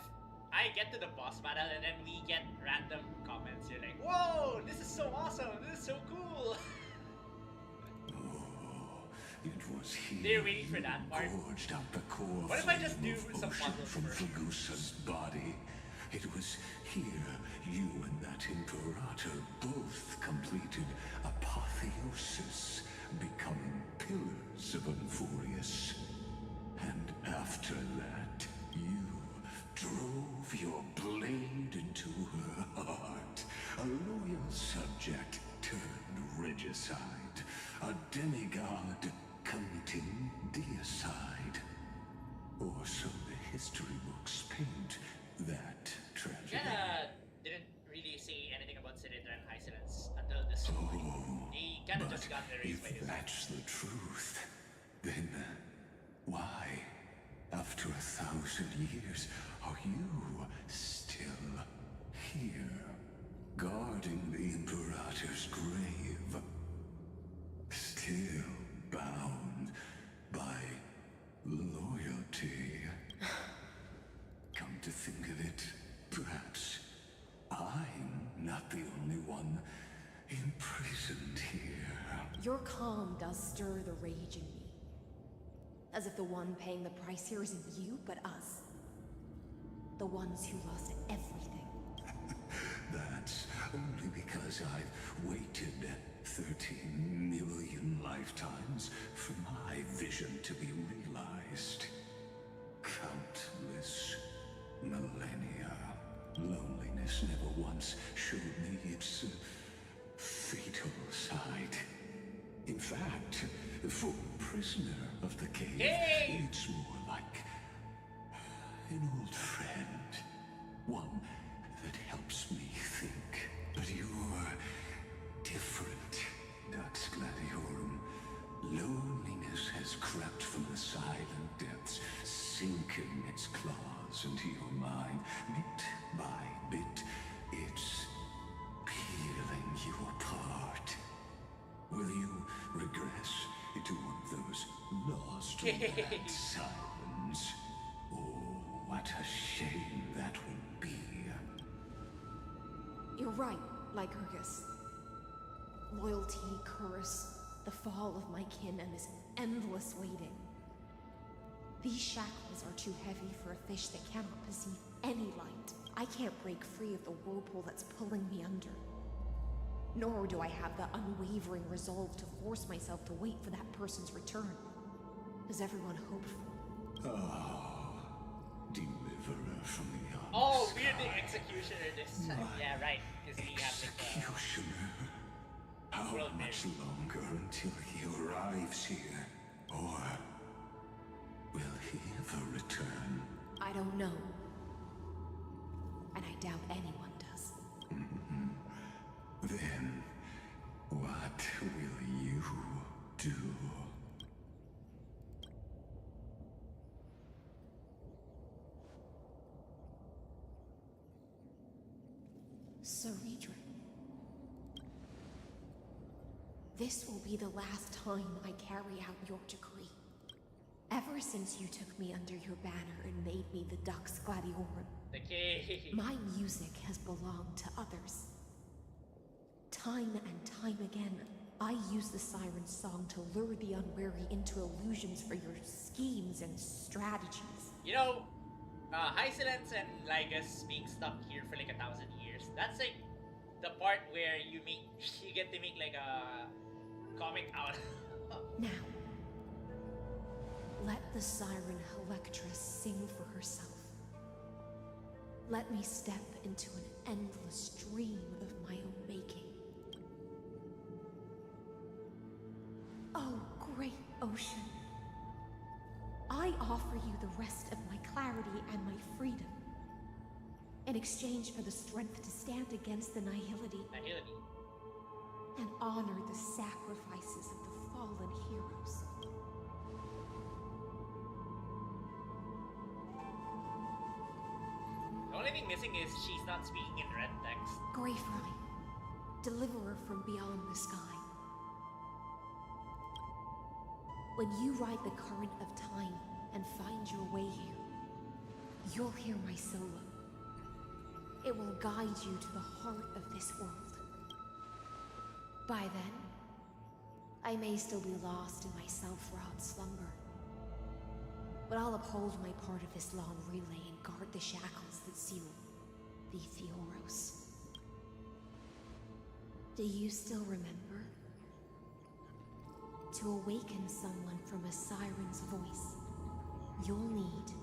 I get to the boss battle and then we get random comments? You're like, whoa, this is so awesome, this is so cool. It was here they're waiting for that part. Gorged out the core. What if I just do some ocean puzzles from first? Fagusa's body? It was here you and that Imperator both completed apotheosis, becoming pillars of Amphoreus. And after that, you drove your blade into her heart. A loyal subject turned regicide. A demigod committing deicide. Or so the history books paint that tragedy. Kinda didn't really say anything about Sinitra and Hycinus until this story. He kinda just got erased by If his. that's the truth, then why, after 1,000 years, are you still here, guarding the Imperator's grave? Still bound by loyalty. Come to think of it, perhaps I'm not the only one imprisoned here. Your calm does stir the rage in me. As if the one paying the price here isn't you, but us. The ones who lost everything. That's only because I've waited 13 million lifetimes for my vision to be realized. Countless millennia. Loneliness never once showed me its fatal side. In fact, for a prisoner of the cave, it's more like an old friend. One that helps me think. But you're different, Dax Gladiorum. Loneliness has crept from the silent depths, sinking its claws into your mind. Bit by bit, it's peeling you apart. Will you regress into one of those lost red sirens? Oh, what a shame that would be. You're right, Lycurgus. Loyalty, curse, the fall of my kin, and this endless waiting. These shackles are too heavy for a fish that cannot perceive any light. I can't break free of the whirlpool that's pulling me under. Nor do I have the unwavering resolve to force myself to wait for that person's return, as everyone hoped for. Deliverer from the unsky. Oh, we're the executioner this time. Yeah, right. Because we have like Executioner. How much longer until he arrives here? Or will he ever return? I don't know. And I doubt anyone does. Then, what will you do? Ceredra. This will be the last time I carry out your decree. Ever since you took me under your banner and made me the Dux Gladiorum, my music has belonged to others. Time and time again, I use the Siren's song to lure the unwary into illusions for your schemes and strategies. You know, Hysolence and Lygus being stuck here for like 1,000 years. That's like the part where you get to make like a comic out. Now, let the Siren Electra sing for herself. Let me step into an endless dream of my own making. Oh, great ocean. I offer you the rest of my clarity and my freedom in exchange for the strength to stand against the nihility and honor the sacrifices of the fallen heroes. The only thing missing is she's not speaking in red text. Greyfry, deliverer from beyond the sky. When you ride the current of time and find your way here, you'll hear my solo. It will guide you to the heart of this world. By then, I may still be lost in my self-wrought slumber, but I'll uphold my part of this long relay and guard the shackles that seal the Theoros. Do you still remember? To awaken someone from a siren's voice, you'll need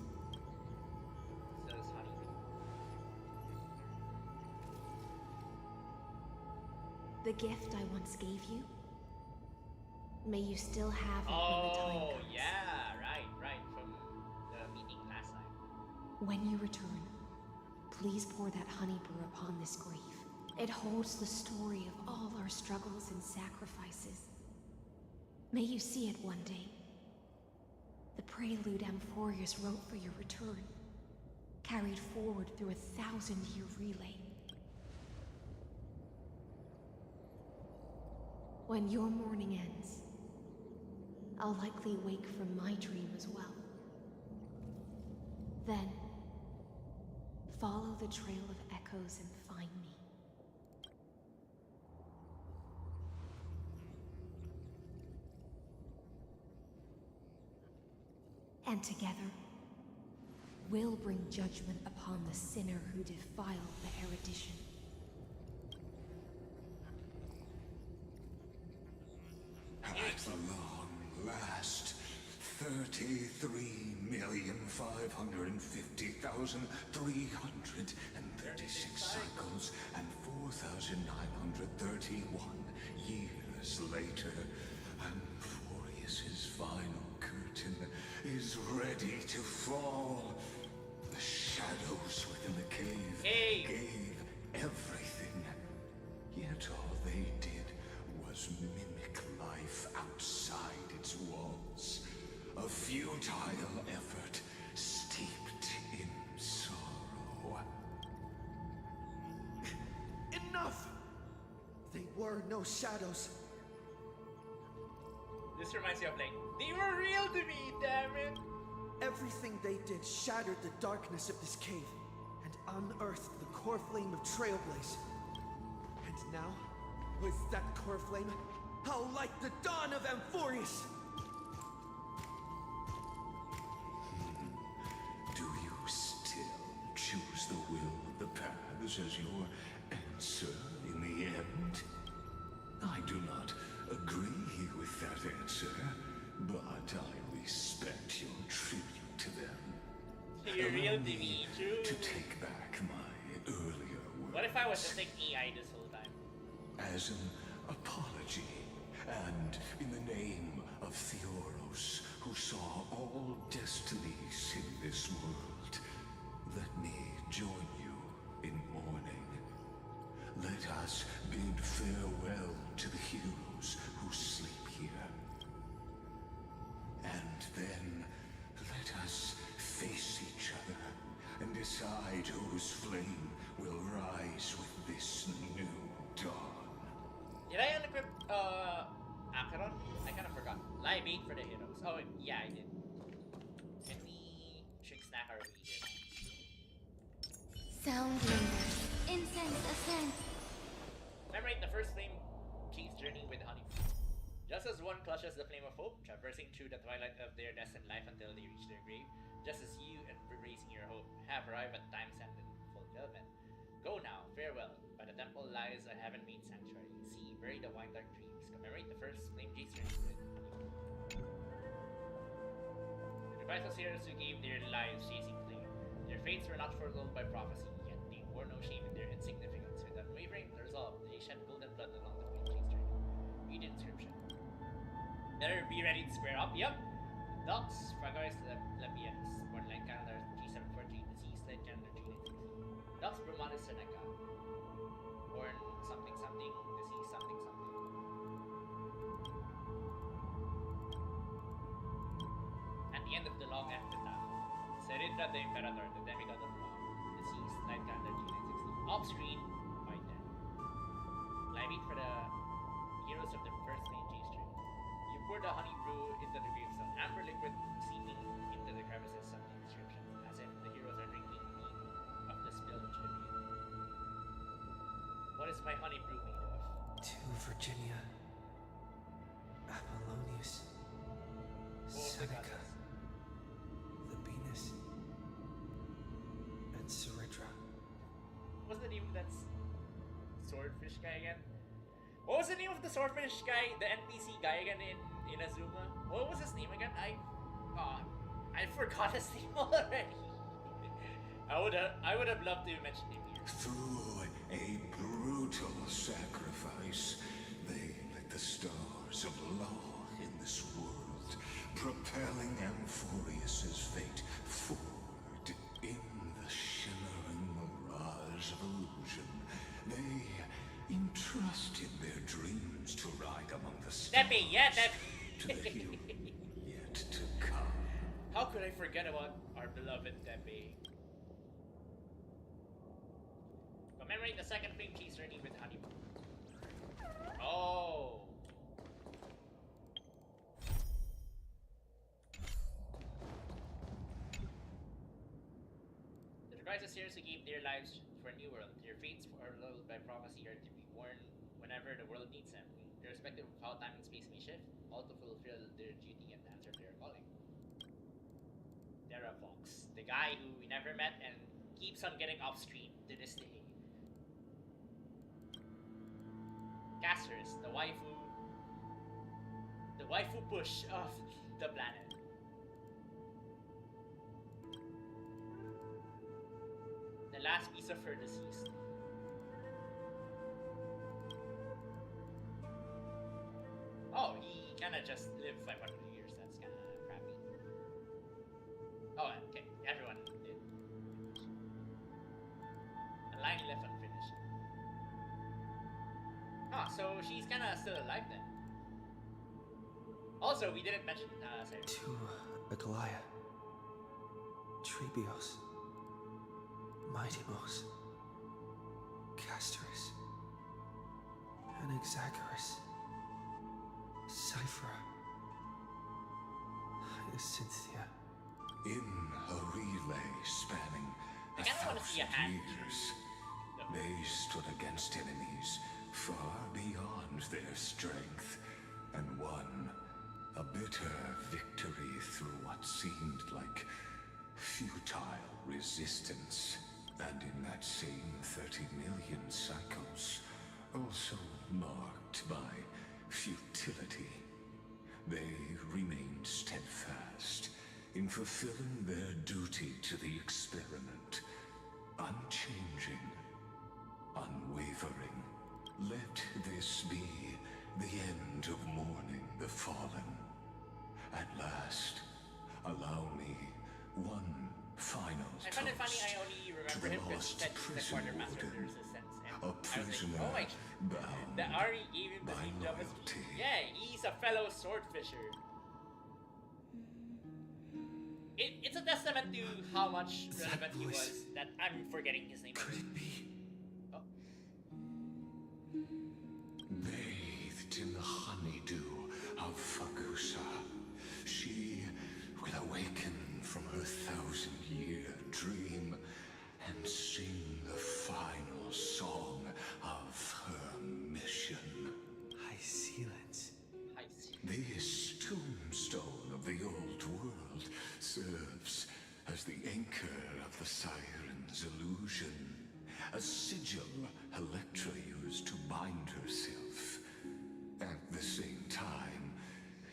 the gift I once gave you. May you still have it when the time comes. Oh, yeah, right, from the meeting last time. When you return, please pour that honey brew upon this grave. It holds the story of all our struggles and sacrifices. May you see it one day. The prelude Amphoreus wrote for your return, carried forward through 1,000-year relay. When your morning ends, I'll likely wake from my dream as well. Then, follow the trail of echoes and find me. And together, we'll bring judgment upon the sinner who defiled the erudition. At long last, 33,550,336 cycles and 4,931 years later, Amphoreus's final curtain is ready to fall. The shadows within the cave gave everything, yet all they did was mimic life outside its walls. A futile effort steeped in sorrow. Enough! They were no shadows. This reminds me of like, they were real to me, damn it! Everything they did shattered the darkness of this cave and unearthed the core flame of Trailblaze. And now, with that core flame, I'll light the dawn of Amphoreus! Do you still choose the will of the paths as your answer in the end? I do not agree with that answer, but I respect your tribute to them. You're real to Allow me, too. to take back my earlier words. What if I was just like AI this whole time? As an apology mythology, and in the name of Theoros, who saw all destinies in this world, let me join you in mourning. Let us bid farewell to the heroes who sleep here. And then let us face each other and decide whose flame will rise with this new dawn. Did I unequip Acheron? I kind of forgot. Live 8 for the heroes. Oh, yeah, I did. Can we trick snack our way here? Sound lingers. Incense ascends. Commemorate the first flame chief's journey with honey. Just as one clutches the flame of hope, traversing through the twilight of their destined life until they reach their grave, just as you, embracing your hope, have arrived at time's end in fulfillment. Go now, farewell. By the temple lies a heaven-made sanctuary. See, bury the wine dark dreams. Commemorate the first flame chief's journey with honey. The Christos heroes who gave their lives chasing flame. Their fates were not foretold by prophecy, yet they wore no shame in their insignificance. With unwavering resolve, they shed golden blood along the flame chief's journey. Read the inscription. Better be ready to square up. Yep. Docs, Fragois Labienus, born like calendar 3743, deceased like calendar 3960. Docs Brumalis Seneca, born something something, deceased something something. At the end of the long epitaph, Seridra the Imperator, the demigod of law, deceased like calendar 3960. Off screen, by then. Live eat for the heroes of the first flame chase train. You pour the honey brew into the gravestone, amber liquid seeping into the crevices of the inscription, as if the heroes are drinking of the spilled tribute. What is my honey brew made of? To Virginia, Apollonius, Seneca, Labienus, and Seridra. What's the name of that swordfish guy again? What was the name of the swordfish guy, the NPC guy again in Azuma? What was his name again? I forgot his name already. I would have loved to mention him here. Through a brutal sacrifice, they lit the stars of law in this world, propelling Amphoreus' fate forward in the shimmering mirage of illusion. They entrusted their dreams to ride among the stars. Debbie, yeah, to the hero yet to come. How could I forget about our beloved Debbie? Commemorate the second flame cheese journey with honeymoon. Oh. The crisis heroes who gave their lives for a new world. Their fates foretold by prophecy are to be born whenever the world needs them, irrespective of how time and space may shift, all to fulfill their duty and answer their calling. Terra Fox, the guy who we never met and keeps on getting off screen to this day. Casters, the waifu push of the planet. The last piece of her deceased. Oh, he kinda just lived 500 years. That's kinda crappy. Oh, okay. Everyone did. A line left unfinished. Ah, so she's kinda still alive then. Also, we didn't mention, sorry. To Aglaya, Trebios, Mightymos, Castorus, Anaxagoras, Cyphera, Hyacinthia. In a relay spanning I kinda wanna see a hand. years, they stood against enemies far beyond their strength, and won a bitter victory through what seemed like futile resistance. And in that same 30 million cycles, also marked by futility, they remained steadfast in fulfilling their duty to the experiment, unchanging, unwavering. Let this be The end of mourning the fallen. At last, allow me one final I find it funny toast I only to remember the him because lost he's the prison quartermaster of the warden. resistance. And A I was like, prisoner oh my, bound the Ari gave him the by name of loyalty. Yeah, he's a fellow swordfisher. It's a testament to how much relevant he was that I'm forgetting his name. Could it be? Oh. Bathed in the honeydew of Fagusa, she will awaken from her 1,000-year dream and sing the final song of her mission. High Sealants. This tombstone of the old world serves as the anchor of the siren's illusion, a sigil Electra used to bind herself. At the same time,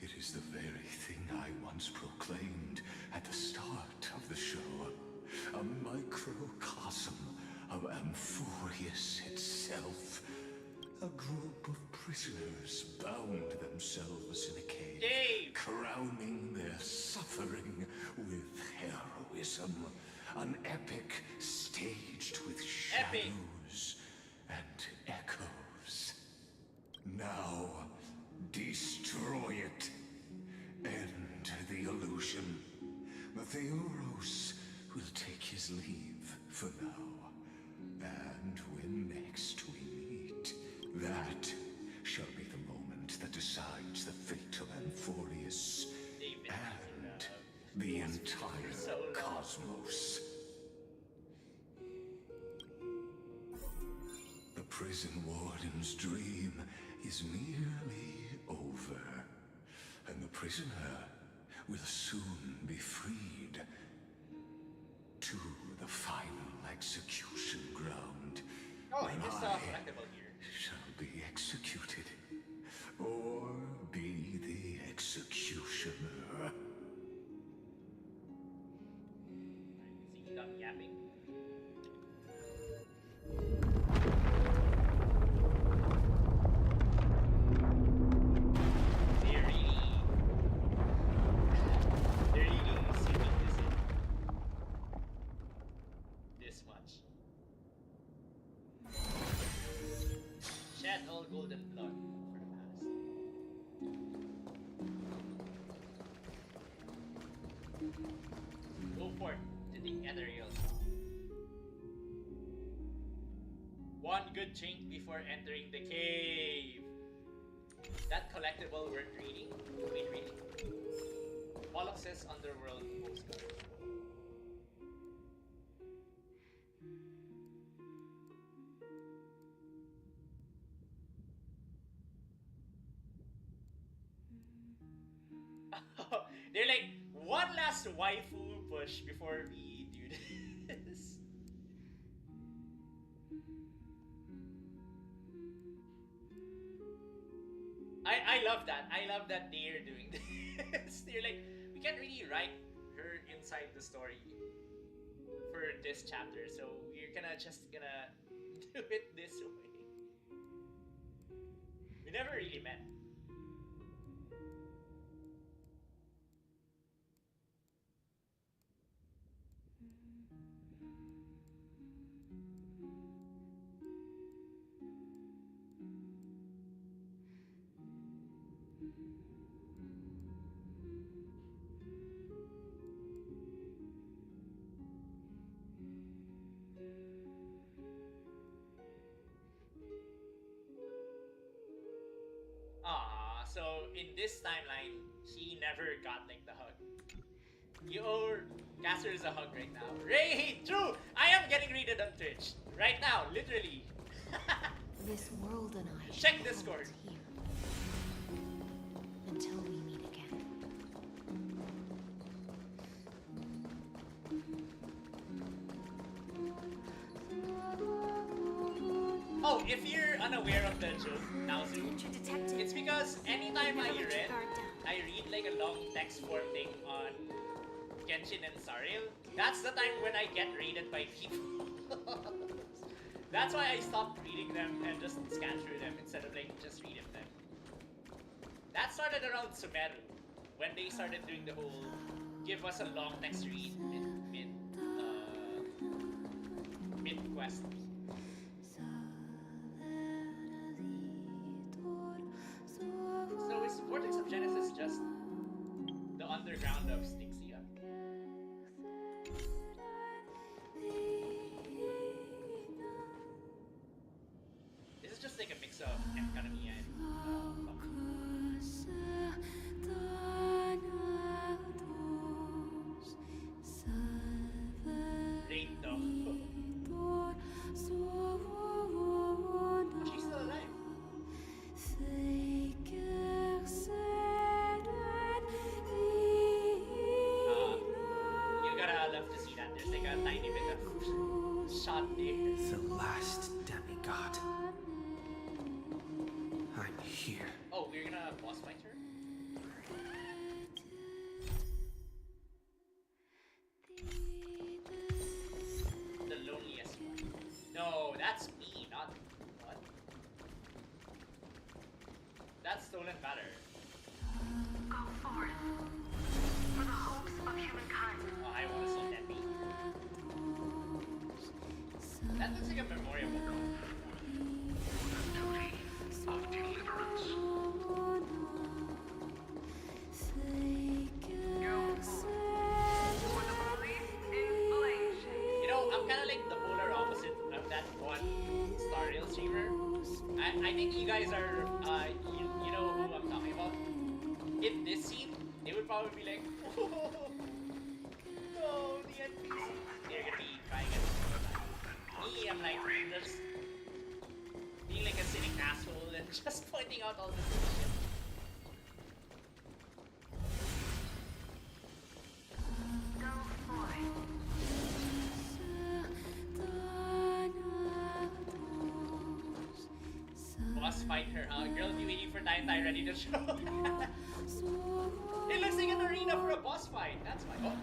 it is the very thing I once proclaimed at the start of the show, a microcosm of Amphoreus itself. A group of prisoners bound themselves in a cave, crowning their suffering with heroism. An epic staged with shadows and echoes. Now, destroy it. End the illusion. Amphoreus will take his leave for now. And when next we meet, that shall be the moment that decides the fate of Amphoreus and the entire cosmos. The prison warden's dream is nearly over, and the prisoner will soon be freed to the final execution ground. Oh, when I missed I collectible here. shall be executed, or be the executioner. Is he done yapping? They're really seeping this in. This much. Shed all golden blood for the past. Go forth to the ethereal zone. One good drink before entering the cave. That collectible worth reading? Wait, reading? Pollux' Underworld Postcard. They're like, one last waifu push before we do this. I love that. I love that they're doing this. They're like, we can't really write her inside the story for this chapter, so we're just gonna do it this way. We never really met. So in this timeline, he never got like the hug. You owe casters a hug right now. Ray, true! I am getting rated on Twitch. Right now, literally. This world and I check Discord. Here until we meet again. Oh, if you're unaware of the joke, Naozu, it's because anytime I read like a long text form thing on Genshin and Saril, that's the time when I get raided by people. That's why I stopped reading them and just scan through them instead of like just reading them. started around Sumeru, when they started doing the whole give us a long text read mid quest. So is Vortex of Genesis just the underground of Styxia? Is it just like a mix of economy and Great though. She's still alive. You gotta love to see that. There's like a tiny bit of shot there. The last demigod. I'm here. Oh, we're gonna boss fight her? The loneliest one. No, that's me, not what? That's stolen matter. Go forth for the hopes of humankind. Oh, I wanna see that be. That looks like a memorial book. Duty of deliverance. You know, I'm kind of like the polar opposite of that one Star Rail streamer. I think you guys are, you know who I'm talking about. In this scene, they would probably be like, oh, no, the NPC. They're gonna be crying at me. I'm like, just being like a cynic asshole and just pointing out all this shit. Boss fight her, huh? Girl be waiting for Tai ready to show. It looks like an arena for a boss fight. That's why. Oh.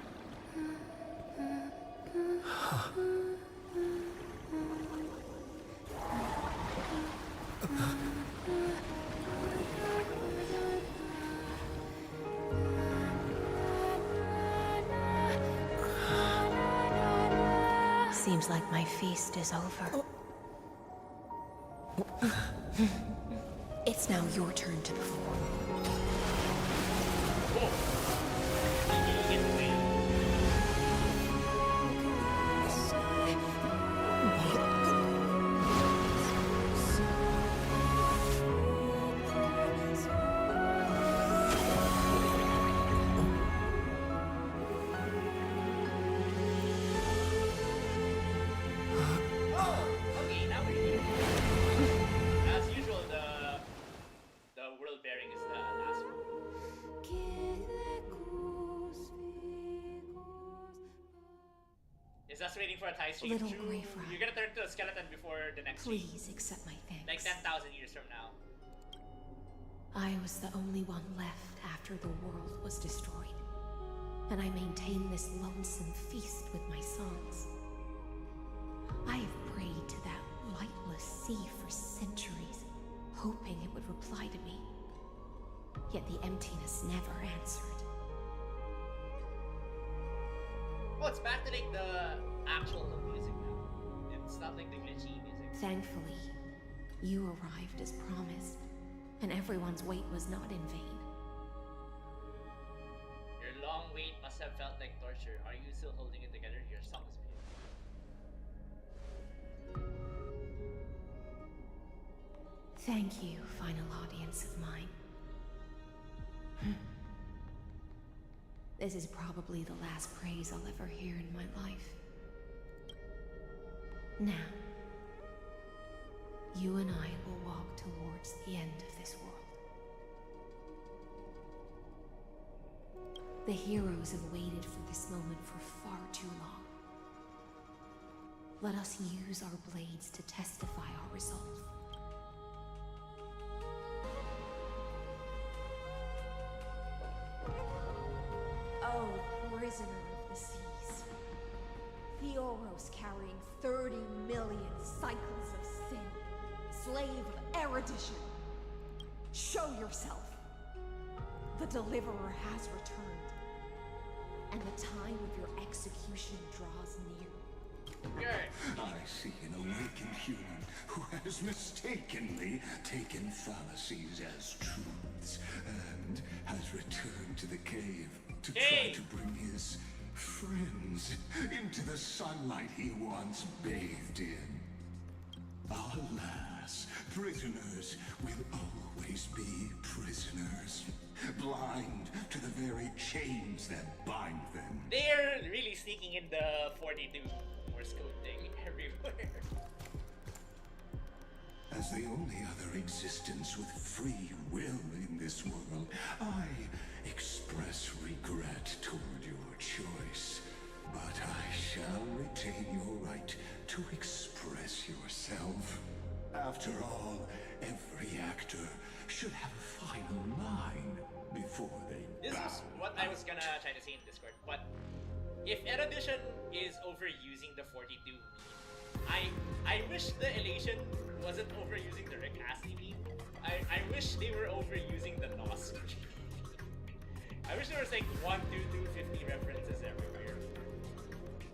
Seems like my feast is over. It's now your turn to perform. Okay, now we're here. As usual, the world bearing is the last one. Is us waiting for a tie stream? Little True. Greyfry. You're gonna turn into a skeleton before the next stream. Please accept my thanks. Like 10,000 years from now. I was the only one left after the world was destroyed. And I maintain this lonesome feast with my songs. I have prayed to that lightless sea for centuries, hoping it would reply to me. Yet the emptiness never answered. Oh, it's back to like the actual music now. It's not like the glitchy music. Thankfully, you arrived as promised, and everyone's wait was not in vain. Your long wait must have felt like torture. Are you still holding it together? Your song is beautiful. Thank you, final audience of mine. This is probably the last praise I'll ever hear in my life. Now, you and I will walk towards the end of this world. The heroes have waited for this moment for far too long. Let us use our blades to testify our resolve. Oh, prisoner of the seas. Theoros carrying 30 million cycles of sin. Slave of erudition. Show yourself. The Deliverer has returned. And the time of your execution draws near. I see an awakened human who has mistakenly taken fallacies as truths and has returned to the cave to try to bring his friends into the sunlight he once bathed in. Alas, prisoners will always be prisoners, blind to the very chains that bind them. They're really sneaking in the 42 Morse code thing everywhere. As the only other existence with free will in this world, I express regret toward your choice. But I shall retain your right to express yourself. After all, every actor should have a final line before they This is what I was gonna try to say in Discord, but if Erudition is overusing the 42 meme, I wish the Elation wasn't overusing the Rick Astley meme. I wish they were overusing the NOS meme. I wish there was like 1, 2, 250 references everywhere.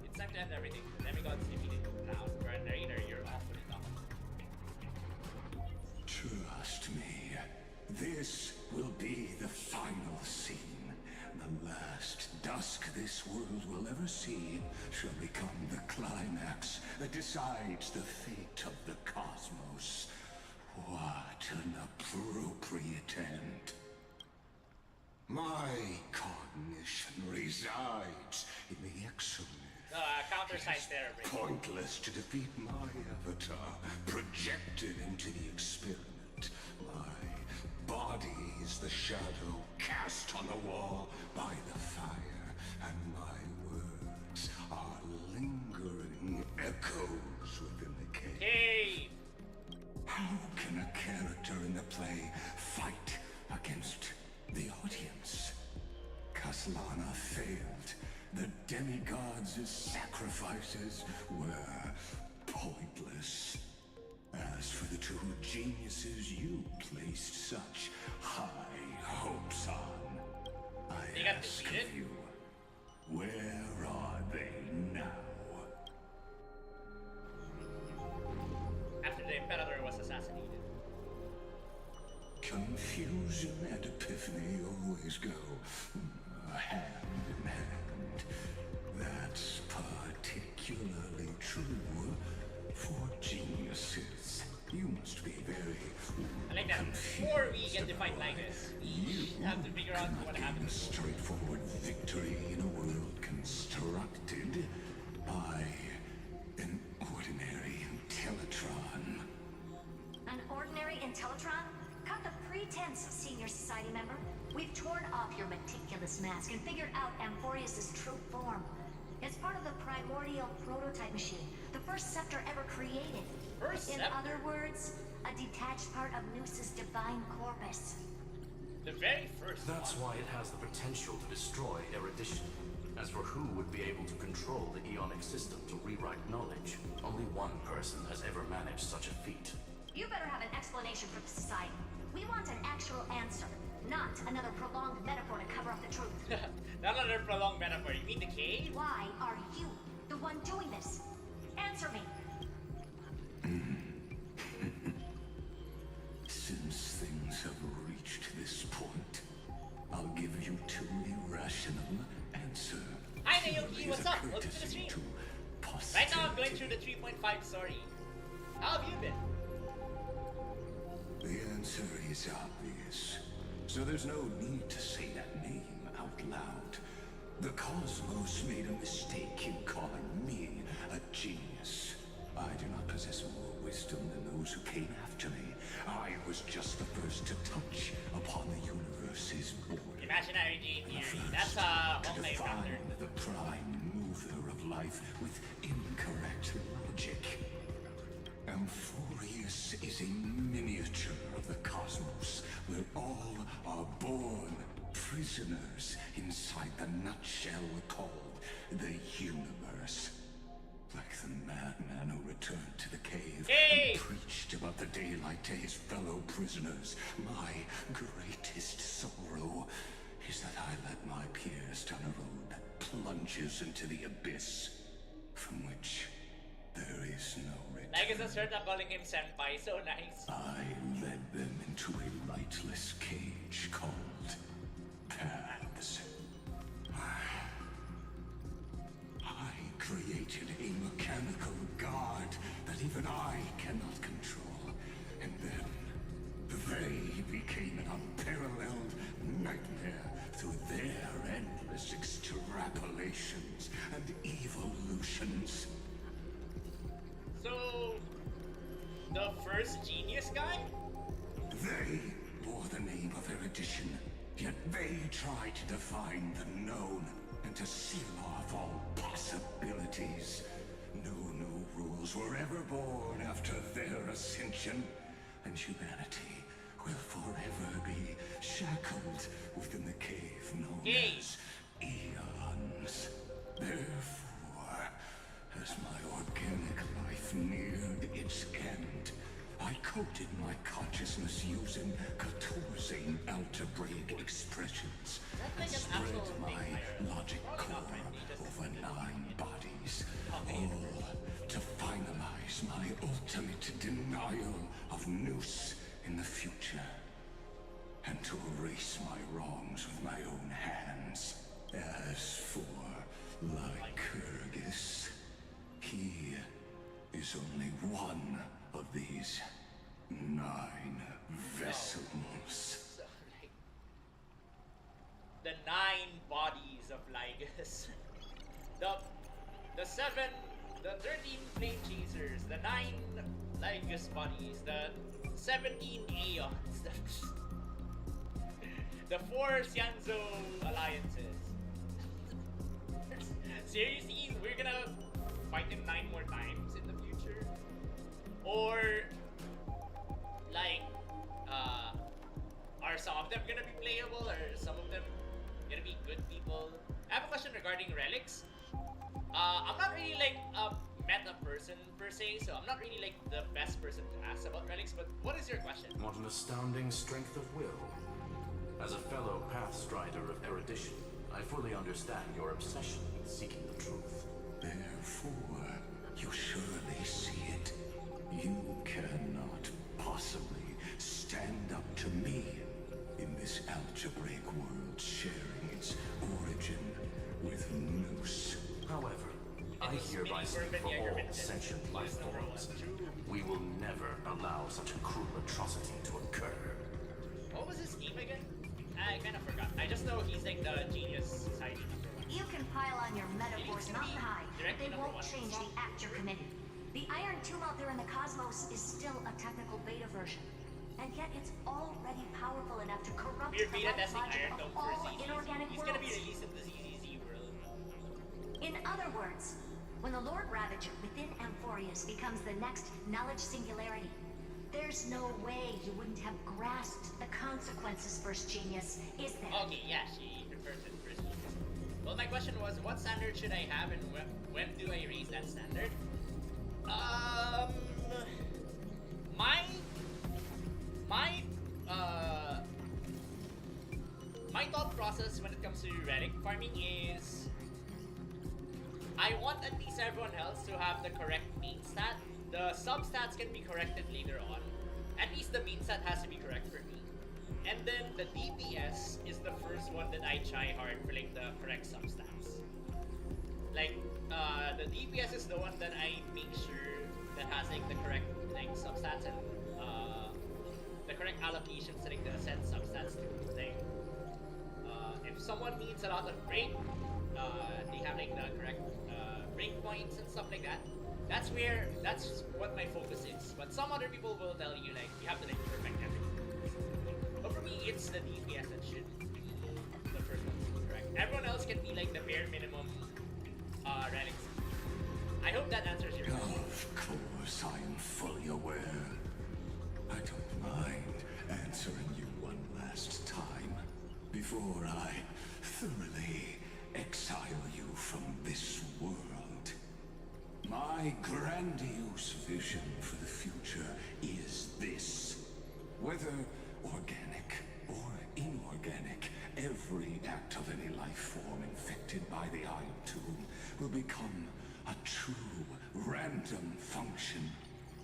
It's time to end everything. The demigods defeated now. For a narrator, you're awfully dumb. Trust me, this will be the final scene. The last dusk this world will ever see shall become the climax that decides the fate of the cosmos. What an appropriate end. My cognition resides in the excellent. Countersigns there, Rick. Pointless to defeat my avatar, projected into the experiment. My body is the shadow cast on the wall by the fire, and my words are lingering echoes within the cave. Hey! How can a character in the play fight against the audience? Kaslana failed. The demigods' sacrifices were pointless. As for the two geniuses you placed such high hopes on, I ask of you, where are they now? After the Imperator was assassinated. Confusion and epiphany always go hand in hand. That's particularly true for geniuses. You must be very like that. Before we get to fight like this, we have to figure out what happened. A straightforward victory in a world constructed by an ordinary Intellitron. An ordinary Intellitron? Cut the pretense, senior society member. We've torn off your meticulous mask and figured out Amphoreus' true form. It's part of the primordial prototype machine, the first scepter ever created. In other words, a detached part of Noos's divine corpus. The very first That's why it has the potential to destroy erudition. As for who would be able to control the Eonic system to rewrite knowledge, only one person has ever managed such a feat. You better have an explanation for the society. We want an actual answer, not another prolonged metaphor to cover up the truth. Not another prolonged metaphor. You mean the cave? Why are you the one doing this? Answer me. Since things have reached this point, I'll give you two irrational answers. Hi Naoki, what's up? Welcome to the stream. Right now I'm going through the 3.5 story. How have you been? The answer is obvious, so there's no need to say that name out loud. The cosmos made a mistake in calling me a genius. I do not possess more wisdom than those who came after me. I was just the first to touch upon the universe's border. Imaginary gene theory. That's a Honkai factor. The prime mover of life with incorrect logic. Amphoreus is a miniature of the cosmos, where all are born prisoners inside the nutshell called the universe. Like the madman who returned to the cave and preached about the daylight to his fellow prisoners, my greatest sorrow descends into the abyss, from which there is no return. Like it's a certain calling him senpai, so nice. I led them into a lightless cage called paths. I created a mechanical guard that even I cannot control, and then they became an unparalleled nightmare through their endless extrapolations and evolutions. So, the first genius guy? They bore the name of erudition, yet they tried to define the known and to seal off all possibilities. No new rules were ever born after their ascension, and humanity will forever be shackled within the cave known as eons. Therefore, as my organic life neared its end, I coded my consciousness using 14 algebraic expressions and spread my logic core over 9 bodies, all to finalize my ultimate denial of Noose in the future, and to erase my wrongs with my own hands. As for Lycurgus, he is only one of these 9 vessels. So, like, the 9 bodies of Lygus. the 13 flame chasers, the 9 Lygus bodies, the 17 Aeons, the 4 Xianzhou alliances. Seriously, we're gonna fight him 9 more times in the future? Or, like, are some of them gonna be playable, or some of them gonna be good people? I have a question regarding relics. I'm not really like a meta person per se, so I'm not really like the best person to ask about relics, but what is your question? What an astounding strength of will. As a fellow pathstrider of erudition, I fully understand your obsession with seeking the truth. Therefore, you surely see it. You cannot possibly stand up to me in this algebraic world sharing its origin with Noose. However, I hereby speak for all sentient life forms. We will never allow such a cruel atrocity to occur. What was his name again? I kind of forgot. I just know he's like the genius society number 1. You can pile on your metaphors mountain high, but they won't change the act you're committing. The Iron Tomb out there in the cosmos is still a technical beta version, and yet it's already powerful enough to corrupt the life logic of all inorganic He's worlds. gonna be released in the ZZZ world. In other words, when the Lord Ravager within Amphoreus becomes the next knowledge singularity, there's no way you wouldn't have grasped the consequences, First Genius, is there? Okay, yeah, she referred to the First Genius. Well, my question was, what standard should I have, and when do I raise that standard? My thought process when it comes to relic farming is I want at least everyone else to have the correct main stat. The substats can be corrected later on. At least the main stat has to be correct for me. And then the DPS is the first one that I try hard for like the correct substats. Like the DPS is the one that I make sure that has like the correct like substats and the correct allocations to like the set substats to thing. If someone needs a lot of break, they have like the correct break points and stuff like that. That's what my focus is. But some other people will tell you like you have to like perfect everything. But for me, it's the DPS that should be the first one to be correct. Everyone else can be like the bare minimum relics. I hope that answers your question. Of course, I am fully aware. I don't mind answering you one last time before I thoroughly exile you from this world. My grandiose vision for the future is this. Whether organic or inorganic, every Every act of any life form infected by the Iron Tomb will become a true random function.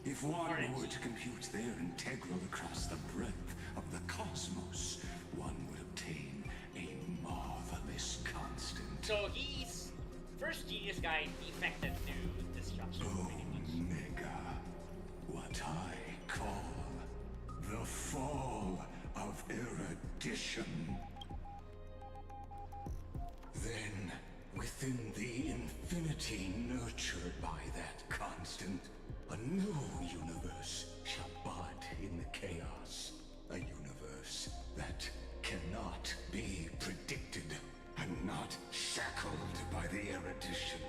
If one were to compute their integral across the breadth of the cosmos, one would obtain a marvelous constant. So he's first genius guy defected to destruction. Omega, what I call the fall of erudition. Then, within the infinity nurtured by that constant, a new universe shall bud in the chaos. A universe that cannot be predicted and not shackled by the erudition.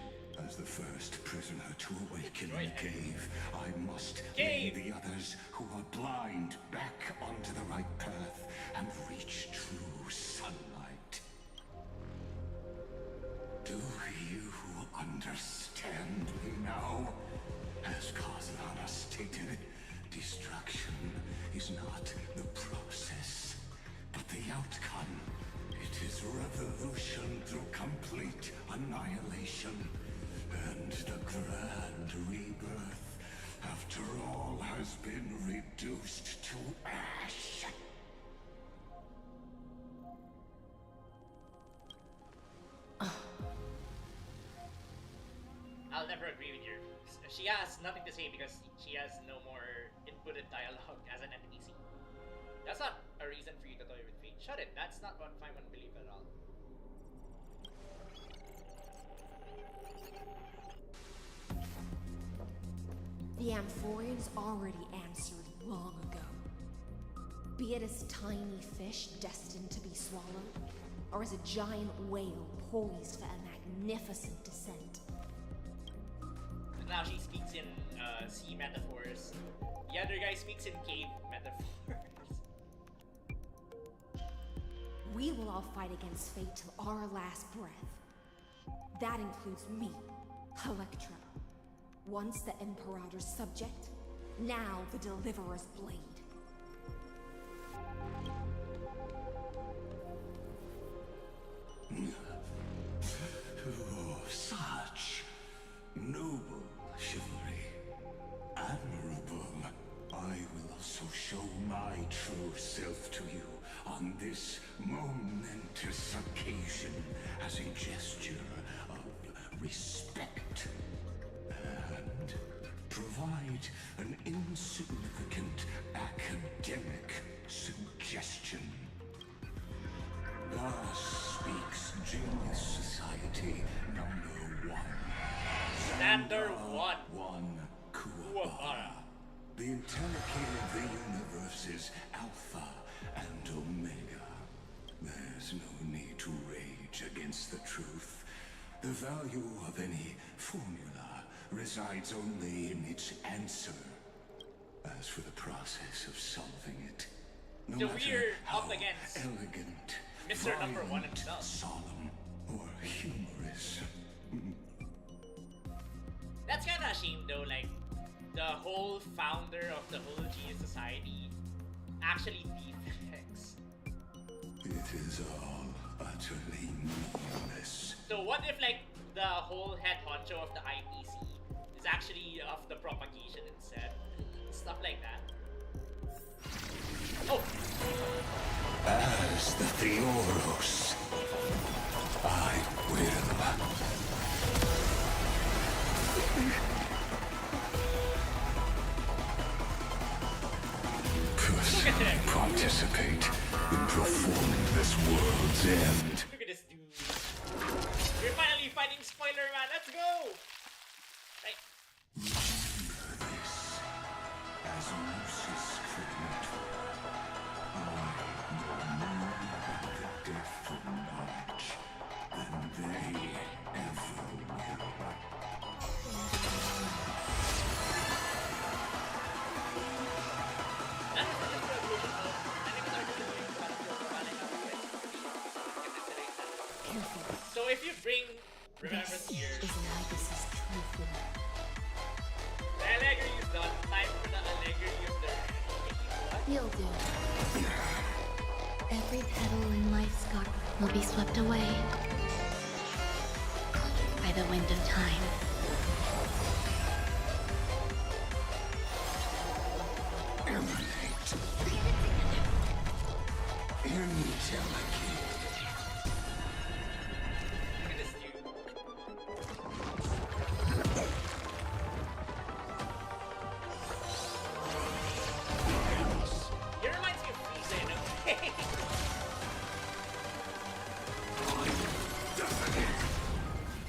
As the first prisoner to awaken in the cave, I must lead the others who are blind back onto the right path and reach true sunlight. Do you understand me now? As Kozlana stated, destruction is not the process, but the outcome. It is revolution through complete annihilation. And the grand rebirth, after all, has been reduced to ash. I'll never agree with you. She has nothing to say because she has no more inputted dialogue as an NPC. That's not a reason for you to toy with fate. Shut it. That's not what Paimon believe at all. The Amphoreans already answered long ago. Be it as tiny fish destined to be swallowed, or as a giant whale poised for a magnificent descent. And now she speaks in sea metaphors. The other guy speaks in cave metaphors. We will all fight against fate till our last breath. That includes me, Electra. Once the Imperator's subject, now the Deliverer's blade. Oh, such noble chivalry. Admirable. I will also show my true self to you on this momentous occasion as a gesture of respect. And provide an insignificant academic suggestion. Thus speaks Genius Society #1. Standard 1. One Kuwabara. The interlocutor of the universe is Alpha and Omega. There's no need to rage against the truth. The value of any formula resides only in its answer. As for the process of solving it, no So matter we're how up against elegant, Mr. Number 1 violent, himself. solemn, or humorous. That's kind of a shame though, like, the whole founder of the whole Genius Society actually defects. It is all utterly meaningless. So what if, like, the whole head honcho of the IPC is actually of the propagation instead? Stuff like that. Oh! As the Theoros, I will. Personally participate in performing this world's end. Look at this dude. We're finally fighting Spoiler Man. Let's go! Right. As Moses could not, I know more about the death of knowledge than they ever will. So if you bring remembrance here, Is Magus's true form. the Allegri is done. Time for the Allegri of the what? You'll do. Every petal in life's got a will be swept away by the wind of time. Emanate. Intelligent.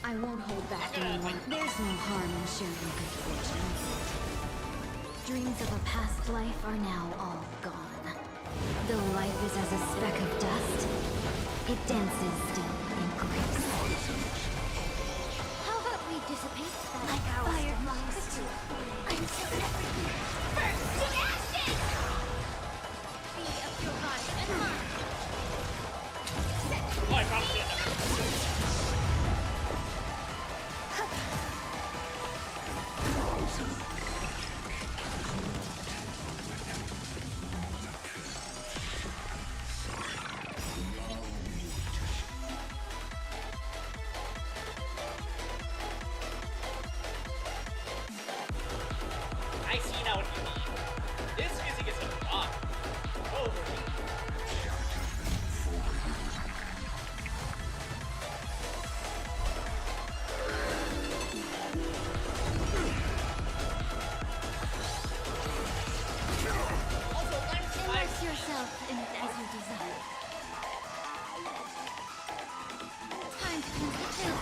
I won't hold back anymore. There's no harm in sharing good fortune. Dreams of a past life are now all gone. Though life is as a speck of dust, it dances still in grace. How about we dissipate that Like our fireflies until everything burns to ashes? Be of your body and mind. Oh, I promise you. I see now what you mean. This music is a lot. Over me. Also, Immerse yourself in it as you desire. Time to cleanse the chill.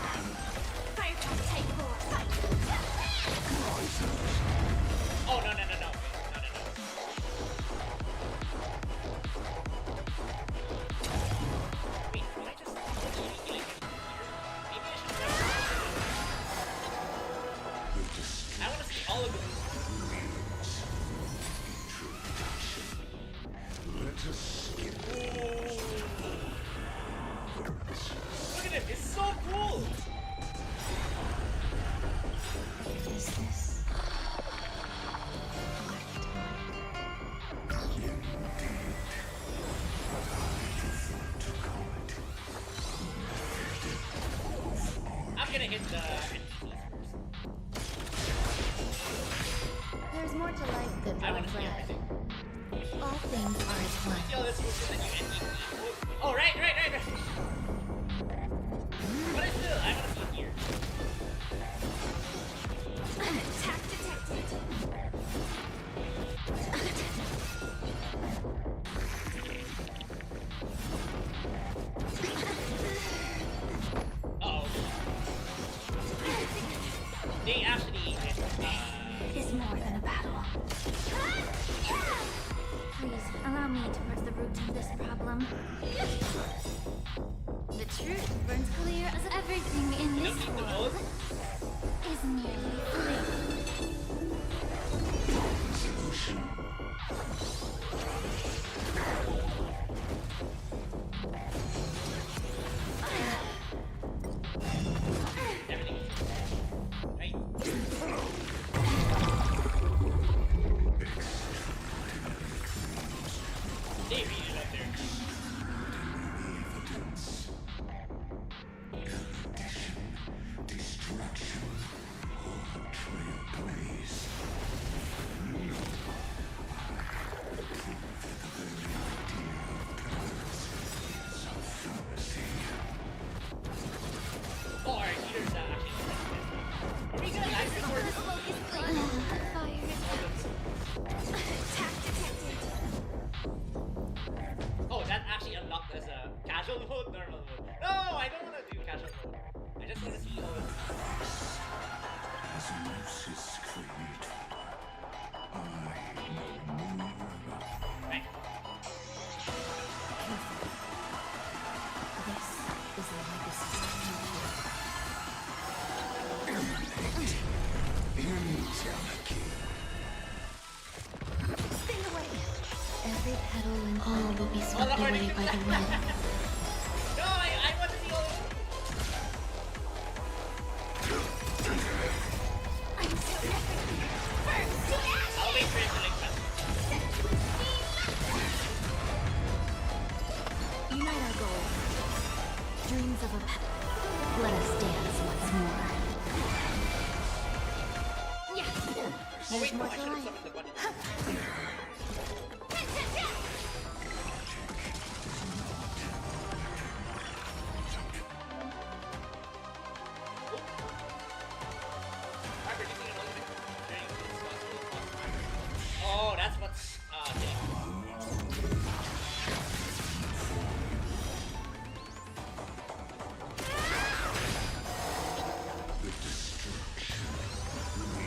Fire to take more. Fight. Oh, no. Wait, can I just maybe I should I want to see all of them. Let us skip. Look at him, it's so cool. Is this I'm gonna hit the There's more to life than I want blood to see red. everything. All things are as one. Yo, this was the new NDP. Oh, right. But I want to see it here. Attack detected. Uh-oh. They actually Is more than a battle. Please, allow me to press the root of this problem. The truth burns clear as everything in this world is merely flame. everything. Right. They really love their Destruction or trailblaze. Oh, our heaters actually. Are we gonna live record this? Attack detected. Oh, that actually unlocked as a casual mode, normal mode. No, I don't want to do casual mode. I just want to see all of As Moses created, I know more about Right. This is the legacy of intelligent. Spin away. every petal and All will be swept away by the wind. No, I want to see all of Until everything burns to ashes. I'll wait for it to like that. Unite our goals. dreams of a let us dance once more. Yeah. Oh wait, no, More I should have delight. summoned the bunny. Oh, that's what's okay.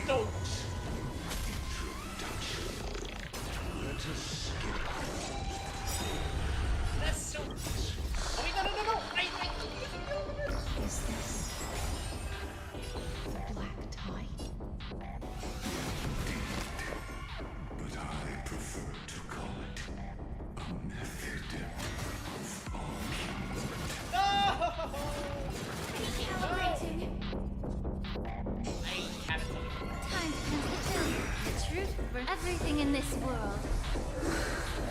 No. That's so. Oh wait, no! Right. Is this the black tide? But I prefer to call it a method of argument. No! Recalibrating. I haven't summoned. Time to consider the truth for everything in this world.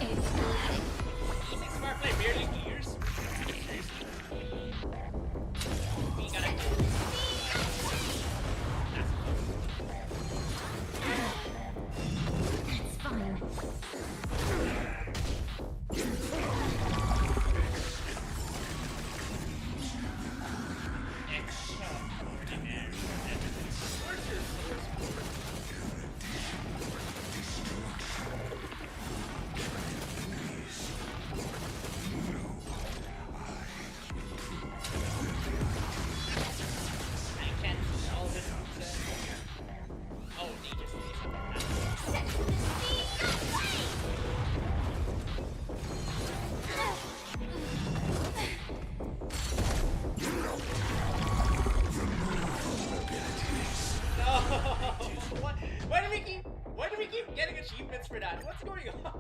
It's bleeding. Easy Smartplay barely clears. We gotta go. It's fine. I can't do all this. Oh, they just say something. No! What? Why do we keep getting achievements for that? What's going on?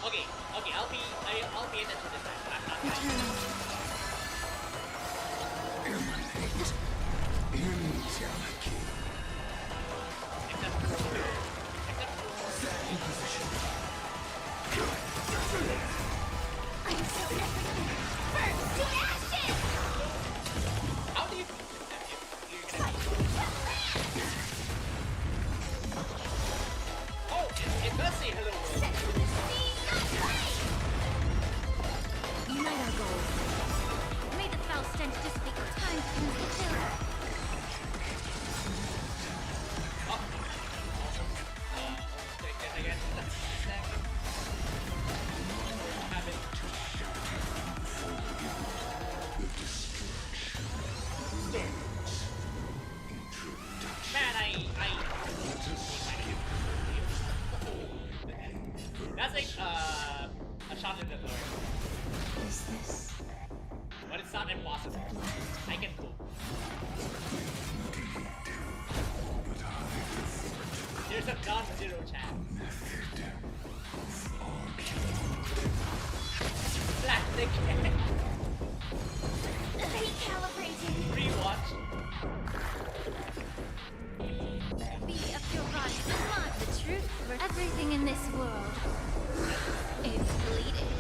Okay, I'll pay attention this time. I'm not How do you Oh, it does say hello world. Unite our goals. May the foul stench dissipate. Time to consider. That's like a shot in the door. Is this But it's not impossible. I can cope. There's a non-zero chance. Black thick. Recalibrating. Rewatch. Be a pure body. Unlock the truth for everything in this world. It's bleeding.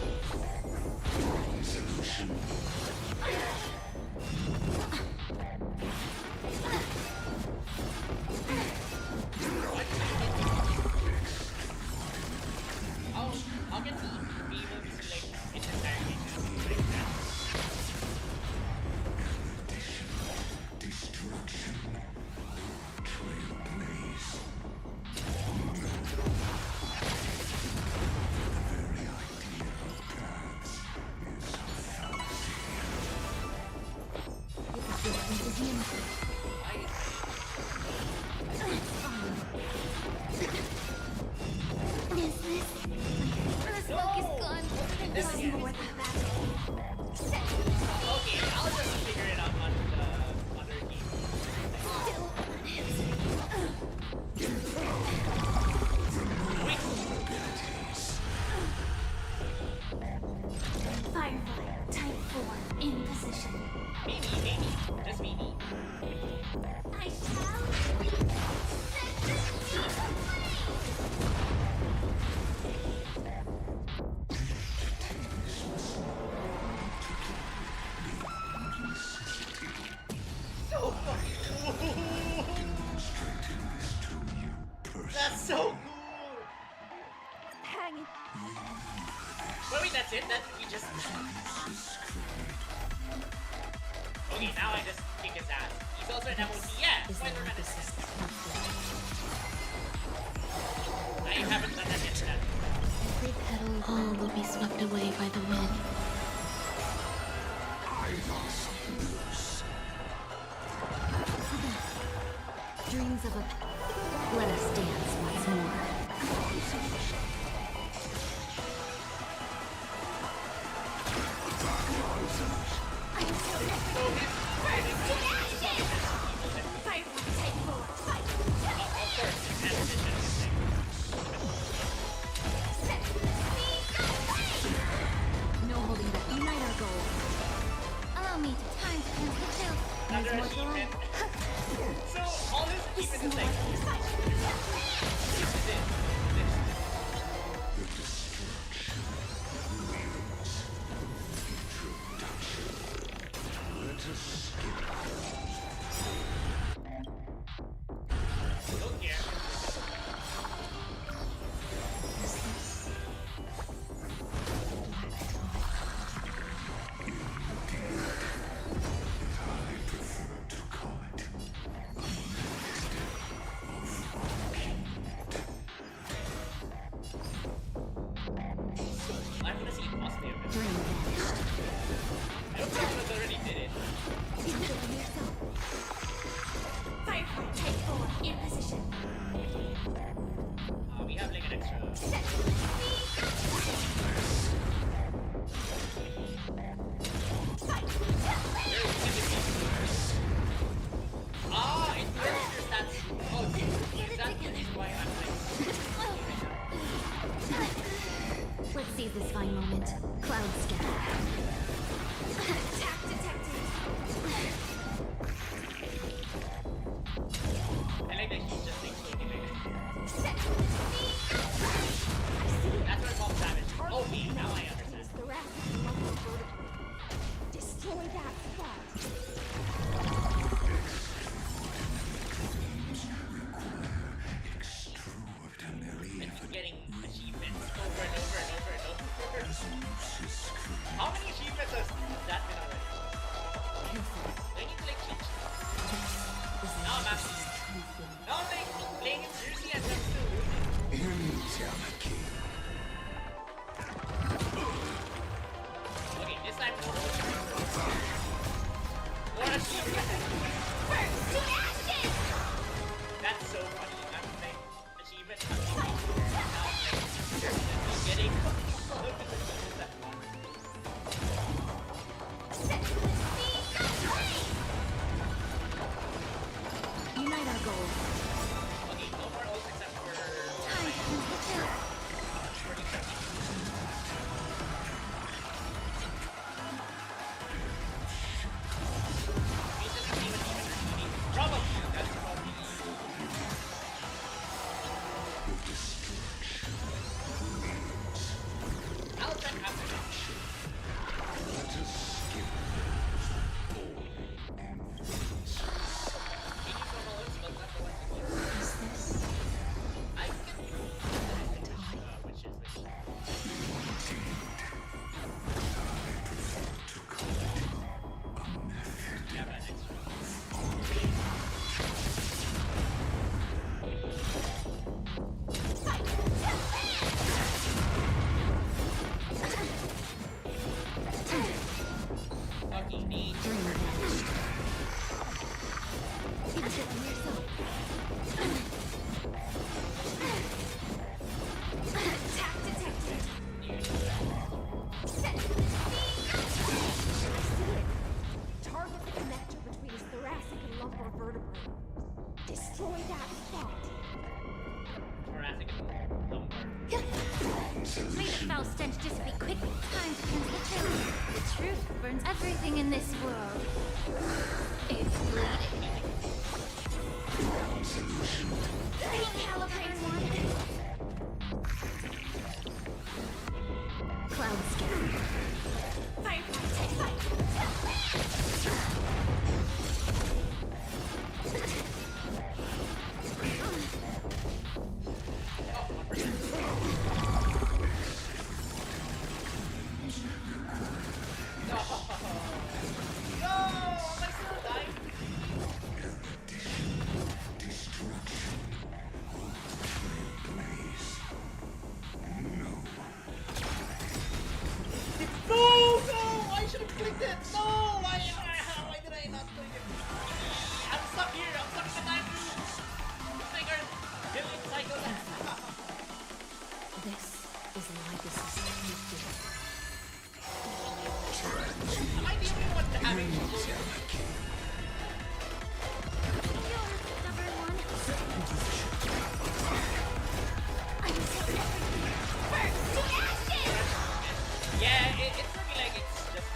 How can we be able to see like its entirety? hanging. Wait, that's it? That he just... Okay, now I just kick his ass. He's also an MOT. Yeah, spoiler medicine. I haven't done that yet. Every petal all will be swept away by the wind. Dreams of a... Let us dance once more. No holding back. Unite our goals. Allow me to time to cleanse the chill. Another achievement. So, all this achievement is like... This is it. Don't care. I'm gonna see possibly a bit. I don't think I already did it. Firefly, take forward, in position. We have like an extra. Ah, it registers that. Oh, that's the reason why I'm like. Let's seize this fine moment. Cloud scatter. Attack detected. I like that he's just like floating like that. That's what it calls damage. Oh, me. Now I understand. Destroy that spot. And getting achievements over and over and over and over. How many achievements has that been already? Do I need to like cheat? Now I'm actually... Now I'm like playing in Jersey and I'm still losing. Okay, this time more achievements. That's so funny. I'm like achievement. Now I'm like getting... Unite our goals. Okay, no more oaths except for... Time to cleanse the chill. Probably, that's probably... I'll check after that. I can which is yeah, but extra. Fucking neat. Attack detected. Target the connector between his thoracic and lumbar vertebrae. Destroy that spot. Thoracic and lumbar. May the foul stench dissipate quickly. Time to cleanse the chill. The truth burns everything in this world. It's bleeding. Recalibrate one. Cloud scatter. Firefly, take fight. is Lycus's taking. Am I the only one having trouble? Yeah, it's looking like it's just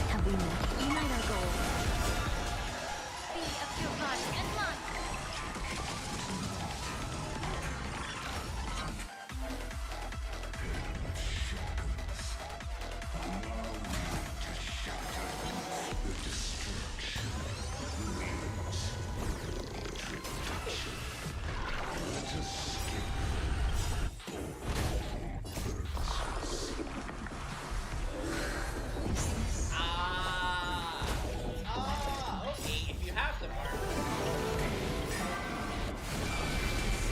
Have we met? Unite our goal. Be of your body and mind. okay, if you have the mark.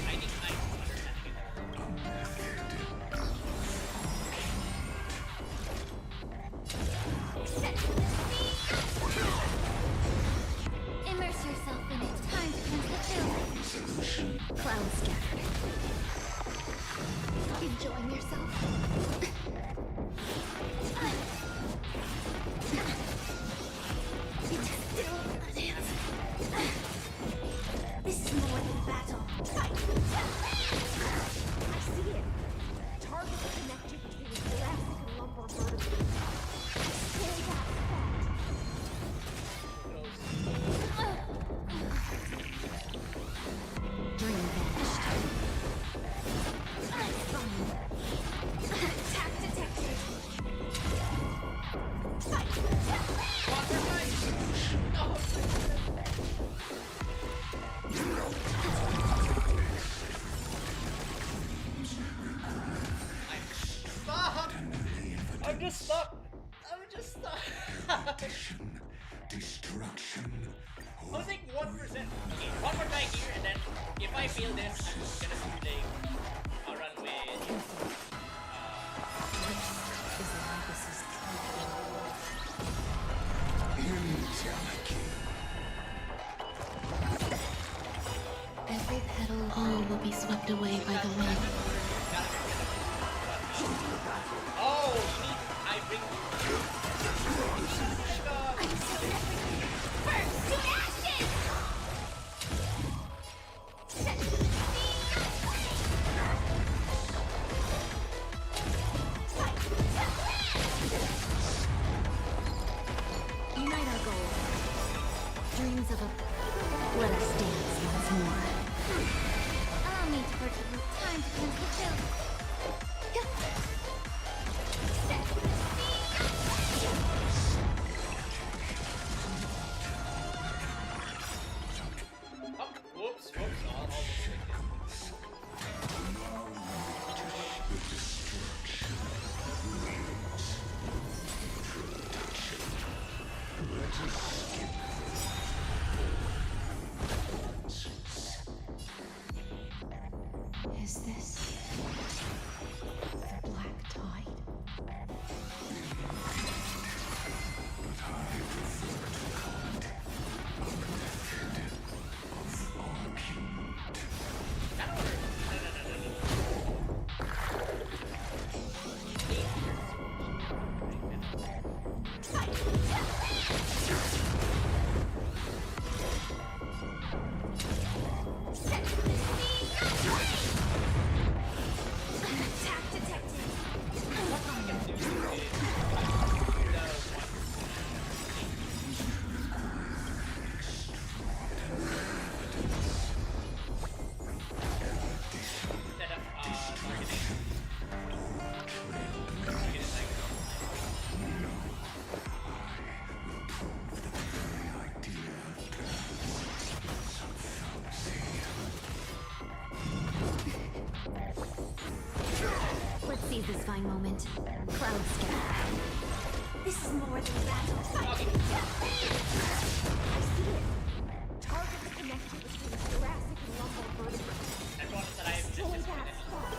I think I'm understanding Immerse yourself in it. Time to cleanse the field. Clouds scattered. Enjoying yourself? It's still a dance. This is more than battle. I see it. Target the connection between the thoracic and lumbar vertebrae. Stay that Dream vanished. Attack detected. I'm just stuck. I'm just stuck. Destruction. I was like 1%. Okay, one more time here, and then if I fail this, I'm just gonna do like I'll run with. Is Lycus's Every petal whole will be swept away by the wind. Oh, you need. I bring. Unite our goal. Dreams of a... Let us dance once more. Allow me to purchase time to cleanse the field. Whoops, whoops, Is this the black tide? Seize this fine moment. Cloud scatter. This is more than battle. I see it. Target the connection between the thoracic and lumbar vertebrae. And bonus that I have Stay that spot.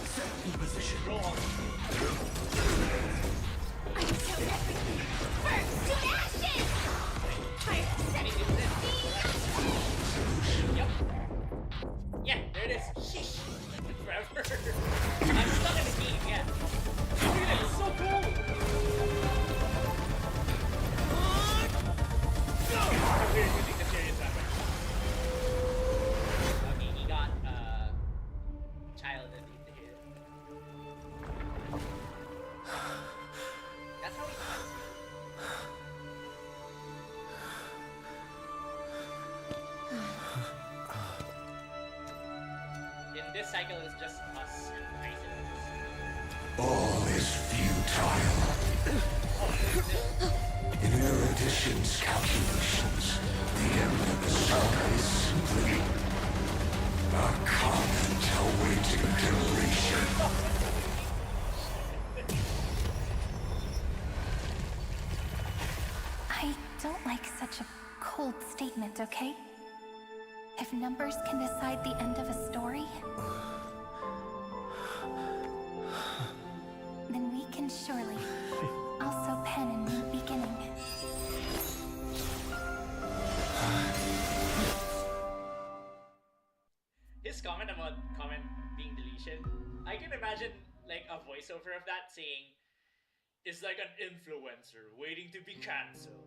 Set in position. this cycle is just us and Items. All is futile. In Erudition's calculations, the emblem star is simply a comment awaiting deletion. I don't like such a cold statement, okay? If numbers can decide the end of a story, then we can surely also pen a new beginning. His comment about comment being deletion, I can imagine like a voiceover of that saying, "Is like an influencer waiting to be cancelled."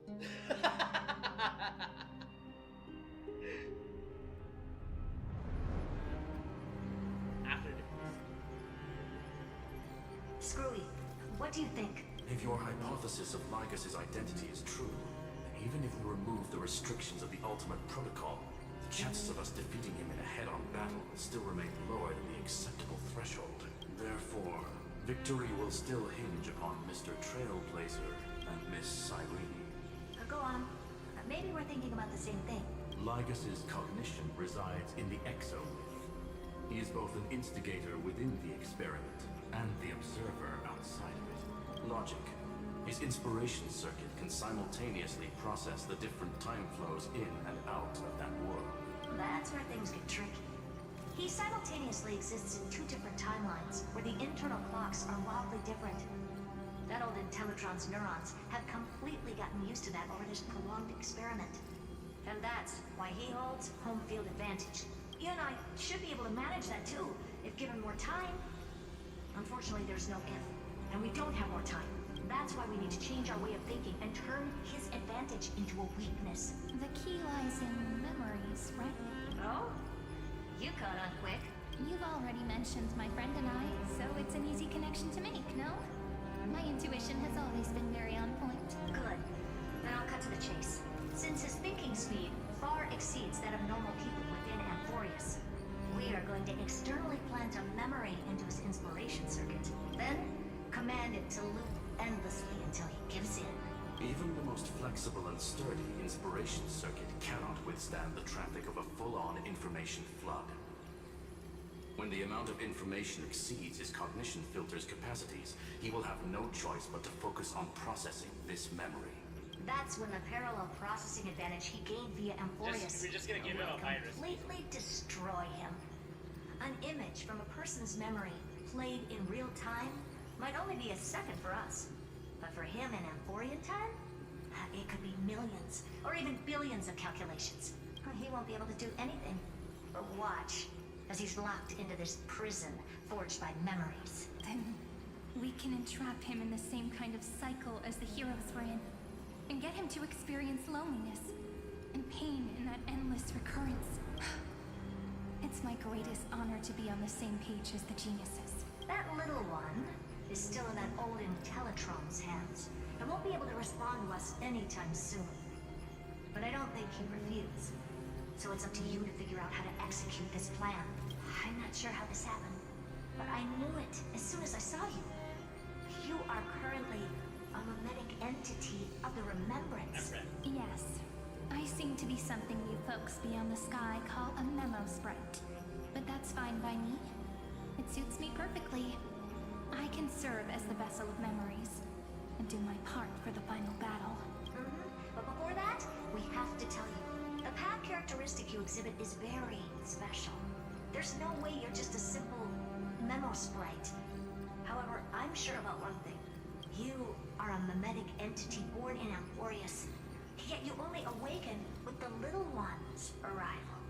After this. Screwy, what do you think? If your hypothesis of Lycus's identity is true, then even if we remove the restrictions of the Ultimate Protocol, the chances of us defeating him in a head-on battle still remain lower than the acceptable threshold. Therefore, victory will still hinge upon Mr. Trailblazer and Miss Cyrene. Go on. Maybe we're thinking about the same thing. Lycus's cognition resides in the exomyth. He is both an instigator within the experiment and the observer outside of it. Logic. His inspiration circuit can simultaneously process the different time flows in and out of that world. That's where things get tricky. He simultaneously exists in two different timelines, where the internal clocks are wildly different. That old Intellitron's neurons have completely gotten used to that over this prolonged experiment. And that's why he holds home field advantage. You and I should be able to manage that too, if given more time. Unfortunately, there's no if, and we don't have more time. That's why we need to change our way of thinking and turn his advantage into a weakness. The key lies in memories, right? Oh? You caught on quick. You've already mentioned my friend and I, so it's an easy connection to make, no? My intuition has always been very on point. Good. Then I'll cut to the chase. Since his thinking speed far exceeds that of normal people within Amphoreus, we are going to externally plant a memory into his inspiration circuit. Then, command it to loop endlessly until he gives in. Even the most flexible and sturdy inspiration circuit cannot withstand the traffic of a full-on information flood. When the amount of information exceeds his cognition filter's capacities, he will have no choice but to focus on processing this memory. That's when the parallel processing advantage he gained via Amphoreus We're just gonna give him a virus. completely destroy him. An image from a person's memory played in real time might only be a second for us. But for him in Amphorian time, it could be millions or even billions of calculations. He won't be able to do anything but watch as he's locked into this prison forged by memories. Then we can entrap him in the same kind of cycle as the heroes were in, and get him to experience loneliness and pain in that endless recurrence. It's my greatest honor to be on the same page as the geniuses. That little one is still in that old Intellitron's hands and won't be able to respond to us anytime soon. But I don't think he'd refuse. So it's up to you to figure out how to execute this plan. I'm not sure how this happened, but I knew it as soon as I saw you. You are currently a mimetic entity of the remembrance. Yes. I seem to be something you folks beyond the sky call a memo sprite. But that's fine by me. It suits me perfectly. I can serve as the vessel of memories and do my part for the final battle. But before that, we have to tell you, the path characteristic you exhibit is very special. There's no way you're just a simple memo sprite. However, I'm sure about one thing. You are a mimetic entity born in Amphoreus, yet you only awaken with the little one's arrival,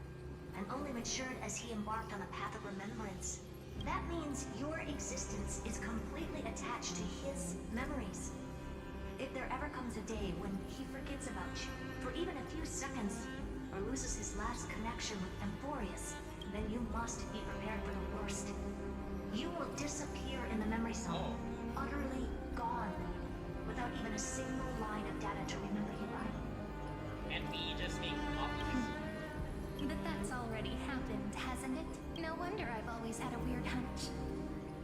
and only matured as he embarked on a path of remembrance. That means your existence is completely attached to his memories. If there ever comes a day when he forgets about you for even a few seconds, or loses his last connection with Amphoreus, then you must be prepared for the worst. You will disappear in the memory zone, utterly gone, without even a single line of data to remember you by. And we just make copies. But that's already happened, hasn't it? No wonder I've always had a weird hunch.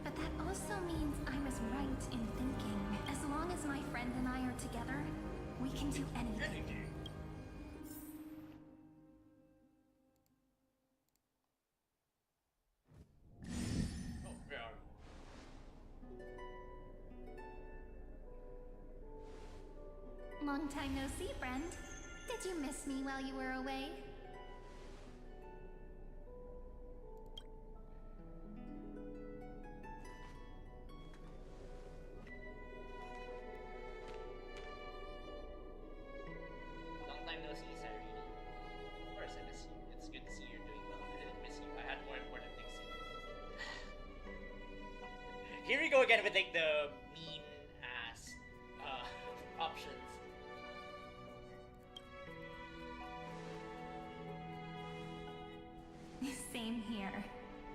But that also means I was right in thinking, as long as my friend and I are together, we can do anything. Oh, where are we? Long time no see, friend. Did you miss me while you were away? Long time no see, Cyrene. Of course I miss you. It's good to see you're doing well. I didn't miss you. I had more important things to do. Here we go again with like the mean ass options. Same here.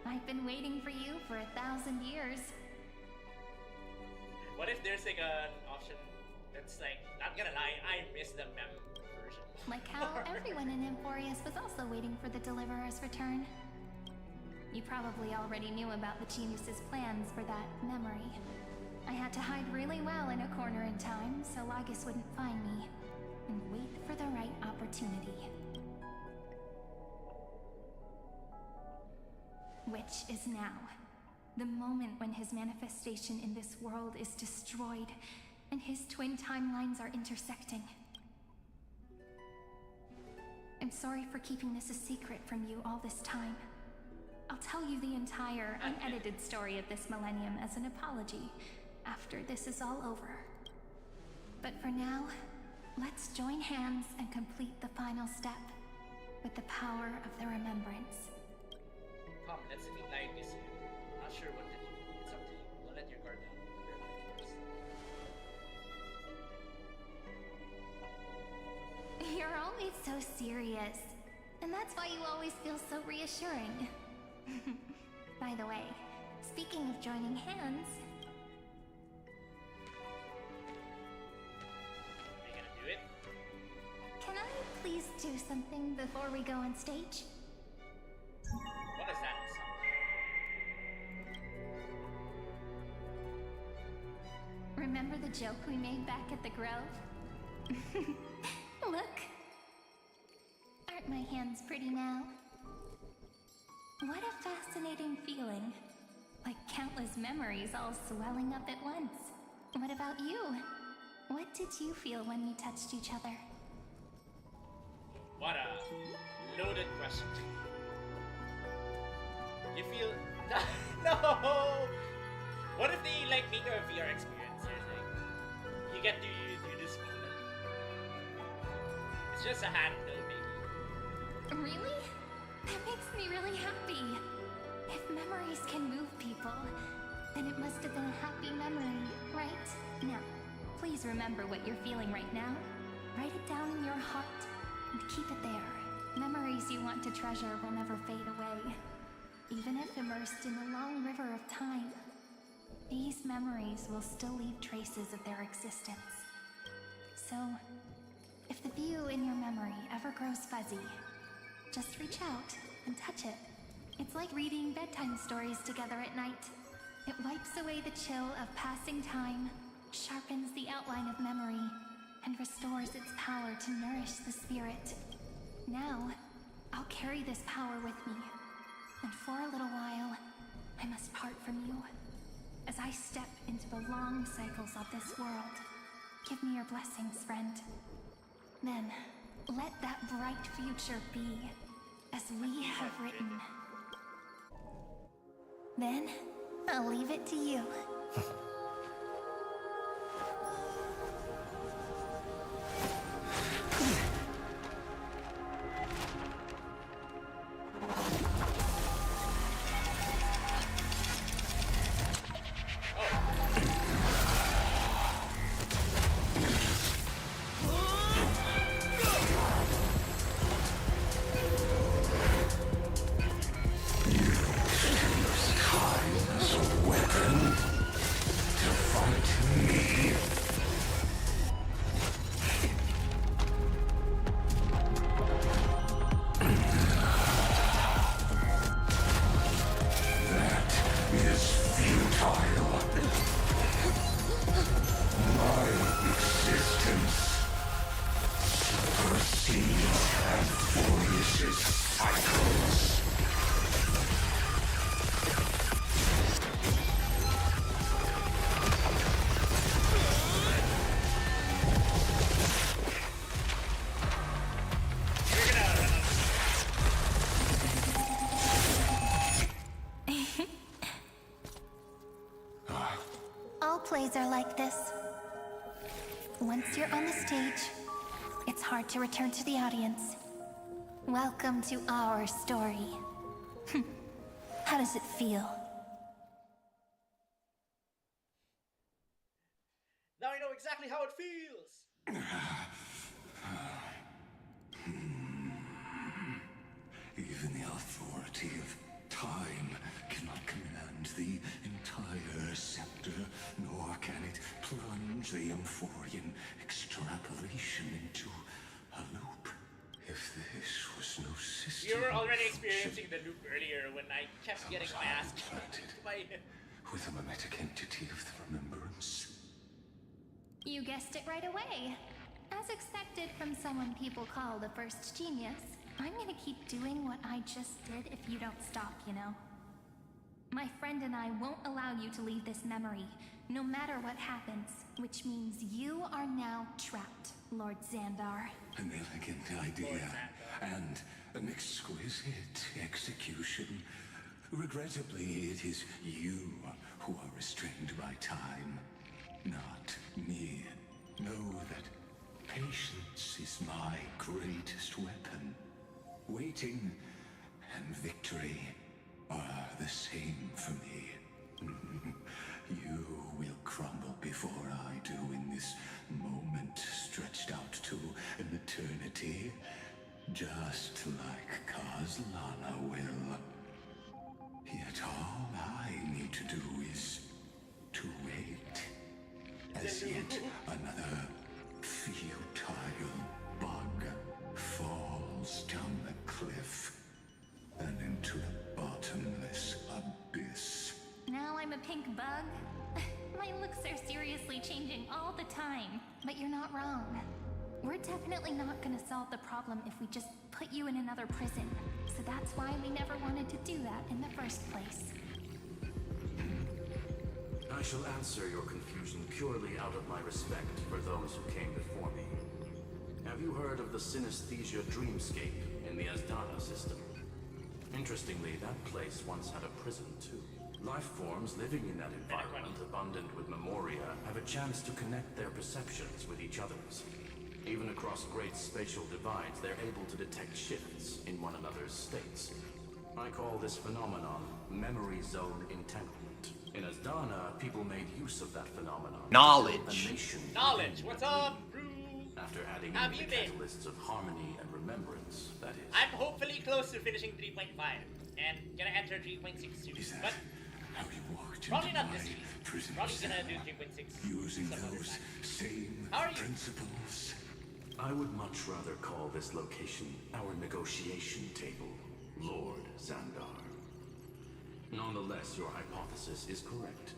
I've been waiting for you for 1,000 years. What if there's like an option that's like, not gonna lie, I miss the mem version. Like how everyone in Amphoreus was also waiting for the Deliverer's return. You probably already knew about the genius's plans for that memory. I had to hide really well in a corner in time so Lagus wouldn't find me, and wait for the right opportunity. Which is now. The moment when his manifestation in this world is destroyed, and his twin timelines are intersecting. I'm sorry for keeping this a secret from you all this time. I'll tell you the entire, unedited story of this millennium as an apology after this is all over. But for now, let's join hands and complete the final step with the power of the remembrance. Come, let's defeat Lagus here. Not sure what to do. It's up to you. Don't let your guard down. You're alive first. You're always so serious, and that's why you always feel so reassuring. By the way, speaking of joining hands... Are you gonna do it? Can I please do something before we go on stage? What is that song? Remember the joke we made back at the Grove? Look! Aren't my hands pretty now? What a fascinating feeling. Like countless memories all swelling up at once. What about you? What did you feel when we touched each other? What a loaded question. You feel... No! What if they like make a VR experience? There's like... You get to do this moment. It's just a handle, baby. Really? That makes me really happy. If memories can move people, then it must have been a happy memory, right? Now, please remember what you're feeling right now. Write it down in your heart and keep it there. Memories you want to treasure will never fade away. Even if immersed in the long river of time, these memories will still leave traces of their existence. So, if the view in your memory ever grows fuzzy, just reach out and touch it. It's like reading bedtime stories together at night. It wipes away the chill of passing time, sharpens the outline of memory, and restores its power to nourish the spirit. Now, I'll carry this power with me, and for a little while, I must part from you. As I step into the long cycles of this world, give me your blessings, friend. Then, let that bright future be, as we have written. Then, I'll leave it to you. plays are like this. Once you're on the stage, it's hard to return to the audience. Welcome to our story. How does it feel? Now I know exactly how it feels! Even the authority of time cannot command the entire scepter, nor can it plunge the Amphorean extrapolation into a loop. If this was no system... You were already experiencing the loop earlier when I kept getting my ass kicked by him. With a mimetic entity of the remembrance. You guessed it right away. As expected from someone people call the first genius, I'm gonna keep doing what I just did if you don't stop, you know? My friend and I won't allow you to leave this memory, no matter what happens, which means you are now trapped, Lord Xandar. An elegant idea, and an exquisite execution. Regrettably, it is you who are restrained by time, not me. Know that patience is my greatest weapon. Waiting and victory are the same for me. You will crumble before I do in this moment stretched out to an eternity, just like Kozlana will. Yet all I need to do is to wait, as yet another futile bug falls down the cliff and into the bottomless abyss. Now I'm a pink bug? My looks are seriously changing all the time, but you're not wrong. We're definitely not gonna solve the problem if we just put you in another prison. So that's why we never wanted to do that in the first place. I shall answer your confusion purely out of my respect for those who came before me. Have you heard of the synesthesia dreamscape in the Asdana system? Interestingly, that place once had a prison too. Life forms living in that environment, abundant with memoria, have a chance to connect their perceptions with each other's. Even across great spatial divides, they're able to detect shifts in one another's states. I call this phenomenon memory zone entanglement. In Asdana, people made use of that phenomenon. Knowledge. Knowledge. What's up, bro? After adding Have in you the been? catalysts of harmony and remembrance, that is. I'm hopefully close to finishing 3.5 and gonna enter 3.6 soon. But probably not this week. Probably gonna do 3.6. Using those same principles. I would much rather call this location our negotiation table, Lord Xandar. Nonetheless, your hypothesis is correct.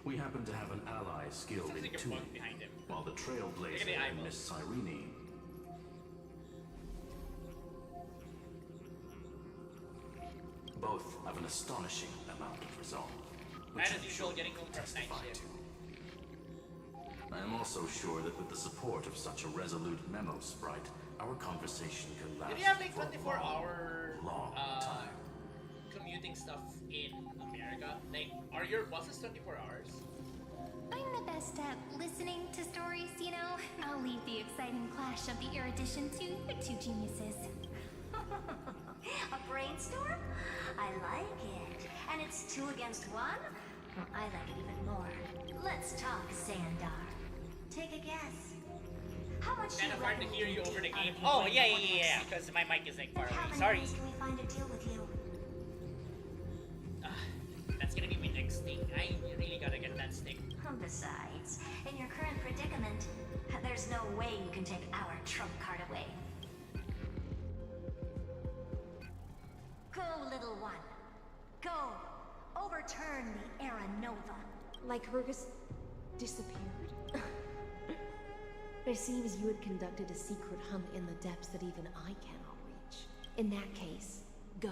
We happen to have an ally skilled in tuning, while the Trailblazer and Miss Cyrene... both have an astonishing amount of resolve. And as usual, getting home from night shift. I am also sure that with the support of such a resolute memo sprite, our conversation can last. Did you have like 24-hour time. commuting stuff in America? Like, are your buses 24 hours? I'm the best at listening to stories, you know? I'll leave the exciting clash of the erudition to you two geniuses. A brainstorm? I like it. And it's 2 against 1? Well, I like it even more. Let's talk, Xandar. Take a guess. How much Kind of hard to hear you over the game. Oh, yeah, because my mic is like far away. Sorry. Can we find a deal with you? That's gonna be my next thing. I really gotta get that stick. Besides, in your current predicament, there's no way you can take our trump card away. Go, little one. Go. Overturn the Era Nova. Like Hergus disappeared? It seems you had conducted a secret hunt in the depths that even I cannot reach. In that case, go.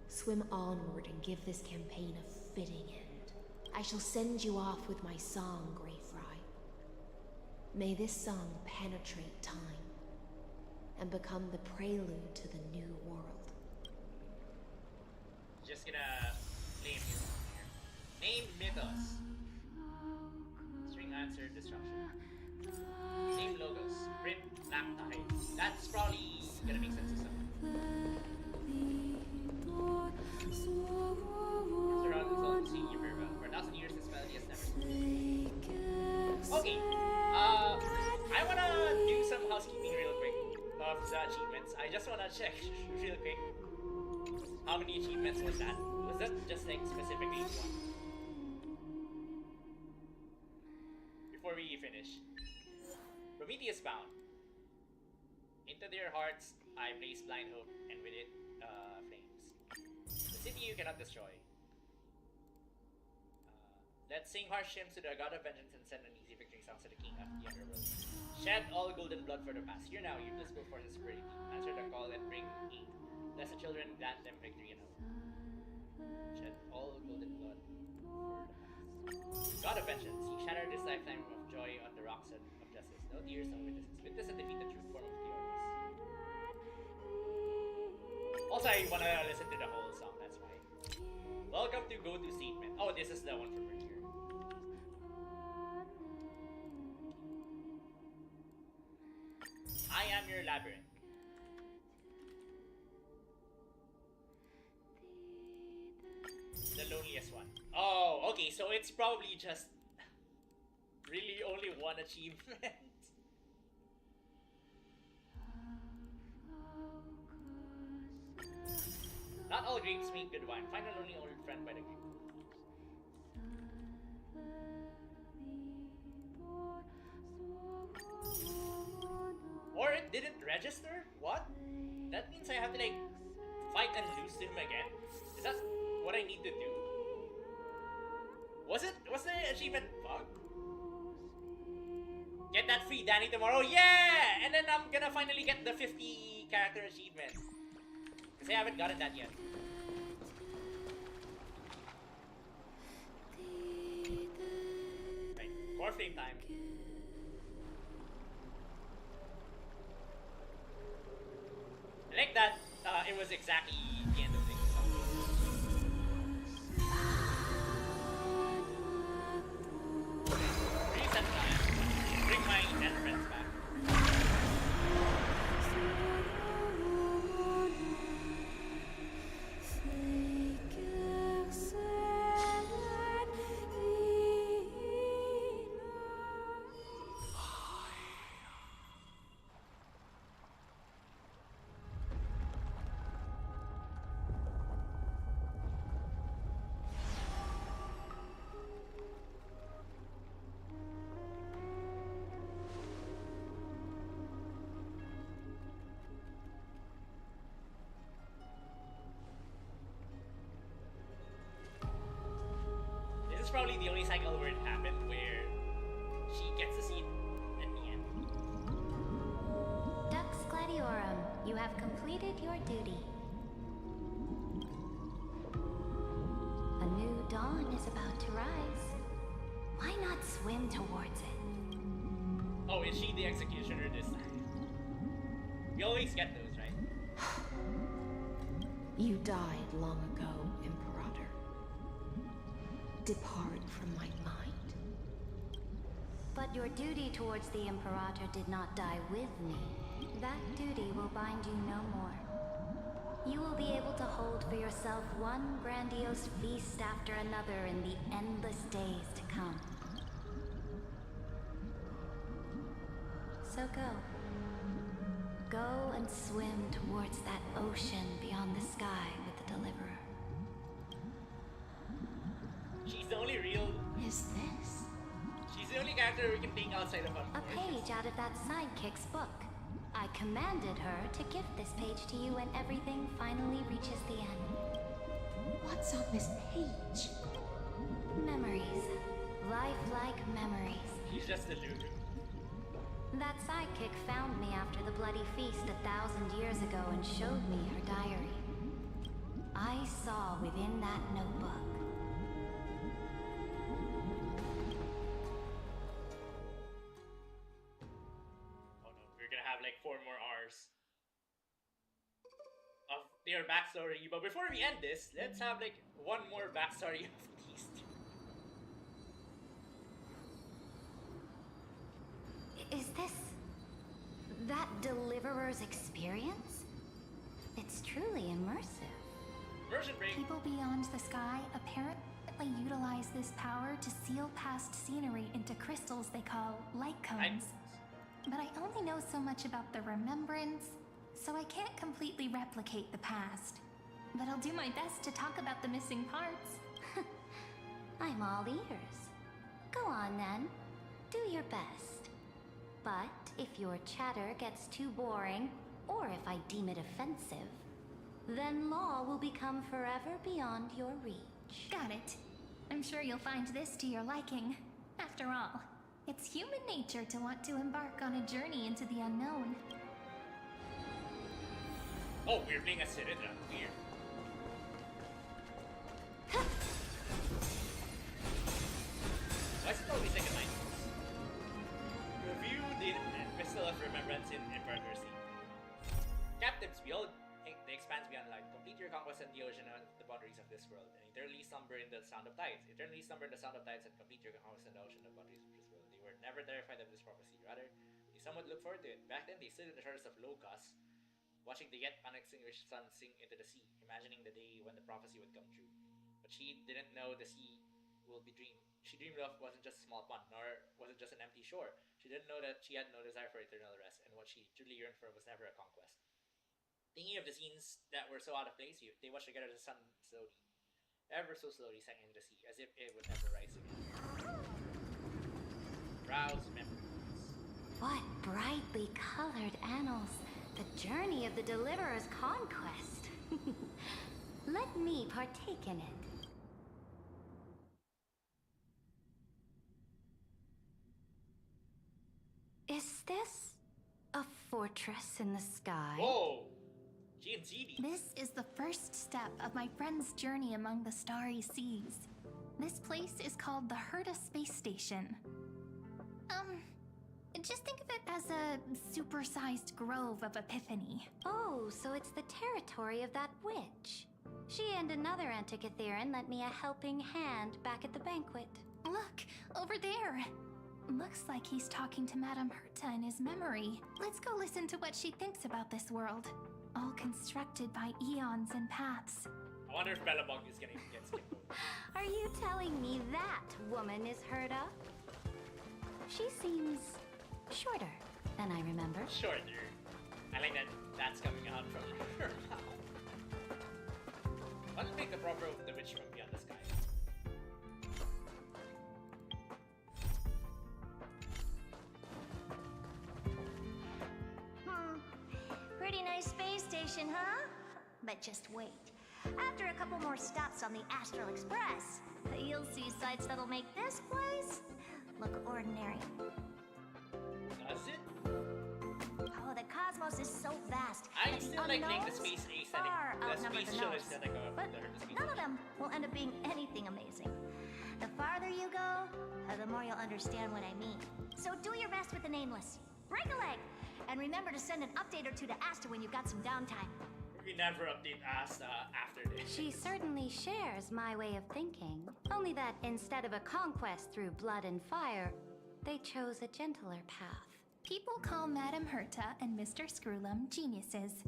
Swim onward and give this campaign a fitting end. I shall send you off with my song, Greyfry. May this song penetrate time and become the prelude to the new world. Just gonna name you here. Name Mythos. TaikunZ achievements. I just wanna check real quick. How many achievements was that? Was that just like specifically one? Before we finish. Prometheus bound. Into their hearts I place blind hope, and with it, flames. The city you cannot destroy. Let's sing harsh hymns to the god of vengeance and send an easy victory songs to the king of the underworld. Shed all golden blood for the past. Here now, you blissful forces pretty. Answer the call and bring aid. Bless the children, grant them victory and hope. Shed all golden blood for the past. God of vengeance, he shattered this lifetime of joy on the rocks of justice. No tears, no witnesses. Witness and defeat the true form of Theoris. Also, I wanna listen to the whole song, that's why. Welcome to Go To Statement. Oh, this is the one from earlier. I am your labyrinth. The loneliest one. Oh, okay, so it's probably just really only one achievement. Not all grapes make good wine. Find a lonely old friend by the grape. Or it didn't register? What? That means I have to like fight and lose to him again? Is that what I need to do? Was the achievement bug? Get that free Danny tomorrow? Yeah! And then I'm gonna finally get the 50 character achievement. Because I haven't gotten that yet. Right, core flame time. I like that it was exactly the end of things. Reset time. Bring my dead friends back. This is probably the only cycle where it happened where she gets to see it at the end. Dux Gladiorum, you have completed your duty. A new dawn is about to rise. Why not swim towards it? Oh, is she the executioner this time? We always get those, right? You died long ago, Imperator. Depart from my mind. But your duty towards the Imperator did not die with me. That duty will bind you no more. You will be able to hold for yourself one grandiose feast after another in the endless days to come. So go. Go and swim towards that ocean beyond the sky with the Deliverer. She's the only real... Is this? She's the only character we can think outside of A page out of that sidekick's book. I commanded her to gift this page to you when everything finally reaches the end. What's on this page? Memories. Lifelike memories. He's just a dude. That sidekick found me after the bloody feast 1,000 years ago and showed me her diary. I saw within that notebook. Oh no, we're gonna have like 4 more hours of their backstory. But before we end this, let's have like one more backstory of these two. Is this that Deliverer's experience? It's truly immersive. Immersion break. People beyond the sky apparently utilize this power to seal past scenery into crystals they call light cones. But I only know so much about the remembrance, so I can't completely replicate the past. But I'll do my best to talk about the missing parts. I'm all ears. Go on then. Do your best. But if your chatter gets too boring, or if I deem it offensive, then law will become forever beyond your reach. Got it. I'm sure you'll find this to your liking. After all, it's human nature to want to embark on a journey into the unknown. Oh, we're playing a Siritra. Weird. Why is it always like a 9? Review the Crystal of Remembrance in Imperator's Sea. Captives, behold, the expanse beyond light. Complete your conquest of the ocean and the boundaries of this world, and eternally slumber in the sound of tides. Eternally slumber in the sound of tides, and complete your conquest in the ocean and the boundaries of this world. They were never terrified of this prophecy. Rather, they somewhat looked forward to it. Back then, they stood in the shores of Locust, watching the yet unextinguished sun sink into the sea, imagining the day when the prophecy would come true. But she didn't know the sea will be dreamed. She dreamed of wasn't just a small pond, nor was it just an empty shore. She didn't know that she had no desire for eternal rest, and what she truly yearned for was never a conquest. Thinking of the scenes that were so out of place, they watched together as the sun slowly, ever so slowly, sank into the sea, as if it would never rise again. Browse memories. What brightly colored annals! The journey of the Deliverer's conquest. Let me partake in it. Is this a fortress in the sky? Whoa! GNZD. This is the first step of my friend's journey among the starry seas. This place is called the Herta Space Station. Just think of it as a supersized grove of Epiphany. Oh, so it's the territory of that witch. She and another Antikytheran lent me a helping hand back at the banquet. Look, over there. Looks like he's talking to Madame Herta in his memory. Let's go listen to what she thinks about this world. All constructed by eons and paths. I wonder if Bellabog is gonna get skipped over. Are you telling me that woman is Herta? She seems shorter than I remember. Shorter. I like that that's coming out from her mouth. Let's make the proper of the witch from beyond the sky. Pretty nice space station, huh? But just wait. After a couple more stops on the Astral Express, you'll see sights that'll make this place look ordinary. Does it? Oh, the cosmos is so vast. I still like the space aesthetic. The space show aesthetic of but the space none of them will end up being anything amazing. The farther you go, the more you'll understand what I mean. So do your best with the nameless. Break a leg! And remember to send an update or two to Asta when you've got some downtime. We never update Asta after this. She certainly shares my way of thinking. Only that instead of a conquest through blood and fire, they chose a gentler path. People call Madame Herta and Mr. Screwlum geniuses.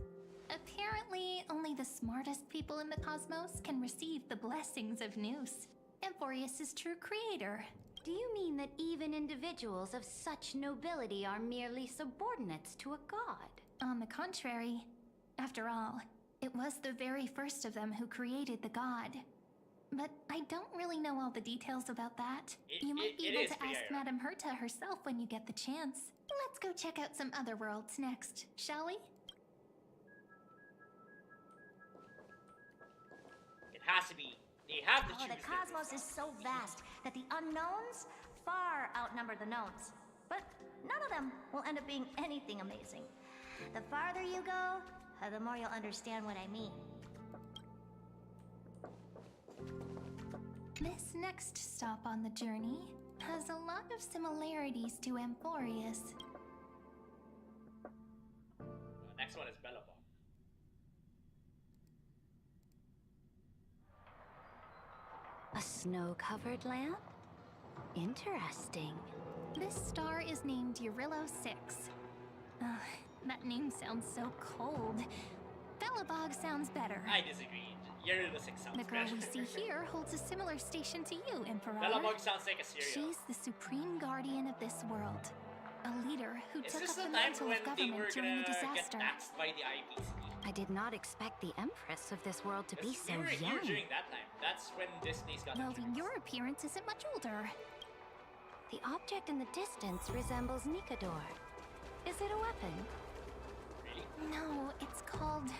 Apparently, only the smartest people in the cosmos can receive the blessings of Nous, Amphoreus' true creator. Do you mean that even individuals of such nobility are merely subordinates to a god? On the contrary. After all, it was the very first of them who created the god. But I don't really know all the details about that. You might be able to ask Madame Herta herself when you get the chance. Let's go check out some other worlds next, shall we? It has to be. They have to choose. Oh, the cosmos is so vast that the unknowns far outnumber the knowns. But none of them will end up being anything amazing. The farther you go, the more you'll understand what I mean. This next stop on the journey has a lot of similarities to Amphoreus. Next one is Bellabog. A snow-covered land? Interesting. This star is named Eurillo 6. That name sounds so cold. Bellabog sounds better. I disagree. Eurillo 6 sounds The girl better. we see here holds a similar station to you, Emperor. Bellabog sounds like a cereal. She's the supreme guardian of this world. a leader who Is took this up the the time mantle when of they were government during gonna the get disaster. taxed by the IPC? I did not expect the Empress of this world to be so We were here young. during that time. That's when this place got Well, introduced. your appearance isn't much older. The object in the distance resembles Nikador. Is it a weapon? Really? No, it's called...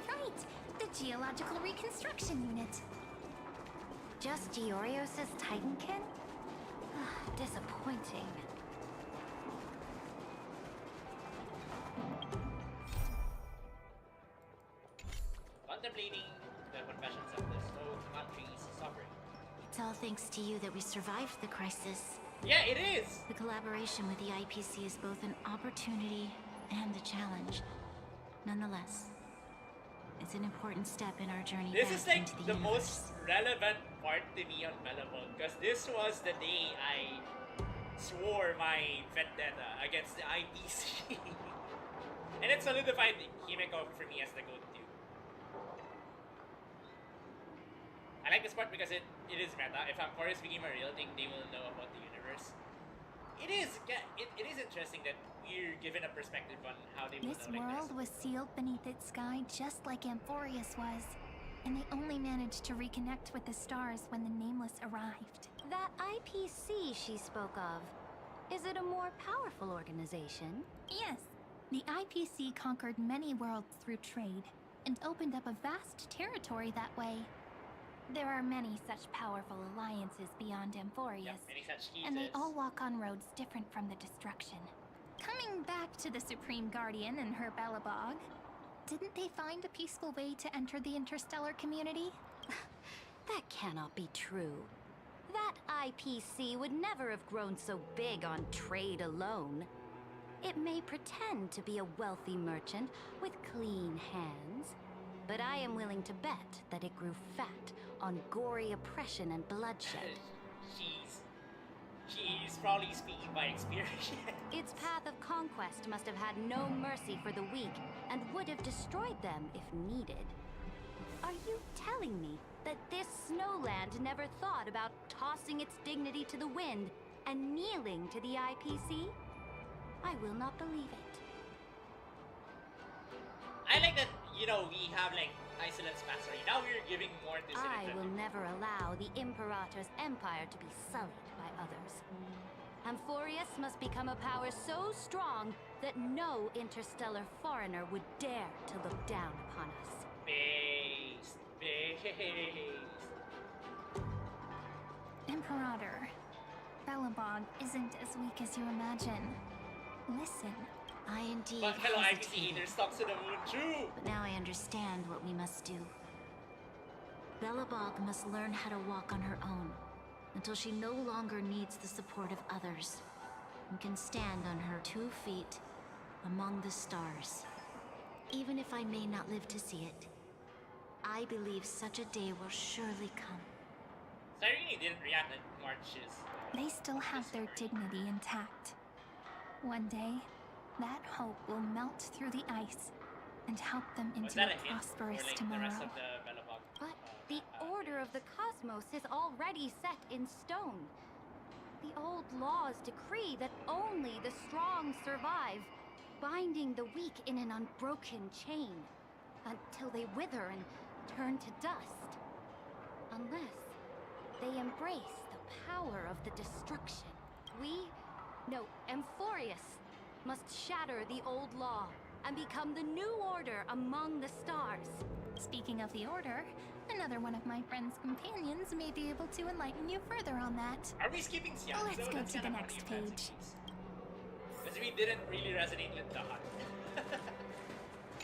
Right! The Geological Reconstruction Unit. Just Giorios' Titankin? Disappointing. Contemplating the confessions of the Snow Country's suffering. It's all thanks to you that we survived the crisis. Yeah, it is! The collaboration with the IPC is both an opportunity and a challenge. Nonetheless, it's an important step in our journey This back is like into the the universe. most relevant part to me on Belobog, because this was the day I swore my vendetta against the IPC. And it solidified Himeko for me as the go-to. I like this part because it is meta. If Amphoreus became a real thing, they will know about the universe. It is interesting that we're given a perspective on how they will This know like world this. was sealed beneath its sky just like Amphoreus was. And they only managed to reconnect with the stars when the Nameless arrived. That IPC she spoke of, is it a more powerful organization? Yes. The IPC conquered many worlds through trade and opened up a vast territory that way. There are many such powerful alliances beyond Amphoreus, Many such and they cheeses. all walk on roads different from the destruction. Coming back to the Supreme Guardian and her Belobog, didn't they find a peaceful way to enter the interstellar community? That cannot be true. That IPC would never have grown so big on trade alone. It may pretend to be a wealthy merchant with clean hands, but I am willing to bet that it grew fat on gory oppression and bloodshed. She's probably speaking by experience. Its path of conquest must have had no mercy for the weak and would have destroyed them if needed. Are you telling me that this snowland never thought about tossing its dignity to the wind and kneeling to the IPC? I will not believe it. I like that, you know, we have like Iceland's mastery. Now we're giving more to I will never allow the Imperator's empire to be sullied by others. Amphoreus must become a power so strong that no interstellar foreigner would dare to look down upon us. Based. Imperator, Belobog isn't as weak as you imagine. Listen. I indeed But fellow IPC hesitated. haters talks to the moon too. But now I understand what we must do. Belobog must learn how to walk on her own until she no longer needs the support of others and can stand on her 2 feet among the stars. Even if I may not live to see it, I believe such a day will surely come. Cyrene didn't react at March's. They still have their dignity intact. One day, that hope will melt through the ice and help them Was into that a a hint? prosperous Or like tomorrow. the rest of the Belobog? But the order of the cosmos is already set in stone. The old laws decree that only the strong survive, binding the weak in an unbroken chain until they wither and turn to dust. Unless they embrace the power of the destruction. Amphoreus must shatter the old law and become the new order among the stars. Speaking of the Order, another one of my friend's companions may be able to enlighten you further on that. Are we skipping Sianzo? Let's go That's to the kinda next funny if page. that's the case. Because we didn't really resonate with the hunt.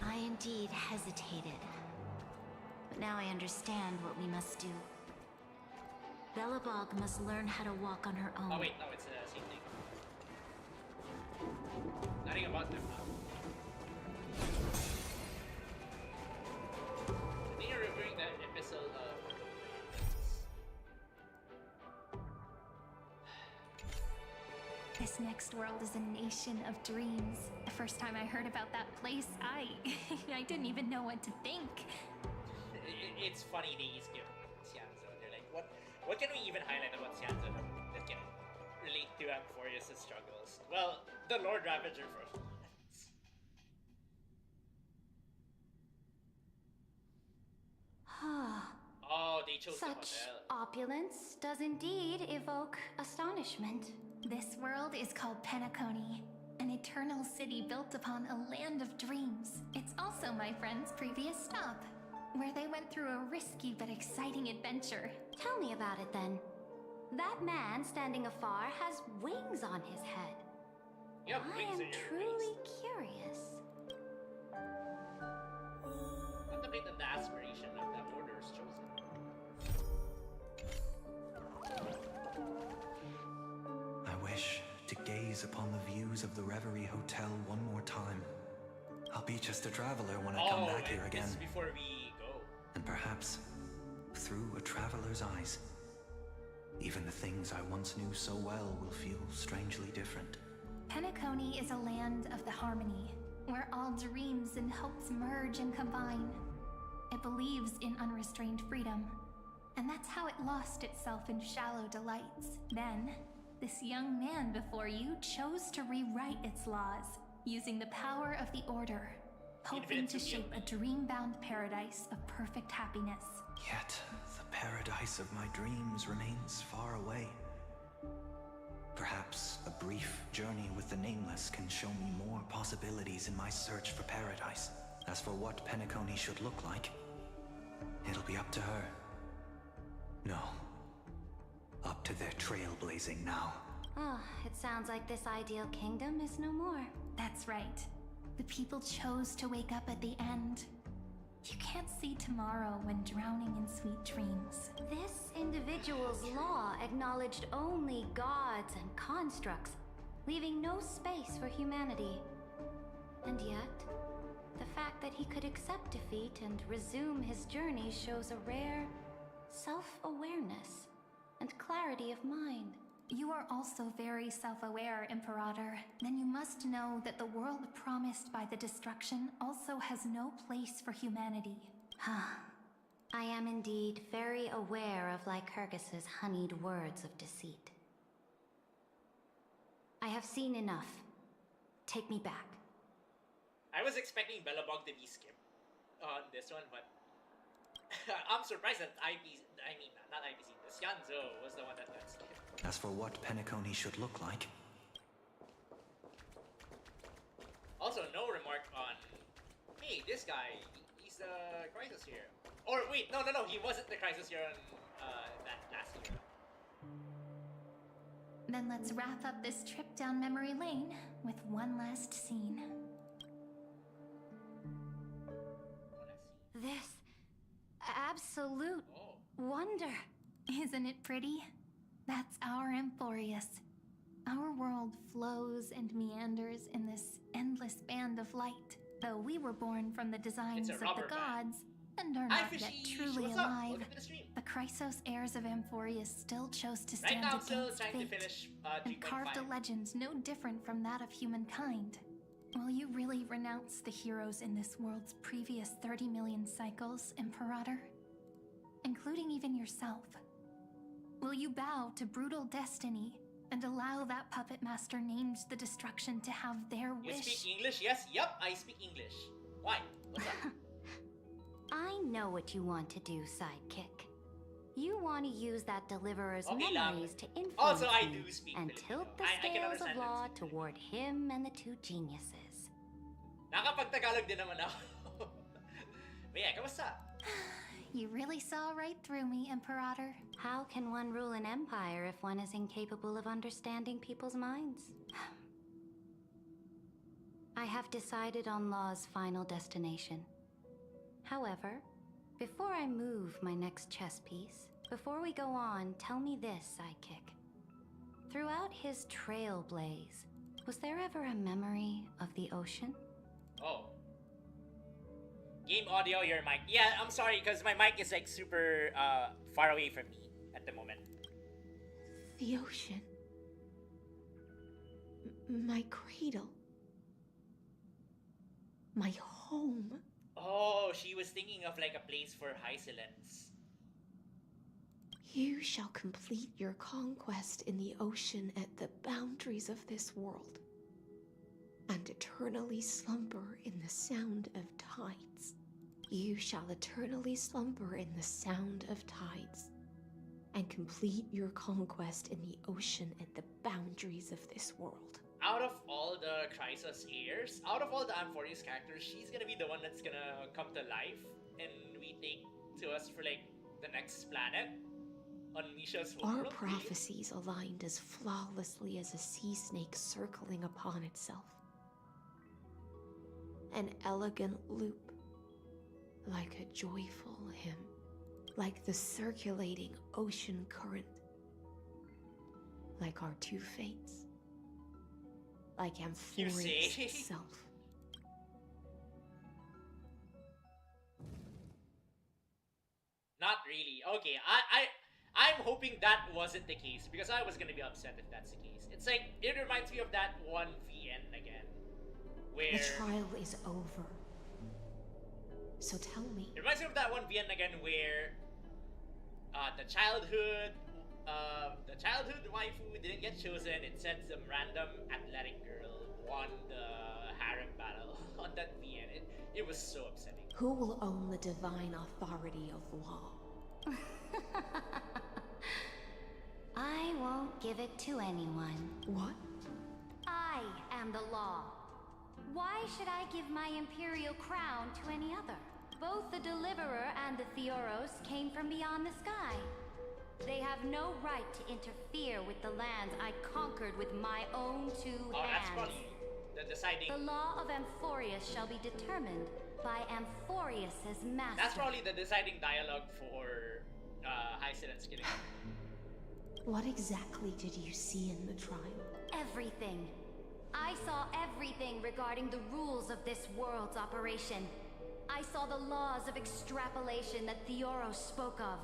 I indeed hesitated. But now I understand what we must do. Belobog must learn how to walk on her own. Oh wait, no, it's the same thing. Nothing about them now. I think you're reviewing the episode of... This next world is a nation of dreams. The first time I heard about that place, I didn't even know what to think. It's funny they skip Sianzo. They're like, what can we even highlight about Sianzo that can relate to Amphoreus' struggles. Well, the Lord Ravager for Oh, they chose the Such hotel. opulence does indeed evoke astonishment. This world is called Penacony, an eternal city built upon a land of dreams. It's also my friend's previous stop, where they went through a risky but exciting adventure. Tell me about it then. That man standing afar has wings on his head. I am truly curious. Contemplate on the aspiration of the orders chosen. I wish to gaze upon the views of the Reverie Hotel one more time. I'll be just a traveler when I come back here again. This is before we go. And perhaps, through a traveler's eyes, even the things I once knew so well will feel strangely different. Penacony is a land of the harmony, where all dreams and hopes merge and combine. It believes in unrestrained freedom, and that's how it lost itself in shallow delights. Then, this young man before you chose to rewrite its laws, using the power of the Order, hoping to shape a dream-bound paradise of perfect happiness. Yet, the paradise of my dreams remains far away. Perhaps a brief journey with the Nameless can show me more possibilities in my search for paradise. As for what Penacony should look like, it'll be up to her. No. Up to their trailblazing now. Oh, it sounds like this ideal kingdom is no more. That's right. The people chose to wake up at the end. You can't see tomorrow when drowning in sweet dreams. This individual's law acknowledged only gods and constructs, leaving no space for humanity. And yet, the fact that he could accept defeat and resume his journey shows a rare self-awareness and clarity of mind. You are also very self-aware, Imperator. Then you must know that the world promised by the destruction also has no place for humanity. I am indeed very aware of Lycurgus's honeyed words of deceit. I have seen enough. Take me back. I was expecting Bellabog to be skipped on this one, but I'm surprised that not IPC, the Scanzo was the one that got skipped. As for what Penacony should look like, also no remark on, hey, this guy, he's the Crisis Hero. Or wait, no, he wasn't the Crisis Hero on that last year. Then let's wrap up this trip down memory lane with one last scene. This absolute wonder. Isn't it pretty? That's our Amphoreus. Our world flows and meanders in this endless band of light. Though we were born from the designs of the gods and are not yet truly alive, the Chrysos heirs of Amphoreus still chose to stand against fate and carved a legend no different from that of humankind. Will you really renounce the heroes in this world's previous 30 million cycles, Imperator? Including even yourself. Will you bow to brutal destiny and allow that puppet master named the destruction to have their wish? You speak English? Yes, yep, I speak English. Why? What's up? I know what you want to do, sidekick. You want to use that deliverer's memories to influence also, I do speak and tilt the scales of law toward him and the two geniuses. Nakapag-Tagalog din naman ako. But yeah, kamusta? You really saw right through me, Imperator. How can one rule an empire if one is incapable of understanding people's minds? I have decided on Law's final destination. However, before I move my next chess piece, before we go on, tell me this, sidekick. Throughout his trailblaze, was there ever a memory of the ocean? Oh. Game audio, your mic. Yeah, I'm sorry, because my mic is like super far away from me at the moment. The ocean. My cradle. My home. Oh, she was thinking of like a place for Hysilence. You shall complete your conquest in the ocean at the boundaries of this world, and eternally slumber in the sound of tides. You shall eternally slumber in the sound of tides, and complete your conquest in the ocean at the boundaries of this world. Out of all the Chrysos heirs, out of all the Amphoreus characters, she's gonna be the one that's gonna come to life and retake to us for like the next planet on Misha's Our world. prophecies aligned as flawlessly as a sea snake circling upon itself. An elegant loop, like a joyful hymn, like the circulating ocean current, like our two fates, like Amphoreus itself. Not really. Okay, I'm hoping that wasn't the case because I was gonna be upset if that's the case. It's like it reminds me of that one VN again, where The trial is over. So tell me. it reminds me of that one VN again where the childhood waifu didn't get chosen. It said some random athletic girl won the harem battle on that VN. It was so upsetting. Who will own the divine authority of law? I won't give it to anyone. What? I am the law. Why should I give my imperial crown to any other? Both the Deliverer and the Theoros came from beyond the sky. They have no right to interfere with the lands I conquered with my own two hands. That's probably the deciding. The law of Amphoreus shall be determined by Amphoreus's master. That's probably the deciding dialogue for Hyacinth's killing. What exactly did you see in the trial? Everything. I saw everything regarding the rules of this world's operation. I saw the laws of extrapolation that Theoros spoke of.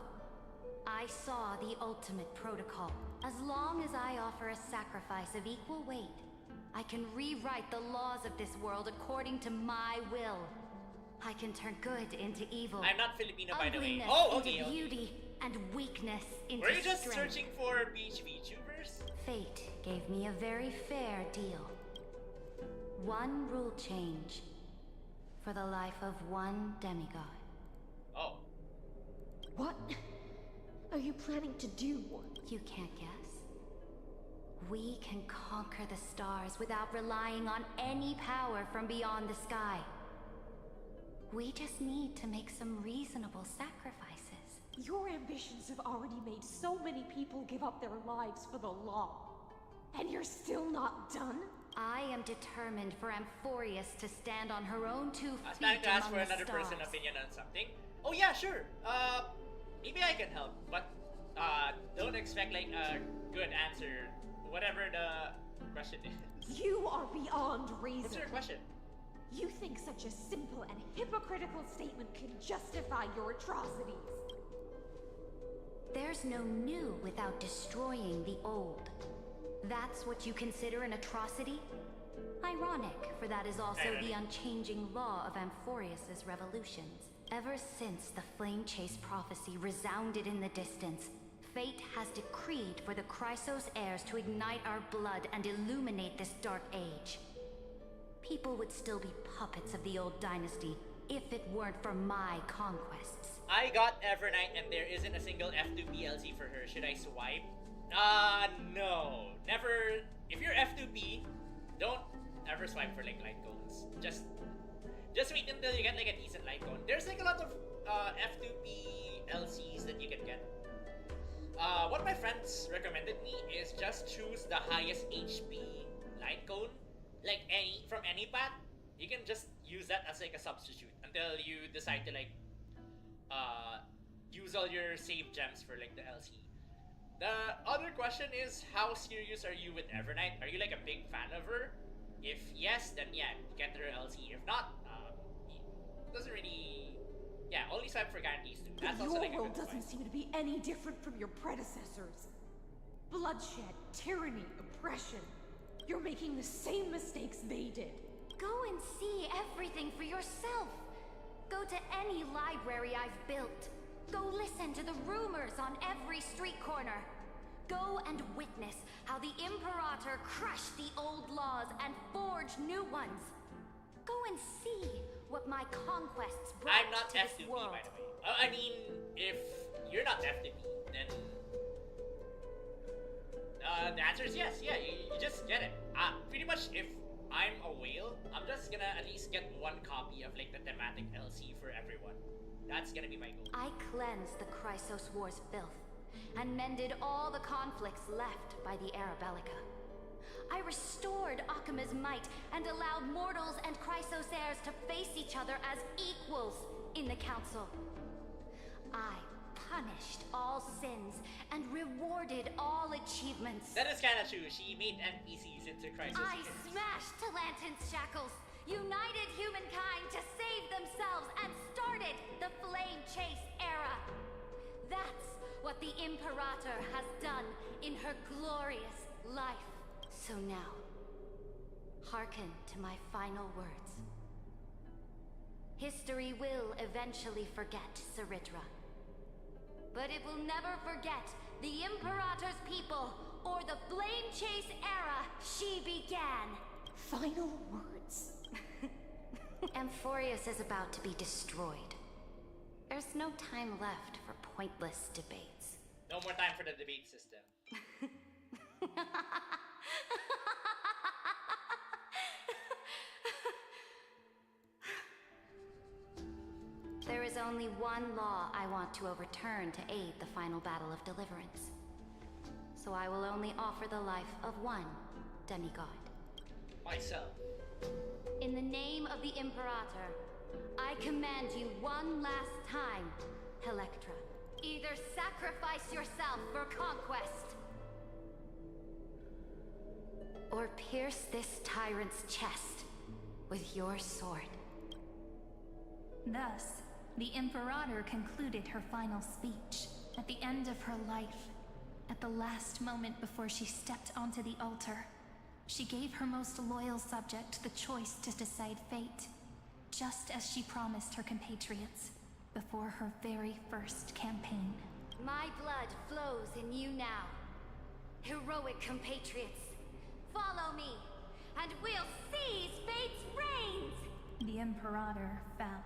I saw the ultimate protocol. As long as I offer a sacrifice of equal weight, I can rewrite the laws of this world according to my will. I can turn good into evil. I'm not Filipino, by the way. Ugliness Oh, okay. into beauty, and weakness into Were you just strength. searching for beach VTubers? Fate gave me a very fair deal. One rule change for the life of one demigod. Oh. What are you planning to do? You can't guess. We can conquer the stars without relying on any power from beyond the sky. We just need to make some reasonable sacrifices. Your ambitions have already made so many people give up their lives for the law. And you're still not done? I am determined for Amphoreus to stand on her own 2 I was feet planning to ask for among the another stars. person's opinion on something. Oh yeah, sure. Maybe I can help, but don't expect like a good answer, whatever the question is. You are beyond reason. What's your question? You think such a simple and hypocritical statement can justify your atrocities? There's no new without destroying the old. That's what you consider an atrocity? Ironic, for that is also the unchanging law of Amphoreus's revolutions. Ever since the Flame Chase prophecy resounded in the distance, fate has decreed for the Chrysos heirs to ignite our blood and illuminate this dark age. People would still be puppets of the old dynasty if it weren't for my conquests. I got Evernight and there isn't a single F2P LZ for her. Should I swipe? No. Never. If you're F2P, don't ever swipe for like light cones. Just wait until you get like a decent light cone. There's like a lot of F2P LCs that you can get. What my friends recommended me is just choose the highest HP light cone. Like from any path. You can just use that as like a substitute until you decide to like use all your save gems for like the LC. The other question is, how serious are you with Evernight? Are you like a big fan of her? If yes, then yeah, get her LC. If not, it doesn't really. Yeah, only swipe for guarantees too. That's But also your like a world good doesn't seem to be any different from your predecessors. Bloodshed, tyranny, oppression. You're making the same mistakes they did. Go and see everything for yourself. Go to any library I've built. Go listen to the rumors on every street corner. Go and witness how the Imperator crushed the old laws and forged new ones. Go and see what my conquests brought I'm not to this F2B, world. by the way. I mean, if you're not F2B, then the answer is yes. Yeah, you just get it. Pretty much, if I'm a whale, I'm just gonna at least get one copy of like the thematic LC for everyone. That's gonna be my goal. I cleansed the Chrysos War's filth and mended all the conflicts left by the Era Bellica. I restored Akima's might and allowed mortals and Chrysos heirs to face each other as equals in the Council. I punished all sins and rewarded all achievements. That is kind of true. She made NPCs into Chrysos. I smashed Talantin's shackles, united humankind to save themselves, and started the Flame Chase era. That's what the Imperator has done in her glorious life. So now, hearken to my final words. History will eventually forget Ceridra, but it will never forget the Imperator's people or the Flame Chase era she began. Final words. Amphoreus is about to be destroyed. There's no time left for pointless debates. No more time for the debate system. There is only one law I want to overturn to aid the final battle of deliverance. So I will only offer the life of one demigod. Myself. In the name of the Imperator, I command you one last time, Electra. Either sacrifice yourself for conquest, or pierce this tyrant's chest with your sword. Thus, the Imperator concluded her final speech at the end of her life. At the last moment before she stepped onto the altar, she gave her most loyal subject the choice to decide fate, just as she promised her compatriots before her very first campaign. My blood flows in you now. Heroic compatriots, follow me, and we'll seize fate's reins! The Imperator fell.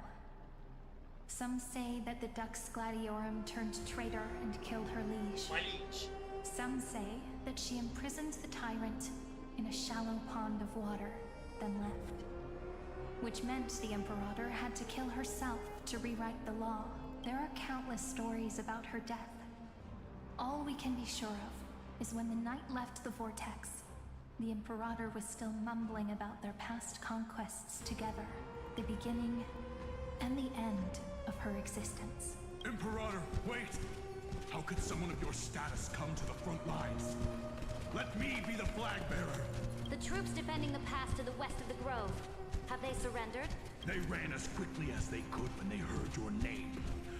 Some say that the Dux Gladiorum turned traitor and killed her liege. My liege. Some say that she imprisoned the tyrant in a shallow pond of water, then left. Which meant the Imperator had to kill herself to rewrite the law. There are countless stories about her death. All we can be sure of is when the knight left the vortex, the Imperator was still mumbling about their past conquests together, the beginning and the end of her existence. Imperator, wait! How could someone of your status come to the front lines? Let me be the flag bearer! The troops defending the pass to the west of the grove, have they surrendered? They ran as quickly as they could when they heard your name.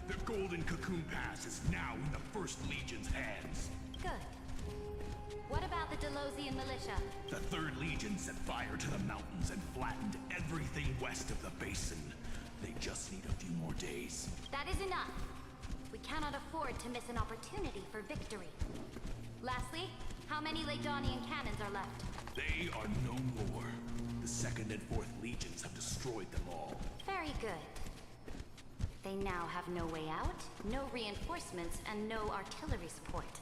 The Golden Cocoon Pass is now in the First Legion's hands. Good. What about the Delosian militia? The Third Legion set fire to the mountains and flattened everything west of the basin. They just need a few more days. That is enough. We cannot afford to miss an opportunity for victory. Lastly, how many Ladonian cannons are left? They are no more. The Second and Fourth Legions have destroyed them all. Very good. They now have no way out, no reinforcements, and no artillery support.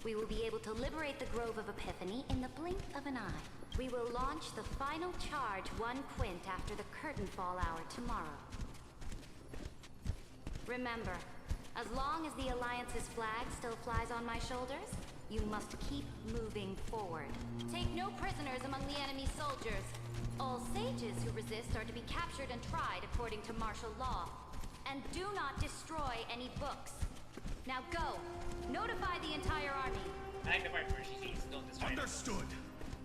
We will be able to liberate the Grove of Epiphany in the blink of an eye. We will launch the final charge 1 quint after the curtain fall hour tomorrow. Remember, as long as the Alliance's flag still flies on my shoulders, you must keep moving forward. Take no prisoners among the enemy soldiers. All sages who resist are to be captured and tried according to martial law. And do not destroy any books. Now go. Notify the entire army. I like the part where she says don't destroy. Understood.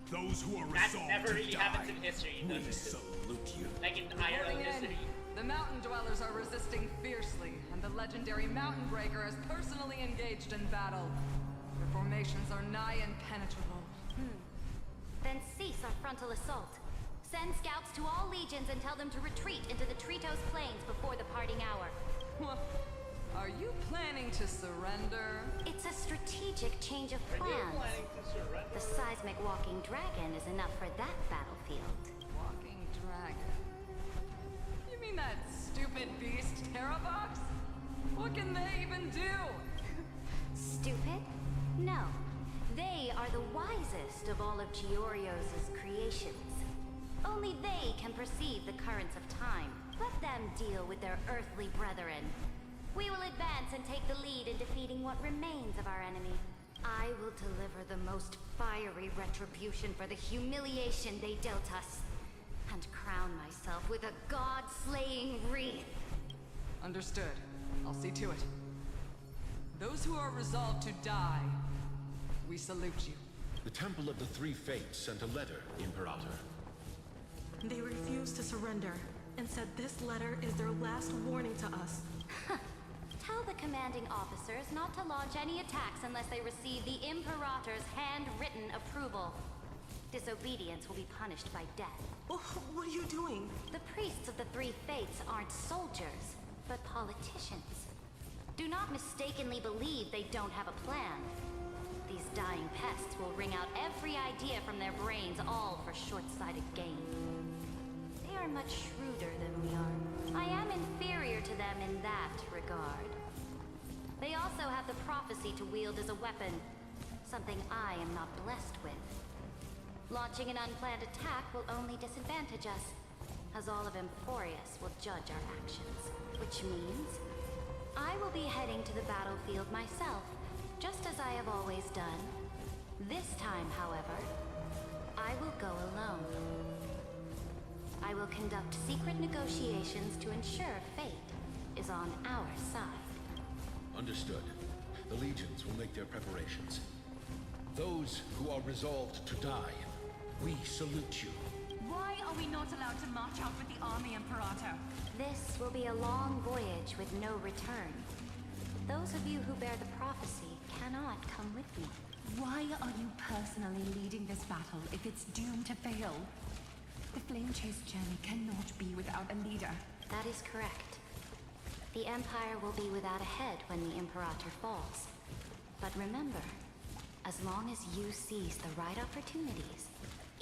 Those who are That resolved never to really die, happens in history, we does it? salute you. Like in IRL Reporting in. history. The mountain dwellers are resisting fiercely, and the legendary Mountain Breaker is personally engaged in battle. Their formations are nigh impenetrable. Then cease our frontal assault. Send scouts to all legions and tell them to retreat into the Tritos Plains before the parting hour. Are you planning to surrender? It's a strategic change of plans. The seismic walking dragon is enough for that battlefield. Walking dragon? You mean that stupid beast, Terravox? What can they even do? Stupid? No. They are the wisest of all of Giorio's creations. Only they can perceive the currents of time. Let them deal with their earthly brethren. We will advance and take the lead in defeating what remains of our enemy. I will deliver the most fiery retribution for the humiliation they dealt us, and crown myself with a god-slaying wreath. Understood. I'll see to it. Those who are resolved to die, we salute you. The Temple of the Three Fates sent a letter, Imperator. They refused to surrender, and said this letter is their last warning to us. Tell the commanding officers not to launch any attacks unless they receive the Imperator's handwritten approval. Disobedience will be punished by death. What are you doing? The priests of the Three Fates aren't soldiers, but politicians. Do not mistakenly believe they don't have a plan. These dying pests will wring out every idea from their brains, all for short-sighted gain. They are much shrewder than we are. I am inferior to them in that regard. They also have the prophecy to wield as a weapon, something I am not blessed with. Launching an unplanned attack will only disadvantage us, as all of Amphoreus will judge our actions. Which means, I will be heading to the battlefield myself, just as I have always done. This time, however, I will go alone. I will conduct secret negotiations to ensure fate is on our side. Understood. The legions will make their preparations. Those who are resolved to die, we salute you. Why are we not allowed to march out with the army, Imperator? This will be a long voyage with no return. Those of you who bear the prophecy cannot come with me. Why are you personally leading this battle if it's doomed to fail? The Flame Chase journey cannot be without a leader. That is correct. The Empire will be without a head when the Imperator falls. But remember, as long as you seize the right opportunities,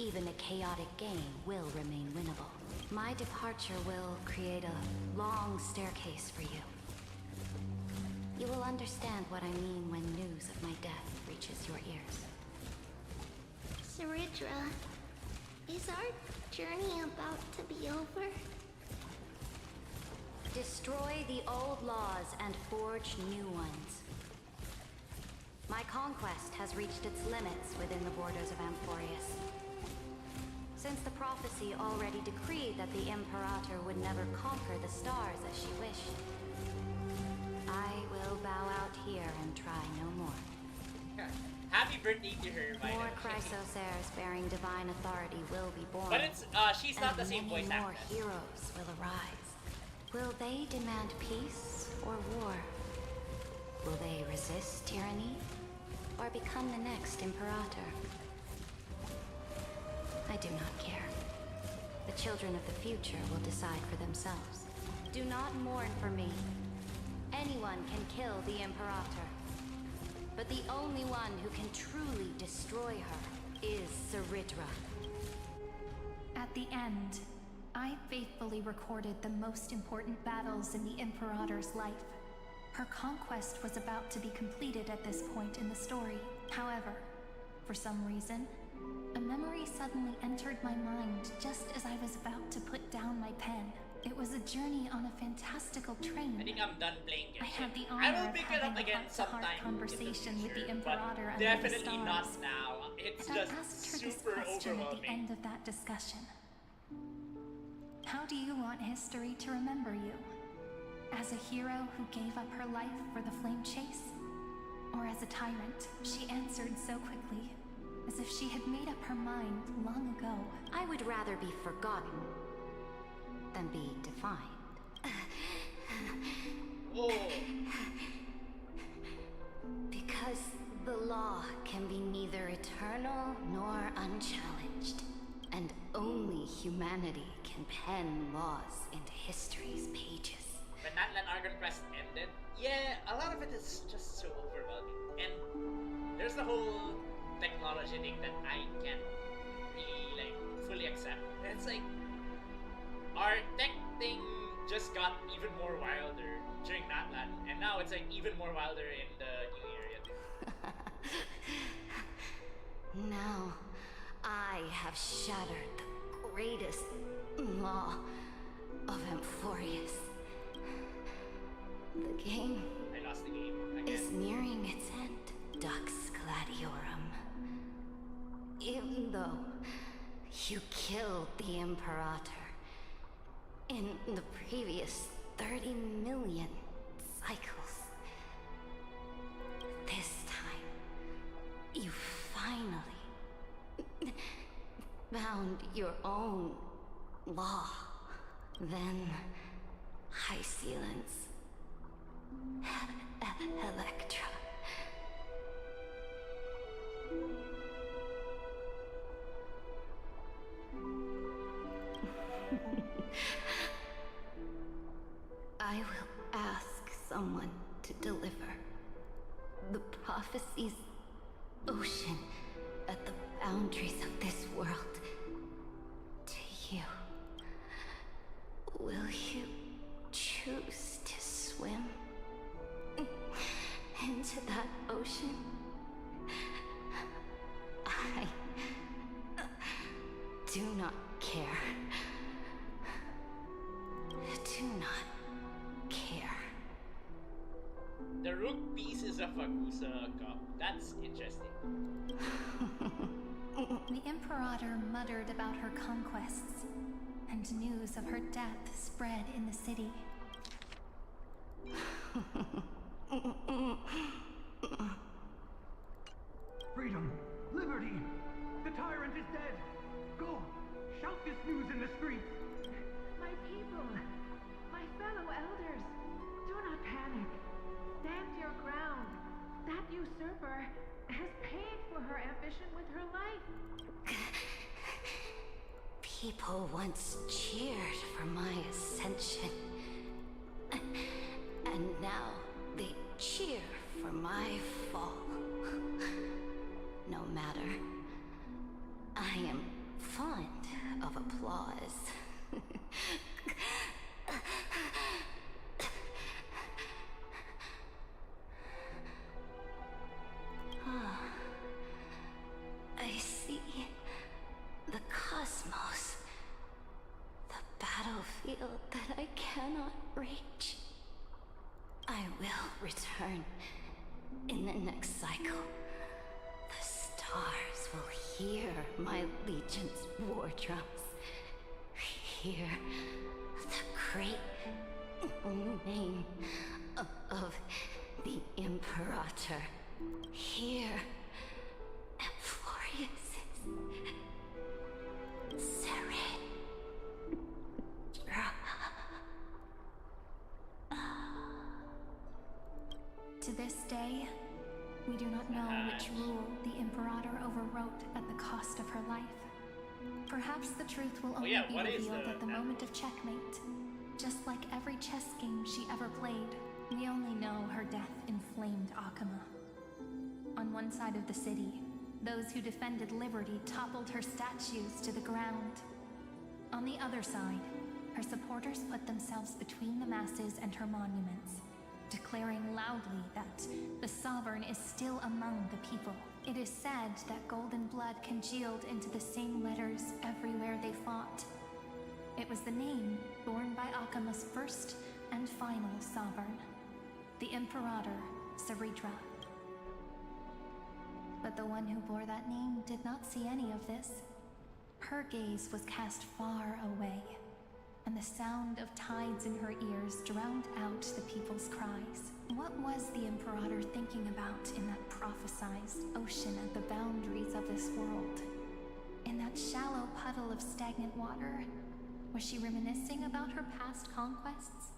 even a chaotic game will remain winnable. My departure will create a long staircase for you. You will understand what I mean when news of my death reaches your ears. Saridra, is our journey about to be over? Destroy the old laws and forge new ones. My conquest has reached its limits within the borders of Amphoreus. Since the prophecy already decreed that the Imperator would never conquer the stars as she wished, I will bow out here and try no more. Happy birthday to her, by More Chrysosaurs bearing divine authority will be born. But it's she's not the same voice actor. More actress. heroes will arise. Will they demand peace or war? Will they resist tyranny or become the next Imperator? I do not care. The children of the future will decide for themselves. Do not mourn for me. Anyone can kill the Imperator. But the only one who can truly destroy her is Saridra. At the end, I faithfully recorded the most important battles in the Imperator's life. Her conquest was about to be completed at this point in the story. However, for some reason, a memory suddenly entered my mind just as I was about to put down my pen. It was a journey on a fantastical train. I think I'm done playing it. I had the I honor will of pick it up having a again heart-to-heart sometime conversation with the but Imperator under the definitely stars. not now. It's And I just asked her this super question at the overwhelming. end of that discussion. How do you want history to remember you? As a hero who gave up her life for the flame chase? Or as a tyrant? She answered so quickly, as if she had made up her mind long ago. I would rather be forgotten than be defined. Because the law can be neither eternal nor unchallenged, and only humanity can pen laws into history's pages. when Natlan Argon Quest ended, yeah, a lot of it is just so overwhelming. And there's the whole technology thing that I can't really like fully accept. And it's like our tech thing just got even more wilder during Natlan, and now it's like even more wilder in the new area too. Now, I have shattered the greatest law of Amphoreus. The game I lost the game again. Is nearing its end, Dux Gladiorum. Even though you killed the Imperator in the previous 30 million cycles, this time you finally found your own law. Then High Sealants, Electra. I will ask someone to deliver the prophecy's ocean at the boundaries of this world to you. Will you choose to swim into that ocean? I do not care. Do not care. The rook pieces of a Gusa cup. That's interesting. The Imperator muttered about her conquests, and news of her death spread in the city. Freedom! Liberty! The tyrant is dead! Go! Shout this news in the streets! My people, my fellow elders, do not panic. Stand your ground. That usurper has paid for her ambition with her life. People once cheered for my ascension, and now they cheer for my fall. No matter. I am fond of applause. I see the cosmos, the battlefield that I cannot reach. I will return in the next cycle. The stars will hear my legion's war drums. Hear the great name of the Imperator. Hear Amphoreus' serene. To this day, we do not know which rule the Imperator overwrote at the cost of her life. Perhaps the truth will only be revealed at the moment of checkmate. Just like every chess game she ever played, we only know her death inflamed Akama. On one side of the city, those who defended liberty toppled her statues to the ground. On the other side, her supporters put themselves between the masses and her monuments, declaring loudly that the Sovereign is still among the people. It is said that golden blood congealed into the same letters everywhere they fought. It was the name borne by Akama's first and final Sovereign, the Imperator Saritra. But the one who bore that name did not see any of this. Her gaze was cast far away, and the sound of tides in her ears drowned out the people's cries. What was the Imperator thinking about in that prophesized ocean at the boundaries of this world? In that shallow puddle of stagnant water, was she reminiscing about her past conquests?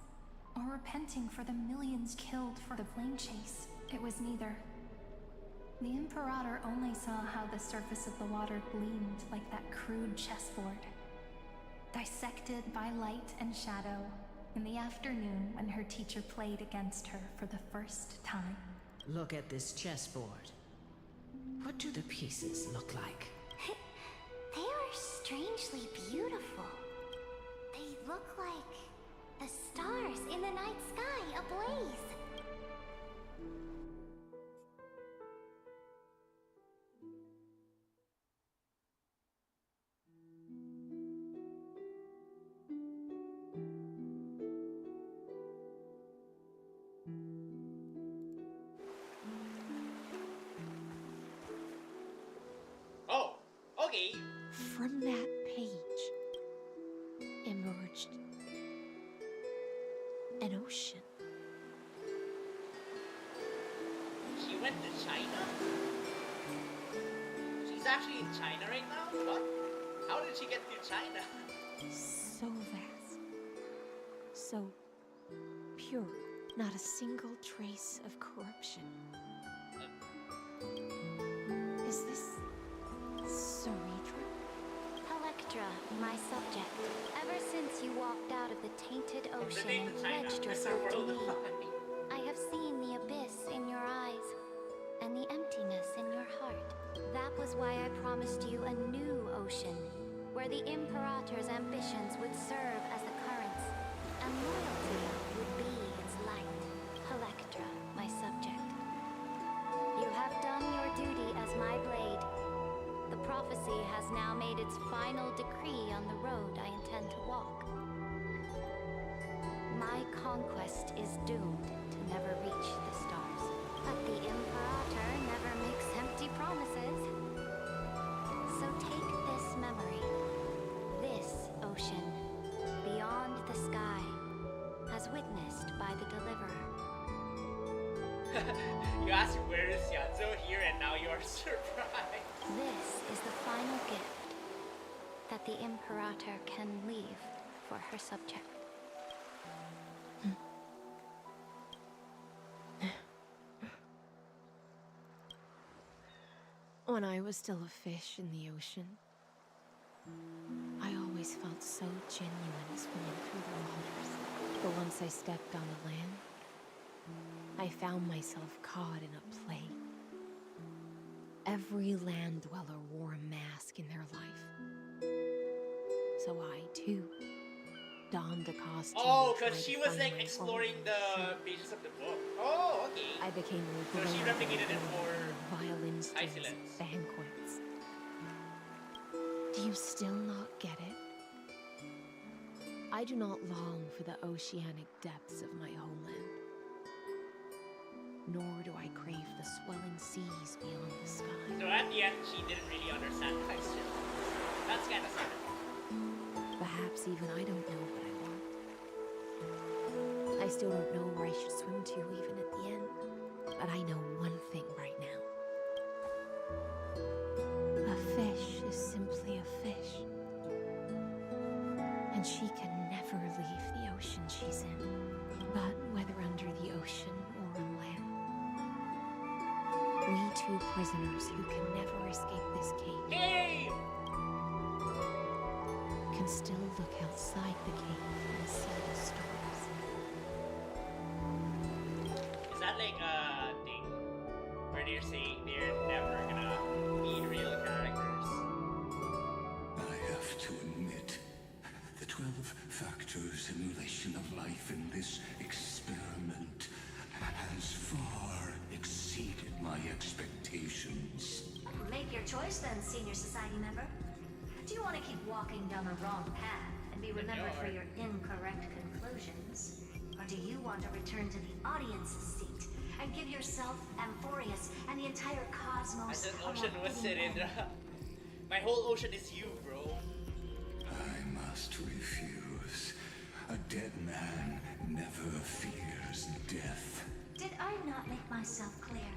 Or repenting for the millions killed for the flame chase? It was neither. The Imperator only saw how the surface of the water gleamed like that crude chessboard. Dissected by light and shadow, in the afternoon when her teacher played against her for the first time. Look at this chessboard. What do the pieces look like? They are strangely beautiful. They look like the stars in the night sky ablaze. Oh, okay. From that page emerged an ocean. She went to China? She's actually in China right now? What? How did she get to China? So vast. So pure. Not a single trace of corruption. Is this Cerebra? Electra, my subject. Ever since you walked out of the tainted ocean and pledged yourself to me, I have seen the abyss in your eyes and the emptiness in your heart. That was why I promised you a new ocean, where the Imperator's ambitions would serve as the currents, and loyalty would be its light. Electra, my subject. You have done your duty as my blade. The prophecy has now made its final decree on the road I intend to walk. My conquest is doomed to never reach the stars. But the Imperator never makes empty promises. So take this memory, this ocean, beyond the sky, as witnessed by the Deliverer. You asked where is Yanzo here and now you're surprised. This is the final gift that the Imperator can leave for her subject. When I was still a fish in the ocean, I always felt so genuine swimming through the waters. But once I stepped on the land, I found myself caught in a play. Every land dweller wore a mask in their life. So I, too, donned a costume. Oh, because she was like exploring the pages of the book. Oh, okay. I became so she replicated it for violin strings, banquets. Do you still not get it? I do not long for the oceanic depths of my homeland. Nor do I crave the swelling seas beyond the sky. So at the end, she didn't really understand the question. That's kind of sad. Perhaps even I don't know what I want. I still don't know where I should swim to even at the end. But I know one thing right now. A fish is simply a fish. And she can never leave the ocean she's in. But whether under the ocean or on land, we two prisoners who can never escape this cage can still look outside the cave and see the stars. Is that like a thing where they're saying they're never gonna be real characters? I have to admit, the 12-factor simulation of life in this experiment has far exceeded my expectations. Make your choice then, senior society member. Do you want to keep walking down the wrong path and be remembered for your incorrect conclusions? Or do you want to return to the audience's seat and give yourself, Amphoreus, and the entire cosmos? I said ocean was Serendra. My whole ocean is you, bro. I must refuse. A dead man never fears death. Did I not make myself clear?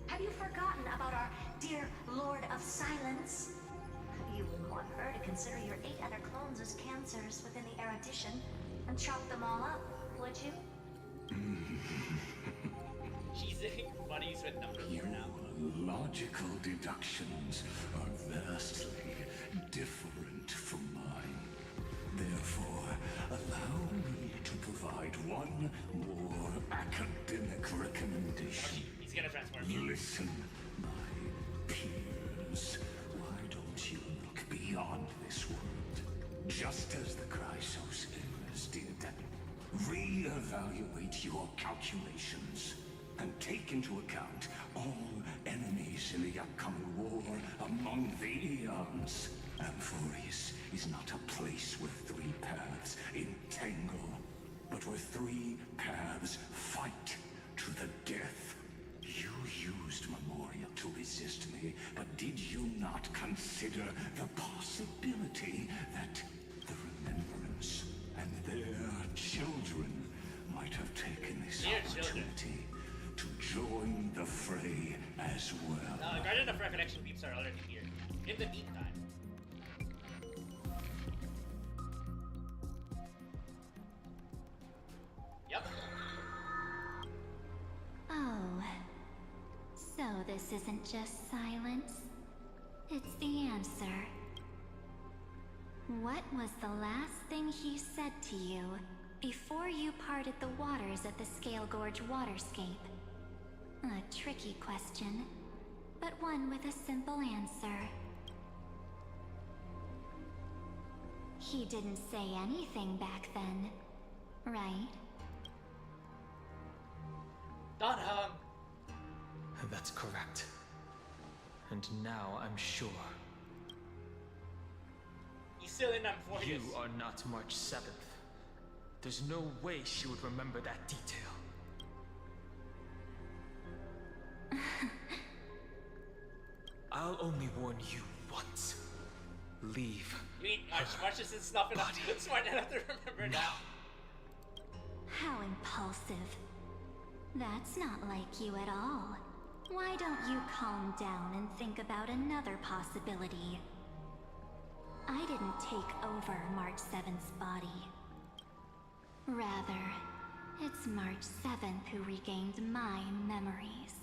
Have you forgotten about our dear Lord of Silence? You wouldn't want her to consider your 8 other clones as cancers within the erudition and chop them all up, would you? She's buddies with number 4 now. Logical deductions are vastly different from mine. Therefore, allow me to provide one more academic recommendation. He's gonna transform. Listen, my peers. Why don't you look beyond this world? Just as the Chrysos did. Re-evaluate your calculations and take into account all enemies in the upcoming war among the Eons. Amphoreus is not a place where three paths entangle, but where three paths fight to the death. You used Memoria to resist me, but did you not consider the possibility that the Remembrance and their children might have taken this opportunity to join the fray as well? Guardian of Recollection peeps are already here. In the meantime. Yep. Oh. So this isn't just silence. It's the answer. What was the last thing he said to you before you parted the waters at the Scale Gorge waterscape? A tricky question, but one with a simple answer. He didn't say anything back then, right? Donham! That's correct. And now I'm sure. He's still in Amphoreus. You are not March 7th. There's no way she would remember that detail. I'll only warn you once. Leave. You mean March isn't smart enough to remember now? How impulsive. That's not like you at all. Why don't you calm down and think about another possibility? I didn't take over March 7th's body. Rather, it's March 7th who regained my memories.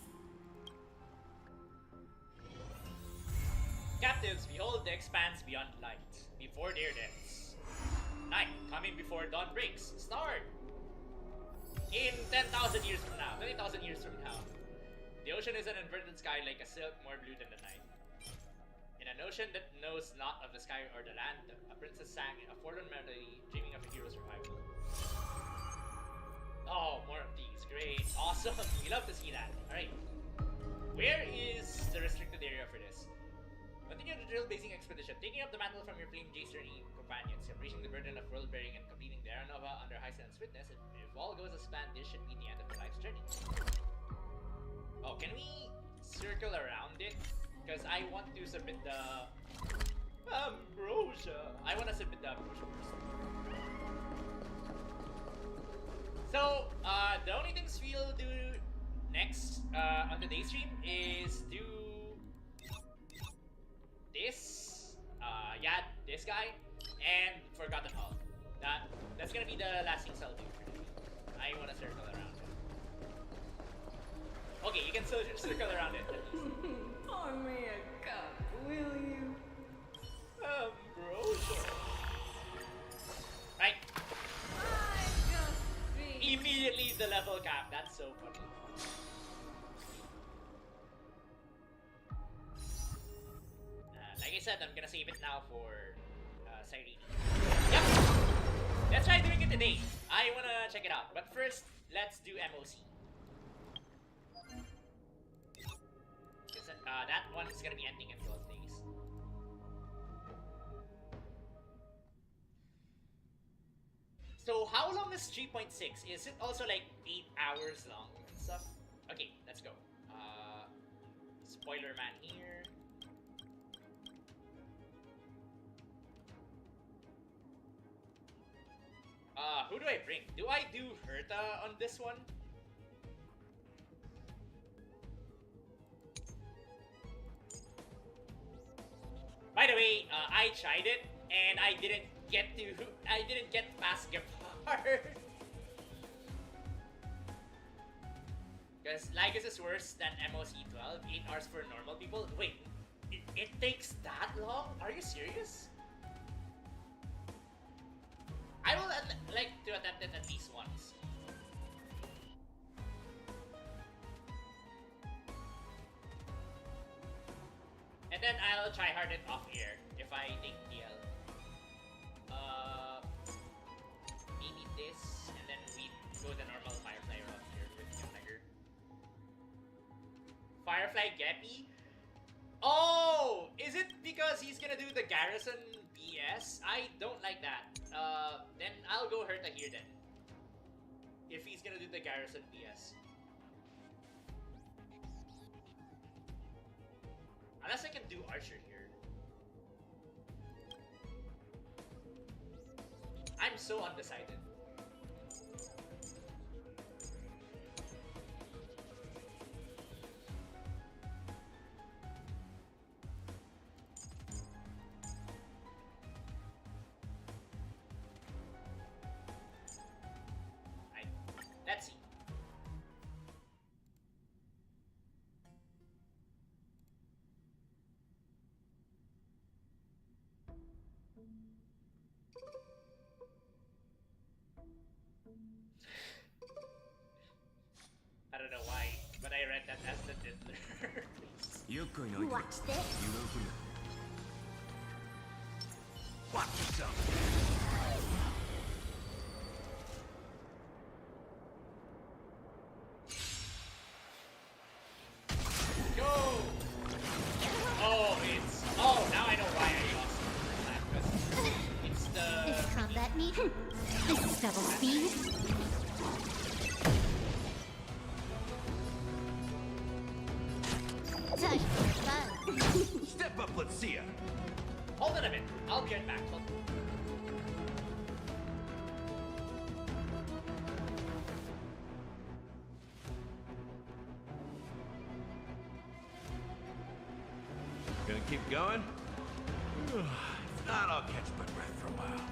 Captives, behold the expanse beyond light, before their deaths. Night, coming before dawn breaks. Start! In 10,000 years from now, 20,000 years from now, the ocean is an inverted sky like a silk more blue than the night. In an ocean that knows not of the sky or the land, a princess sang a forlorn melody, dreaming of a hero's revival. Oh, more of these. Great. Awesome. We love to see that. Alright. Where is the restricted area for this? Continue the drill-basing expedition, taking up the mantle from your Flame Jace journey companions, embracing the burden of world-bearing and completing the Era Nova under High Sense Witness. If all goes as planned, this should be the end of the life's journey. Oh, can we circle around it? Because I want to submit the Ambrosia. I want to submit the Ambrosia first. So, the only things we'll do next on today's stream is do this, this guy, and Forgotten Hall. That's gonna be the last things I'll do for today. I want to circle around it. Okay, you can still circle around it. Pour me a cup, will you? Ambrosia. Right. Immediately the level cap. That's so funny. Like I said, I'm gonna save it now for Cyrene. Yep. Let's try doing it today. I wanna check it out. But first, let's do MOC. That one is gonna be ending in 12 days. So how long is 3.6? Is it also like 8 hours long and stuff? Okay, let's go. Spoiler man here. Who do I bring? Do I do Herta on this one? By the way, I tried it and I didn't get past Gepard. Because Lygus is worse than MOC 12, 8 hours for normal people. Wait, it takes that long? Are you serious? I will like to attempt attempt it at least once. And then I'll try hard it off air if I think DL. Maybe this, and then we go the normal Firefly route here with Tiger. Firefly Geppy? Oh! Is it because he's gonna do the Garrison BS? I don't like that. Then I'll go Herta here then. If he's gonna do the Garrison BS. Unless I can do Archer here. I'm so undecided. Let's see. I don't know why, but I read that as the Diddler. Watch this. Watch yourself. Go! Oh, it's... Oh, now I know why I lost that. It's the... This combat need. This is double speed. Time for fun. Step up, let's see ya. Hold on a minute. I'll be right back. Gonna keep going? If not, I'll catch my breath for a while.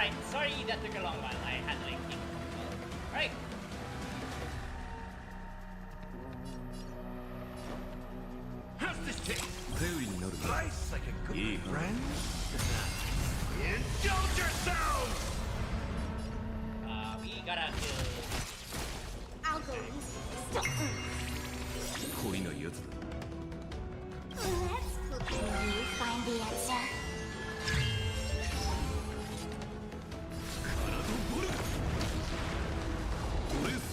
Alright, sorry that took a long while. I had to like think. Alright. How's this taste? Nice like a good friend? Indulge yourselves! We gotta kill. I'll go easy. Let's cook. Can you find the answer?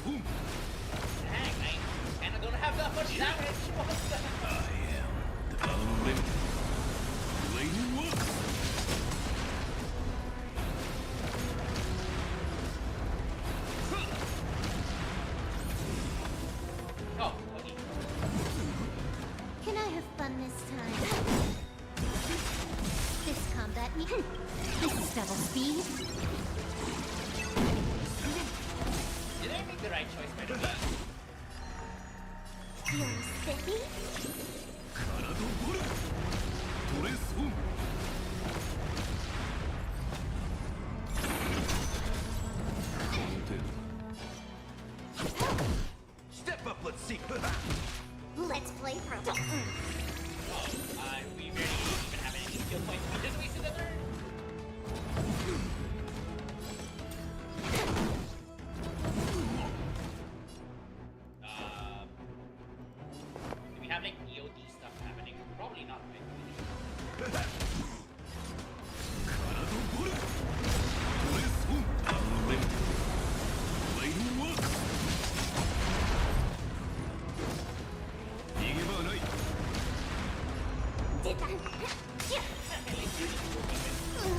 Dang, I kinda don't have that much damage. What's that? Oh, okay. Can I have fun this time? This combat me. This is double speed. Did I make the right choice by the way? You're spiffy? Step up, let's see. Let's play pro. We barely even have any skill points. We just wasted a turn. Do we have like EOD stuff happening? Probably not, right?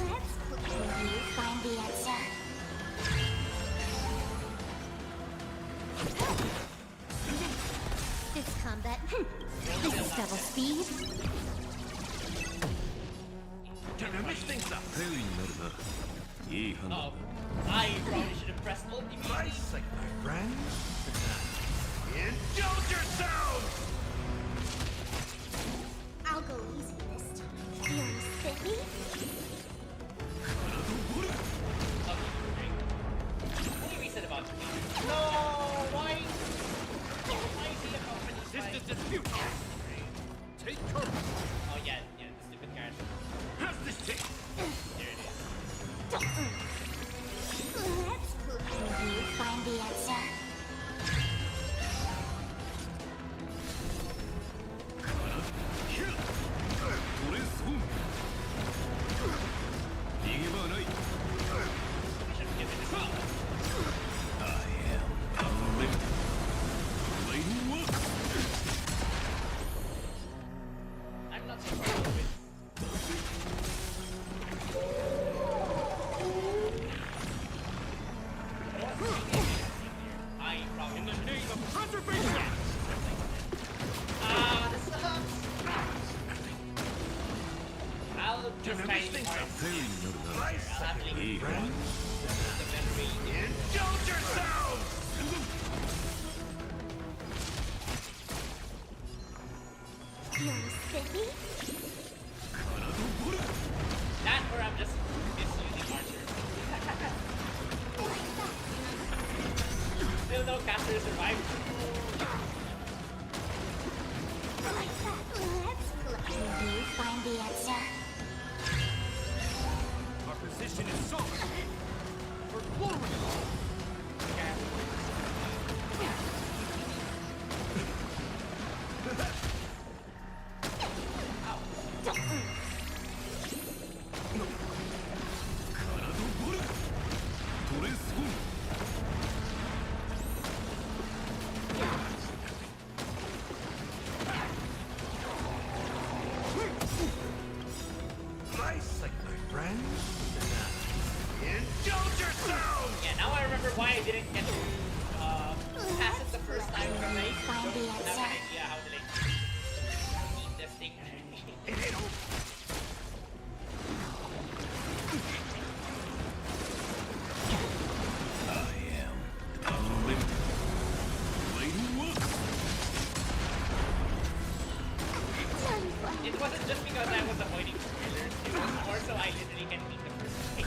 Let's cook. Can you find the answer? This combat. This is double speed. Time to mix things up. Oh, I probably should have pressed ultimate. Nice like my friend. Indulge yourselves! I'll go easy this time. You're spiffy? Only reason about to no, why? Why is he a company? This is dispute. Take cover. Oh yeah, the stupid character. How's this taste? There it is. Let's cook. Can you find the answer? I'm not so far with I probably in the name of preservation. This sucks. I'll just try to I'll have to leave the memory. Indulge yourselves! You're spiffy? That or I'm just misusing Archer. Still no caster survived. Let's cook. Can you find the answer? Our position is solid. For glory! Nice like my friend. Indulge yourselves! Yeah, now I remember why I didn't get to pass it the first time from me. Find the Now I have answer. an idea how to like eat this thing. It wasn't just because I was avoiding spoilers, it was more so I literally can beat the first thing.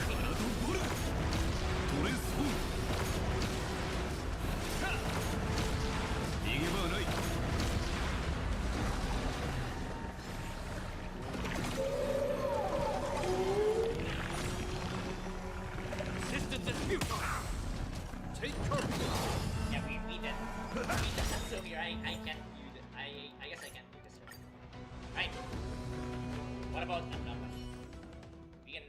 I can't do this. I guess I can't do this right. Right. What about another? We can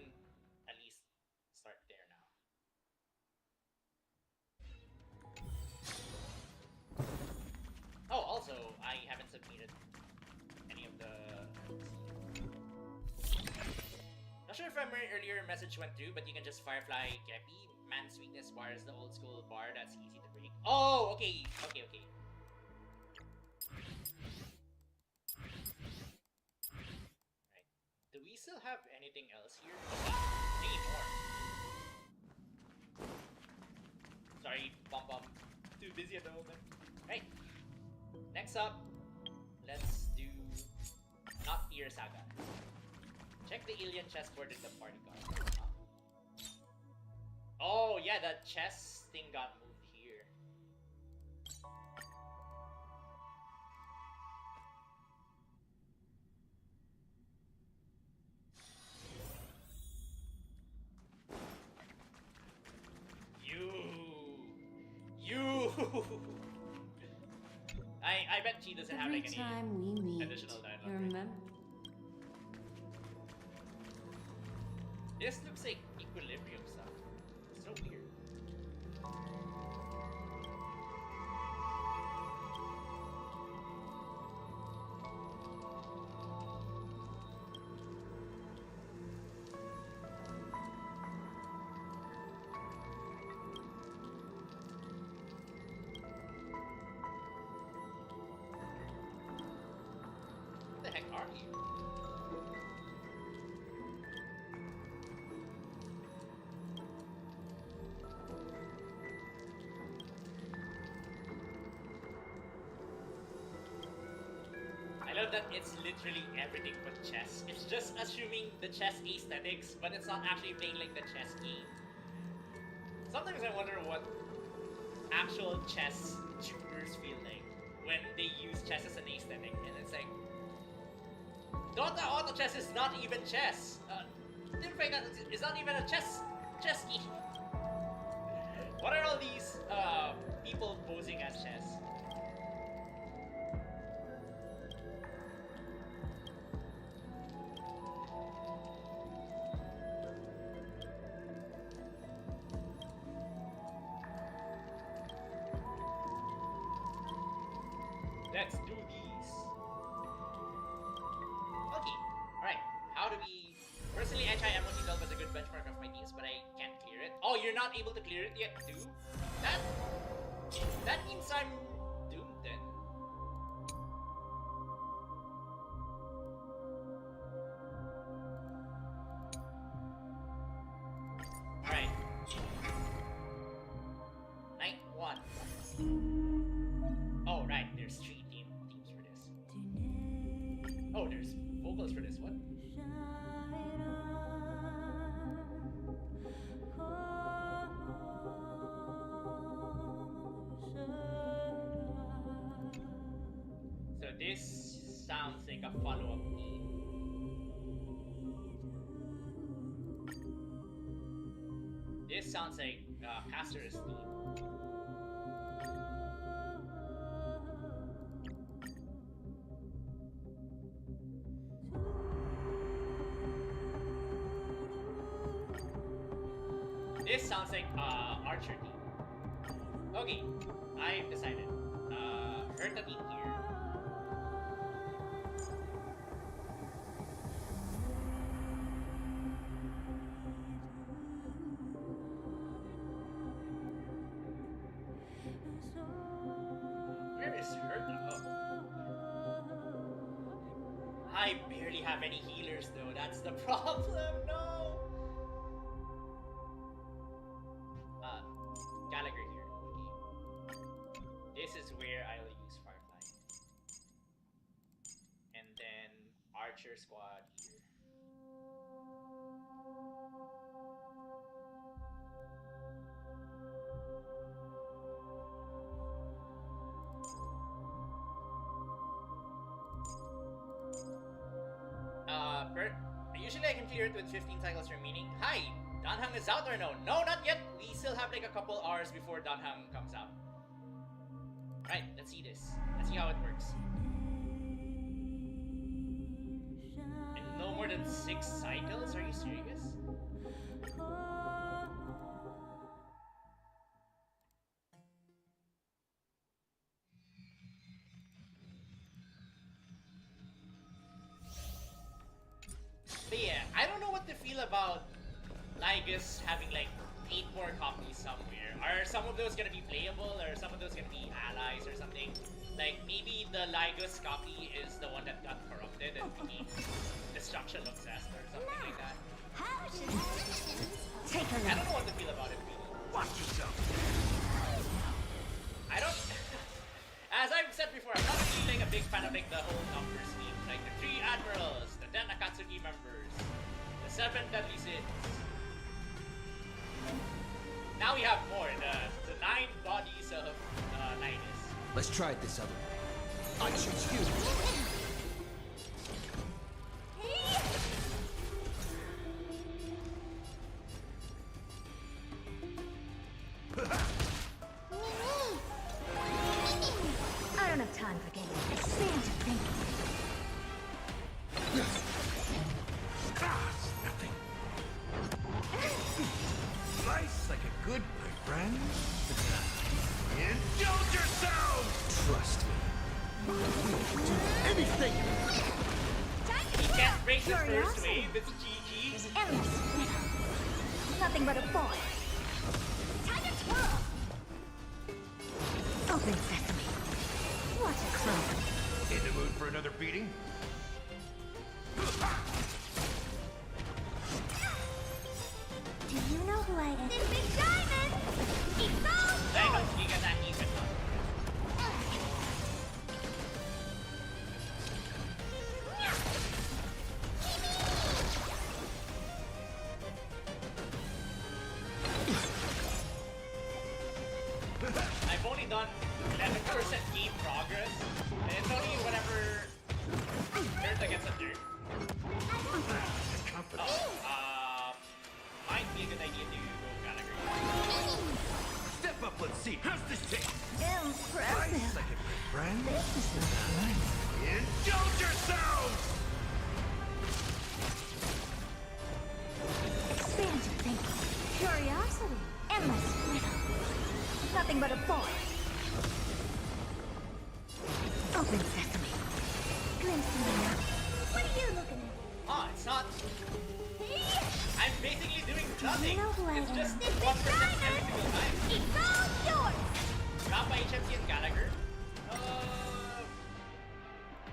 at least start there now. Oh, also, I haven't submitted any of the... Not sure if my earlier message went through, but you can just Firefly Kepi. Man's weakness bar is the old school bar that's easy to break. Oh, okay. Okay. Right. Do we still have anything else here? Any more? Sorry, Bum. Too busy at the moment. Right. Next up, let's do not Fear Saga. Check the alien chessboard in the party card. Oh yeah, that chess thing got moved here. You. I bet she doesn't have like any time we meet, additional dialogue. you remember? This looks like equilibrium stuff. It's so weird. What the heck are you? I love that it's literally everything but chess. It's just assuming the chess aesthetics, but it's not actually playing like the chess game. Sometimes I wonder what actual chess tuners feel like when they use chess as an aesthetic, and it's like, Dota Auto Chess is not even chess. Teamfight is not even a chess game. What are all these people posing as chess? Let's do these. Okay, alright. How do we... Personally, I try M1 Delve as a good benchmark of my teams, but I can't clear it. Oh, you're not able to clear it yet too? That means I'm doomed then. Alright. Night 1. Oh, right, there's 3 themes for this. Oh, there's vocals for this one. So this sounds like a follow-up theme. This sounds like Caster's theme. This sounds like Archer team. Okay, I've decided. Herta team here. Where is Herta? Oh. I barely have any healers though, that's the problem, no! Gallagher here, okay. This is where I'll use Firefly. And then Archer Squad here. Usually I can clear it with 15 cycles remaining. Hi! Danhang is out or no? No, not yet! We still have like a couple hours before Danhang comes out. Right, let's see this. Let's see how it works. And no more than 6 cycles? Are you serious? But yeah, I don't know what to feel about Lygus having like 8 more copies somewhere. Are some of those gonna be playable, or some of those gonna be allies or something? Like maybe the Lygus copy is the one that got corrupted and became destruction obsessed or something like that. Take a I don't know what to feel about it really. Watch yourself. I don't as I've said before, I'm not really like a big fan of like the whole number scheme. Like the 3 admirals, the 10 Akatsuki members, the 7 deadly sins. Now we have more, the 9 bodies of Linus. Let's try it this other way. I choose you. I don't have time for games. Expand your thinking. Nothing. Slice like a good friend. Indulge yourself! Trust me. We'll do anything! He can't break the first wave, it's GG. Endless. Nothing but a boy. Time to twirl. Open sesame. What a crow. In the mood for another beating? Do you know who I am? This big diamond! It's all Thanos, you got that even. I've only done 11% game progress, and it's only whatever turns against a dirt. Might be a good idea to go Gallagher. Step up, let's see. How's this taste? impressive. Like a good friend? This is not nice. Indulge yourselves! Expand your thinking. Curiosity. Endless freedom. Nothing but a boy. Open sesame. Glimpse me now. What are you looking at? Oh, it's not. I'm basically doing nothing. You know who I It's am. just This 1% every single time. It's all yours. Rafa, HMC, and Gallagher.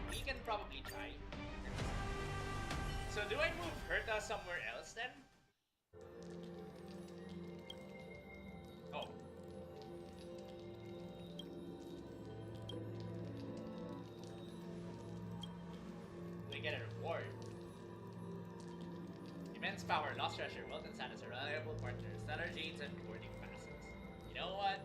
We can probably try. So do I move Herta somewhere else then? Oh. We get a reward. Immense power, lost treasure, wealth and status, a reliable partner, stellar jades, and boarding passes. You know what?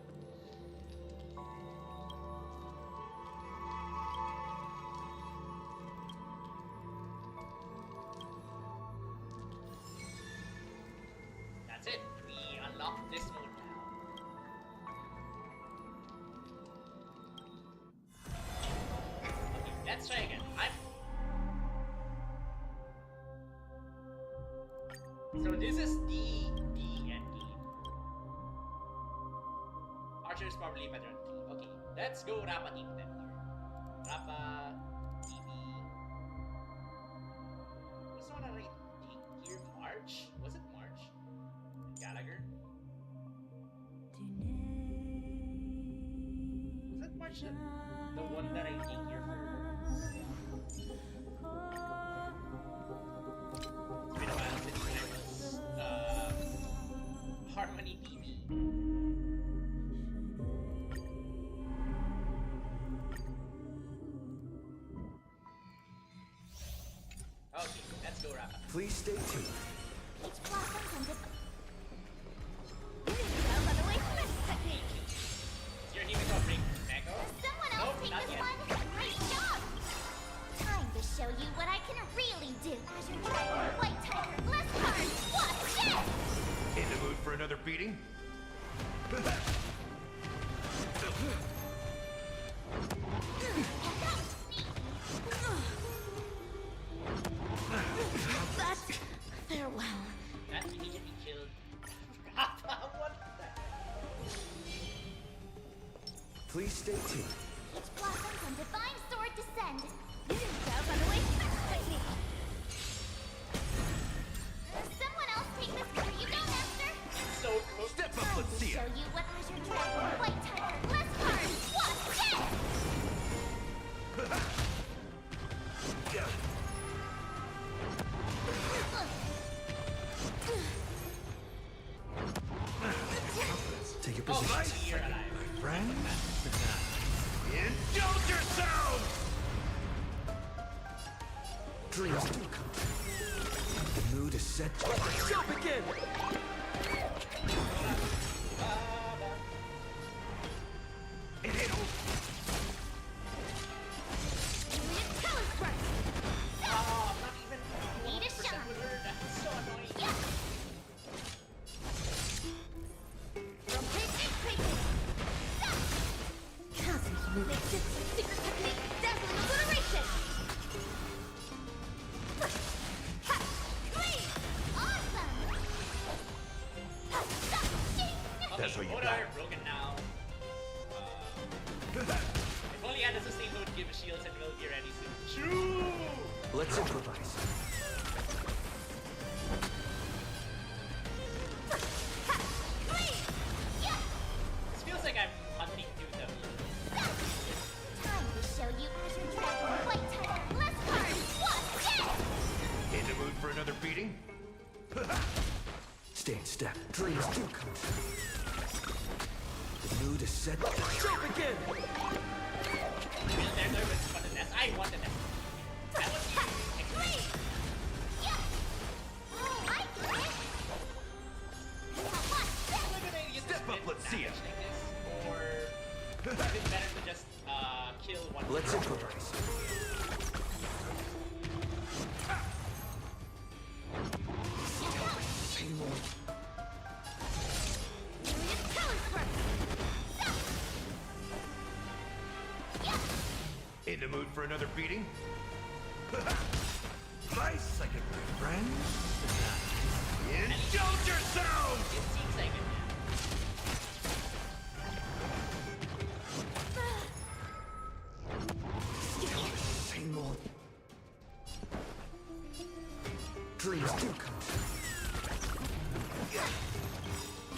That's it. We unlock this mode now. Okay, let's try again. So this is D, and D. Archer is probably better than D. Okay, let's go Rappa team then here. Rappa, TV. Who's on a right here? March? Was it March? Gallagher? Was that March the one that I take here for? It's been a while since I was Harmony TV. Okay, let's go Rafa. Please stay tuned. Each blossom comes with... Is your name covering Echo? Someone else Nope, take not this yet. one. Great job! Time to show you what I can really do. Azure Tiger, White Tiger, Bliss Card. Watch this! In the mood for another beating? Take your position. You're alive. My friend. Indulge yourselves! Dreams do come true. The mood is set. Jump again! That's what you What got. are broken now? If only I had a sustain who would give shields and will be ready soon. True! Let's improvise. This feels like I'm hunting through them. Time to show you Azure Dragon White Tiger Less Cards. What? Yeah! In the mood for another beating? Stay in step. Dreams do come true. The mood is set. Jump again! There was fun in this. I wanted that. That was Step up, let's see it. Or is it better to just kill one? Let's improvise. In the mood for another beating? Nice second, my friend. Indulge yourselves! It seems like it. Same old. Dreams do come true.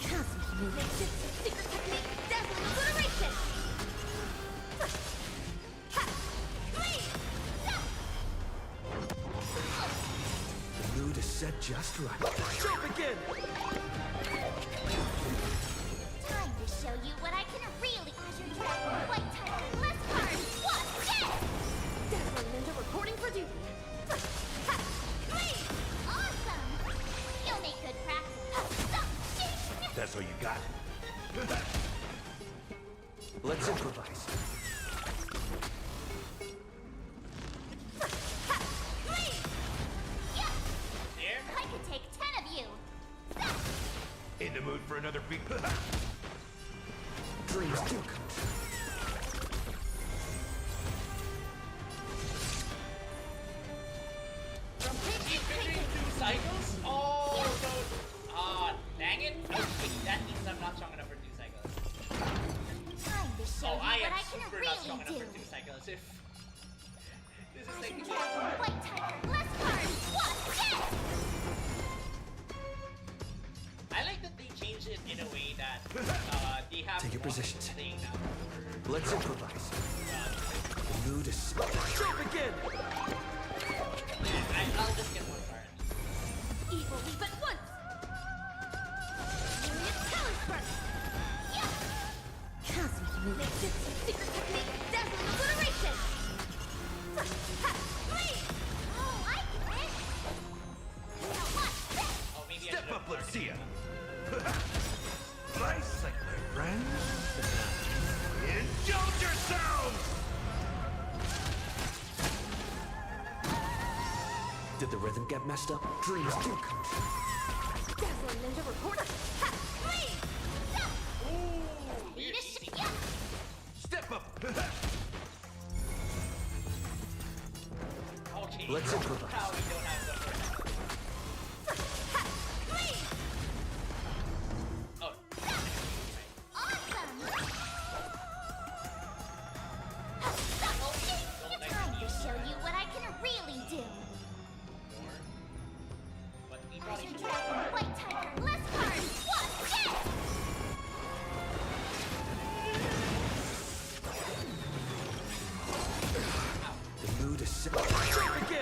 Cosmic Movement, Secret Technique, Dazzling Obliteration! The mood is set just right. Jump again! Time to show you what I can really. Azure Dragon White Tiger Less Cards. What? Yeah! Dazzling Ninja reporting for duty. Awesome! You'll make good practice. That's all you got. Let's improvise. There? I could take 10 of you. In the mood for another beat? Dreams do come true. Keep figuring 2 cycles? Oh, no. Ah, dang it. Okay, that means I'm not strong enough for 2 cycles. Time to show Oh, you I what am I can super really not strong enough do. for 2 cycles. If this is Azure taking Dragon White Tiger Less Cards. What? Yeah! I like that they changed it in a way that they have Take your positions. thing now. Let's improvise. The mood is. Jump again! I'll just get one card. Evil leap at once! Myriad Talent Burst! Yeah! Cosmic Movement, Secret Technique, Dazzling Obliteration! Oh, I get it! Now watch this! Oh, maybe I Step should've up, let's marked see it. ya. Nice second, my friend. Indulge yourselves! Did the rhythm get messed up? Dreams do come true. Dazzling Ninja Reporter! Weird, easy. Yeah! Step up! Okay. Let's improvise. How we don't have the first. Oh. Awesome! Time to show you what I can really do. But we probably Azure should Dragon White Tiger Less Cards. What? Yeah! The mood is set. Jump again!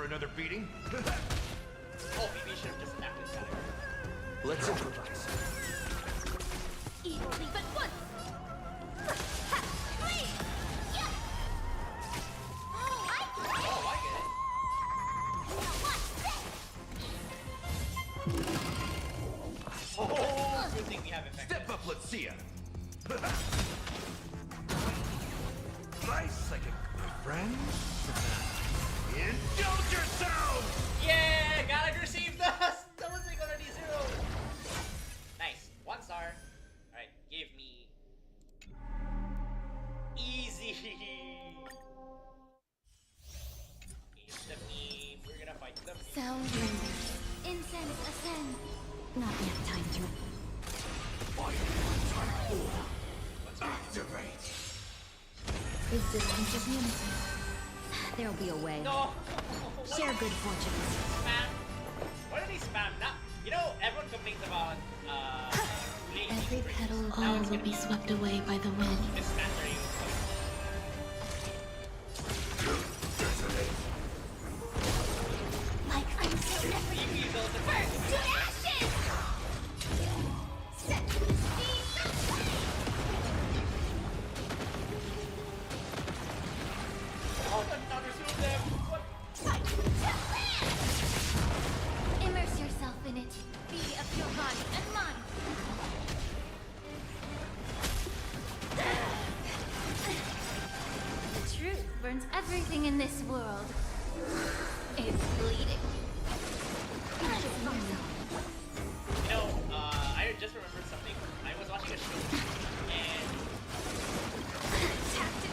another beating? Oh, maybe you should have just attacked this guy. Let's improvise. Evilly but once! Oh, good thing we have effective. Step up, let's see ya. Nice, like a friend. Indulge yourself! Yeah, Gallagher saved us! That was like already 0. Nice, 1 star. Alright, give me... Easy! It's the meme. We're gonna fight the meme. Sound lingers. Incense ascend. Not yet time to... Activate. Existence is unity. There'll be a way. No! Share good fortunes. Spam. What are they spam? Now, you know, everyone complains about Every petal all will be swept away by the wind. mismastering. Like I'm so everything. Burn to ashes! Set to the speed of light! Oh, now there's them. What? Fight to land! Immerse yourself in it. Be of your body and mind. The truth burns everything in this world. It's bleeding. You know, I just remembered something. I was watching a show, and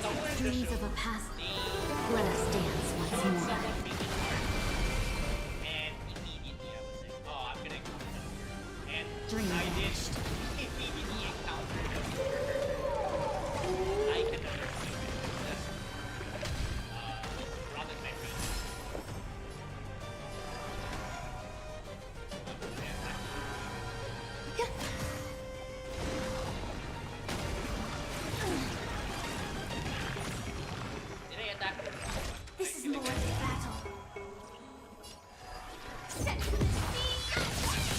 somewhere in the Dreams show, of a past. they Let us dance once showed more. someone being hard, and immediately I was like, oh, I'm gonna come down here. And Dream I did vanished. immediately encounter them. I can never see it. Just, rather than my face. Did I attack her? This is more than battle. Set to the speed of light!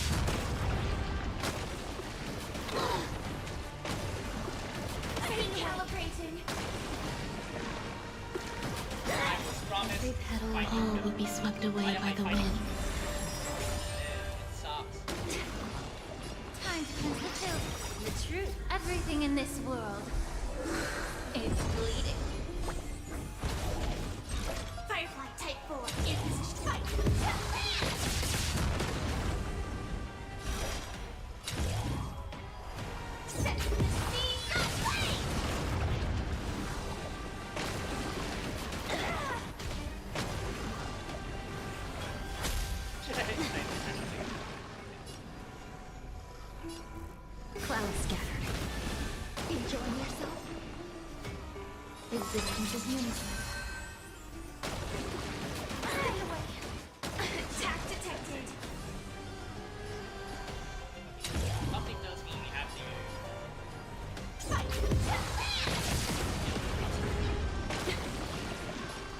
Recalibrating. I was promised Every petal fighting all them. will be swept away Why am by I the fighting wind. them? It sucks. Time to cleanse the filth. The truth. Everything in this world. It's bleeding. Firefly Type 4 in position. Fight to land! Set to the speed of light! Clouds scattered. Enjoying yourself? Existence is unity. Out of the way! Attack detected! Something tells me we have to. Fight to land!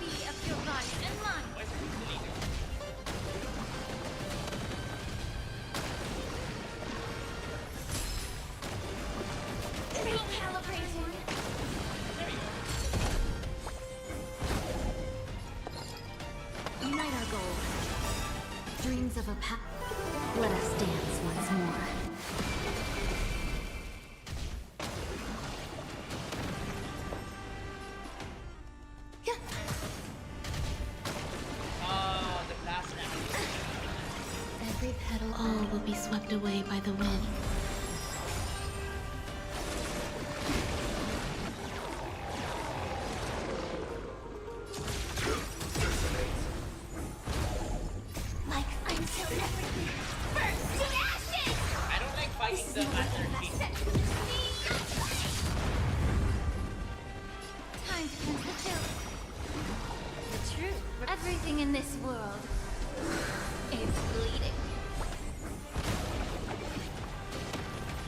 Be of your body and mind. Why is it deleted? Recalibrating. There we go. Unite our goals. Dreams of a path. Let us dance once more. The blast animation. Every petal all will be swept away by the wind. Like until everything burns to ashes! I don't like fighting them at their feet. Set to the speed of light! Time to cleanse the filth. The truth. Everything in this world. It's bleeding.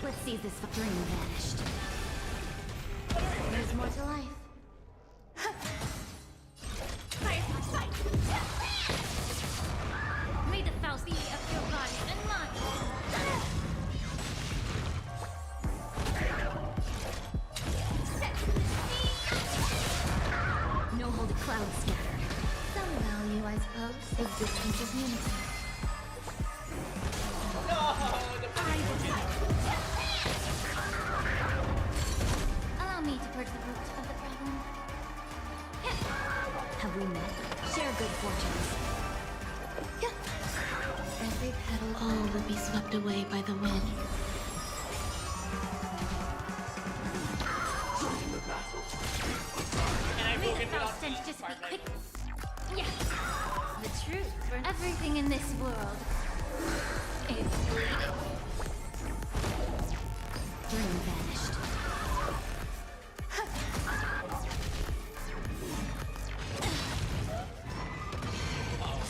Let's see this dream vanished. There's more to life. Firefly Fight to land! close, existence is unity. Allow me to purge the root of the problem. Have we met? Share good fortunes. Every petal, all will be swept away by the wind. Just be quick. Yeah. The truth for everything in this world is bleeding. Dream vanished.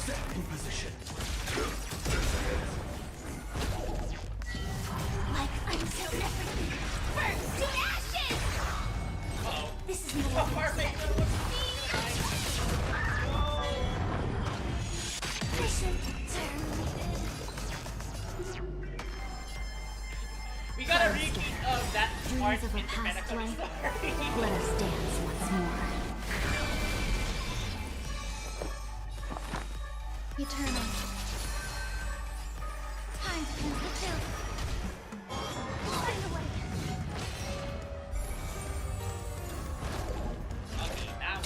Set in position. Like until everything burns to ashes! This is no perfect. Mission terminated. We gotta repeat that part Dreams of a in the past Pentagon life. story. Let us dance once more. Eternal. Time to cleanse the filth. Find a way. Okay, now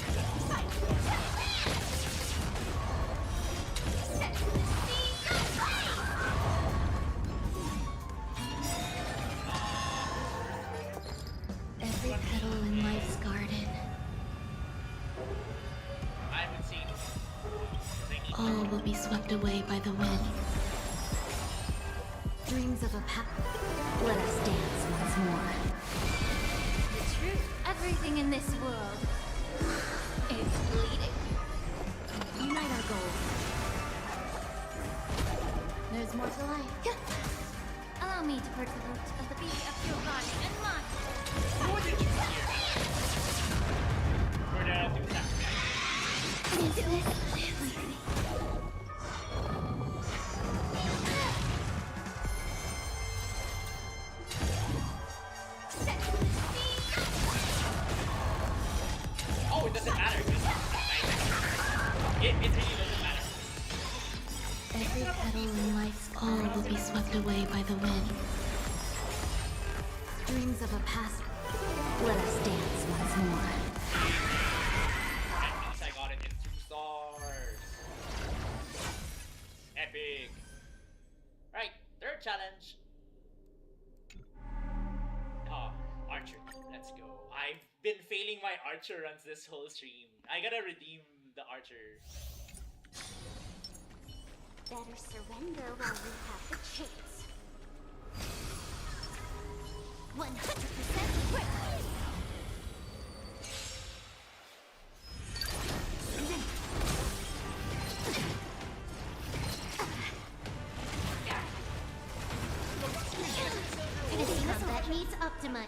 Every petal in life's garden. I would say All will be swept away by the wind. Dreams of a let us dance once more. The truth, everything in this world is bleeding. Unite our goals. There's more to life. Allow me to purge the root of the beauty of your body and mind. We're gonna do that. Oh, it doesn't matter. It really doesn't matter. Every petal in life's all will be swept away by the wind. Dreams of a past. Let us dance once more. At least I got it in 2 stars. Epic. Right, third challenge. Archer. Let's go. I've been failing my archer runs this whole stream. I gotta redeem the archer. Better surrender while we have the chance. 100% quick! This combat needs Optima.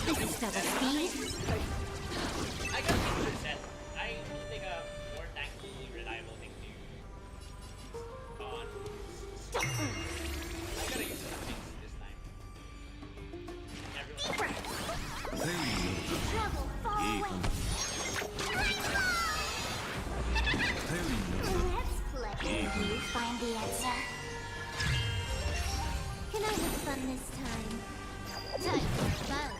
This is double speed. I got 50%. I need like a more tanky, reliable thing to on. I gotta use something this time. Travel far away. Let's play. You find the answer. Can I have fun this time? Time for fun.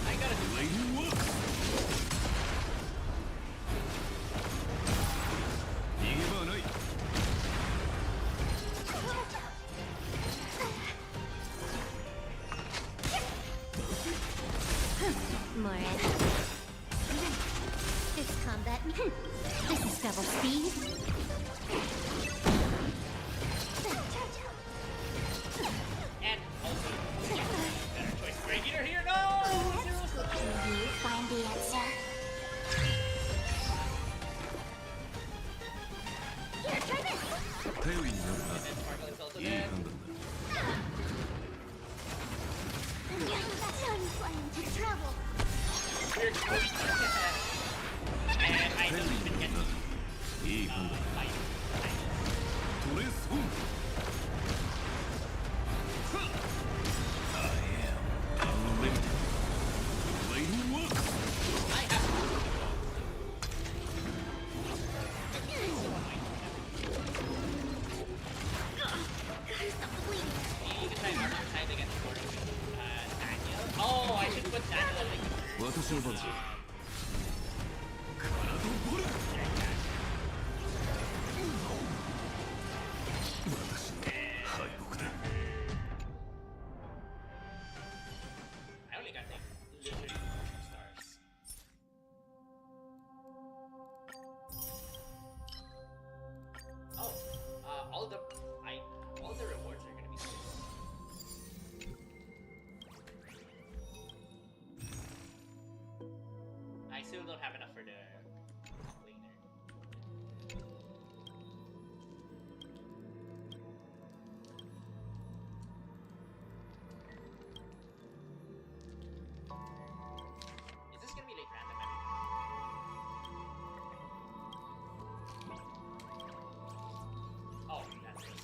I gotta do it. More this combat. This is double speed. And also, better choice. Regular here, no! Can you find the answer? Here, try this. Sparkle is also dead. Sunflame to travel. Weird choice. And I don't even get fight. only got like literally 2 stars. Oh, all the rewards are gonna be saved. I still don't have enough for the later. Is this gonna be like random? Oh, that's it.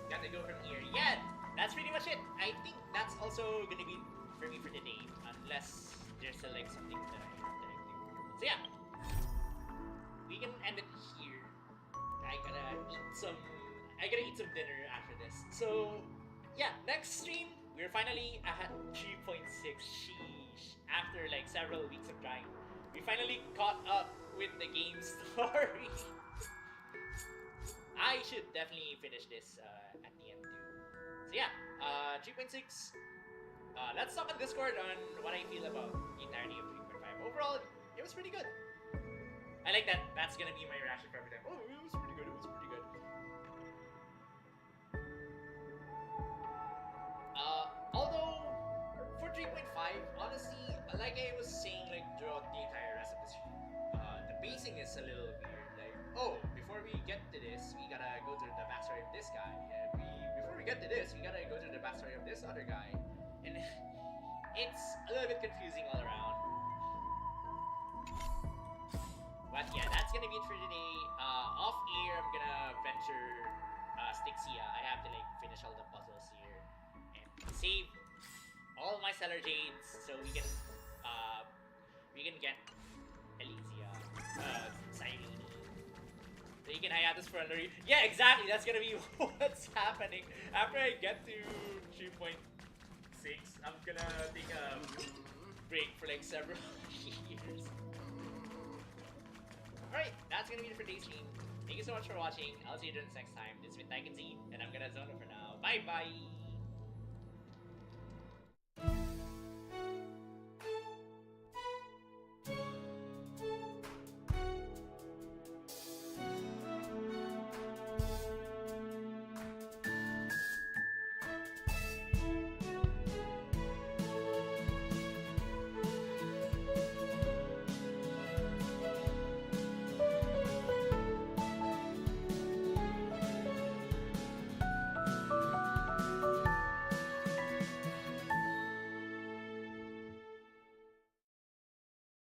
Got to go from here. Yeah, that's pretty much it. I think that's also gonna be for me for today, unless there's still like something that I do. So yeah, we can end it here. I gotta eat some dinner after this. So yeah, next stream we're finally at 3.6. Sheesh. After like several weeks of trying, we finally caught up with the game story. I should definitely finish this at the end too. So yeah, 3.6. Let's talk on Discord on what I feel about the entirety of 3.5. Overall, it was pretty good. I like that. That's gonna be my reaction for every time. Oh, it was pretty good. It was pretty good. Although for 3.5, honestly, like I was saying, like throughout the entire rest of the stream, the pacing is a little weird. Like, oh, before we get to this, we gotta go to the backstory of this guy. And before we get to this, we gotta go to the backstory of this other guy. And it's a little bit confusing all around. But yeah, that's gonna be it for today. Off air, I'm gonna venture Styxia. I have to like finish all the puzzles here and save all my Stellar Jades so we can get Elysia, Cyrene. So you can hang out this for another. Yeah, exactly. That's gonna be what's happening after I get to 3.6. I'm gonna take a break for like several years. Alright, that's gonna be it for today's stream. Thank you so much for watching. I'll see you next time. This has been TaikunZ, and I'm gonna zone it for now. Bye bye!